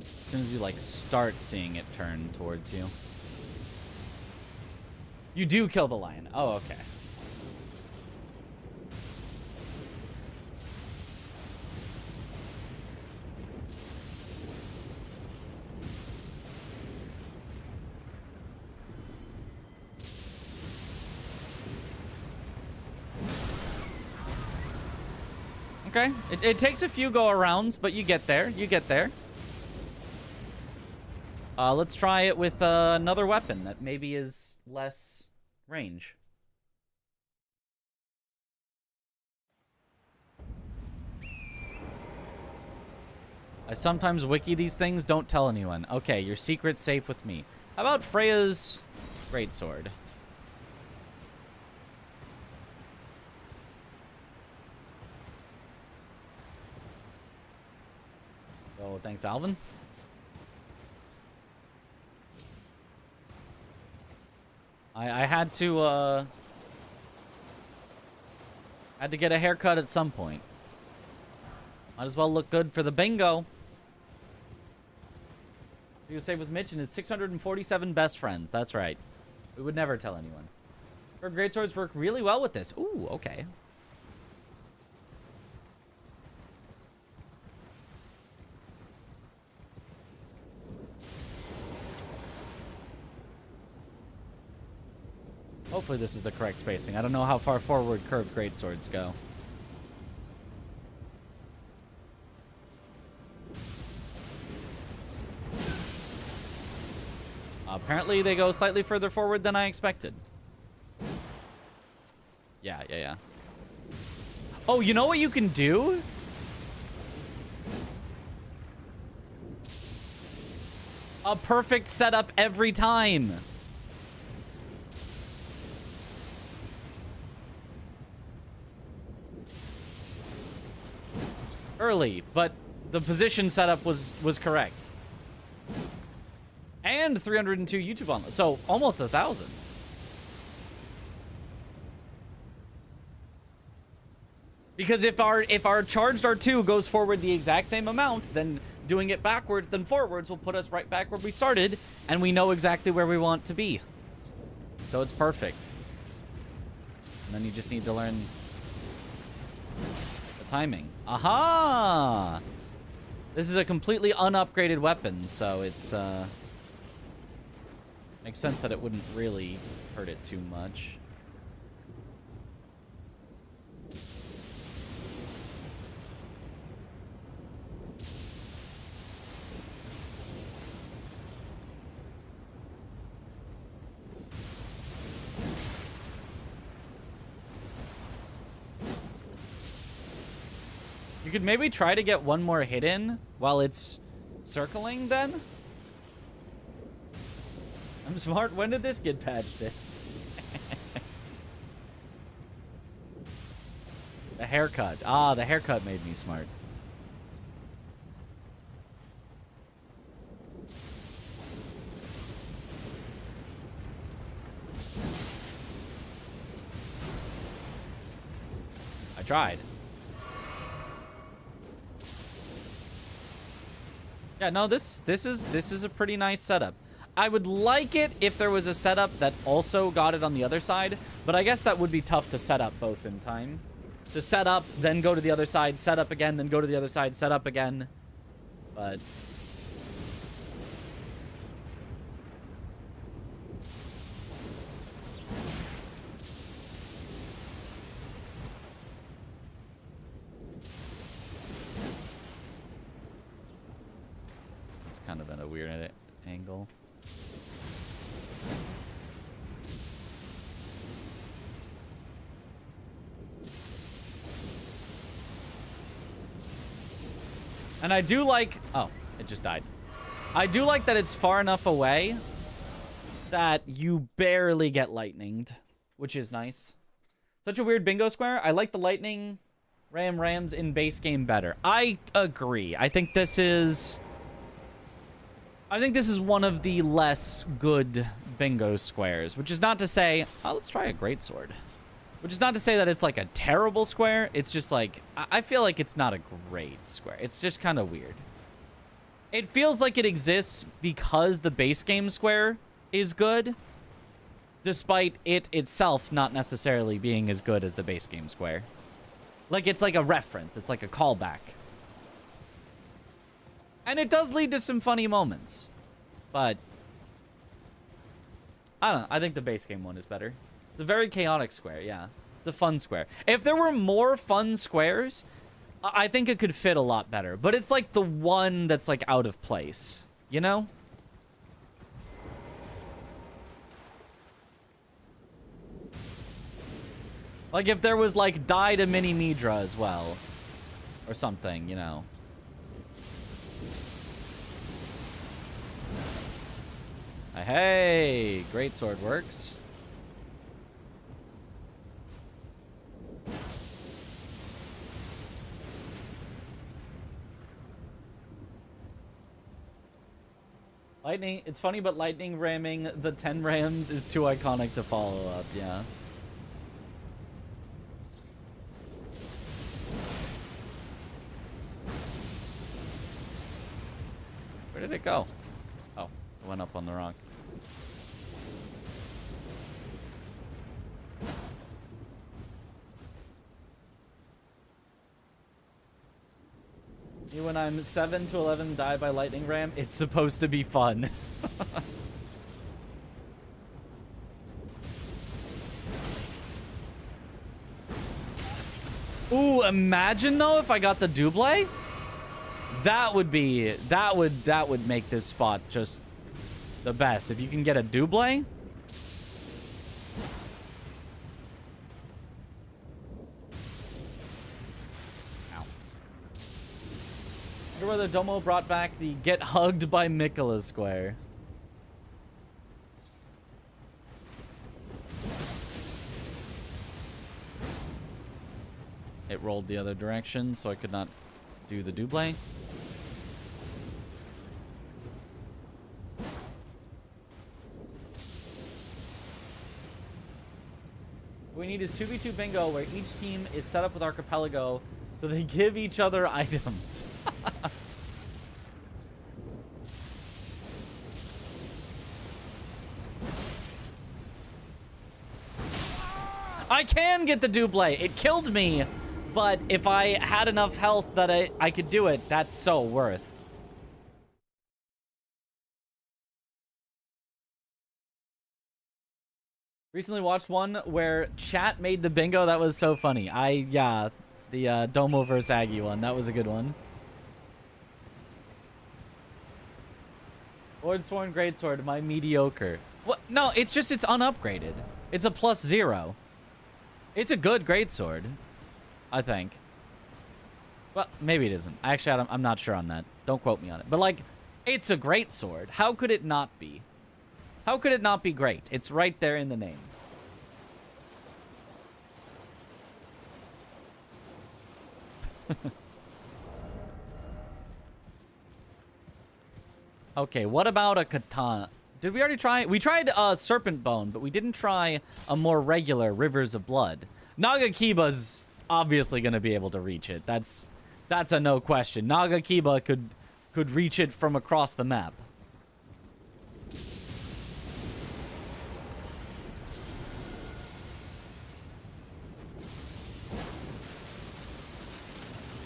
As soon as you like start seeing it turn towards you. You do kill the lion. Oh, okay. Okay. It takes a few go-arounds, but you get there. You get there. Let's try it with another weapon that maybe is less range. I sometimes wiki these things, don't tell anyone. Okay, your secret's safe with me. How about Freya's greatsword? Oh, thanks, Alvin. I had to get a haircut at some point. Might as well look good for the bingo. You save with Mitch and his 647 best friends. That's right. We would never tell anyone. Her greatswords work really well with this. Ooh, okay. Hopefully this is the correct spacing. I don't know how far forward curved greatswords go. Apparently they go slightly further forward than I expected. Yeah. Oh, you know what you can do? A perfect setup every time. Early, but the position setup was correct. And 302 YouTube on this, so almost 1,000. Because if our charged R2 goes forward the exact same amount, then doing it backwards then forwards will put us right back where we started, and we know exactly where we want to be. So it's perfect. And then you just need to learn the timing. Aha! This is a completely unupgraded weapon, so it's makes sense that it wouldn't really hurt it too much. You could maybe try to get one more hit in while it's circling then? I'm smart. When did this get patched in? The haircut. Ah, the haircut made me smart. I tried. Yeah, no, this is a pretty nice setup. I would like it if there was a setup that also got it on the other side, but I guess that would be tough to set up both in time. To set up, then go to the other side, set up again, then go to the other side, set up again. But it's kind of at a weird angle. And I do like... Oh, it just died. I do like that it's far enough away that you barely get lightninged, which is nice. Such a weird bingo square. I like the lightning rams in base game better. I agree. I think this is one of the less good bingo squares, which is not to say... Oh, let's try a greatsword. Which is not to say that it's like a terrible square. It's just like, I feel like it's not a great square. It's just kind of weird. It feels like it exists because the base game square is good, despite it itself not necessarily being as good as the base game square. Like, it's like a reference. It's like a callback. And it does lead to some funny moments. But I don't know. I think the base game one is better. It's a very chaotic square, yeah. It's a fun square. If there were more fun squares, I think it could fit a lot better. But it's like the one that's like out of place, you know? Like if there was like Die to Mini Midra as well. Or something, you know. Hey, greatsword works. Lightning, it's funny, but lightning ramming the 10 rams is too iconic to follow up, yeah. Where did it go? Oh, it went up on the rock. When I'm 7 to 11 die by lightning ram, it's supposed to be fun. Ooh, imagine though if I got the double. That would make this spot just the best. If you can get a double. Whether Domo brought back the get hugged by Mikola square. It rolled the other direction, so I could not do the double. What we need is 2v2 bingo, where each team is set up with Archipelago, so they give each other items. I can get the double. It killed me, but if I had enough health that I could do it, that's so worth. Recently watched one where chat made the bingo. That was so funny. Yeah, the Domo vs. Aggie one. That was a good one. Lord Sworn Greatsword, my mediocre. What? No, it's just it's unupgraded. It's a +0. It's a good greatsword, I think. Well, maybe it isn't. Actually, I'm not sure on that. Don't quote me on it. But, like, it's a greatsword. How could it not be? How could it not be great? It's right there in the name. Okay, what about a katana? Did we already try? We tried Serpent Bone, but we didn't try a more regular Rivers of Blood. Nagakiba's obviously going to be able to reach it. That's a no question. Nagakiba could reach it from across the map.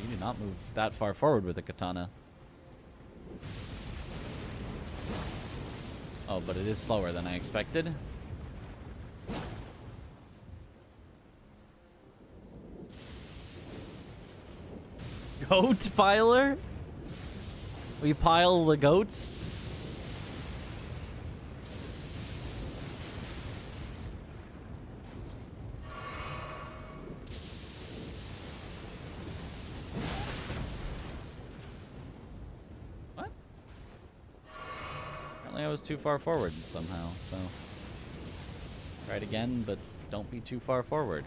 You did not move that far forward with a katana. Oh, but it is slower than I expected. Goat piler? We pile the goats? What? Apparently I was too far forward somehow, so... Try it again, but don't be too far forward.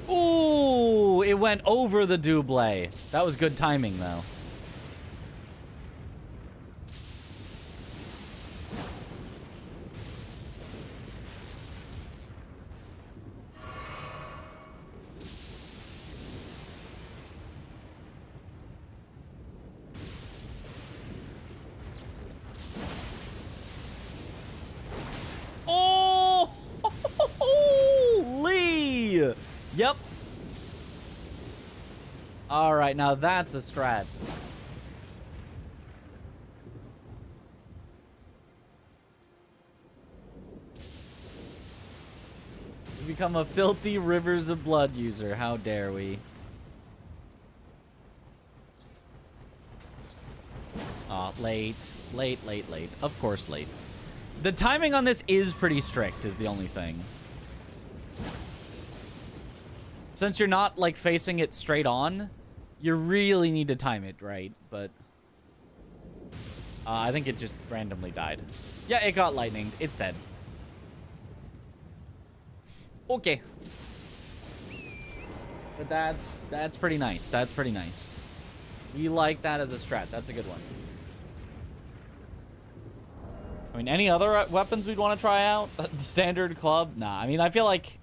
Ooh, it went over the double. That was good timing, though. Oh! Holy! Yep. All right, now that's a strat. We become a filthy Rivers of Blood user. How dare we? Aw, late. Late, late, late. Of course late. The timing on this is pretty strict, is the only thing. Since you're not, like, facing it straight on, you really need to time it right, but... I think it just randomly died. Yeah, it got lightninged. It's dead. Okay. But that's pretty nice. That's pretty nice. We like that as a strat. That's a good one. I mean, any other weapons we'd want to try out? Standard club? Nah, I mean, I feel like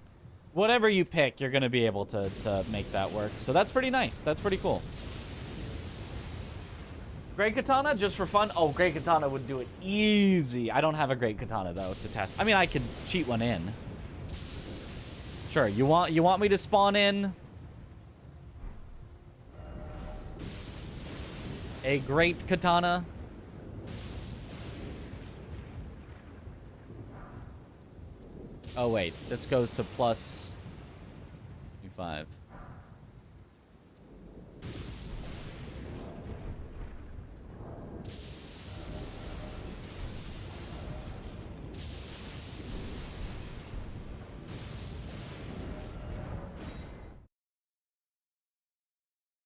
whatever you pick, you're going to be able to make that work. So that's pretty nice. That's pretty cool. Great Katana, just for fun? Oh, Great Katana would do it easy. I don't have a Great Katana, though, to test. I mean, I could cheat one in. Sure, you want me to spawn in a Great Katana? Oh, wait. This goes to plus 5.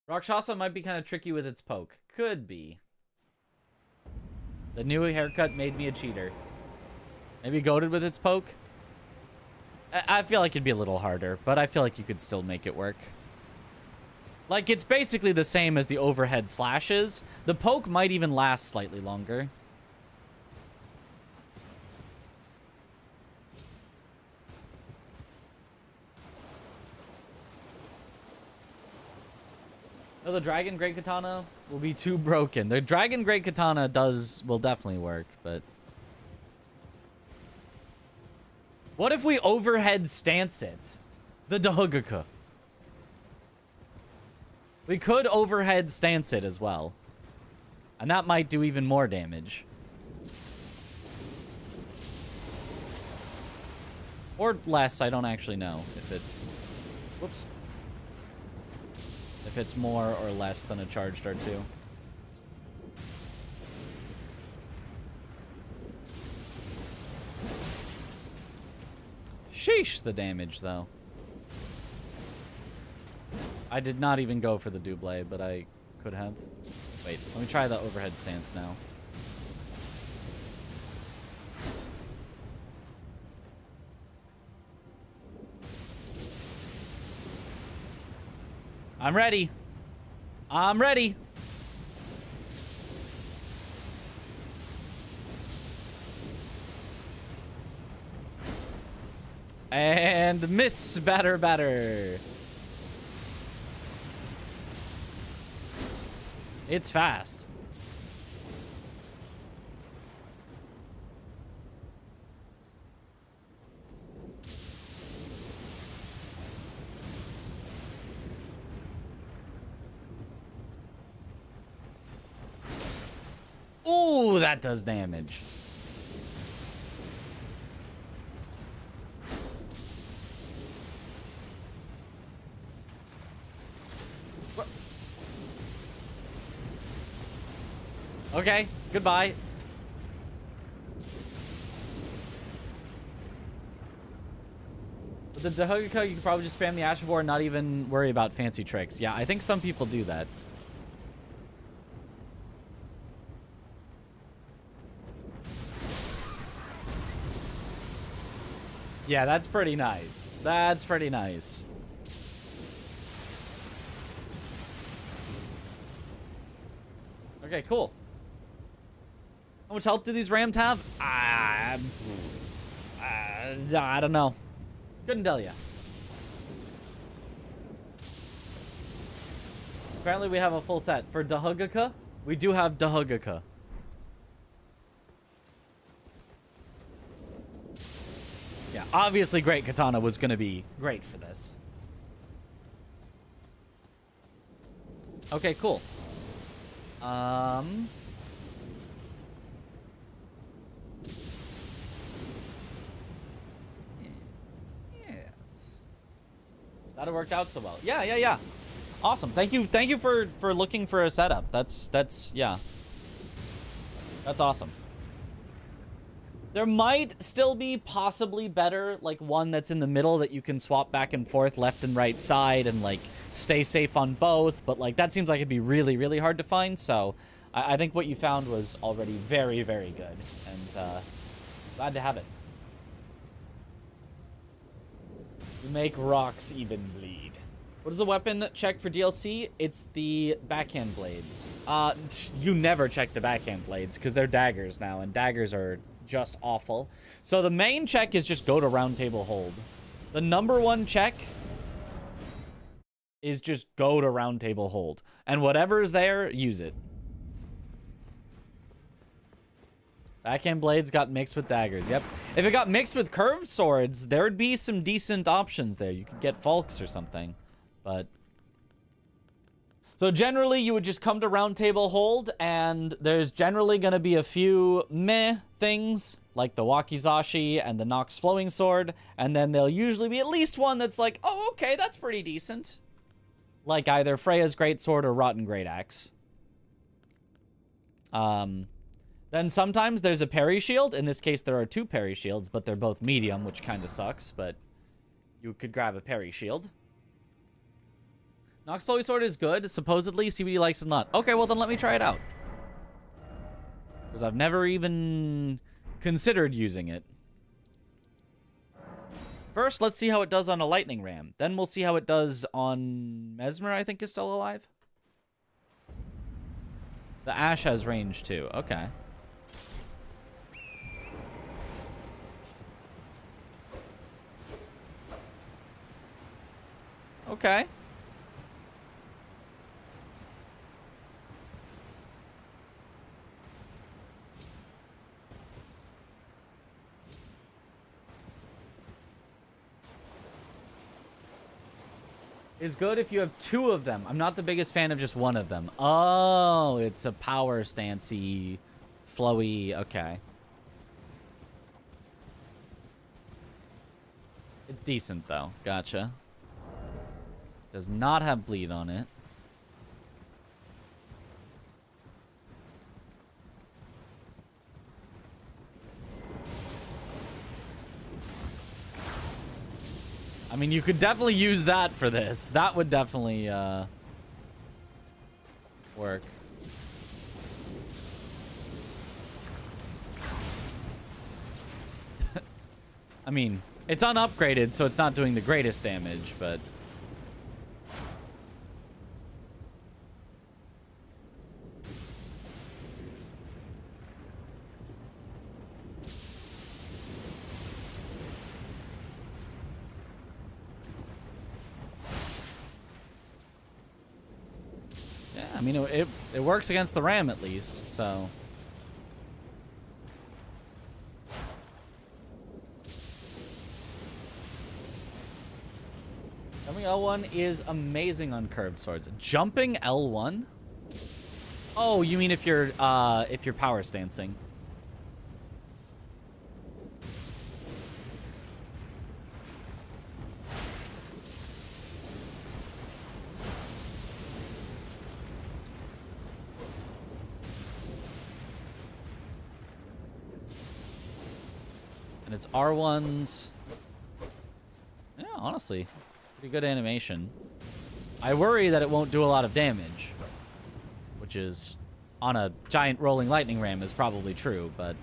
Rakshasa might be kind of tricky with its poke. Could be. The new haircut made me a cheater. Maybe goated with its poke? I feel like it'd be a little harder, but I feel like you could still make it work. Like, it's basically the same as the overhead slashes. The poke might even last slightly longer. No, the Dragon Great Katana will be too broken. The Dragon Great Katana will definitely work, but... What if we overhead stance it? The Dahugaku. We could overhead stance it as well. And that might do even more damage. Or less, I don't actually know if it... Whoops. If it's more or less than a charged R2. Sheesh, the damage, though. I did not even go for the double, but I could have. Wait, let me try the overhead stance now. I'm ready. I'm ready. And miss, batter. It's fast. Ooh, that does damage. Okay, goodbye. With the Dahugaku, you can probably just spam the Ashenvore and not even worry about fancy tricks. Yeah, I think some people do that. Yeah, that's pretty nice. That's pretty nice. Okay, cool. How much health do these rams have? I don't know. Couldn't tell you. Apparently we have a full set. For Dahugaku, we do have Dahugaku. Yeah, obviously Great Katana was going to be great for this. Okay, cool. Yes. That worked out so well. Yeah. Awesome. Thank you for looking for a setup. That's yeah. That's awesome. There might still be possibly better, like one that's in the middle that you can swap back and forth left and right side and like stay safe on both, but like that seems like it'd be really, really hard to find. So I think what you found was already very, very good, and glad to have it. You make rocks even bleed. What is the weapon check for DLC? It's the backhand blades. You never check the backhand blades because they're daggers now, and daggers are just awful. So the main check is just go to round table hold. The number one check is just go to round table hold, and whatever's there, use it. Backhand blades got mixed with daggers. Yep. If it got mixed with curved swords, there would be some decent options there. You could get Falks or something, but so generally you would just come to round table hold, and there's generally going to be a few meh things like the Wakizashi and the Nox flowing sword, and then there'll usually be at least one that's like, oh, okay, that's pretty decent. Like either Freya's greatsword or Rotten Great Axe. Then sometimes there's a parry shield. In this case, there are two parry shields, but they're both medium, which kind of sucks, but you could grab a parry shield. Nox flowing sword is good. Supposedly, CBD likes it a lot. Okay, well then let me try it out. Because I've never even considered using it. First, let's see how it does on a lightning ram. Then we'll see how it does on Mesmer, I think is still alive. The Ash has range too. Okay. Okay. Is good if you have two of them. I'm not the biggest fan of just one of them. Oh, it's a power stancey, flowy. Okay. It's decent though. Gotcha. Does not have bleed on it. I mean, you could definitely use that for this. That would definitely work. I mean, it's unupgraded, so it's not doing the greatest damage, but... yeah, I mean, it works against the ram at least, so... Jumping L1 is amazing on curved swords. Jumping L1? Oh, you mean if you're power stancing? And it's R1s. Yeah, honestly. Pretty good animation. I worry that it won't do a lot of damage, which is, on a giant rolling lightning ram, is probably true, but...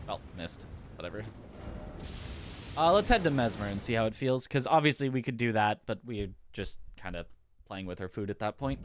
well, missed. Whatever. Let's head to Mesmer and see how it feels, because obviously we could do that, but we're just kind of playing with her food at that point.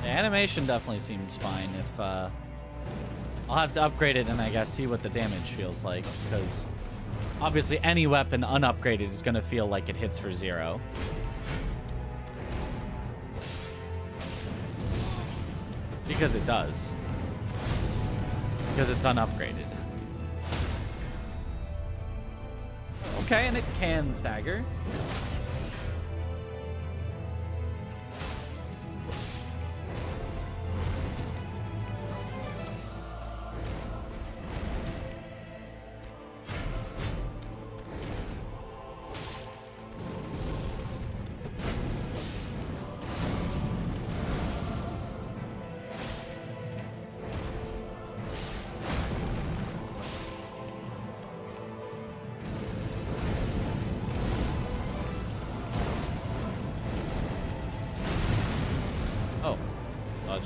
Animation definitely seems fine. If I'll have to upgrade it and I guess see what the damage feels like, because obviously any weapon unupgraded is gonna feel like it hits for 0. Because it does. Because it's unupgraded. Okay, and it can stagger.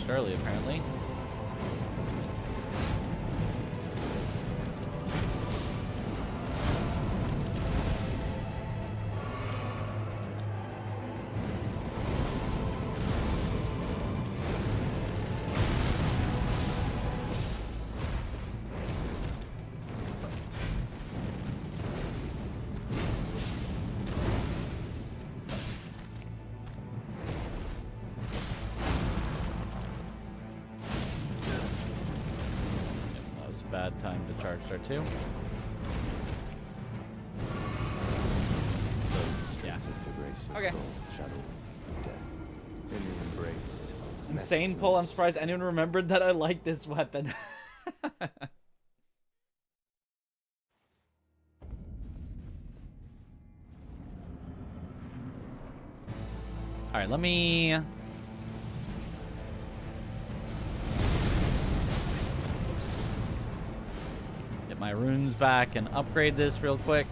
Early, apparently. Bad time to charge there too. Yeah. Okay. Insane pull. I'm surprised anyone remembered that I like this weapon. Alright, let me... my runes back and upgrade this real quick.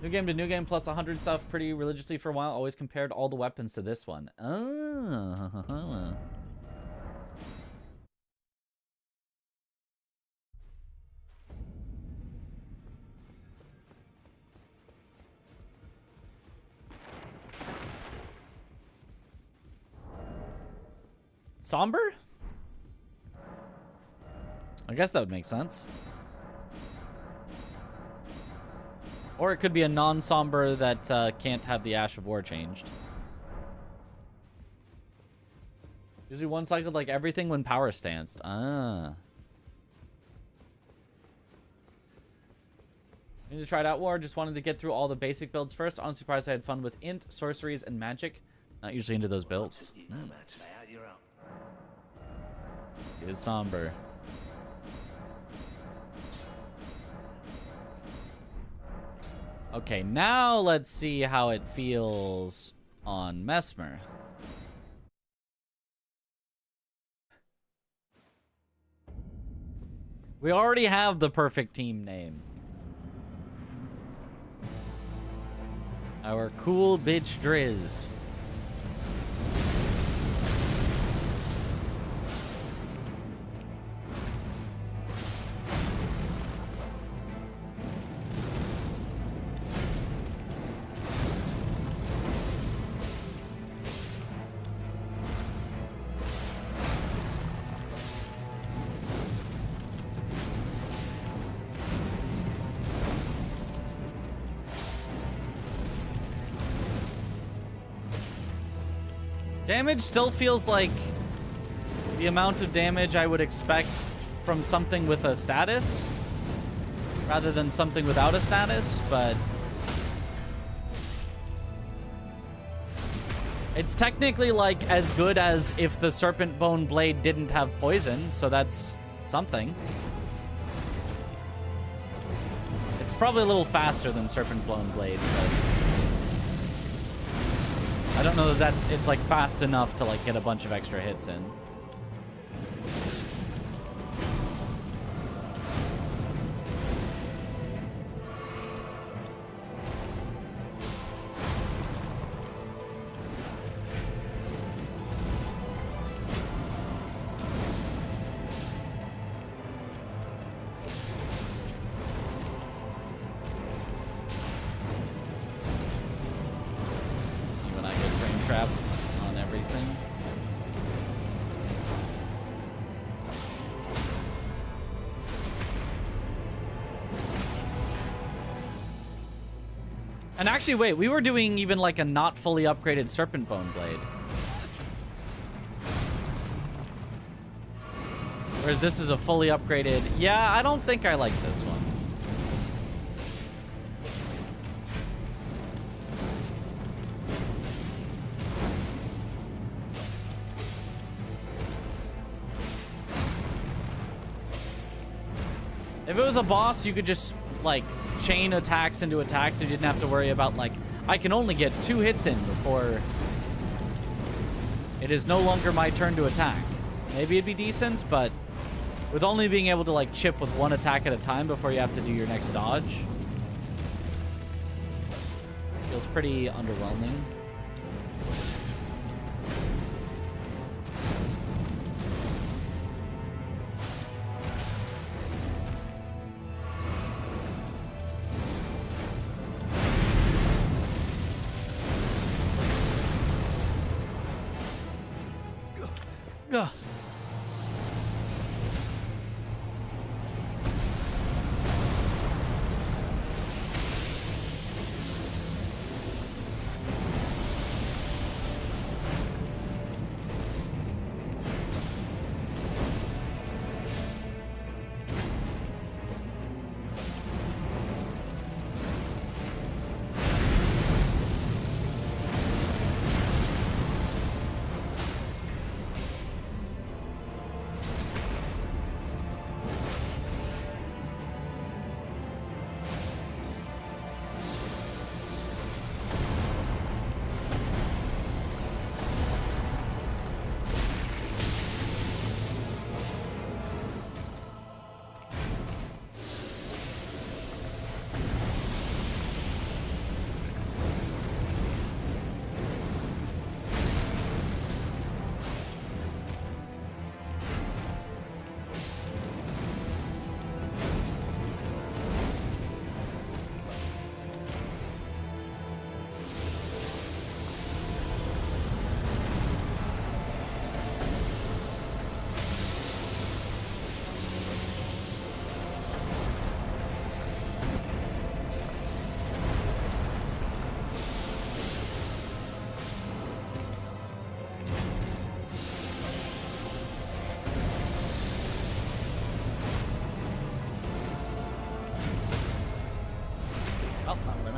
New game to new game plus 100 stuff pretty religiously for a while. Always compared all the weapons to this one. Oh. Somber? I guess that would make sense. Or it could be a non-somber that can't have the Ash of War changed. Usually one cycled like everything when power stanced. Ah. Need to try it out more. Just wanted to get through all the basic builds first. Honestly surprised I had fun with int, sorceries, and magic. Not usually into those builds. It is somber. Okay, now let's see how it feels on Mesmer. We already have the perfect team name. Our cool bitch Drizz. Damage still feels like the amount of damage I would expect from something with a status rather than something without a status, but it's technically like as good as if the Serpent Bone Blade didn't have poison, so that's something. It's probably a little faster than Serpent Bone Blade, but I don't know that it's like fast enough to like get a bunch of extra hits in. And actually, wait, we were doing even like a not fully upgraded Serpent Bone Blade. Whereas this is a fully upgraded... Yeah, I don't think I like this one. If it was a boss, you could just, like, chain attacks into attacks, so you didn't have to worry about, like, I can only get 2 hits in before it is no longer my turn to attack. Maybe it'd be decent, but with only being able to, like, chip with 1 attack at a time before you have to do your next dodge, feels pretty underwhelming. Ugh.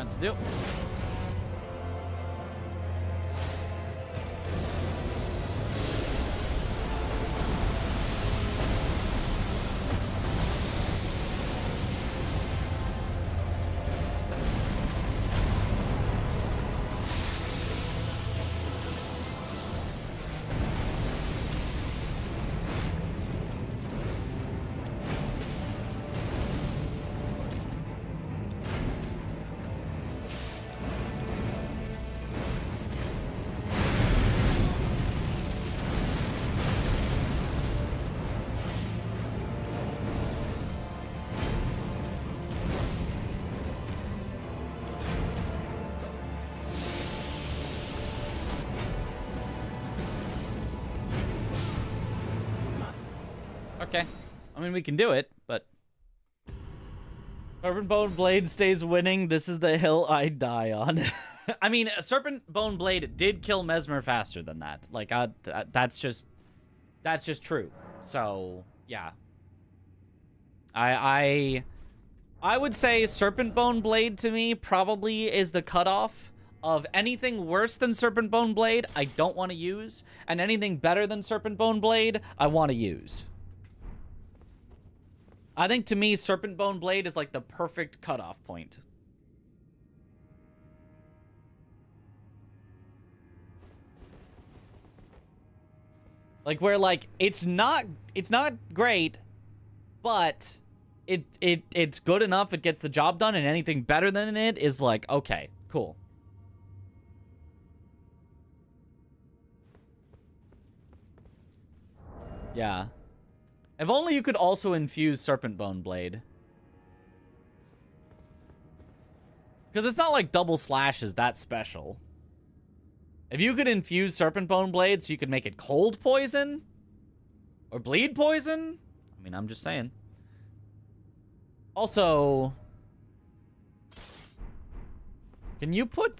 what to do. Okay. I mean, we can do it, but... Serpent Bone Blade stays winning. This is the hill I die on. I mean, Serpent Bone Blade did kill Mesmer faster than that. Like, that's just true. So, yeah. I would say Serpent Bone Blade to me probably is the cutoff of anything worse than Serpent Bone Blade I don't want to use, and anything better than Serpent Bone Blade I want to use. I think to me, Serpent Bone Blade is like the perfect cutoff point. Like where like it's not great, but it's good enough, it gets the job done, and anything better than it is like, okay, cool. Yeah. If only you could also infuse Serpent Bone Blade. Because it's not like double slash is that special. If you could infuse Serpent Bone Blade so you could make it cold poison? Or bleed poison? I mean, I'm just saying. Also... Can you put,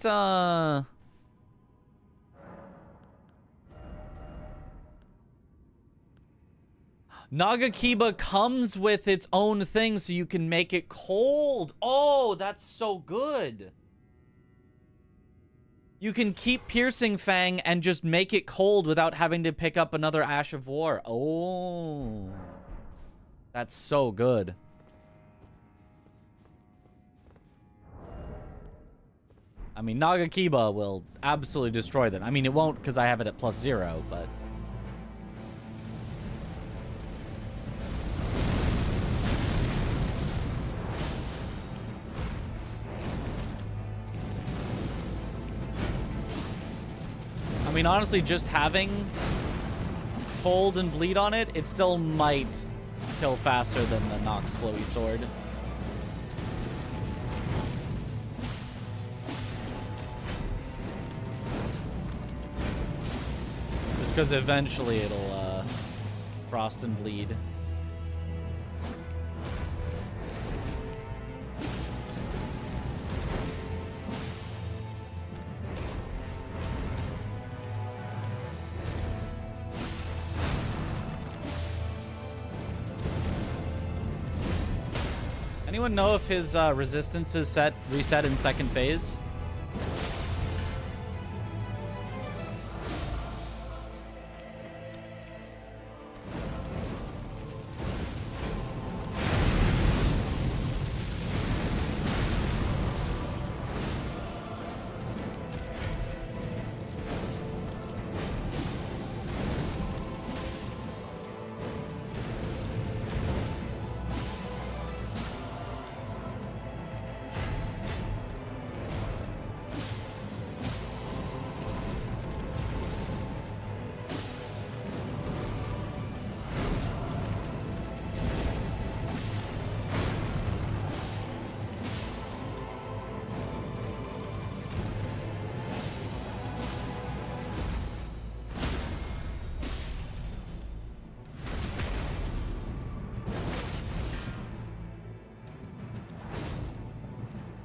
Nagakiba comes with its own thing so you can make it cold. Oh, that's so good. You can keep Piercing Fang and just make it cold without having to pick up another Ash of War. Oh. That's so good. I mean, Nagakiba will absolutely destroy them. I mean, it won't because I have it at +0, but... I mean, honestly, just having cold and bleed on it, it still might kill faster than the Nox Flowy Sword. Just because eventually it'll frost and bleed. Anyone know if his resistance is reset in second phase?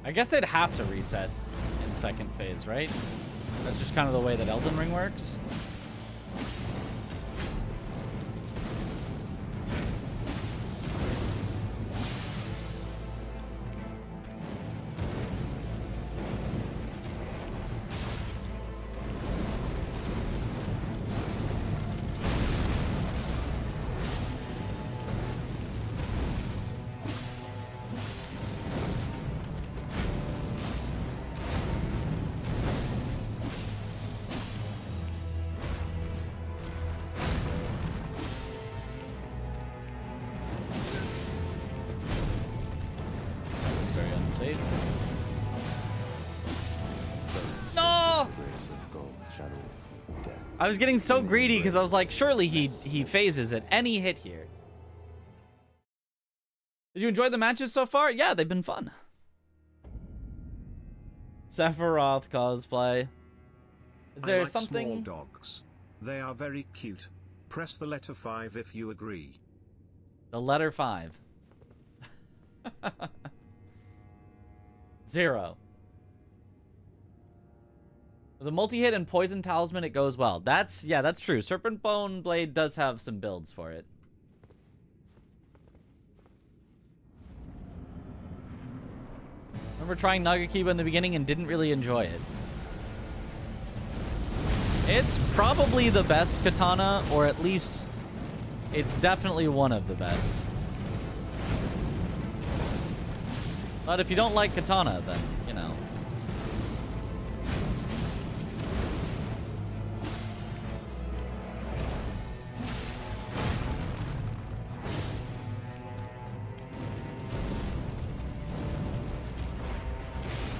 I guess they'd have to reset in second phase, right? That's just kind of the way that Elden Ring works. see. No! I was getting so greedy because I was like, surely he phases at any hit here. Did you enjoy the matches so far? Yeah, they've been fun. Sephiroth cosplay. Is there I like something? small dogs. They are very cute. Press the letter 5 if you agree. The letter 5. 0. With a multi-hit and poison talisman, it goes well. That's true. Serpent Bone Blade does have some builds for it. Remember trying Nagakiba in the beginning and didn't really enjoy it. It's probably the best katana, or at least it's definitely one of the best. But if you don't like katana, then, you know.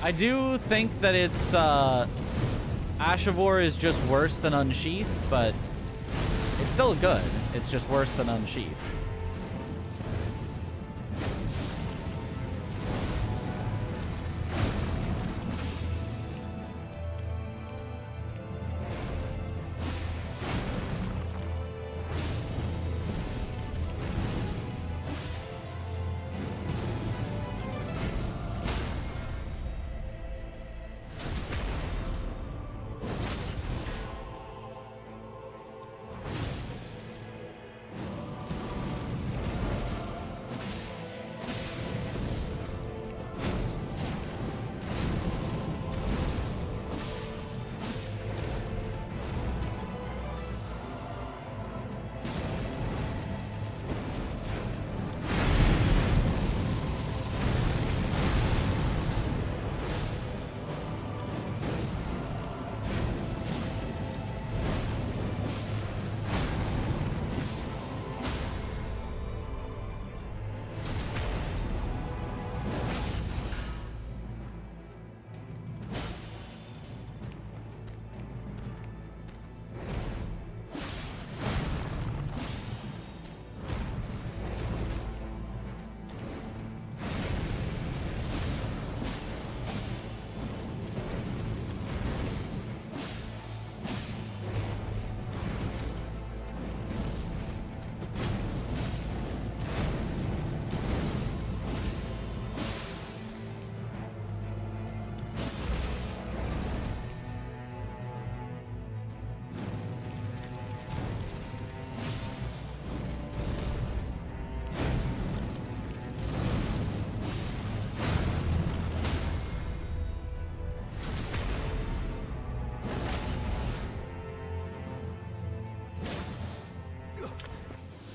I do think that it's, Ashavor is just worse than Unsheath, but it's still good. It's just worse than Unsheath.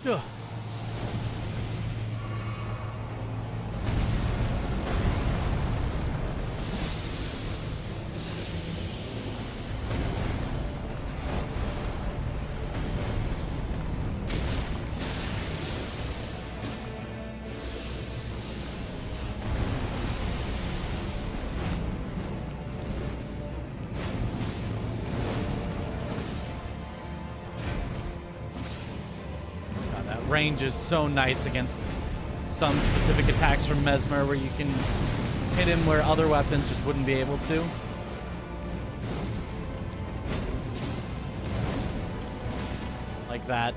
Ugh. Range is so nice against some specific attacks from Mesmer where you can hit him where other weapons just wouldn't be able to. Like that.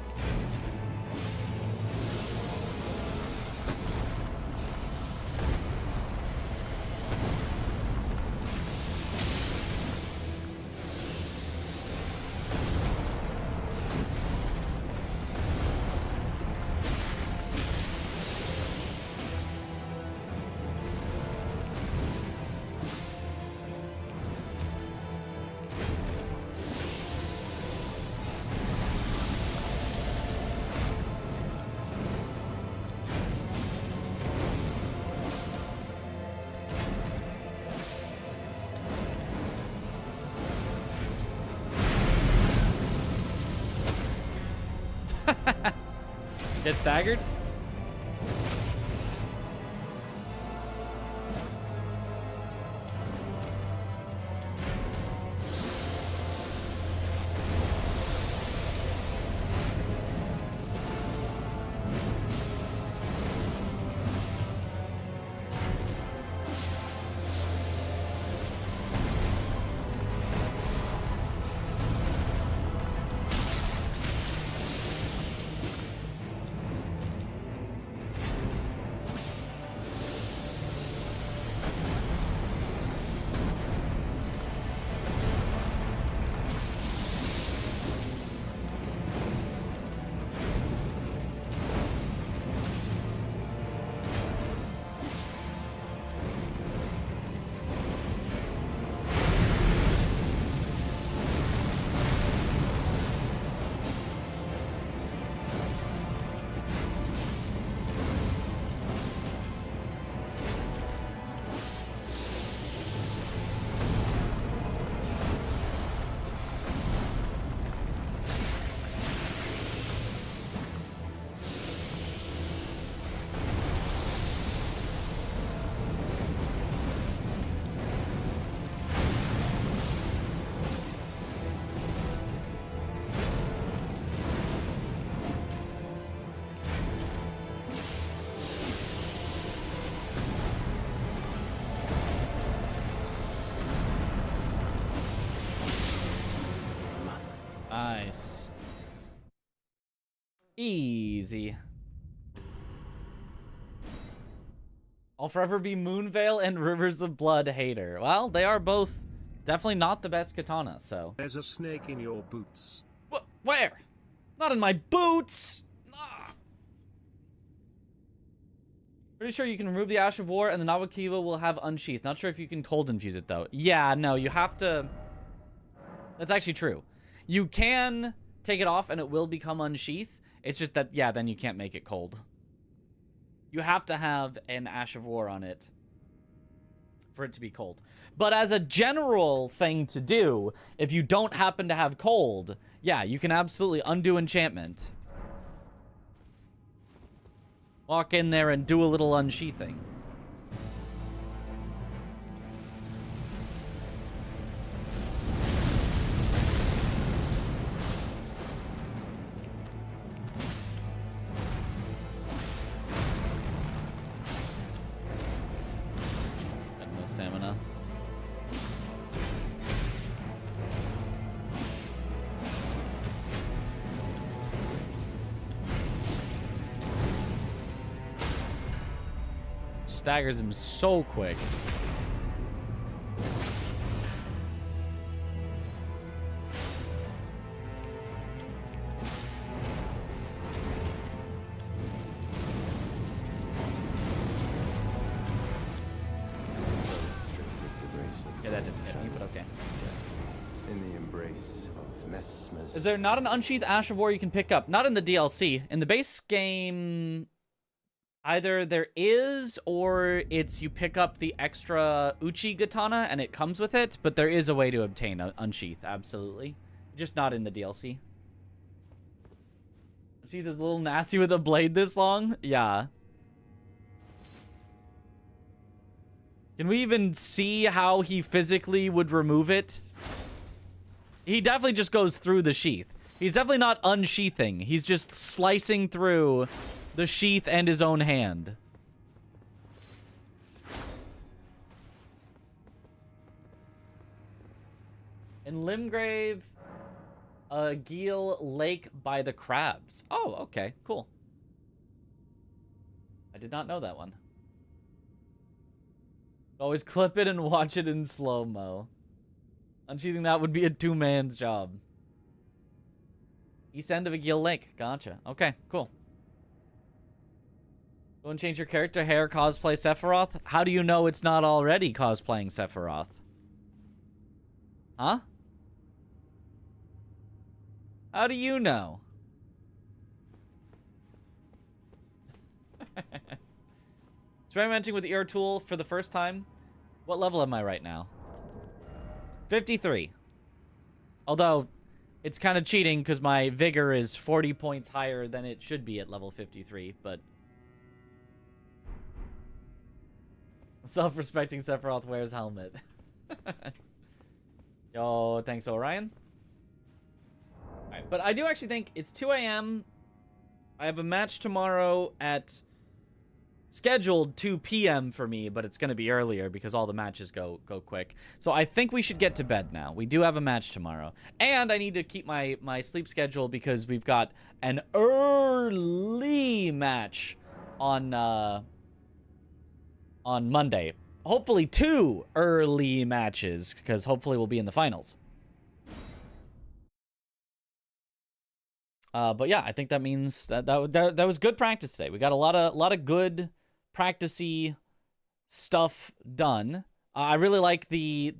Get staggered? Nice. Easy. I'll forever be Moonveil and Rivers of Blood hater. Well, they are both definitely not the best katana, so. There's a snake in your boots. Where? Not in my boots! Ah. Pretty sure you can remove the Ash of War and the Nawakiva will have Unsheath. Not sure if you can cold infuse it, though. Yeah, no, you have to... That's actually true. You can take it off and it will become Unsheath. It's just that, yeah, then you can't make it cold. You have to have an Ash of War on it for it to be cold. But as a general thing to do, if you don't happen to have cold, yeah, you can absolutely undo enchantment. Walk in there and do a little unsheathing. Got no stamina. Staggers him so quick. Yeah, that didn't hit me, but okay. In the embrace of mesmerism. Is there not an Unsheathed Ash of War you can pick up? Not in the DLC. In the base game, either there is, or it's you pick up the extra Uchi Katana and it comes with it, but there is a way to obtain an Unsheath, absolutely. Just not in the DLC. Unsheath is a little nasty with a blade this long? Yeah. Can we even see how he physically would remove it? He definitely just goes through the sheath. He's definitely not unsheathing. He's just slicing through the sheath and his own hand. In Limgrave, Geel Lake by the crabs. Oh, okay, cool. I did not know that one. Always clip it and watch it in slow-mo. Unsheathing that would be a two-man's job. East end of a Geel Lake. Gotcha. Okay, cool. Go and change your character hair, cosplay Sephiroth? How do you know it's not already cosplaying Sephiroth? Huh? How do you know? Experimenting with the ear tool for the first time. What level am I right now? 53. Although, it's kind of cheating because my vigor is 40 points higher than it should be at level 53, but... Self-respecting Sephiroth wears helmet. Yo, thanks, Orion. Alright, but I do actually think it's 2 a.m. I have a match tomorrow at... scheduled 2 p.m. for me, but it's going to be earlier because all the matches go quick. So I think we should get to bed now. We do have a match tomorrow. And I need to keep my sleep schedule because we've got an early match on Monday. Hopefully 2 early matches because hopefully we'll be in the finals. But yeah, I think that means that was good practice today. We got a lot of good practicey stuff done. I really like the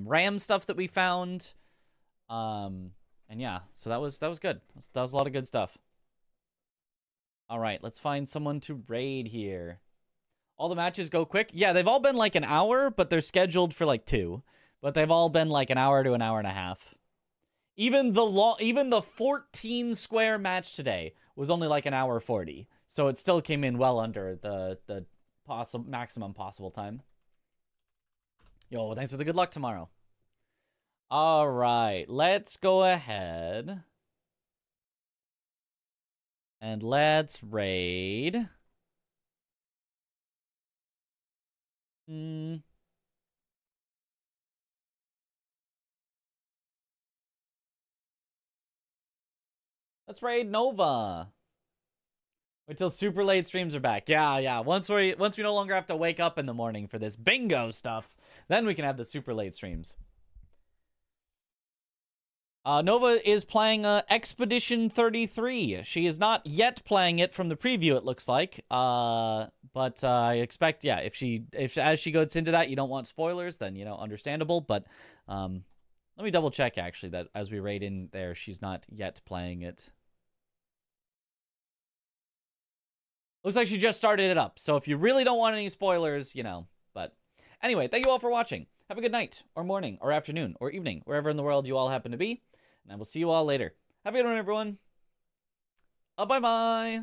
RAM stuff that we found. And yeah, so that was good. That was a lot of good stuff. All right, let's find someone to raid here. All the matches go quick. Yeah, they've all been like an hour, but they're scheduled for like 2. But they've all been like an hour to an hour and a half. Even the 14 square match today was only like an hour 40. So it still came in well under the maximum possible time. Yo, thanks for the good luck tomorrow. All right, let's go ahead. And let's raid. Let's raid Nova. Wait till super late streams are back. Yeah. Once we no longer have to wake up in the morning for this bingo stuff, then we can have the super late streams. Nova is playing Expedition 33. She is not yet playing it from the preview, it looks like. But I expect, yeah, if as she goes into that, you don't want spoilers, then, understandable. But let me double check, actually, that as we raid in there, she's not yet playing it. Looks like she just started it up. So if you really don't want any spoilers, But anyway, thank you all for watching. Have a good night, or morning, or afternoon, or evening, wherever in the world you all happen to be. And I will see you all later. Have a good one, everyone. Bye-bye.